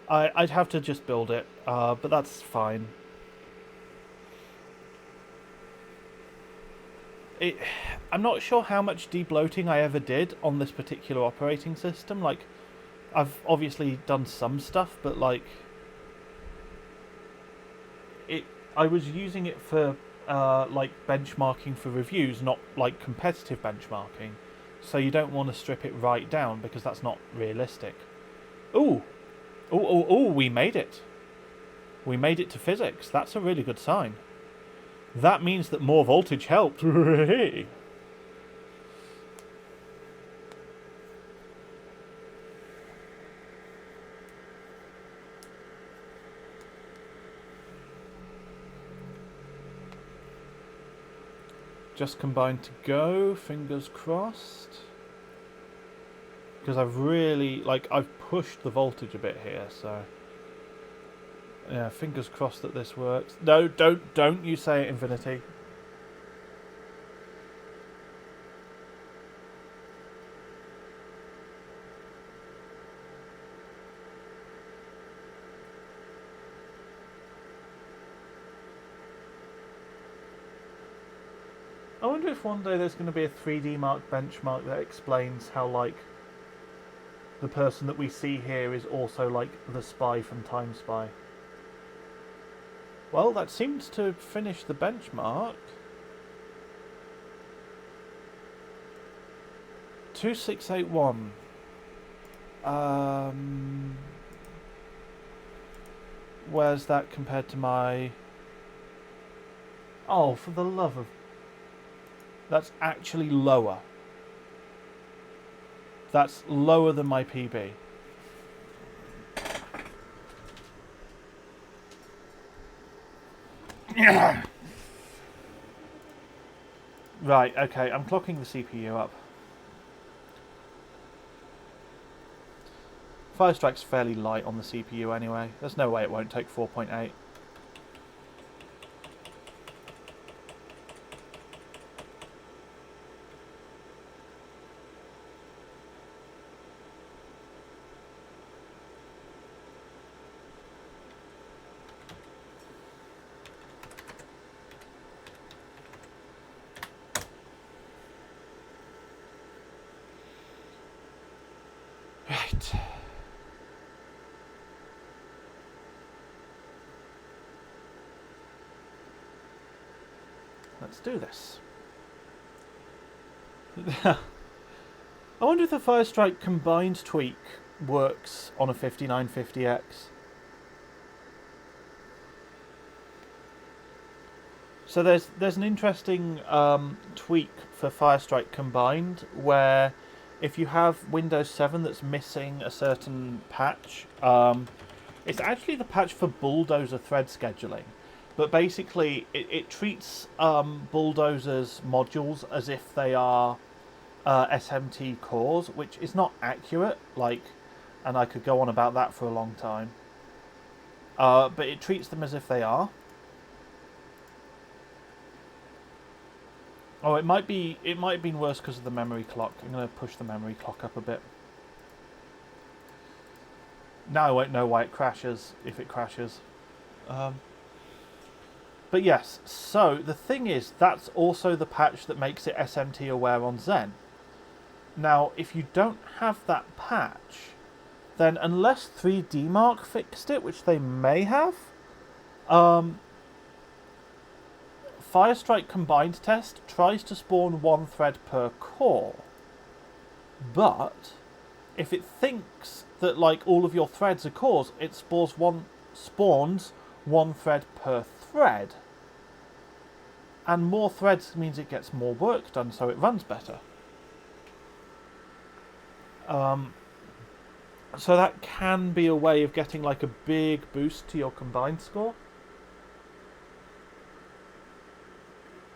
I'd have to just build it, but that's fine. I'm not sure how much debloating I ever did on this particular operating system. Like, I've obviously done some stuff, but like, I was using it for like benchmarking for reviews, not like competitive benchmarking. So you don't want to strip it right down because that's not realistic. Ooh, ooh! We made it. We made it to physics. That's a really good sign. That means that more voltage helped. Just combined to go, fingers crossed. Because I've really, like, I've pushed the voltage a bit here, so... Yeah, fingers crossed that this works. No, don't you say it, Infinity. I wonder if one day there's going to be a 3D Mark benchmark that explains how, like, the person that we see here is also, like, the spy from Time Spy. Well, that seems to finish the benchmark. 2681. Where's that compared to my... Oh, for the love of... That's actually lower. That's lower than my PB. Right, okay, I'm clocking the CPU up. Firestrike's fairly light on the CPU anyway. There's no way it won't take 4.8. Right. Let's do this. I wonder if the Firestrike combined tweak works on a 5950X. So there's an interesting tweak for Firestrike combined where if you have Windows 7 that's missing a certain patch, it's actually the patch for Bulldozer thread scheduling. But basically, it treats Bulldozer's modules as if they are SMT cores, which is not accurate. Like, and I could go on about that for a long time. But it treats them as if they are. Oh, it might have been worse because of the memory clock. I'm going to push the memory clock up a bit. Now I won't know why it crashes, if it crashes. But yes, so the thing is, that's also the patch that makes it SMT aware on Zen. Now, if you don't have that patch, then unless 3DMark fixed it, which they may have, Firestrike Combined Test tries to spawn one thread per core. But if it thinks that like all of your threads are cores, it spawns one thread per thread. And more threads means it gets more work done, so it runs better. So that can be a way of getting like a big boost to your combined score.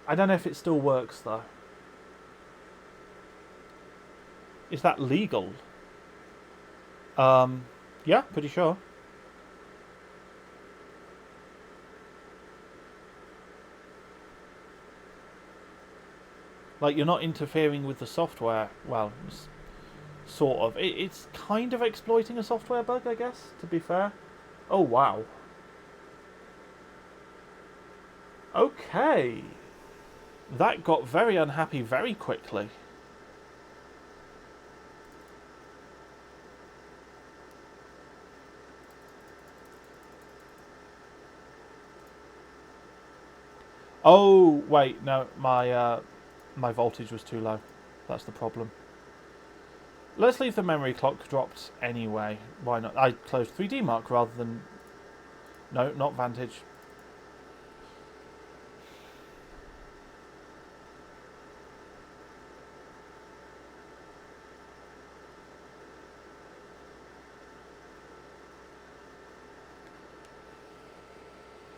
I don't know if it still works though. Is that legal? Yeah, pretty sure. Like, you're not interfering with the software. Well, sort of. It's kind of exploiting a software bug, I guess, to be fair. Oh, wow. Okay. That got very unhappy very quickly. Oh, wait, no, my voltage was too low. That's the problem. Let's leave the memory clock dropped anyway. Why not? I closed 3DMark rather than... No, not Vantage.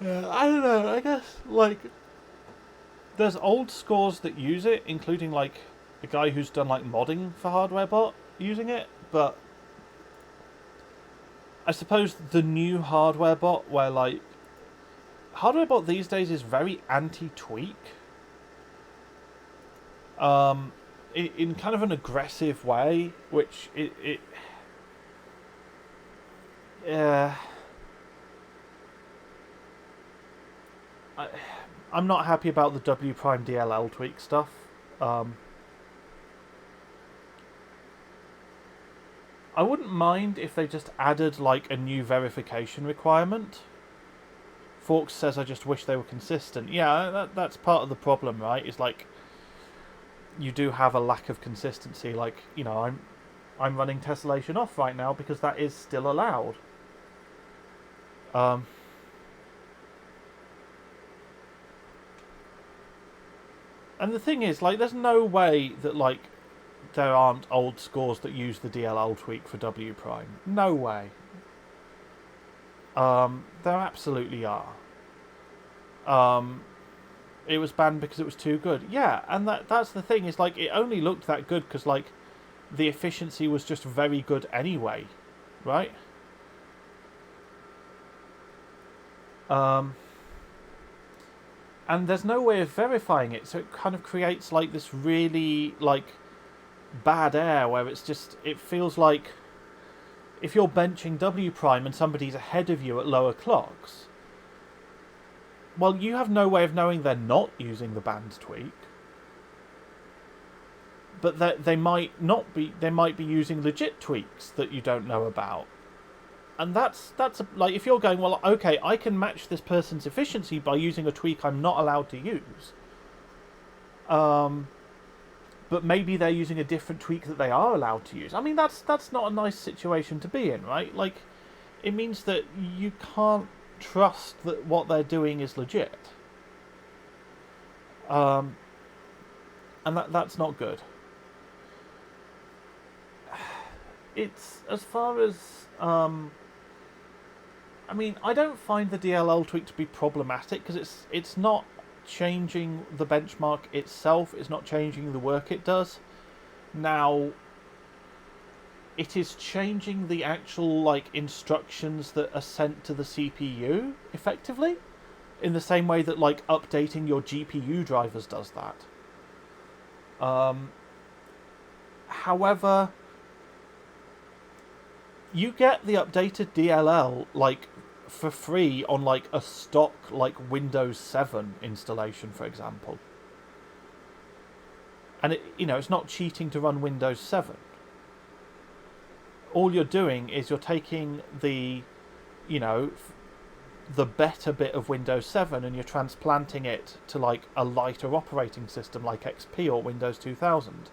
Yeah, I don't know, I guess, like... There's old scores that use it, including, like, a guy who's done, like, modding for HardwareBot using it, but... I suppose the new HardwareBot, where, like... HardwareBot these days is very anti-tweak. In kind of an aggressive way, which I'm not happy about the W prime DLL tweak stuff. I wouldn't mind if they just added like a new verification requirement. Forks says, I just wish they were consistent. Yeah, that's part of the problem, right? It's like you do have a lack of consistency. Like, you know, I'm running tessellation off right now because that is still allowed. And the thing is, like, there's no way that, like, there aren't old scores that use the DLL tweak for W prime. No way. There absolutely are. It was banned because it was too good. Yeah, and that's the thing, is, like, it only looked that good because, like, the efficiency was just very good anyway, right? And there's no way of verifying it, so it kind of creates like this really like bad air where it's just, it feels like if you're benching W prime and somebody's ahead of you at lower clocks, well, you have no way of knowing they're not using the band tweak, but they might not be. They might be using legit tweaks that you don't know about. And that's like, if you're going, well, okay, I can match this person's efficiency by using a tweak I'm not allowed to use. But maybe they're using a different tweak that they are allowed to use. I mean, that's not a nice situation to be in, right? Like, it means that you can't trust that what they're doing is legit. And that's not good. It's, as far as... I mean, I don't find the DLL tweak to be problematic because it's not changing the benchmark itself. It's not changing the work it does. Now, it is changing the actual like instructions that are sent to the CPU effectively, in the same way that like updating your GPU drivers does that. However, You get the updated DLL like for free on like a stock like Windows 7 installation, for example. And it's not cheating to run Windows 7. All you're doing is you're taking the, the better bit of Windows 7 and you're transplanting it to like a lighter operating system like XP or Windows 2000.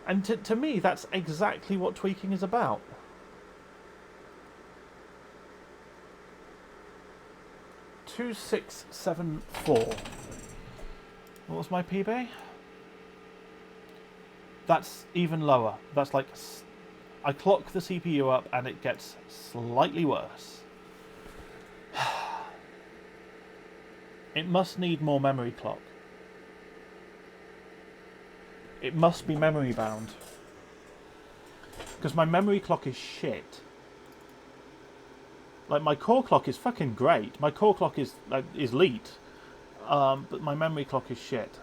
And to me, that's exactly what tweaking is about. $2,674. What was my PB? That's even lower. That's like... I clock the CPU up and it gets slightly worse. It must need more memory clock. It must be memory bound. Because my memory clock is shit. Like, my core clock is fucking great. My core clock is elite. But my memory clock is shit.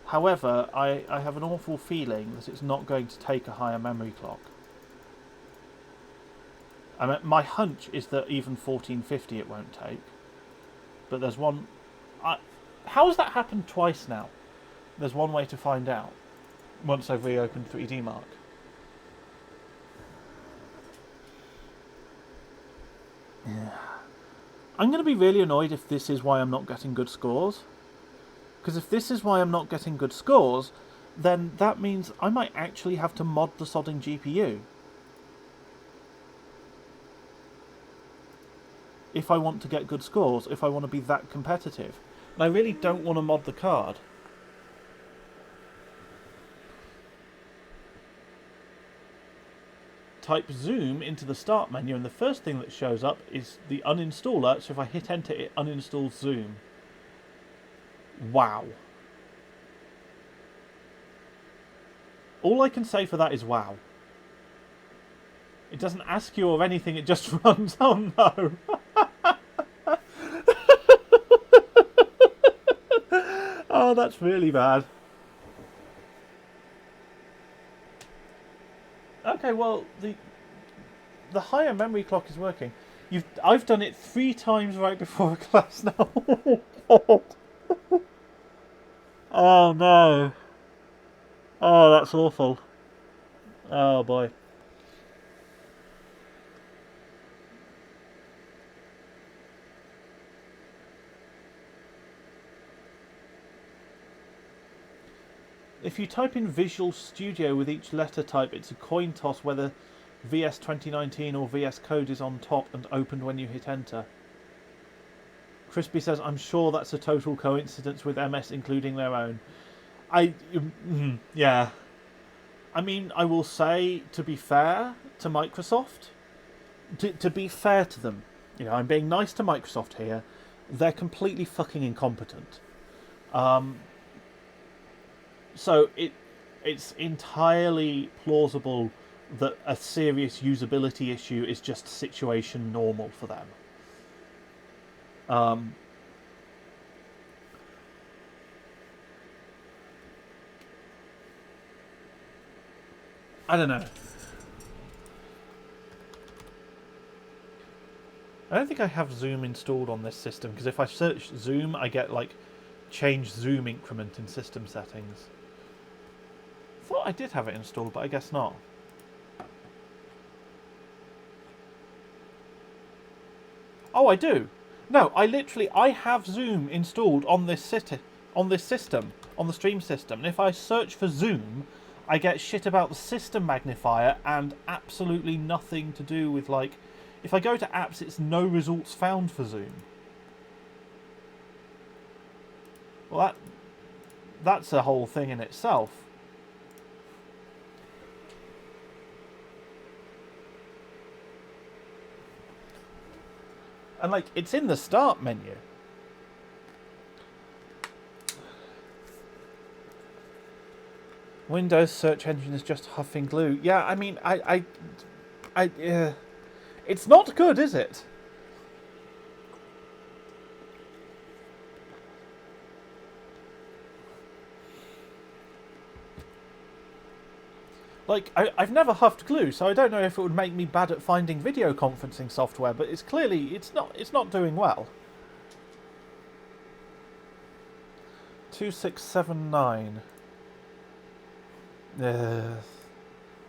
However, I have an awful feeling that it's not going to take a higher memory clock. I mean, my hunch is that even 1450 it won't take. But there's one... how has that happened twice now? There's one way to find out. Once I've reopened 3D Mark. Yeah. I'm going to be really annoyed if this is why I'm not getting good scores. Because if this is why I'm not getting good scores, then that means I might actually have to mod the sodding GPU. If I want to get good scores, if I want to be that competitive. And I really don't want to mod the card. Type zoom into the start menu and the first thing that shows up is the uninstaller, so if I hit enter it uninstalls zoom. Wow. All I can say for that is wow. It doesn't ask you or anything, it just runs. Oh no. Oh, that's really bad. Okay, well, the higher memory clock is working. I've done it 3 times right before a class now. Oh no. Oh, that's awful. Oh boy. If you type in Visual Studio with each letter type, it's a coin toss whether VS 2019 or VS Code is on top and opened when you hit enter. Crispy says, I'm sure that's a total coincidence with MS including their own. Yeah. I mean, I will say, to be fair to Microsoft, to be fair to them, I'm being nice to Microsoft here, they're completely fucking incompetent. So it's entirely plausible that a serious usability issue is just situation normal for them. I don't know. I don't think I have Zoom installed on this system, because if I search Zoom, I get like change Zoom increment in system settings. I thought I did have it installed, but I guess not. Oh, I do. No, I have Zoom installed on this system, on the stream system. And if I search for Zoom, I get shit about the system magnifier and absolutely nothing to do with, like, if I go to apps, it's no results found for Zoom. Well, that's a whole thing in itself. And, like, it's in the start menu. Windows search engine is just huffing glue. Yeah, I mean, it's not good, is it? Like, I've never huffed glue, so I don't know if it would make me bad at finding video conferencing software, but it's clearly, it's not doing well. 2679.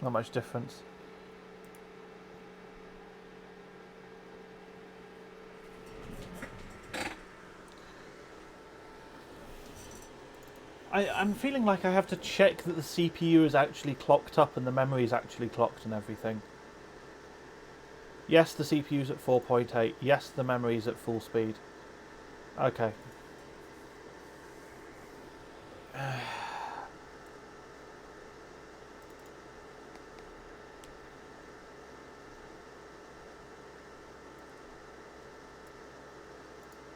Not much difference. I'm feeling like I have to check that the CPU is actually clocked up and the memory is actually clocked and everything. Yes, the CPU's at 4.8. Yes, the memory's at full speed. Okay.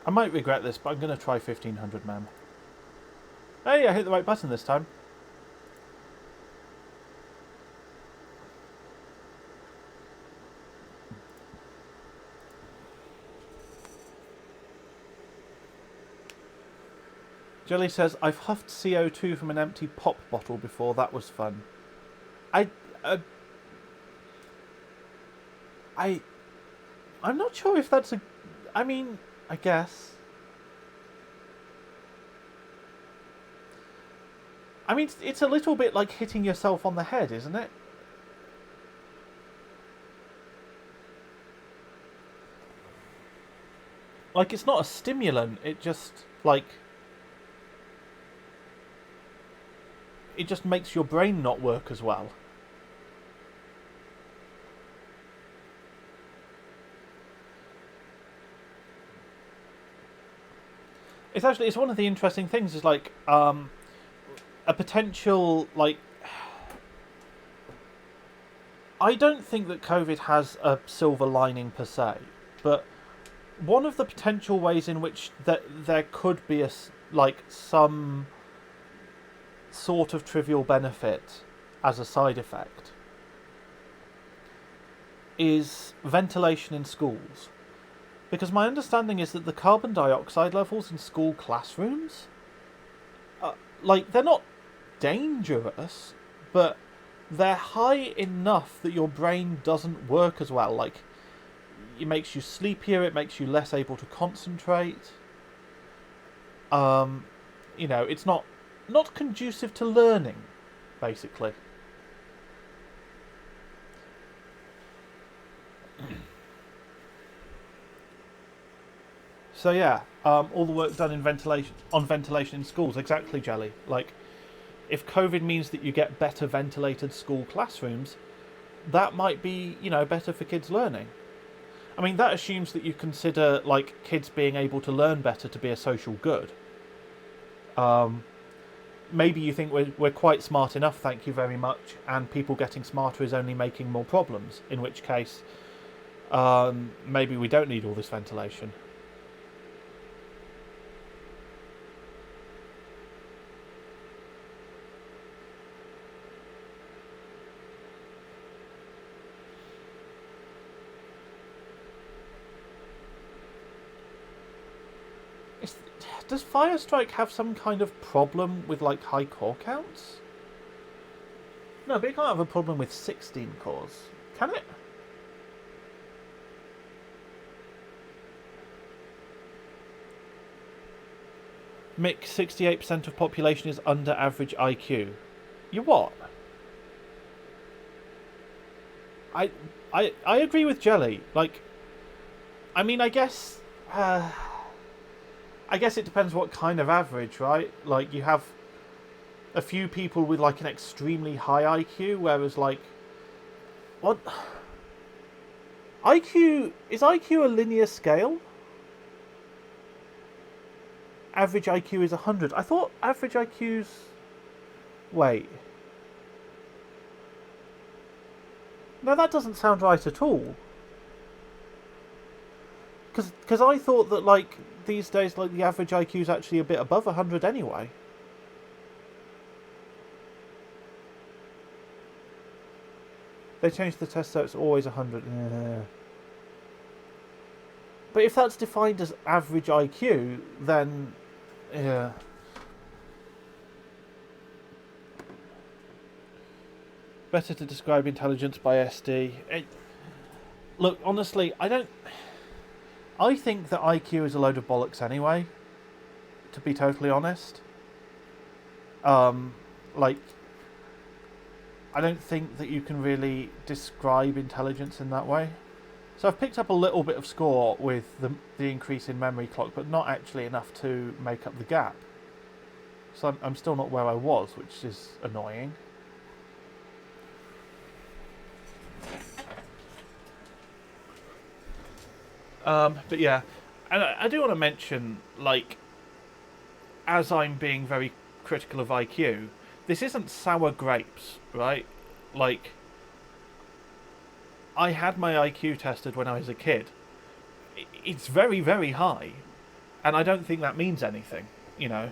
I might regret this, but I'm going to try 1500 mem. Hey, I hit the right button this time. Jelly says, I've huffed CO2 from an empty pop bottle before. That was fun. I'm not sure if that's a... I mean, I guess. I mean, it's a little bit like hitting yourself on the head, isn't it? Like, it's not a stimulant, it just, like... It just makes your brain not work as well. It's one of the interesting things is like a potential like I don't think that COVID has a silver lining per se, but one of the potential ways in which there could be some sort of trivial benefit as a side effect is ventilation in schools. Because my understanding is that the carbon dioxide levels in school classrooms, they're not dangerous, but they're high enough that your brain doesn't work as well. Like, it makes you sleepier, it makes you less able to concentrate. It's not conducive to learning, basically. So yeah, all the work done in ventilation in schools, exactly, Jelly. Like, if COVID means that you get better ventilated school classrooms, that might be, better for kids learning. I mean, that assumes that you consider like kids being able to learn better to be a social good. Maybe you think we're quite smart enough, thank you very much, and people getting smarter is only making more problems. In which case, maybe we don't need all this ventilation. Does Firestrike have some kind of problem with, like, high core counts? No, but it can't have a problem with 16 cores. Can it? Mick, 68% of population is under average IQ. You what? I agree with Jelly. Like, I mean, I guess it depends what kind of average, right? Like, you have a few people with, like, an extremely high IQ, whereas, like... What? Is IQ a linear scale? Average IQ is 100. I thought average IQ's... Wait. No, that doesn't sound right at all. Because I thought that, like, these days, like, the average IQ is actually a bit above 100 anyway. They changed the test so it's always 100. Yeah. But if that's defined as average IQ, then... Yeah. Better to describe intelligence by SD. Look, honestly, I think that IQ is a load of bollocks anyway, to be totally honest. Like, I don't think that you can really describe intelligence in that way. So I've picked up a little bit of score with the increase in memory clock, but not actually enough to make up the gap. So I'm still not where I was, which is annoying. But yeah, and I do want to mention, like, as I'm being very critical of IQ, this isn't sour grapes, right? Like, I had my IQ tested when I was a kid. It's very, very high, and I don't think that means anything, you know.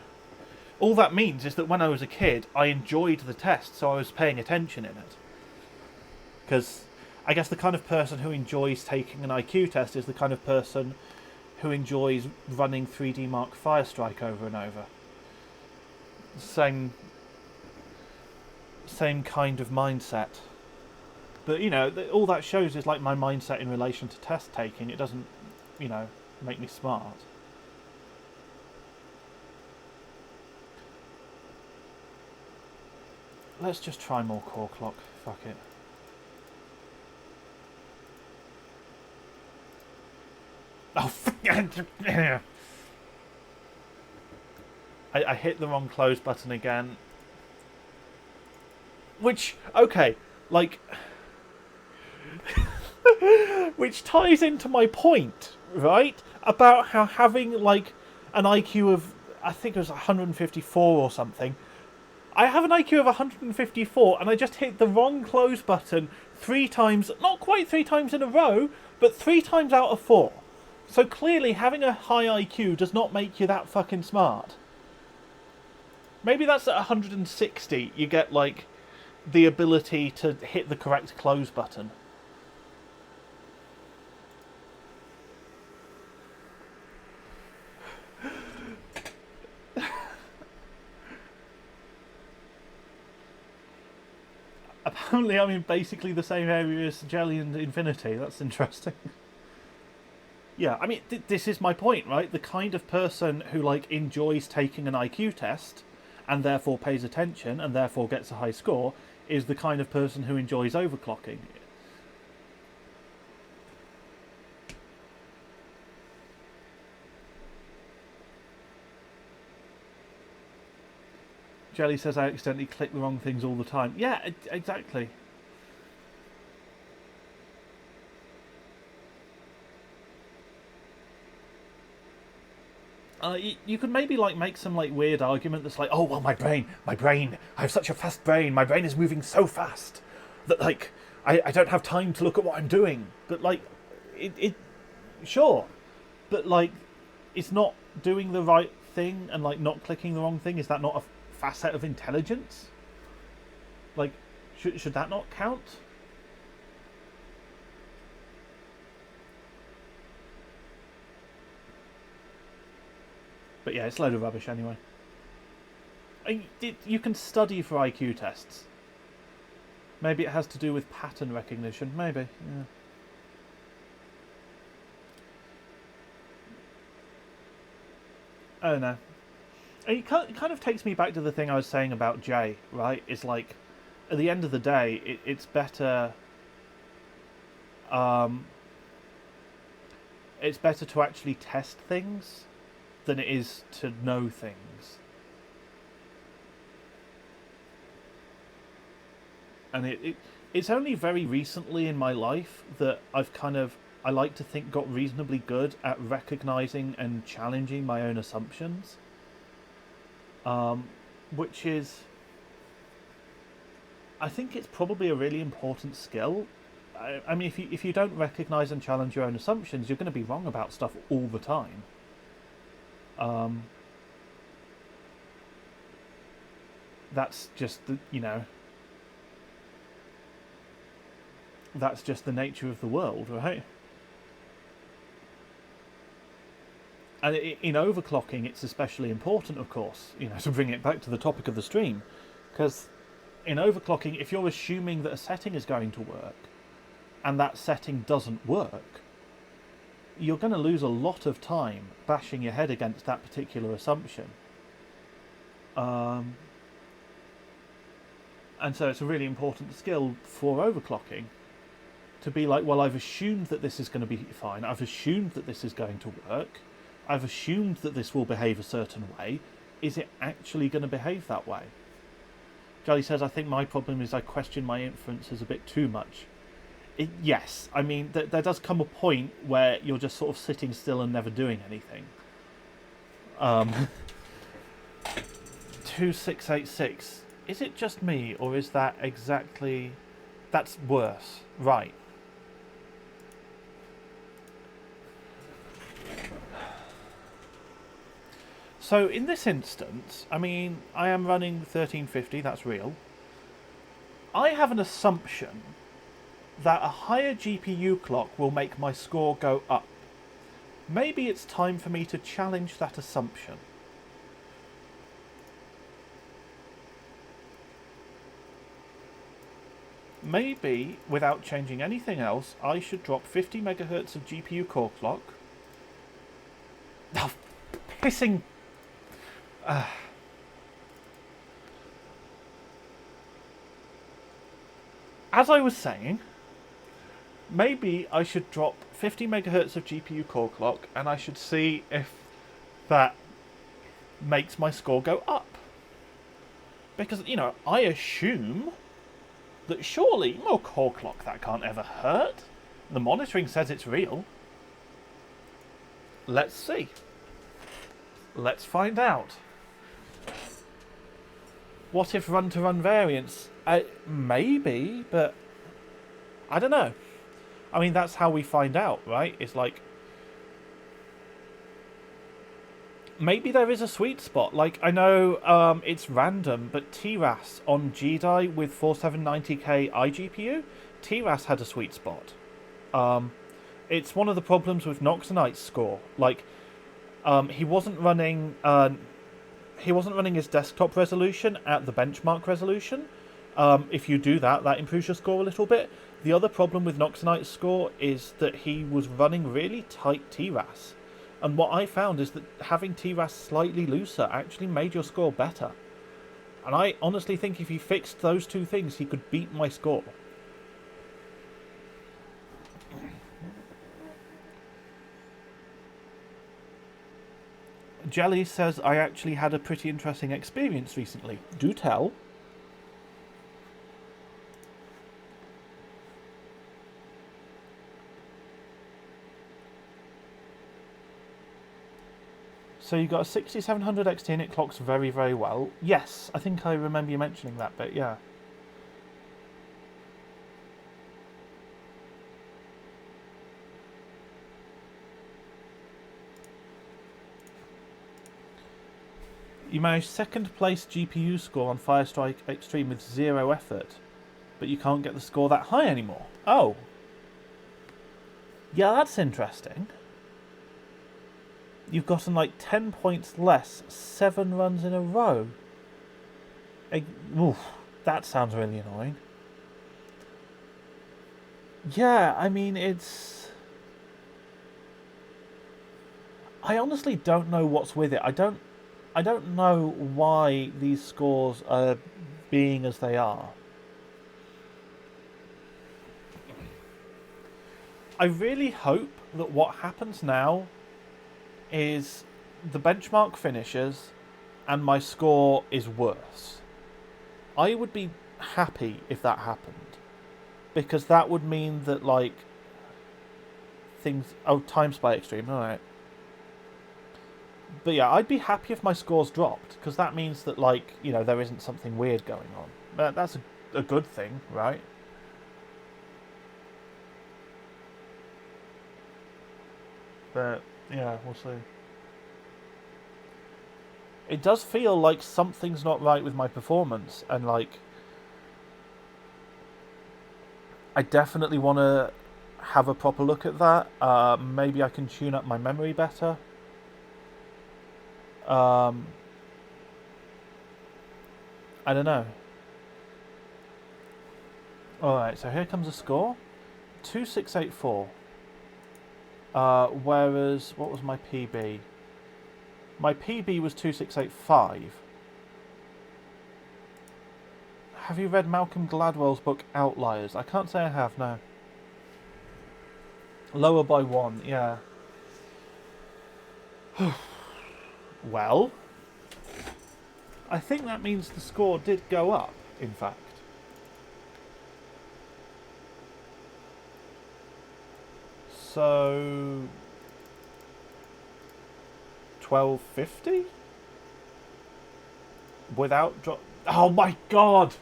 All that means is that when I was a kid, I enjoyed the test, so I was paying attention in it. Because I guess the kind of person who enjoys taking an IQ test is the kind of person who enjoys running 3D Mark Firestrike over and over. Same kind of mindset. But, you know, all that shows is, like, my mindset in relation to test taking. It doesn't, you know, make me smart. Let's just try more core clock. Fuck it. Oh, I hit the wrong close button again. Which, okay, like... which ties into my point, right? About how having, like, an IQ of, I think it was 154 or something. I have an IQ of 154 and I just hit the wrong close button 3 times, not quite 3 times in a row, but 3 times out of 4. So clearly having a high IQ does not make you that fucking smart. Maybe that's at 160 you get, like, the ability to hit the correct close button. Apparently I'm in basically the same area as Jelly and Infinity. That's interesting. Yeah, I mean, this is my point, right? The kind of person who, like, enjoys taking an IQ test and therefore pays attention and therefore gets a high score is the kind of person who enjoys overclocking. Jelly says I accidentally click the wrong things all the time. Yeah, exactly. You could maybe, like, make some, like, weird argument that's like, oh, well, my brain, I have such a fast brain, my brain is moving so fast that, like, I don't have time to look at what I'm doing. But, like, sure, but, like, it's not doing the right thing and, like, not clicking the wrong thing. Is that not a facet of intelligence? Like, should that not count? But yeah, it's a load of rubbish anyway. You can study for IQ tests. Maybe it has to do with pattern recognition. Maybe, yeah. I don't know. It kind of takes me back to the thing I was saying about Jay, right? It's like, at the end of the day, it's better... it's better to actually test things than it is to know things. And it's only very recently in my life that I've kind of, I like to think, got reasonably good at recognising and challenging my own assumptions. Which is, I think it's probably a really important skill. I mean, if you don't recognise and challenge your own assumptions, you're going to be wrong about stuff all the time. That's just the, you know, that's just the nature of the world, right? And in overclocking, it's especially important, of course, you know, to bring it back to the topic of the stream, because in overclocking, if you're assuming that a setting is going to work and that setting doesn't work, you're going to lose a lot of time bashing your head against that particular assumption. And so it's a really important skill for overclocking to be like, well, I've assumed that this is going to be fine. I've assumed that this is going to work. I've assumed that this will behave a certain way. Is it actually going to behave that way? Jelly says, I think my problem is I question my inferences a bit too much. Yes, I mean, there does come a point where you're just sort of sitting still and never doing anything. 2686. Is it just me, or is that exactly... That's worse. Right. So in this instance, I mean, I am running 1350, that's real. I have an assumption that a higher GPU clock will make my score go up. Maybe it's time for me to challenge that assumption. Maybe, without changing anything else, I should drop 50 megahertz of GPU core clock. Oh, pissing... As I was saying, maybe I should drop 50 megahertz of GPU core clock and I should see if that makes my score go up. Because, you know, I assume that surely more core clock, that can't ever hurt. The monitoring says it's real. Let's see. Let's find out. What if run-to-run variance? Maybe, but I don't know. I mean, that's how we find out, right? It's like, maybe there is a sweet spot. Like, I know it's random, but TRAS on GDI with 4790K iGPU, TRAS had a sweet spot. It's one of the problems with Noxonite's score. Like, he wasn't running his desktop resolution at the benchmark resolution. If you do that, that improves your score a little bit. The other problem with Noxonite's score is that he was running really tight TRAS. And what I found is that having TRAS slightly looser actually made your score better. And I honestly think if he fixed those two things, he could beat my score. Jelly says, I actually had a pretty interesting experience recently. Do tell. So you got a 6700 XT and it clocks very, very well. Yes, I think I remember you mentioning that bit, yeah. You managed second place GPU score on Firestrike Extreme with 0 effort, but you can't get the score that high anymore. Oh. Yeah, that's interesting. You've gotten like 10 points less, 7 runs in a row. Oof, that sounds really annoying. Yeah, I mean, it's... I honestly don't know what's with it. I don't know why these scores are being as they are. I really hope that what happens now is the benchmark finishes and my score is worse. I would be happy if that happened, because that would mean that, like, things... Oh, time spy extreme, alright. But yeah, I'd be happy if my scores dropped, because that means that, like, you know, there isn't something weird going on. But that's a good thing, right? But yeah, we'll see. It does feel like something's not right with my performance, and like, I definitely want to have a proper look at that. Maybe I can tune up my memory better. I don't know. Alright, so here comes a score. 2684. Whereas, what was my PB? My PB was 2685. Have you read Malcolm Gladwell's book Outliers? I can't say I have, no. Lower by 1, yeah. Well, I think that means the score did go up, in fact. So 1250 without drop. Oh my god!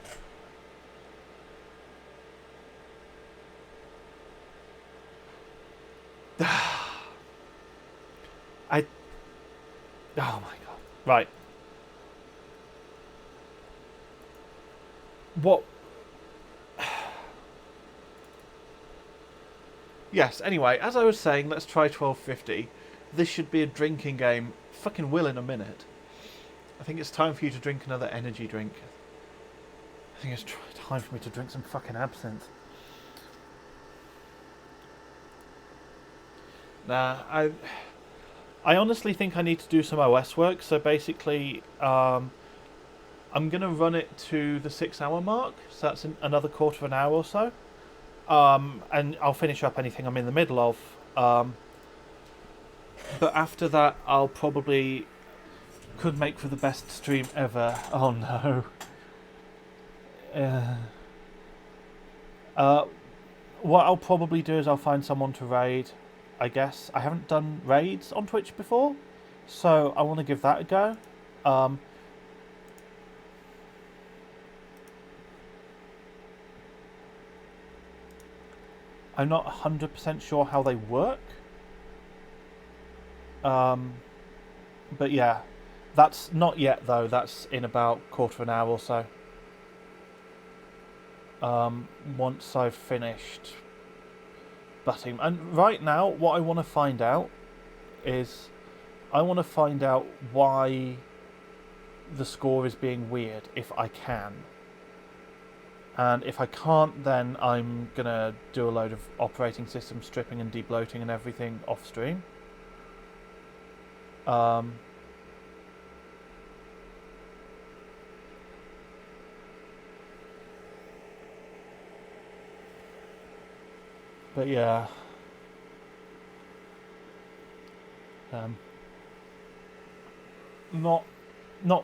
Oh my god! Right. What? Yes. Anyway, as I was saying, let's try 1250. This should be a drinking game. Fucking will in a minute. I think it's time for you to drink another energy drink. I think it's time for me to drink some fucking absinthe. Nah, I honestly think I need to do some OS work. So basically, I'm gonna run it to the 6-hour mark. So that's another quarter of an hour or so. And I'll finish up anything I'm in the middle of. But after that, I'll probably could make for the best stream ever. Oh no. What I'll probably do is I'll find someone to raid, I guess. I haven't done raids on Twitch before, so I want to give that a go. I'm not 100% sure how they work. But yeah, that's not yet though. That's in about quarter of an hour or so. Once I've finished butting. And right now, what I want to find out is I want to find out why the score is being weird, if I can. And if I can't, then I'm going to do a load of operating system stripping and debloating and everything off stream. But yeah. Not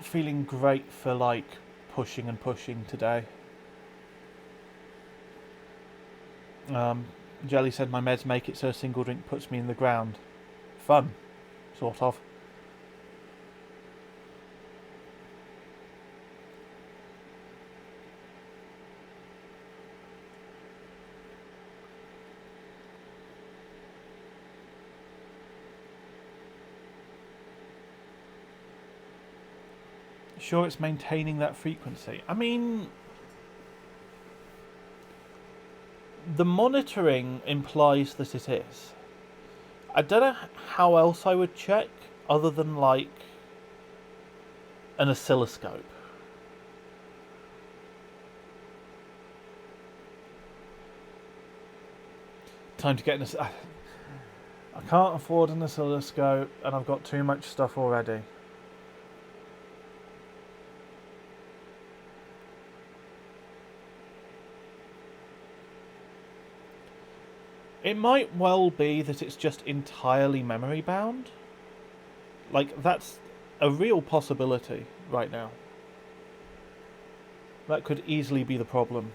feeling great for like pushing today. Jelly said my meds make it so a single drink puts me in the ground. Fun, sort of. Sure it's maintaining that frequency. I mean, the monitoring implies that it is. I don't know how else I would check other than like an oscilloscope. Time to get an I can't afford an oscilloscope and I've got too much stuff already. It might well be that it's just entirely memory bound. Like, that's a real possibility right now. That could easily be the problem.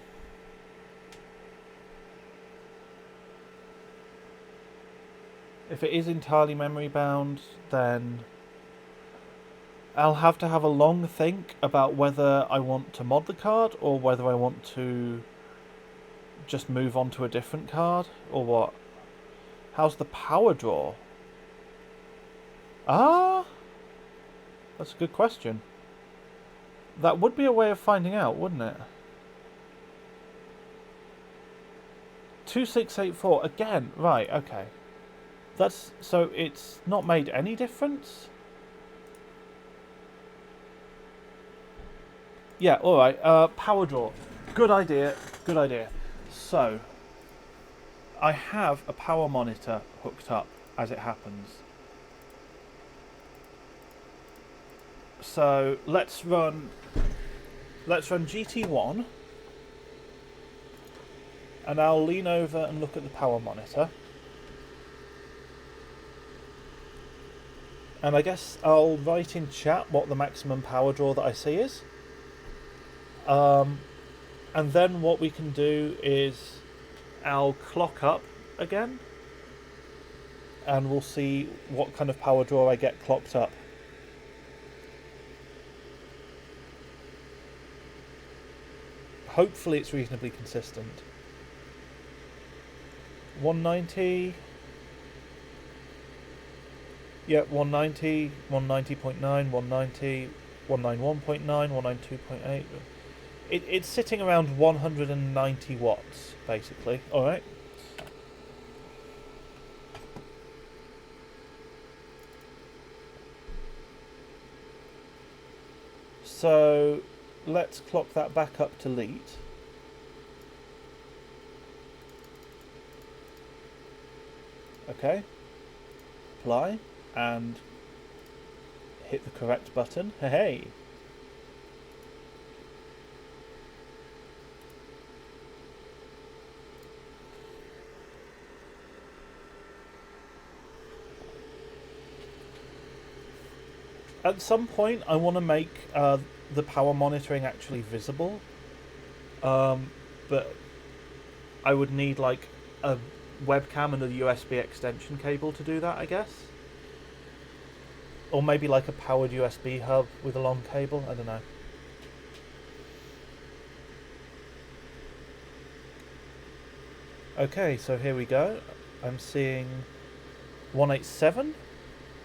If it is entirely memory bound, then I'll have to have a long think about whether I want to mod the card or whether I want to just move on to a different card, or what? How's the power draw? That's a good question. That would be a way of finding out, wouldn't it? 2684 again, right? Okay, that's so it's not made any difference. Yeah, all right. Power draw. Good idea. Good idea. So, I have a power monitor hooked up as it happens. So let's run GT1, and I'll lean over and look at the power monitor. And I guess I'll write in chat what the maximum power draw that I see is. And then what we can do is I'll clock up again, and we'll see what kind of power draw I get clocked up. Hopefully it's reasonably consistent. 190. Yep, 190, 190.9, 190, 191.9, 192.8. It's sitting around 190 watts, basically. Alright. So let's clock that back up to lead. Okay. Apply and hit the correct button. Hey. At some point, I want to make the power monitoring actually visible, but I would need like a webcam and a USB extension cable to do that, I guess. Or maybe like a powered USB hub with a long cable, I don't know. Okay, so here we go. I'm seeing 187,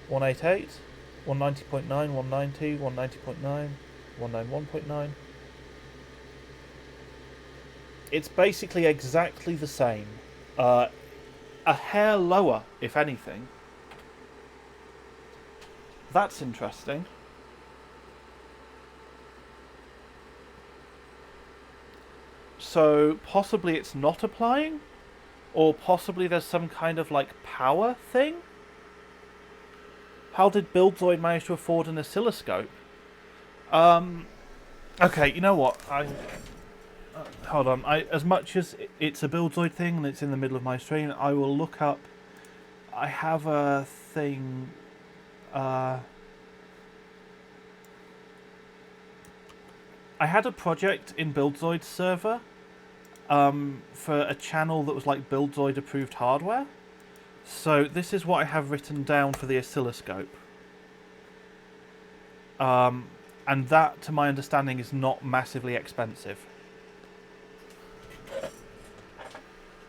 188, 190.9, 190, 190.9, 191.9. It's basically exactly the same. A hair lower, if anything. That's interesting. So possibly it's not applying, or possibly there's some kind of like power thing. How did BuildZoid manage to afford an oscilloscope? Okay, you know what? Hold on. As much as it's a BuildZoid thing and it's in the middle of my stream, I will look up. I have a thing. I had a project in BuildZoid's server for a channel that was like BuildZoid approved hardware. So this is what I have written down for the oscilloscope. And that, to my understanding, is not massively expensive.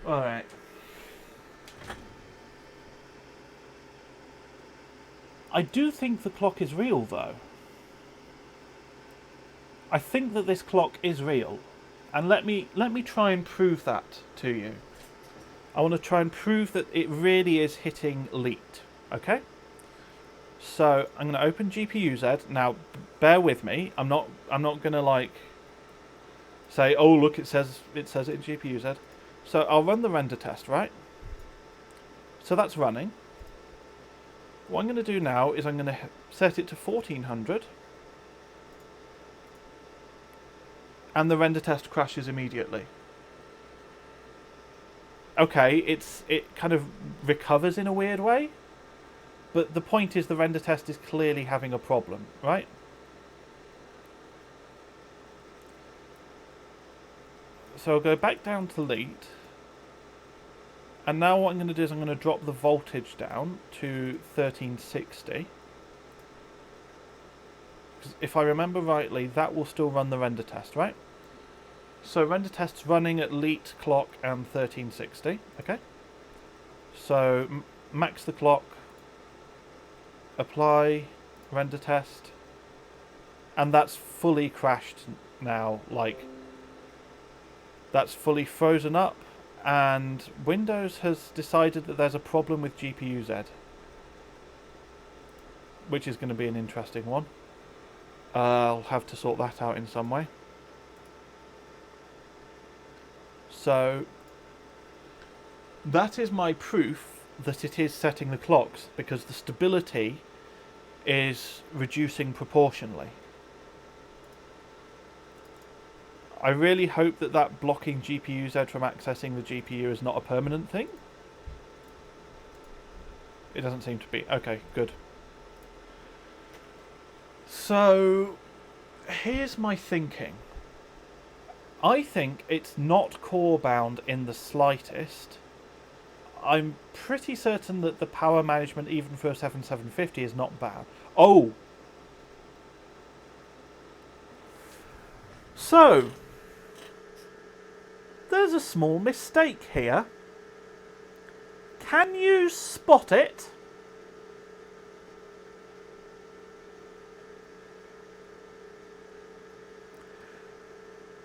Alright. I do think the clock is real, though. I think that this clock is real. And let me try and prove that to you. I want to try and prove that it really is hitting leaked. Okay? So I'm going to open GPUZ. Now, bear with me. I'm not going to like say, oh look, it says it in GPUZ. So I'll run the render test, right? So that's running. What I'm going to do now is I'm going to set it to 1400. And the render test crashes immediately. Okay, it kind of recovers in a weird way. But the point is the render test is clearly having a problem, right? So I'll go back down to lead. And now what I'm going to do is I'm going to drop the voltage down to 1360. Because if I remember rightly, that will still run the render test, right? So render test's running at leet clock and 1360, okay? So max the clock, apply, render test, and that's fully crashed now, like, that's fully frozen up, and Windows has decided that there's a problem with GPU-Z, which is going to be an interesting one. I'll have to sort that out in some way. So that is my proof that it is setting the clocks, because the stability is reducing proportionally. I really hope that that blocking GPU-Z from accessing the GPU is not a permanent thing. It doesn't seem to be. Okay, good. So, here's my thinking. I think it's not core bound in the slightest. I'm pretty certain that the power management, even for a 7750, is not bad. Oh! So, there's a small mistake here. Can you spot it?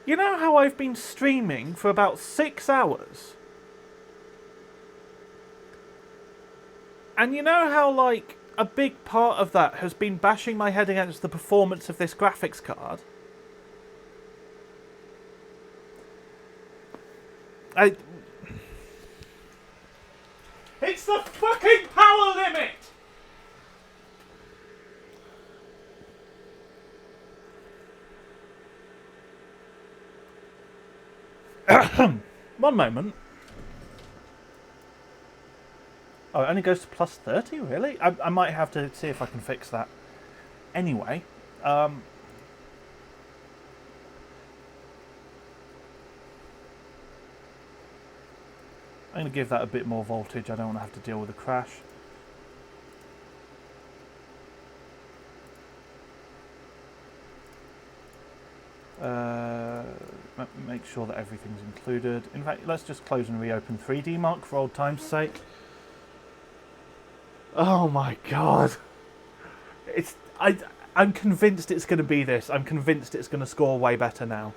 You know how I've been streaming for about 6 hours? And you know how, like, a big part of that has been bashing my head against the performance of this graphics card? It's the fucking power limit! One moment. Oh, it only goes to plus 30, really? I might have to see if I can fix that. Anyway, I'm going to give that a bit more voltage. I don't want to have to deal with a crash. Make sure that everything's included. In fact, let's just close and reopen 3D Mark for old time's sake. Oh my god. I'm convinced it's going to be this. I'm convinced it's going to score way better now.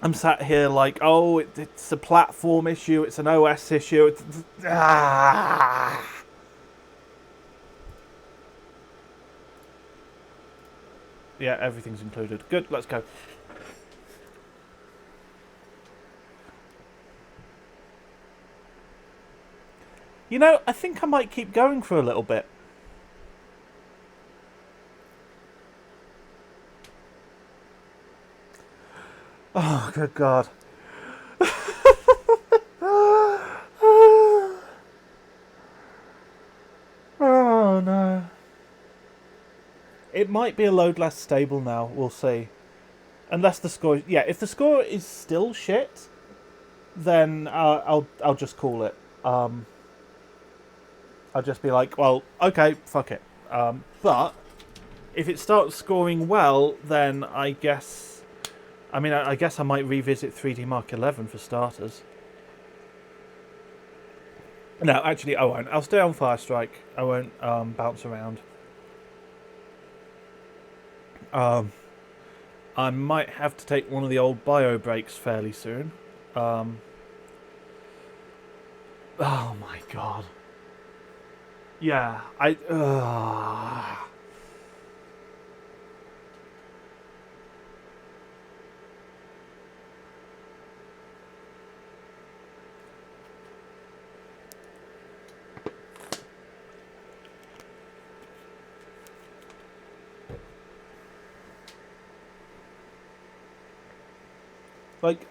I'm sat here like, oh, it's a platform issue, it's an OS issue. Yeah, everything's included. Good, let's go. You know, I think I might keep going for a little bit. Oh, good God. Oh, no. It might be a load less stable now, we'll see. Unless the score... Yeah, if the score is still shit, then I'll just call it. I'll just be like, well, okay, fuck it. But if it starts scoring well, then I guess... I mean, I guess I might revisit 3D Mark 11 for starters. No, actually, I won't. I'll stay on Firestrike. I won't bounce around. I might have to take one of the old bio breaks fairly soon. Oh my god. Yeah, like,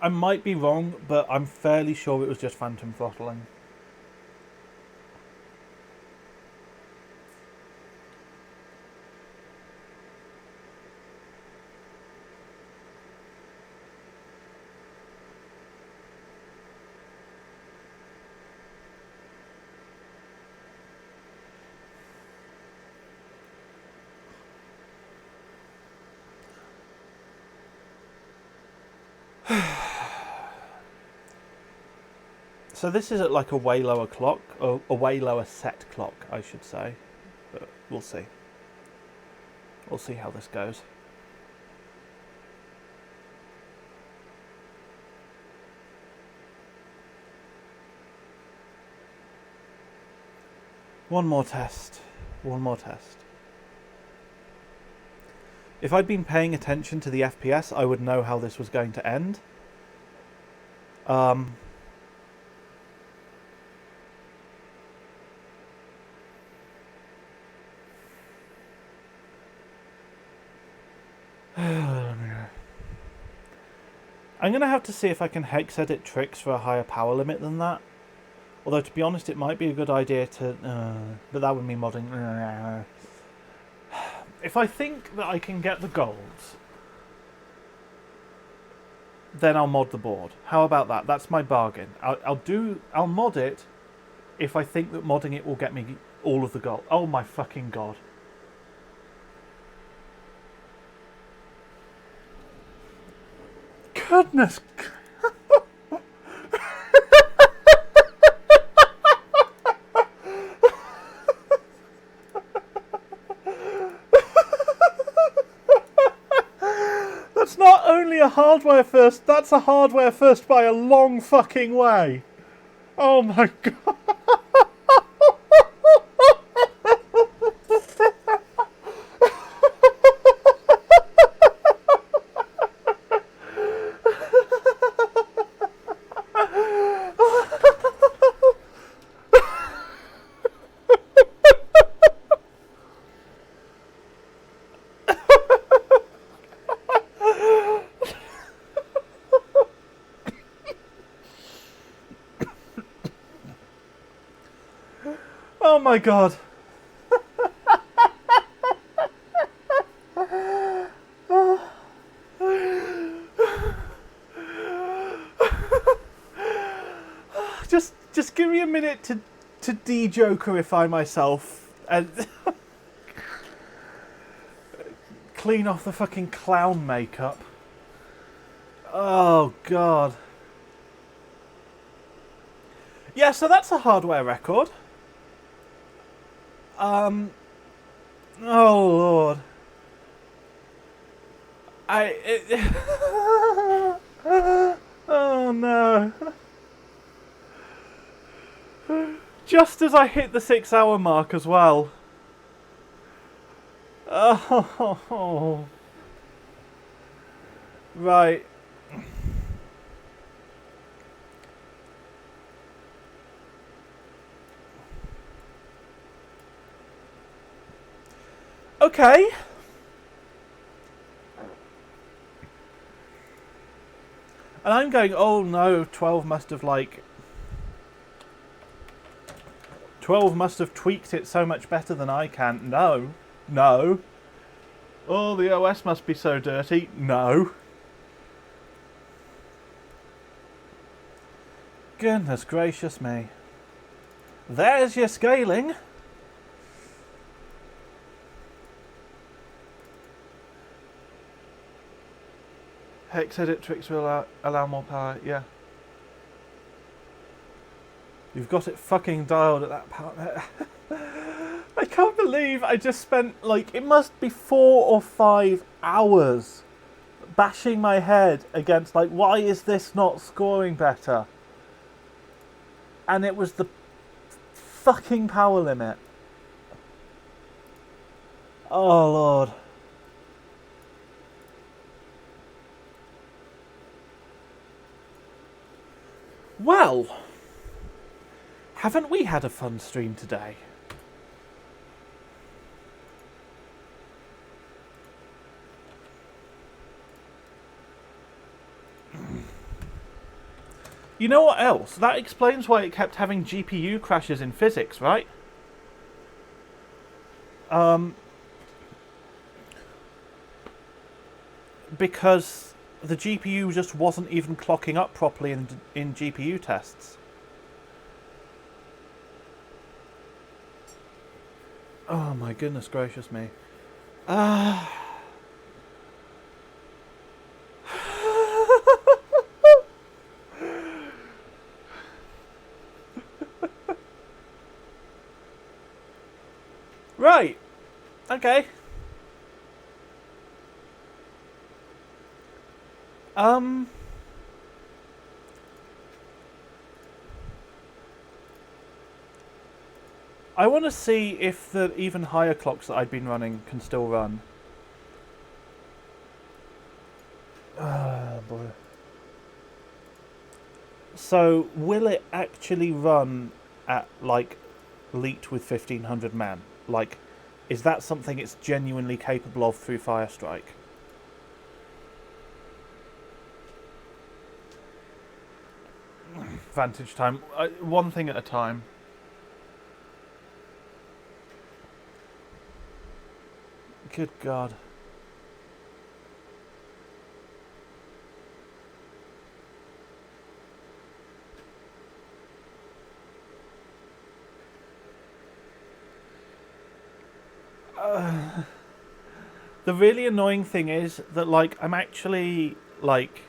I might be wrong, but I'm fairly sure it was just phantom throttling. So this is at like a way lower clock, or a way lower set clock, I should say. But we'll see. We'll see how this goes. One more test. One more test. If I'd been paying attention to the FPS, I would know how this was going to end. Um, I'm going to have to see if I can hex edit tricks for a higher power limit than that. Although, to be honest, it might be a good idea to... but that would mean modding. If I think that I can get the golds, then I'll mod the board. How about that? That's my bargain. I'll mod it if I think that modding it will get me all of the gold. Oh my fucking god. Goodness. That's not only a hardware first, that's a hardware first by a long fucking way. Oh my god. Oh my god. Just give me a minute to de-jokerify myself and clean off the fucking clown makeup. Oh god. Yeah, so that's a hardware record. Oh lord. Oh no. Just as I hit the 6-hour mark as well. Oh. Right. Okay. And I'm going, oh no, 12 must have 12 must have tweaked it so much better than I can. No. No. Oh, the OS must be so dirty. No. Goodness gracious me. There's your scaling. Hex edit tricks will allow more power, yeah. You've got it fucking dialed at that power. I can't believe I just spent, it must be 4 or 5 hours bashing my head against, why is this not scoring better? And it was the fucking power limit. Oh, Lord. Well, haven't we had a fun stream today? You know what else? That explains why it kept having GPU crashes in physics, right? Because the GPU just wasn't even clocking up properly in GPU tests. Oh my goodness gracious me. Right. Okay. I want to see if the even higher clocks that I've been running can still run. Oh boy. So will it actually run at like Leet with 1500 man? Like, is that something it's genuinely capable of through Firestrike? Vantage time. One thing at a time. Good God. The really annoying thing is that, like, I'm actually, like,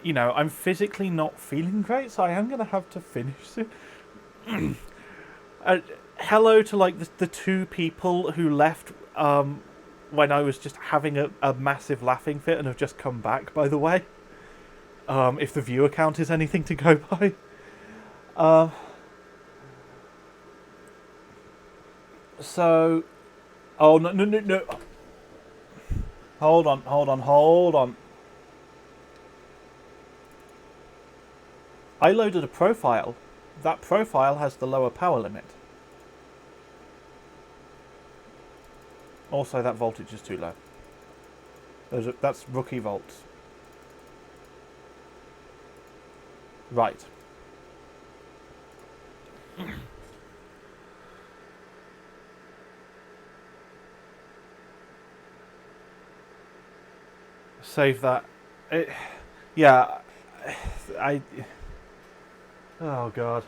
you know, I'm physically not feeling great, so I am going to have to finish it. Hello to, like, the two people who left when I was just having a massive laughing fit and have just come back, by the way. If the viewer count is anything to go by. So... Oh, no, no, no, no. Hold on, hold on, hold on. I loaded a profile. That profile has the lower power limit. Also, that voltage is too low. That's rookie volts. Right. Save that. Yeah. Oh, God.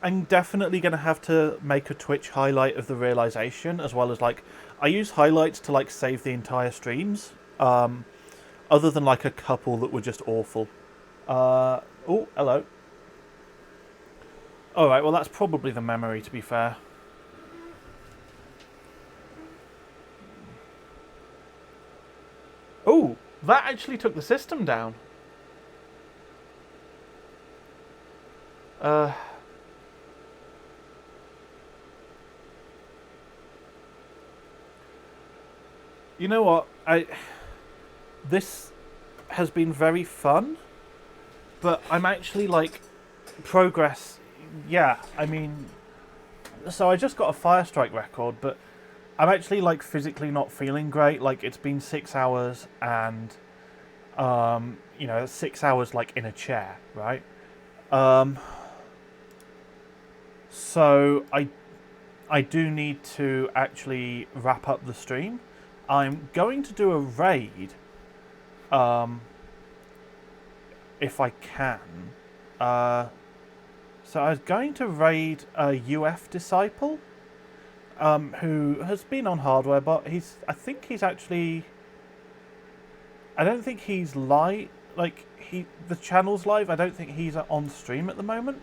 I'm definitely going to have to make a Twitch highlight of the realization, as well as, like, I use highlights to, like, save the entire streams, other than, like, a couple that were just awful. Oh, hello. Alright, well, that's probably the memory, to be fair. Oh, that actually took the system down. You know what? This has been very fun, but I'm actually, like, progress. Yeah, I mean, so I just got a Firestrike record, but I'm actually, like, physically not feeling great. Like, it's been 6 hours, and you know, 6 hours, like, in a chair, right? So I do need to actually wrap up the stream. I'm going to do a raid, if I can. So I was going to raid a UF disciple, who has been on hardware, but I think he's actually... I don't think he's live. Like, the channel's live. I don't think he's on stream at the moment.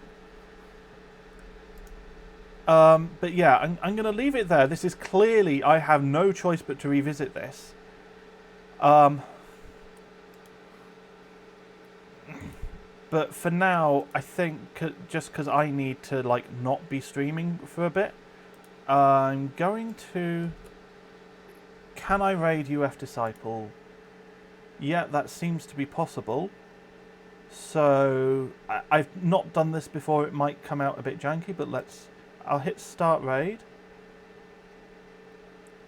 But yeah, I'm going to leave it there. This is clearly... I have no choice but to revisit this. But for now, I think just because I need to, like, not be streaming for a bit, I'm going to... Can I raid UF Disciple? Yeah, that seems to be possible. So, I've not done this before. It might come out a bit janky, but I'll hit start raid.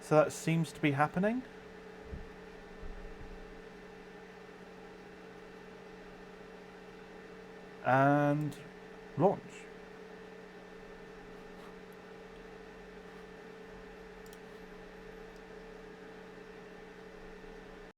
So that seems to be happening. And launch.